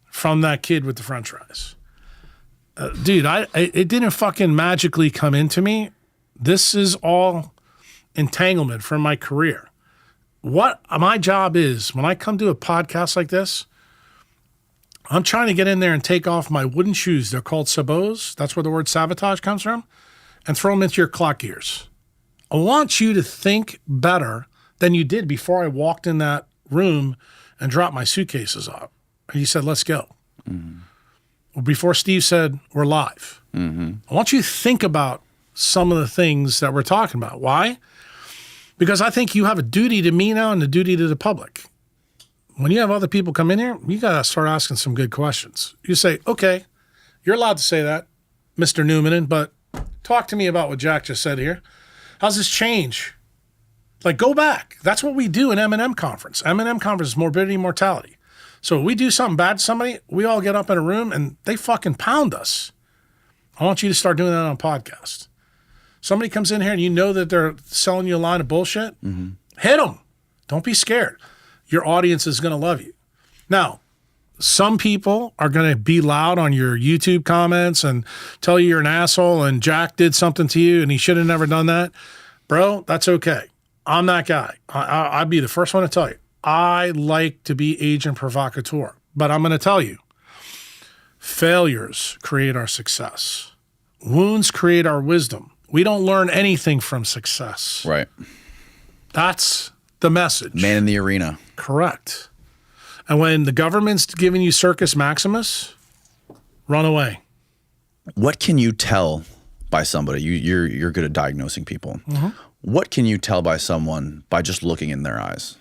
[SPEAKER 2] from that kid with the french fries. Dude, it didn't fucking magically come into me. This is all entanglement from my career. What my job is, when I come to a podcast like this, I'm trying to get in there and take off my wooden shoes. They're called sabots. That's where the word sabotage comes from. And throw them into your clock gears. I want you to think better than you did before I walked in that room and dropped my suitcases off. And you said, let's go. Mm-hmm. Well, before Steve said, we're live. Mm-hmm. I want you to think about some of the things that we're talking about. Why? Because I think you have a duty to me now and a duty to the public. When you have other people come in here, you got to start asking some good questions. You say, okay, you're allowed to say that, Mr. Newman, but talk to me about what Jack just said here. How's this change? Like, go back. That's what we do in M&M conference. M&M conference is morbidity and mortality. So if we do something bad to somebody, we all get up in a room and they fucking pound us. I want you to start doing that on a podcast. Somebody comes in here and you know that they're selling you a line of bullshit, hit them. Don't be scared. Your audience is going to love you. Now, some people are going to be loud on your YouTube comments and tell you you're an asshole and Jack did something to you and he should have never done that. Bro, that's okay. I'm that guy. I'd be the first one to tell you. I like to be agent provocateur, but I'm going to tell you, failures create our success. Wounds create our wisdom. We don't learn anything from success.
[SPEAKER 1] Right.
[SPEAKER 2] That's the message.
[SPEAKER 1] Man in the arena.
[SPEAKER 2] Correct. And when the government's giving you Circus Maximus, run away.
[SPEAKER 1] What can you tell by somebody? You're good at diagnosing people. Mm-hmm. What can you tell by someone by just looking in their eyes?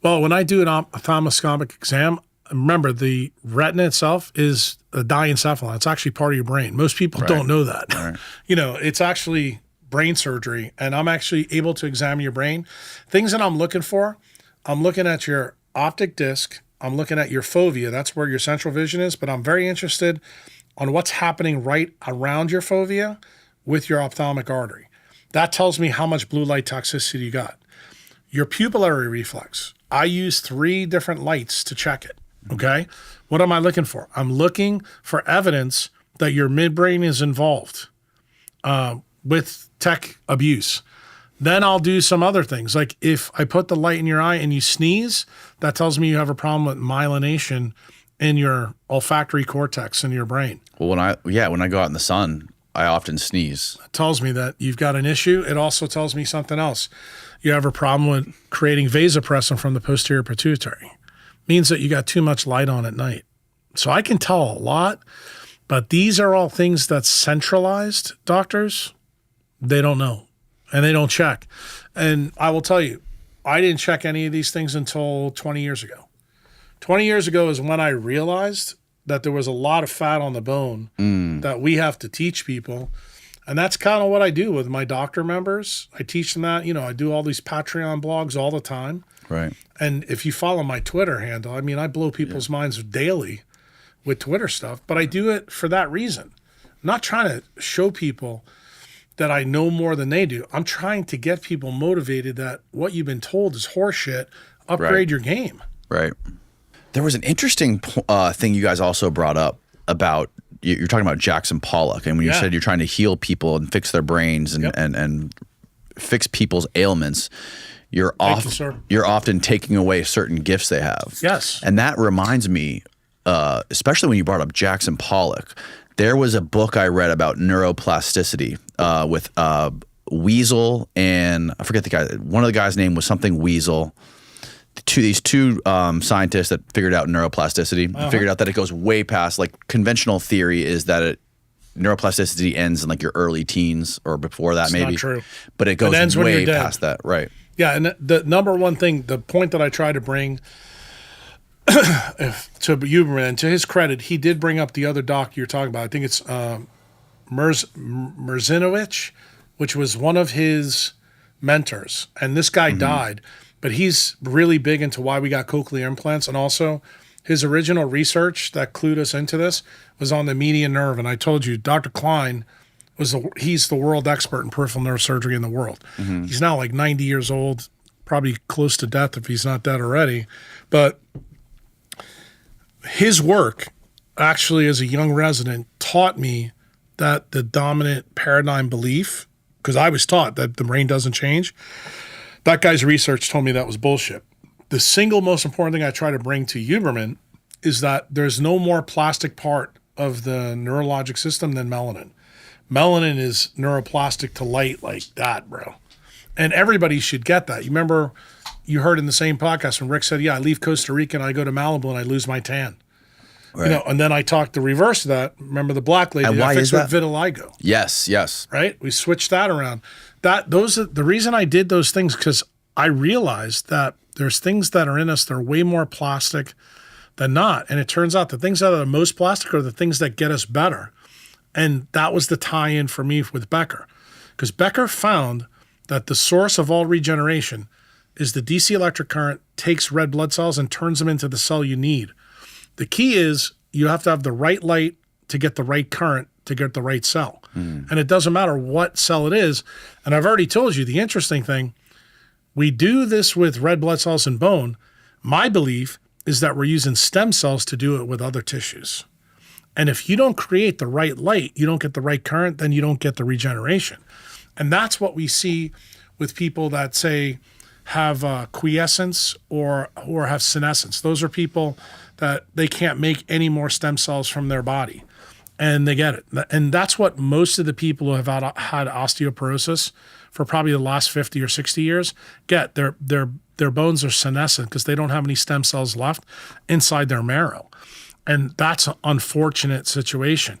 [SPEAKER 2] Well, when I do an ophthalmoscopic exam, remember the retina itself is a diencephalon. It's actually part of your brain. Most people don't know that. Right. You know, it's actually brain surgery, and I'm actually able to examine your brain. Things that I'm looking for, I'm looking at your optic disc. I'm looking at your fovea. That's where your central vision is, but I'm very interested on what's happening right around your fovea with your ophthalmic artery. That tells me how much blue light toxicity you got. Your pupillary reflex, I use 3 different lights to check it, okay? What am I looking for? I'm looking for evidence that your midbrain is involved with tech abuse. Then I'll do some other things. Like if I put the light in your eye and you sneeze, that tells me you have a problem with myelination in your olfactory cortex in your brain.
[SPEAKER 1] Well, when I go out in the sun, I often sneeze.
[SPEAKER 2] It tells me that you've got an issue. It also tells me something else. You have a problem with creating vasopressin from the posterior pituitary. Means that you got too much light on at night. So I can tell a lot, but these are all things that centralized doctors, they don't know and they don't check. And I will tell you, I didn't check any of these things until 20 years ago. 20 years ago is when I realized that there was a lot of fat on the bone that we have to teach people. And that's kind of what I do with my doctor members. I teach them that, I do all these Patreon blogs all the time.
[SPEAKER 1] Right.
[SPEAKER 2] And if you follow my Twitter handle, I mean, I blow people's minds daily with Twitter stuff, but I do it for that reason. I'm not trying to show people that I know more than they do. I'm trying to get people motivated that what you've been told is horseshit. Upgrade your game.
[SPEAKER 1] Right. There was an interesting thing you guys also brought up about, you're talking about Jackson Pollock, and when you said you're trying to heal people and fix their brains and fix people's ailments, you're often taking away certain gifts they have.
[SPEAKER 2] Yes.
[SPEAKER 1] And that reminds me, especially when you brought up Jackson Pollock, there was a book I read about neuroplasticity with Weasel and I forget the guy. One of the guys' name was something Weasel. These two scientists that figured out neuroplasticity, figured out that it goes way past, like conventional theory is that neuroplasticity ends in like your early teens or before that, maybe.
[SPEAKER 2] Not true.
[SPEAKER 1] But it goes
[SPEAKER 2] ends when
[SPEAKER 1] way
[SPEAKER 2] you're dead.
[SPEAKER 1] past that, right?
[SPEAKER 2] Yeah, and the number one thing, the point that I try to bring to Huberman, to his credit, he did bring up the other doc you're talking about. I think it's Merzinowicz, which was one of his mentors. And this guy died, but he's really big into why we got cochlear implants. And also his original research that clued us into this was on the median nerve. And I told you, Dr. Klein he's the world expert in peripheral nerve surgery in the world. He's now like 90 years old, probably close to death if he's not dead already. But his work actually as a young resident taught me that the dominant paradigm belief, because I was taught that the brain doesn't change, that guy's research told me that was bullshit. The single most important thing I try to bring to Huberman is that there's no more plastic part of the neurologic system than melanin. Melanin is neuroplastic to light like that, bro. And everybody should get that. You remember, you heard in the same podcast when Rick said, yeah, I leave Costa Rica and I go to Malibu and I lose my tan. Right. You know, and then I talked the reverse of that. Remember the black lady?
[SPEAKER 1] And why is that?
[SPEAKER 2] With vitiligo.
[SPEAKER 1] Yes.
[SPEAKER 2] Right? We switched that around. The reason I did those things, because I realized that there's things that are in us that are way more plastic than not. And it turns out the things that are the most plastic are the things that get us better. And that was the tie-in for me with Becker. Because Becker found that the source of all regeneration is the DC electric current takes red blood cells and turns them into the cell you need. The key is you have to have the right light to get the right current to get the right cell. And it doesn't matter what cell it is. And I've already told you the interesting thing, we do this with red blood cells and bone. My belief is that we're using stem cells to do it with other tissues. And if you don't create the right light, you don't get the right current, then you don't get the regeneration. And that's what we see with people that say have quiescence or have senescence. Those are people that they can't make any more stem cells from their body. And they get it. And that's what most of the people who have had osteoporosis for probably the last 50 or 60 years get. Their bones are senescent because they don't have any stem cells left inside their marrow. And that's an unfortunate situation.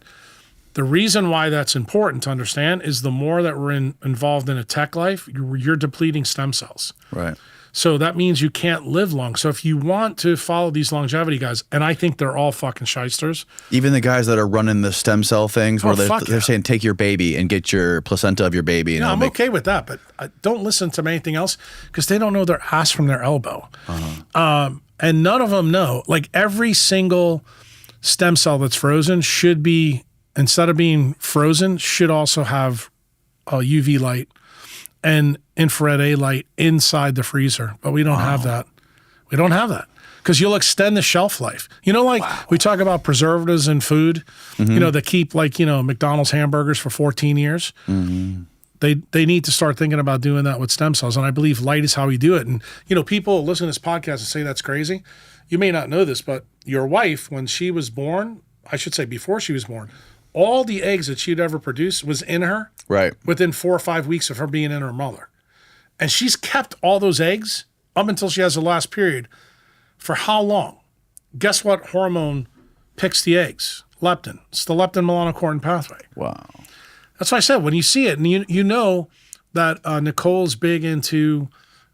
[SPEAKER 2] The reason why that's important to understand is the more that we're involved in a tech life, you're depleting stem cells.
[SPEAKER 1] Right.
[SPEAKER 2] So that means you can't live long. So if you want to follow these longevity guys, and I think they're all fucking shysters.
[SPEAKER 1] Even the guys that are running the stem cell things where they're saying take your baby and get your placenta of your baby. And
[SPEAKER 2] I'm okay with that, but don't listen to anything else because they don't know their ass from their elbow. And none of them know. Like every single stem cell that's frozen should be, instead of being frozen, should also have a UV light and infrared A light inside the freezer. But we don't have that. We don't have that because you'll extend the shelf life. You know, like we talk about preservatives in food, you know, that keep like, you know, McDonald's hamburgers for 14 years. They need to start thinking about doing that with stem cells. And I believe light is how we do it. And, you know, people listen to this podcast and say that's crazy. You may not know this, but your wife, when she was born, I should say before she was born, all the eggs that she'd ever produced was in her within 4 or 5 weeks of her being in her mother. And she's kept all those eggs up until she has the last period. For how long? Guess what hormone picks the eggs? Leptin. It's the leptin-melanocortin pathway.
[SPEAKER 1] Wow.
[SPEAKER 2] That's why I said, when you see it, and you know that Nicole's big into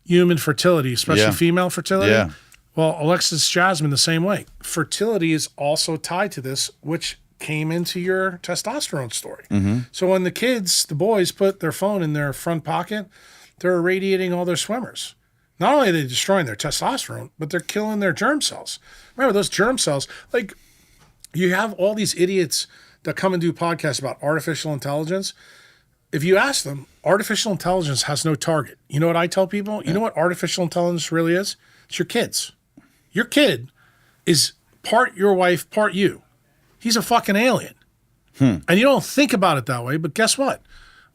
[SPEAKER 2] human fertility, especially female fertility. Yeah. Well, Alexis Jasmine the same way. Fertility is also tied to this, which came into your testosterone story. So when the boys put their phone in their front pocket, they're irradiating all their swimmers. Not only are they destroying their testosterone, but they're killing their germ cells. Remember, those germ cells, like you have all these idiots that come and do podcasts about artificial intelligence. If you ask them, artificial intelligence has no target. You know what I tell people? You know what artificial intelligence really is? It's your kids. Your kid is part your wife, part you. He's a fucking alien. And you don't think about it that way, but guess what?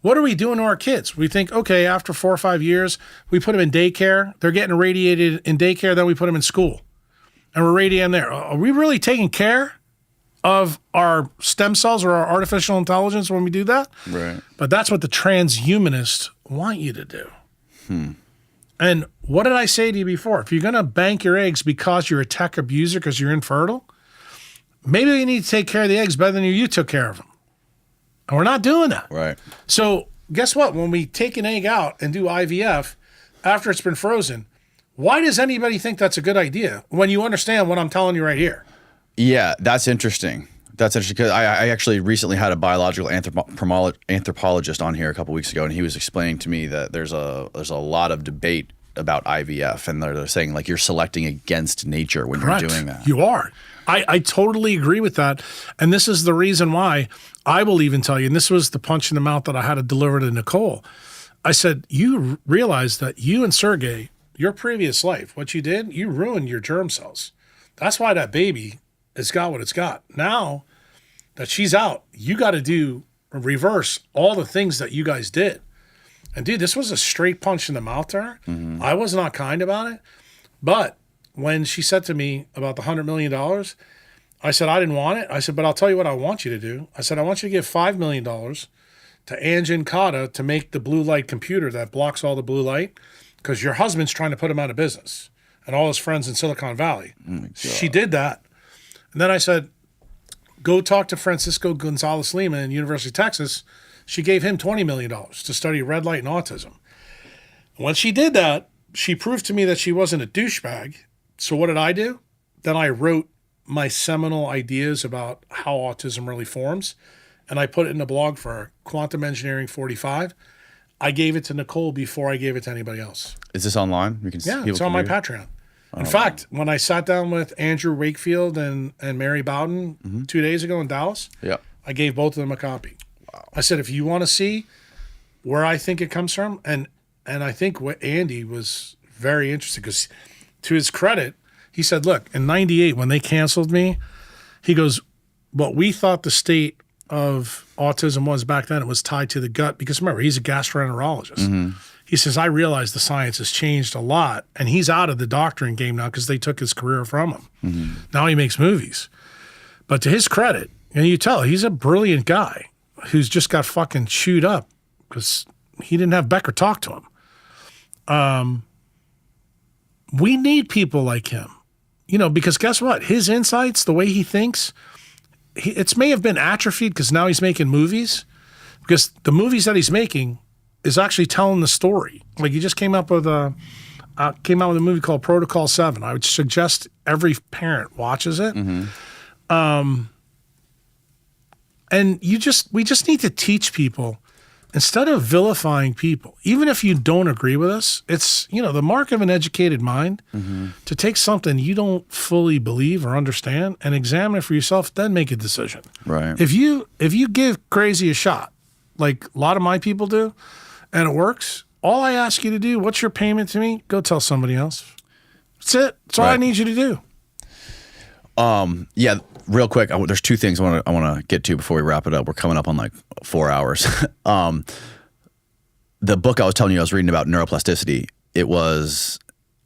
[SPEAKER 2] What are we doing to our kids? We think, okay, after 4 or 5 years, we put them in daycare. They're getting irradiated in daycare. Then we put them in school. And we're radiating there. Are we really taking care of our stem cells or our artificial intelligence when we do that?
[SPEAKER 1] Right.
[SPEAKER 2] But that's what the transhumanists want you to do. And what did I say to you before? If you're going to bank your eggs because you're a tech abuser because you're infertile, maybe you need to take care of the eggs better than you took care of them. And we're not doing that.
[SPEAKER 1] Right.
[SPEAKER 2] So guess what? When we take an egg out and do IVF after it's been frozen, why does anybody think that's a good idea when you understand what I'm telling you right here?
[SPEAKER 1] Yeah, that's interesting. That's interesting because I actually recently had a biological anthropologist on here a couple weeks ago, and he was explaining to me that there's a lot of debate about IVF, and they're saying like you're selecting against nature when
[SPEAKER 2] Correct.
[SPEAKER 1] you're doing that.
[SPEAKER 2] You are. I totally agree with that. And this is the reason why I will even tell you, and this was the punch in the mouth that I had to deliver to Nicole. I said, you realize that you and Sergey, your previous life, what you did, you ruined your germ cells. That's why that baby has got what it's got. Now that she's out, you got to reverse all the things that you guys did. And dude, this was a straight punch in the mouth to her. Mm-hmm. I was not kind about it. But when she said to me about the $100 million, I said, I didn't want it. I said, but I'll tell you what I want you to do. I said, I want you to give $5 million to ENG to make the blue light computer that blocks all the blue light, because your husband's trying to put him out of business and all his friends in Silicon Valley. She did that. And then I said, go talk to Francisco Gonzalez Lima in University of Texas. She gave him $20 million to study red light and autism. When she did that, she proved to me that she wasn't a douchebag. So what did I do? Then I wrote my seminal ideas about how autism really forms, and I put it in a blog for her, Quantum Engineering 45. I gave it to Nicole before I gave it to anybody else.
[SPEAKER 1] Is this online?
[SPEAKER 2] Yeah, it's on my Patreon. In fact, when I sat down with Andrew Wakefield and Mary Bowden 2 days ago in Dallas, I gave both of them a copy. Wow. I said, if you want to see where I think it comes from, and I think what Andy was very interested, because to his credit, he said, look, in 98, when they canceled me, he goes, what we thought the state of autism was back then, it was tied to the gut, because remember, he's a gastroenterologist. Mm-hmm. He says, I realize the science has changed a lot, and he's out of the doctoring game now because they took his career from him. Mm-hmm. Now he makes movies. But to his credit, and you tell, he's a brilliant guy who's just got fucking chewed up because he didn't have Becker talk to him. We need people like him, because guess what? His insights, the way he thinks, it may have been atrophied because now he's making movies, because the movies that he's making is actually telling the story. Like he just came out with a movie called Protocol 7. I would suggest every parent watches it. Mm-hmm. And we just need to teach people, instead of vilifying people, even if you don't agree with us, it's, the mark of an educated mind to take something you don't fully believe or understand and examine it for yourself, then make a decision.
[SPEAKER 1] Right.
[SPEAKER 2] If you give crazy a shot, like a lot of my people do, and it works, all I ask you to do, what's your payment to me? Go tell somebody else. That's it. That's all I need you to do.
[SPEAKER 1] Yeah, real quick, there's two things I want to get to before we wrap it up. We're coming up on like 4 hours. The book I was telling you I was reading about neuroplasticity, it was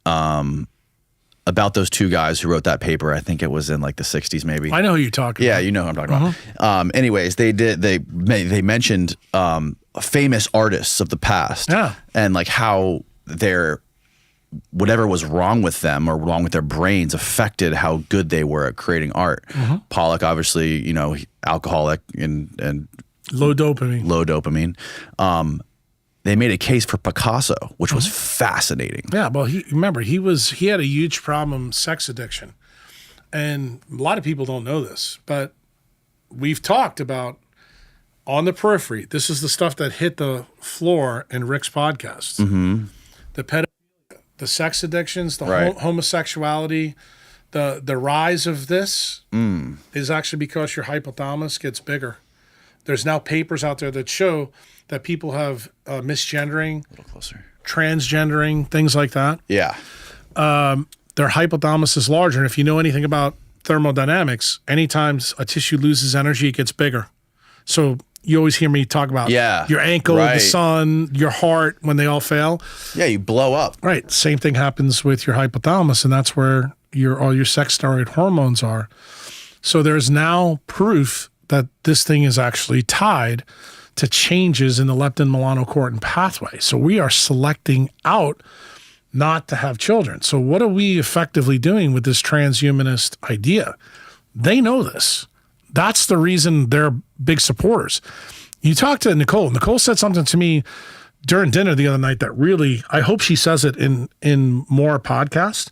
[SPEAKER 1] about those two guys who wrote that paper. I think it was in like the 60s maybe.
[SPEAKER 2] I know who you're talking about.
[SPEAKER 1] Yeah, you know who I'm talking about. Anyways, they mentioned famous artists of the past, and like how whatever was wrong with them or wrong with their brains affected how good they were at creating art. Pollock, obviously, alcoholic and
[SPEAKER 2] low dopamine.
[SPEAKER 1] They made a case for Picasso, which was fascinating.
[SPEAKER 2] Yeah, well, he had a huge problem, sex addiction. And a lot of people don't know this, but we've talked about on the periphery. This is the stuff that hit the floor in Rick's podcast. Mm-hmm. The pedophilia, the sex addictions, the homosexuality, the rise of this is actually because your hypothalamus gets bigger. There's now papers out there that show that people have misgendering, a little closer, transgendering, things like that.
[SPEAKER 1] Yeah.
[SPEAKER 2] Their hypothalamus is larger. And if you know anything about thermodynamics, anytime a tissue loses energy, it gets bigger. So you always hear me talk about your ankle, the sun, your heart, when they all fail.
[SPEAKER 1] Yeah, you blow up.
[SPEAKER 2] Right. Same thing happens with your hypothalamus, and that's where all your sex steroid hormones are. So there's now proof that this thing is actually tied to changes in the leptin melanocortin pathway. So we are selecting out not to have children. So what are we effectively doing with this transhumanist idea? They know this. That's the reason they're big supporters. You talked to Nicole. Nicole said something to me during dinner the other night that really, I hope she says it in more podcasts.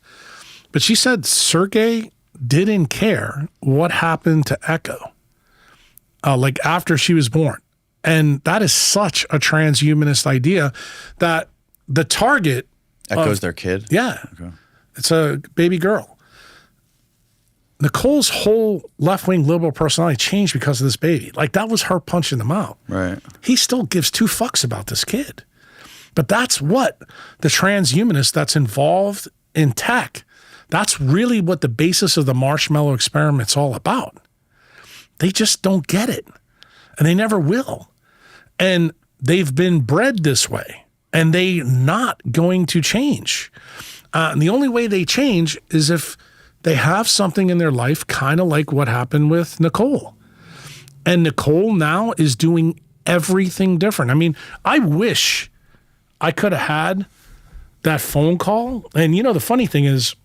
[SPEAKER 2] But she said Sergey didn't care what happened to Echo, like after she was born. And that is such a transhumanist idea that the target
[SPEAKER 1] Echo's their kid?
[SPEAKER 2] Yeah.
[SPEAKER 1] Okay.
[SPEAKER 2] It's a baby girl. Nicole's whole left-wing liberal personality changed because of this baby. Like, that was her punching them out.
[SPEAKER 1] Right.
[SPEAKER 2] He still gives two fucks about this kid. But that's what the transhumanist that's involved in tech, that's really what the basis of the marshmallow experiment's all about. They just don't get it. And they never will. And they've been bred this way. And they're not going to change. And the only way they change is if they have something in their life, kind of like what happened with Nicole. And Nicole now is doing everything different. I mean, I wish I could have had that phone call. And, you know, the funny thing is,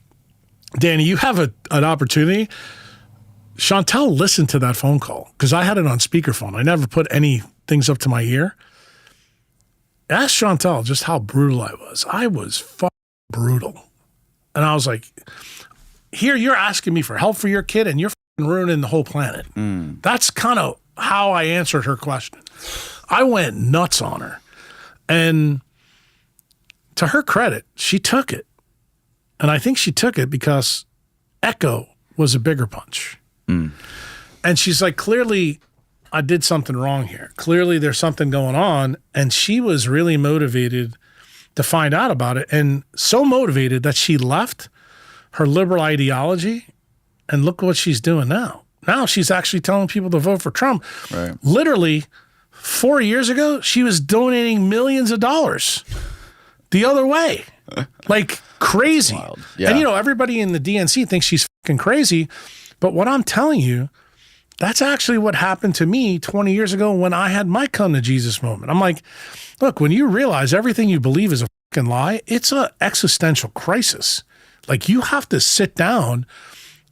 [SPEAKER 2] Danny, you have an opportunity. Chantel listened to that phone call because I had it on speakerphone. I never put any things up to my ear. Ask Chantel just how brutal I was. I was fucking brutal. And I was like, here you're asking me for help for your kid and you're fucking ruining the whole planet. That's kind of how I answered her question. I went nuts on her. And to her credit, she took it. And I think she took it because Echo was a bigger punch. And she's like, clearly I did something wrong here. Clearly there's something going on. And she was really motivated to find out about it. And so motivated that she left her liberal ideology. And look what she's doing now. Now she's actually telling people to vote for Trump.
[SPEAKER 1] Right.
[SPEAKER 2] Literally 4 years ago, she was donating millions of dollars the other way. Like crazy.
[SPEAKER 1] Wild. Yeah.
[SPEAKER 2] And you know, everybody in the DNC thinks she's fucking crazy. But what I'm telling you, that's actually what happened to me 20 years ago when I had my come to Jesus moment. I'm like, look, when you realize everything you believe is a fucking lie, it's an existential crisis. Like, you have to sit down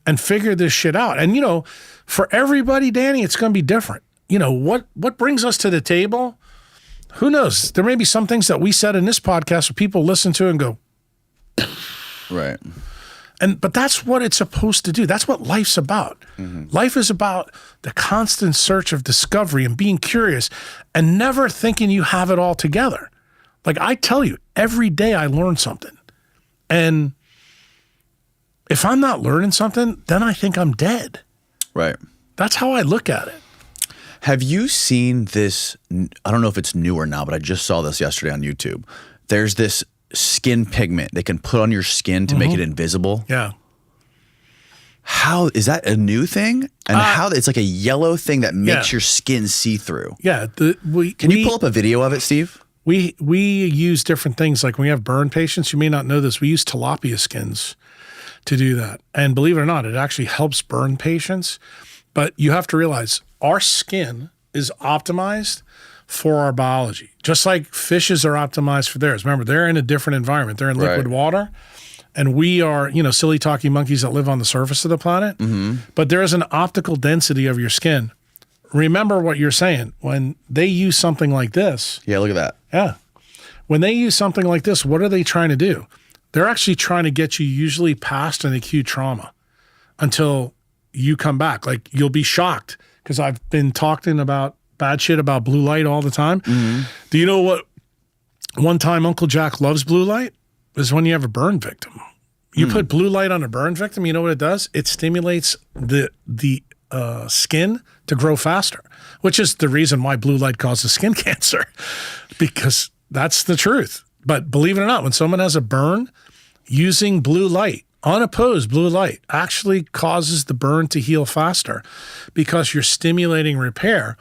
[SPEAKER 2] and figure this shit out. And, you know, for everybody, Danny, it's going to be different. You know, what brings us to the table? Who knows? There may be some things that we said in this podcast where people listen to and go,
[SPEAKER 1] Right.
[SPEAKER 2] but that's what it's supposed to do. That's what life's about. Life is about the constant search of discovery and being curious and never thinking you have it all together. Like, I tell you, every day I learn something. And if I'm not learning something, then I think I'm dead.
[SPEAKER 1] Right.
[SPEAKER 2] That's how I look at it.
[SPEAKER 1] Have you seen this? I don't know if it's newer now, but I just saw this yesterday on YouTube. There's this skin pigment they can put on your skin to make it invisible.
[SPEAKER 2] Yeah.
[SPEAKER 1] How is that a new thing? And how it's like a yellow thing that makes your skin see through.
[SPEAKER 2] Yeah.
[SPEAKER 1] Can you pull up a video of it, Steve?
[SPEAKER 2] We use different things. Like when we have burn patients, you may not know this, we use tilapia skins to do that. And believe it or not, it actually helps burn patients. But you have to realize our skin is optimized for our biology, just like fishes are optimized for theirs. Remember, they're in a different environment. They're in liquid water. And we are, you know, silly talking monkeys that live on the surface of the planet. But there is an optical density of your skin. Remember what you're saying. When they use something like this.
[SPEAKER 1] Yeah, look at that.
[SPEAKER 2] Yeah. When they use something like this, what are they trying to do? They're actually trying to get you usually past an acute trauma until you come back. Like, you'll be shocked because I've been talking about bad shit about blue light all the time. Do you know what one time Uncle Jack loves blue light? Is when you have a burn victim. You put blue light on a burn victim, you know what it does? It stimulates the skin to grow faster, which is the reason why blue light causes skin cancer, because that's the truth. But believe it or not, when someone has a burn, using blue light, unopposed blue light, actually causes the burn to heal faster because you're stimulating repair.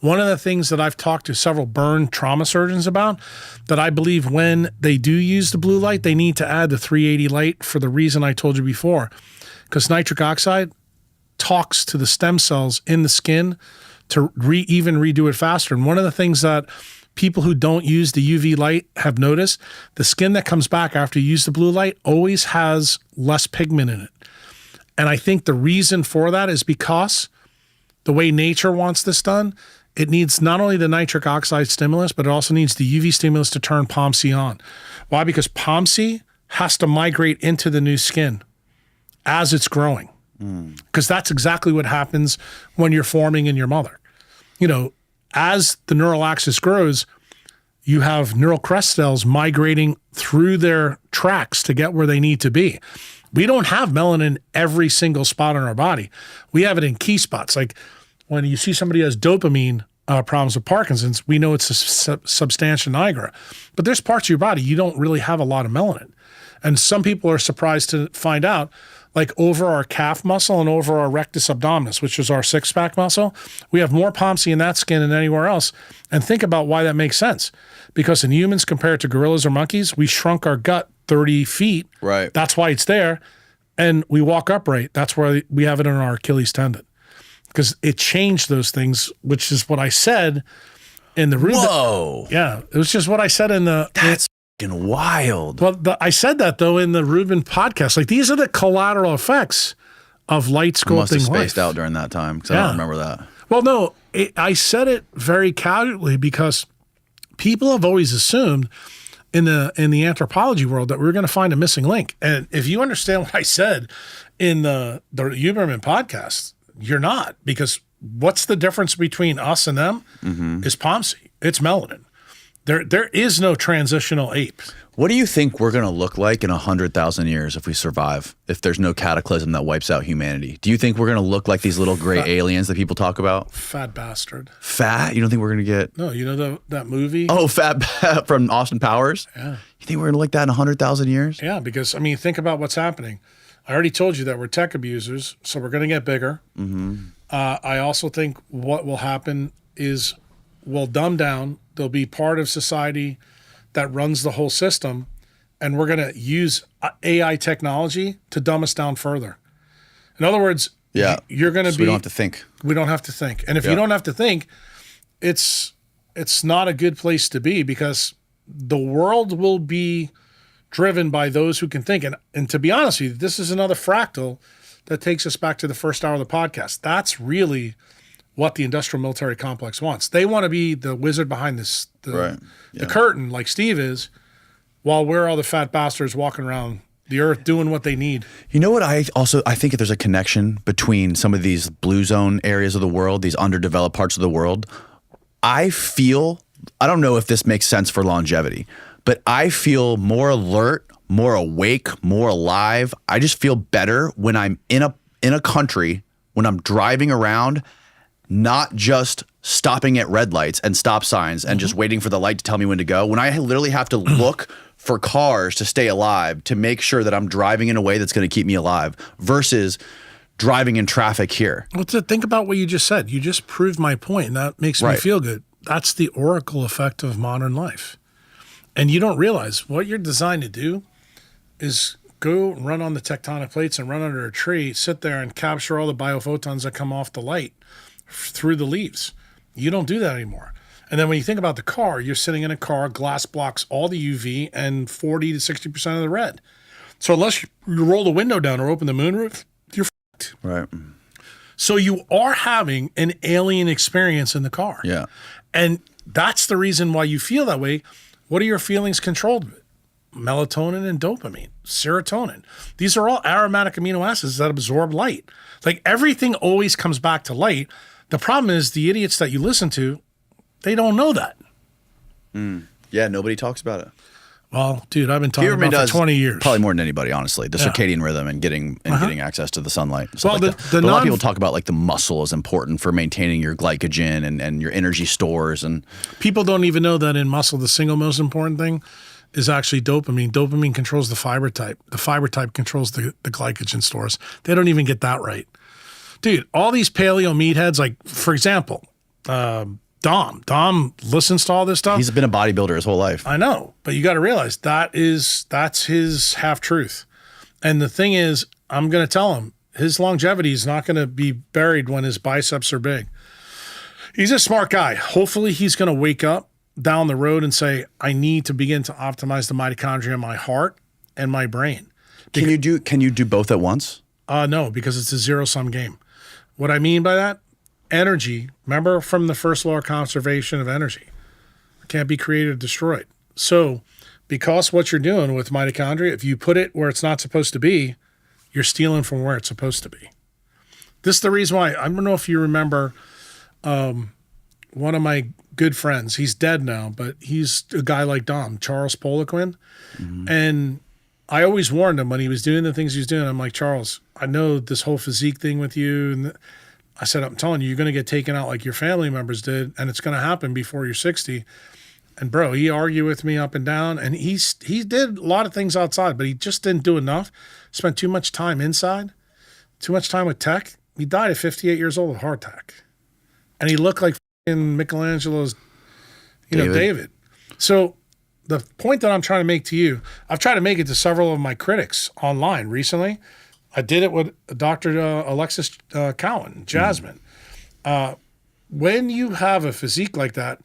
[SPEAKER 2] One of the things that I've talked to several burn trauma surgeons about, that I believe when they do use the blue light, they need to add the 380 light for the reason I told you before. Because nitric oxide talks to the stem cells in the skin to even redo it faster. And one of the things that people who don't use the UV light have noticed, the skin that comes back after you use the blue light always has less pigment in it. And I think the reason for that is because the way nature wants this done it needs not only the nitric oxide stimulus, but it also needs the UV stimulus to turn POMC on. Why? Because POMC has to migrate into the new skin as it's growing. Because that's exactly what happens when you're forming in your mother. You know, as the neural axis grows, you have neural crest cells migrating through their tracks to get where they need to be. We don't have melanin every single spot on our body. We have it in key spots. Like when you see somebody who has dopamine problems with Parkinson's, we know it's a substantia nigra. But there's parts of your body you don't really have a lot of melanin. And some people are surprised to find out, like over our calf muscle and over our rectus abdominis, which is our six-pack muscle, we have more POMC in that skin than anywhere else. And think about why that makes sense. Because in humans compared to gorillas or monkeys, we shrunk our gut 30 feet.
[SPEAKER 1] Right.
[SPEAKER 2] That's why it's there. And we walk upright. That's why we have it in our Achilles tendon. Because it changed those things, which is what I said in the Rubin.
[SPEAKER 1] Whoa.
[SPEAKER 2] Yeah. It was just what I said in the...
[SPEAKER 1] That's fucking wild.
[SPEAKER 2] Well, I said that, though, in the Rubin podcast. Like, these are the collateral effects of light sculpting
[SPEAKER 1] Must have spaced
[SPEAKER 2] life.
[SPEAKER 1] out during that time because I don't remember that.
[SPEAKER 2] Well, no, I said it very casually because people have always assumed in the anthropology world that we were going to find a missing link. And if you understand what I said in the Huberman podcast, you're not, because what's the difference between us and them is POMC. It's melanin. There is no transitional ape.
[SPEAKER 1] What do you think we're going to look like in 100,000 years if we survive, if there's no cataclysm that wipes out humanity? Do you think we're going to look like these little gray aliens that people talk about?
[SPEAKER 2] Fat bastard.
[SPEAKER 1] Fat? You don't think we're going to get...
[SPEAKER 2] No, you know that movie?
[SPEAKER 1] Oh, Fat from Austin Powers?
[SPEAKER 2] Yeah.
[SPEAKER 1] You think we're going to look like that in 100,000 years?
[SPEAKER 2] Yeah, because, I mean, think about what's happening. I already told you that we're tech abusers, so we're going to get bigger. I also think what will happen is we'll dumb down. There'll be part of society that runs the whole system, and we're going to use AI technology to dumb us down further. In other words, you're going to be...
[SPEAKER 1] we don't have to think.
[SPEAKER 2] We don't have to think. And if you don't have to think, it's not a good place to be, because the world will be driven by those who can think. And to be honest with you, this is another fractal that takes us back to the first hour of the podcast. That's really what the industrial military complex wants. They want to be the wizard behind the curtain, like Steve is, while we're all the fat bastards walking around the earth doing what they need.
[SPEAKER 1] You know what? I think there's a connection between some of these blue zone areas of the world, these underdeveloped parts of the world. I don't know if this makes sense for longevity, but I feel more alert, more awake, more alive. I just feel better when I'm in a country, when I'm driving around, not just stopping at red lights and stop signs and just waiting for the light to tell me when to go. When I literally have to look for cars to stay alive, to make sure that I'm driving in a way that's going to keep me alive, versus driving in traffic here.
[SPEAKER 2] Well, think about what you just said. You just proved my point, and that makes me feel good. That's the oracle effect of modern life. And you don't realize what you're designed to do is go run on the tectonic plates and run under a tree, sit there and capture all the biophotons that come off the light through the leaves. You don't do that anymore. And then when you think about the car, you're sitting in a car, glass blocks all the UV and 40 to 60% of the red. So unless you roll the window down or open the moonroof, you're fucked.
[SPEAKER 1] Right.
[SPEAKER 2] So you are having an alien experience in the car.
[SPEAKER 1] Yeah.
[SPEAKER 2] And that's the reason why you feel that way. What are your feelings controlled with? Melatonin and dopamine, serotonin. These are all aromatic amino acids that absorb light. Like, everything always comes back to light. The problem is the idiots that you listen to, they don't know that.
[SPEAKER 1] Yeah, nobody talks about it.
[SPEAKER 2] Well, dude, I've been talking about it for 20 years.
[SPEAKER 1] Probably more than anybody, honestly. The circadian rhythm and getting access to the sunlight.
[SPEAKER 2] Well,
[SPEAKER 1] But a lot of people talk about, like, the muscle is important for maintaining your glycogen and your energy stores. And
[SPEAKER 2] people don't even know that in muscle, the single most important thing is actually dopamine. Dopamine controls the fiber type. The fiber type controls the glycogen stores. They don't even get that right. Dude, all these paleo meatheads, like, for example, Dom listens to all this stuff.
[SPEAKER 1] he's been a bodybuilder his whole life.
[SPEAKER 2] I know, but you got to realize that's his half truth. And the thing is, I'm going to tell him his longevity is not going to be buried when his biceps are big. He's a smart guy. Hopefully he's going to wake up down the road and say, I need to begin to optimize the mitochondria in my heart and my brain.
[SPEAKER 1] Can you do both at once?
[SPEAKER 2] No, because it's a zero-sum game. What I mean by that, energy, remember from the first law of conservation of energy, it can't be created or destroyed. So because what you're doing with mitochondria, if you put it where it's not supposed to be, you're stealing from where it's supposed to be. This is the reason why, I don't know if you remember one of my good friends, he's dead now, but he's a guy like Dom, Charles Poliquin. And I always warned him when he was doing the things he was doing. I'm like, Charles, I know this whole physique thing with you. And I said, I'm telling you, you're going to get taken out like your family members did, and it's going to happen before you're 60. And bro, he argued with me up and down, and he did a lot of things outside, but he just didn't do enough. Spent too much time inside, too much time with tech. He died at 58 years old with a heart attack. And he looked like Michelangelo's, David. So the point that I'm trying to make to you, I've tried to make it to several of my critics online recently. I did it with Dr. Alexis Cowan, Jasmine. When you have a physique like that,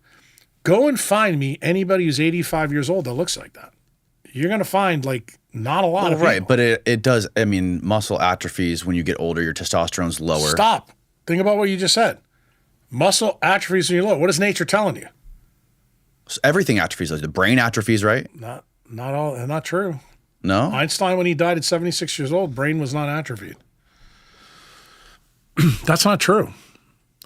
[SPEAKER 2] go and find me anybody who's 85 years old that looks like that. You're going to find like not a lot of people.
[SPEAKER 1] Right, but it does, I mean, muscle atrophies when you get older, your testosterone's lower.
[SPEAKER 2] Stop. Think about what you just said. Muscle atrophies when you're low. What is nature telling you?
[SPEAKER 1] So everything atrophies. Like the brain atrophies, right?
[SPEAKER 2] Not all. Not true.
[SPEAKER 1] No?
[SPEAKER 2] Einstein, when he died at 76 years old, brain was not atrophied. That's not true.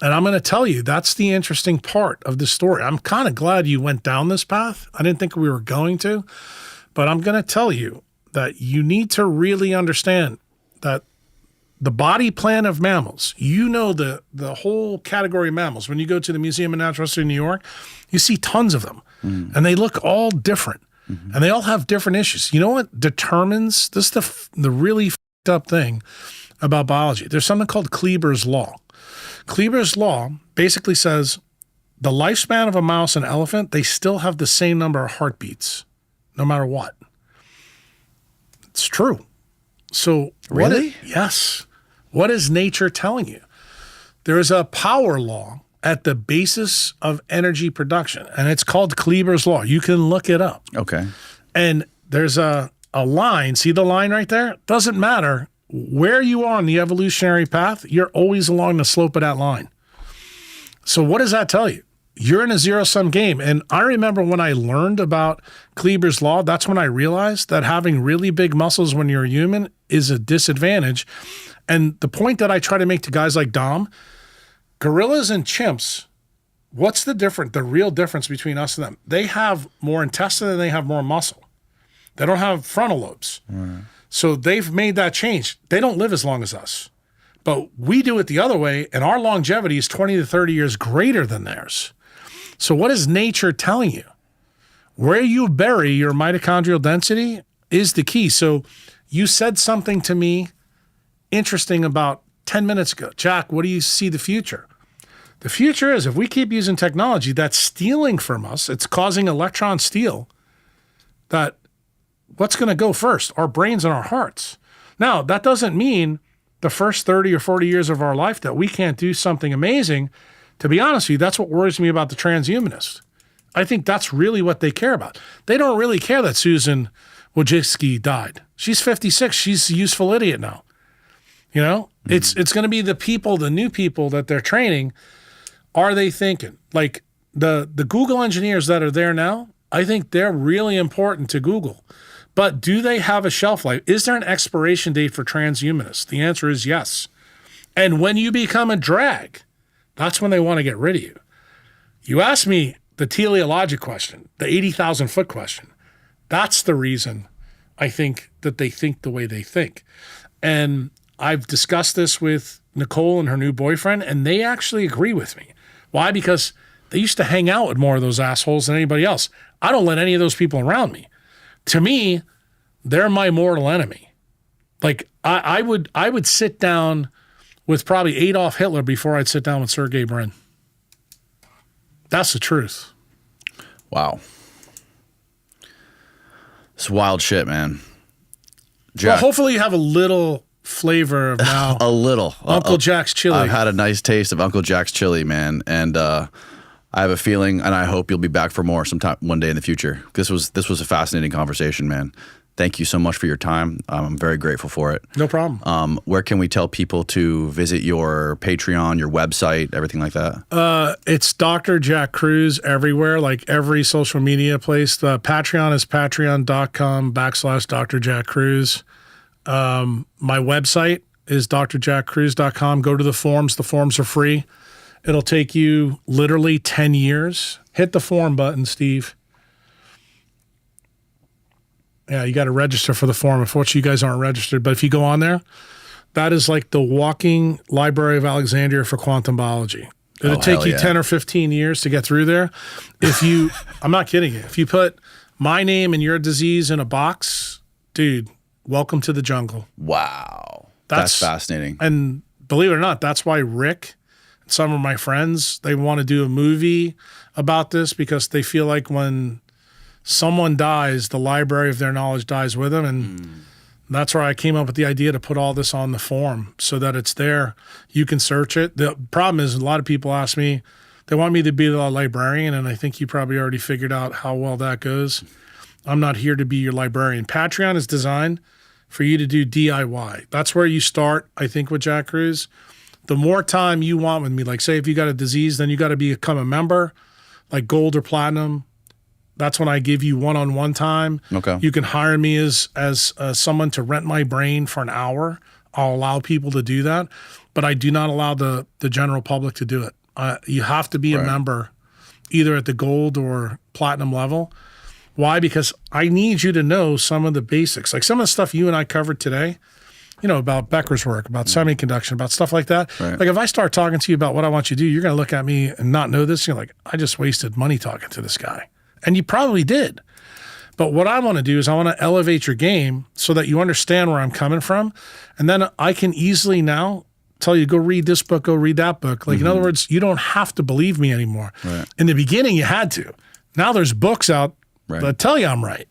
[SPEAKER 2] And I'm going to tell you, that's the interesting part of the story. I'm kind of glad you went down this path. I didn't think we were going to, but I'm going to tell you that you need to really understand that the body plan of mammals, the whole category of mammals. When you go to the Museum of Natural History in New York, you see tons of them, and they look all different, and they all have different issues. You know what determines, this is the really f***ed up thing about biology. There's something called Kleber's Law. Kleber's Law basically says the lifespan of a mouse and elephant, they still have the same number of heartbeats, no matter what. It's true. So
[SPEAKER 1] Really?
[SPEAKER 2] Yes. What is nature telling you? There is a power law at the basis of energy production, and it's called Kleber's Law. You can look it up.
[SPEAKER 1] Okay.
[SPEAKER 2] And there's a line. See the line right there? Doesn't matter where you are on the evolutionary path, you're always along the slope of that line. So what does that tell you? You're in a zero-sum game. And I remember when I learned about Kleber's Law, that's when I realized that having really big muscles when you're a human is a disadvantage. And the point that I try to make to guys like Dom, gorillas and chimps, what's the real difference between us and them? They have more intestine and they have more muscle. They don't have frontal lobes. Right. So they've made that change. They don't live as long as us. But we do it the other way, and our longevity is 20 to 30 years greater than theirs. So what is nature telling you? Where you bury your mitochondrial density is the key. So you said something to me interesting about 10 minutes ago. Jack, what do you see the future? The future is if we keep using technology that's stealing from us, it's causing electron steal, that what's going to go first? Our brains and our hearts. Now, that doesn't mean the first 30 or 40 years of our life that we can't do something amazing. To be honest with you, that's what worries me about the transhumanists. I think that's really what they care about. They don't really care that Susan Wojcicki died. She's 56. She's a useful idiot now. It's going to be the people, the new people that they're training. Are they thinking? Like the Google engineers that are there now, I think they're really important to Google. But do they have a shelf life? Is there an expiration date for transhumanists? The answer is yes. And when you become a drag, that's when they want to get rid of you. You asked me the teleologic question, the 80,000 foot question. That's the reason I think that they think the way they think. And I've discussed this with Nicole and her new boyfriend, and they actually agree with me. Why? Because they used to hang out with more of those assholes than anybody else. I don't let any of those people around me. To me, they're my mortal enemy. Like I would sit down with probably Adolf Hitler before I'd sit down with Sergey Brin. That's the truth.
[SPEAKER 1] Wow. It's wild shit, man. Jack,
[SPEAKER 2] Well, hopefully you have a little flavor of now.
[SPEAKER 1] a little.
[SPEAKER 2] Uncle Jack's chili.
[SPEAKER 1] I've had a nice taste of Uncle Jack's chili, man. And I have a feeling, and I hope you'll be back for more sometime one day in the future. This was a fascinating conversation, man. Thank you so much for your time. I'm very grateful for it.
[SPEAKER 2] No problem.
[SPEAKER 1] Where can we tell people to visit your Patreon, your website, everything like that?
[SPEAKER 2] It's Dr. Jack Cruise everywhere, like every social media place. The Patreon is patreon.com/Dr. Jack Cruise. My website is drjackcruise.com. Go to the forms. The forms are free. It'll take you literally 10 years. Hit the form button, Steve. Yeah, you got to register for the form. Unfortunately, you guys aren't registered. But if you go on there, that is like the walking Library of Alexandria for quantum biology. It'll take you 10 or 15 years to get through there. If you, I'm not kidding you. If you put my name and your disease in a box, dude, welcome to the jungle.
[SPEAKER 1] Wow. That's fascinating.
[SPEAKER 2] And believe it or not, that's why Rick and some of my friends, they want to do a movie about this because they feel like when someone dies, the library of their knowledge dies with them. And that's where I came up with the idea to put all this on the form so that it's there. You can search it. The problem is a lot of people ask me, they want me to be the librarian, and I think you probably already figured out how well that goes. I'm not here to be your librarian. Patreon is designed for you to do DIY. That's where you start, I think, with Jack Cruise. The more time you want with me, like say if you got a disease, then you got to become a member, like gold or platinum. That's when I give you one-on-one time.
[SPEAKER 1] Okay.
[SPEAKER 2] You can hire me as someone to rent my brain for an hour. I'll allow people to do that, but I do not allow the general public to do it. You have to be a member either at the gold or platinum level. Why? Because I need you to know some of the basics. Like some of the stuff you and I covered today, you know, about Becker's work, about semiconduction, about stuff like that.
[SPEAKER 1] Right.
[SPEAKER 2] Like if I start talking to you about what I want you to do, you're going to look at me and not know this. You're like, I just wasted money talking to this guy. And you probably did. But what I want to do is I want to elevate your game so that you understand where I'm coming from. And then I can easily now tell you, go read this book, go read that book. Like in other words, you don't have to believe me anymore.
[SPEAKER 1] Right.
[SPEAKER 2] In the beginning, you had to. Now there's books out that tell you I'm right.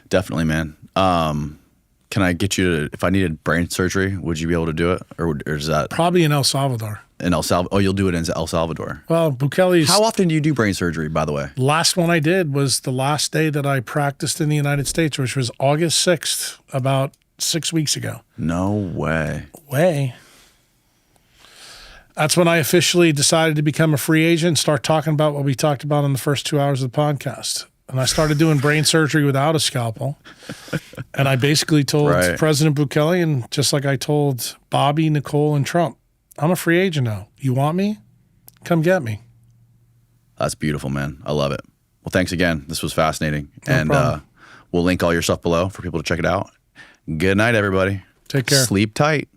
[SPEAKER 1] Definitely, man. Can I get you to, if I needed brain surgery, would you be able to do it? Or is that?
[SPEAKER 2] Probably in El Salvador.
[SPEAKER 1] In El Salvador? Oh, you'll do it in El Salvador.
[SPEAKER 2] Well, Bukele's.
[SPEAKER 1] How often do you do brain surgery, by the way?
[SPEAKER 2] Last one I did was the last day that I practiced in the United States, which was August 6th, about 6 weeks ago.
[SPEAKER 1] No way.
[SPEAKER 2] That's when I officially decided to become a free agent, start talking about what we talked about in the first 2 hours of the podcast. And I started doing brain surgery without a scalpel. And I basically told President Bukele, and just like I told Bobby, Nicole, and Trump, I'm a free agent now. You want me? Come get me.
[SPEAKER 1] That's beautiful, man. I love it. Well, thanks again. This was fascinating.
[SPEAKER 2] No problem.
[SPEAKER 1] We'll link all your stuff below for people to check it out. Good night, everybody.
[SPEAKER 2] Take care.
[SPEAKER 1] Sleep tight.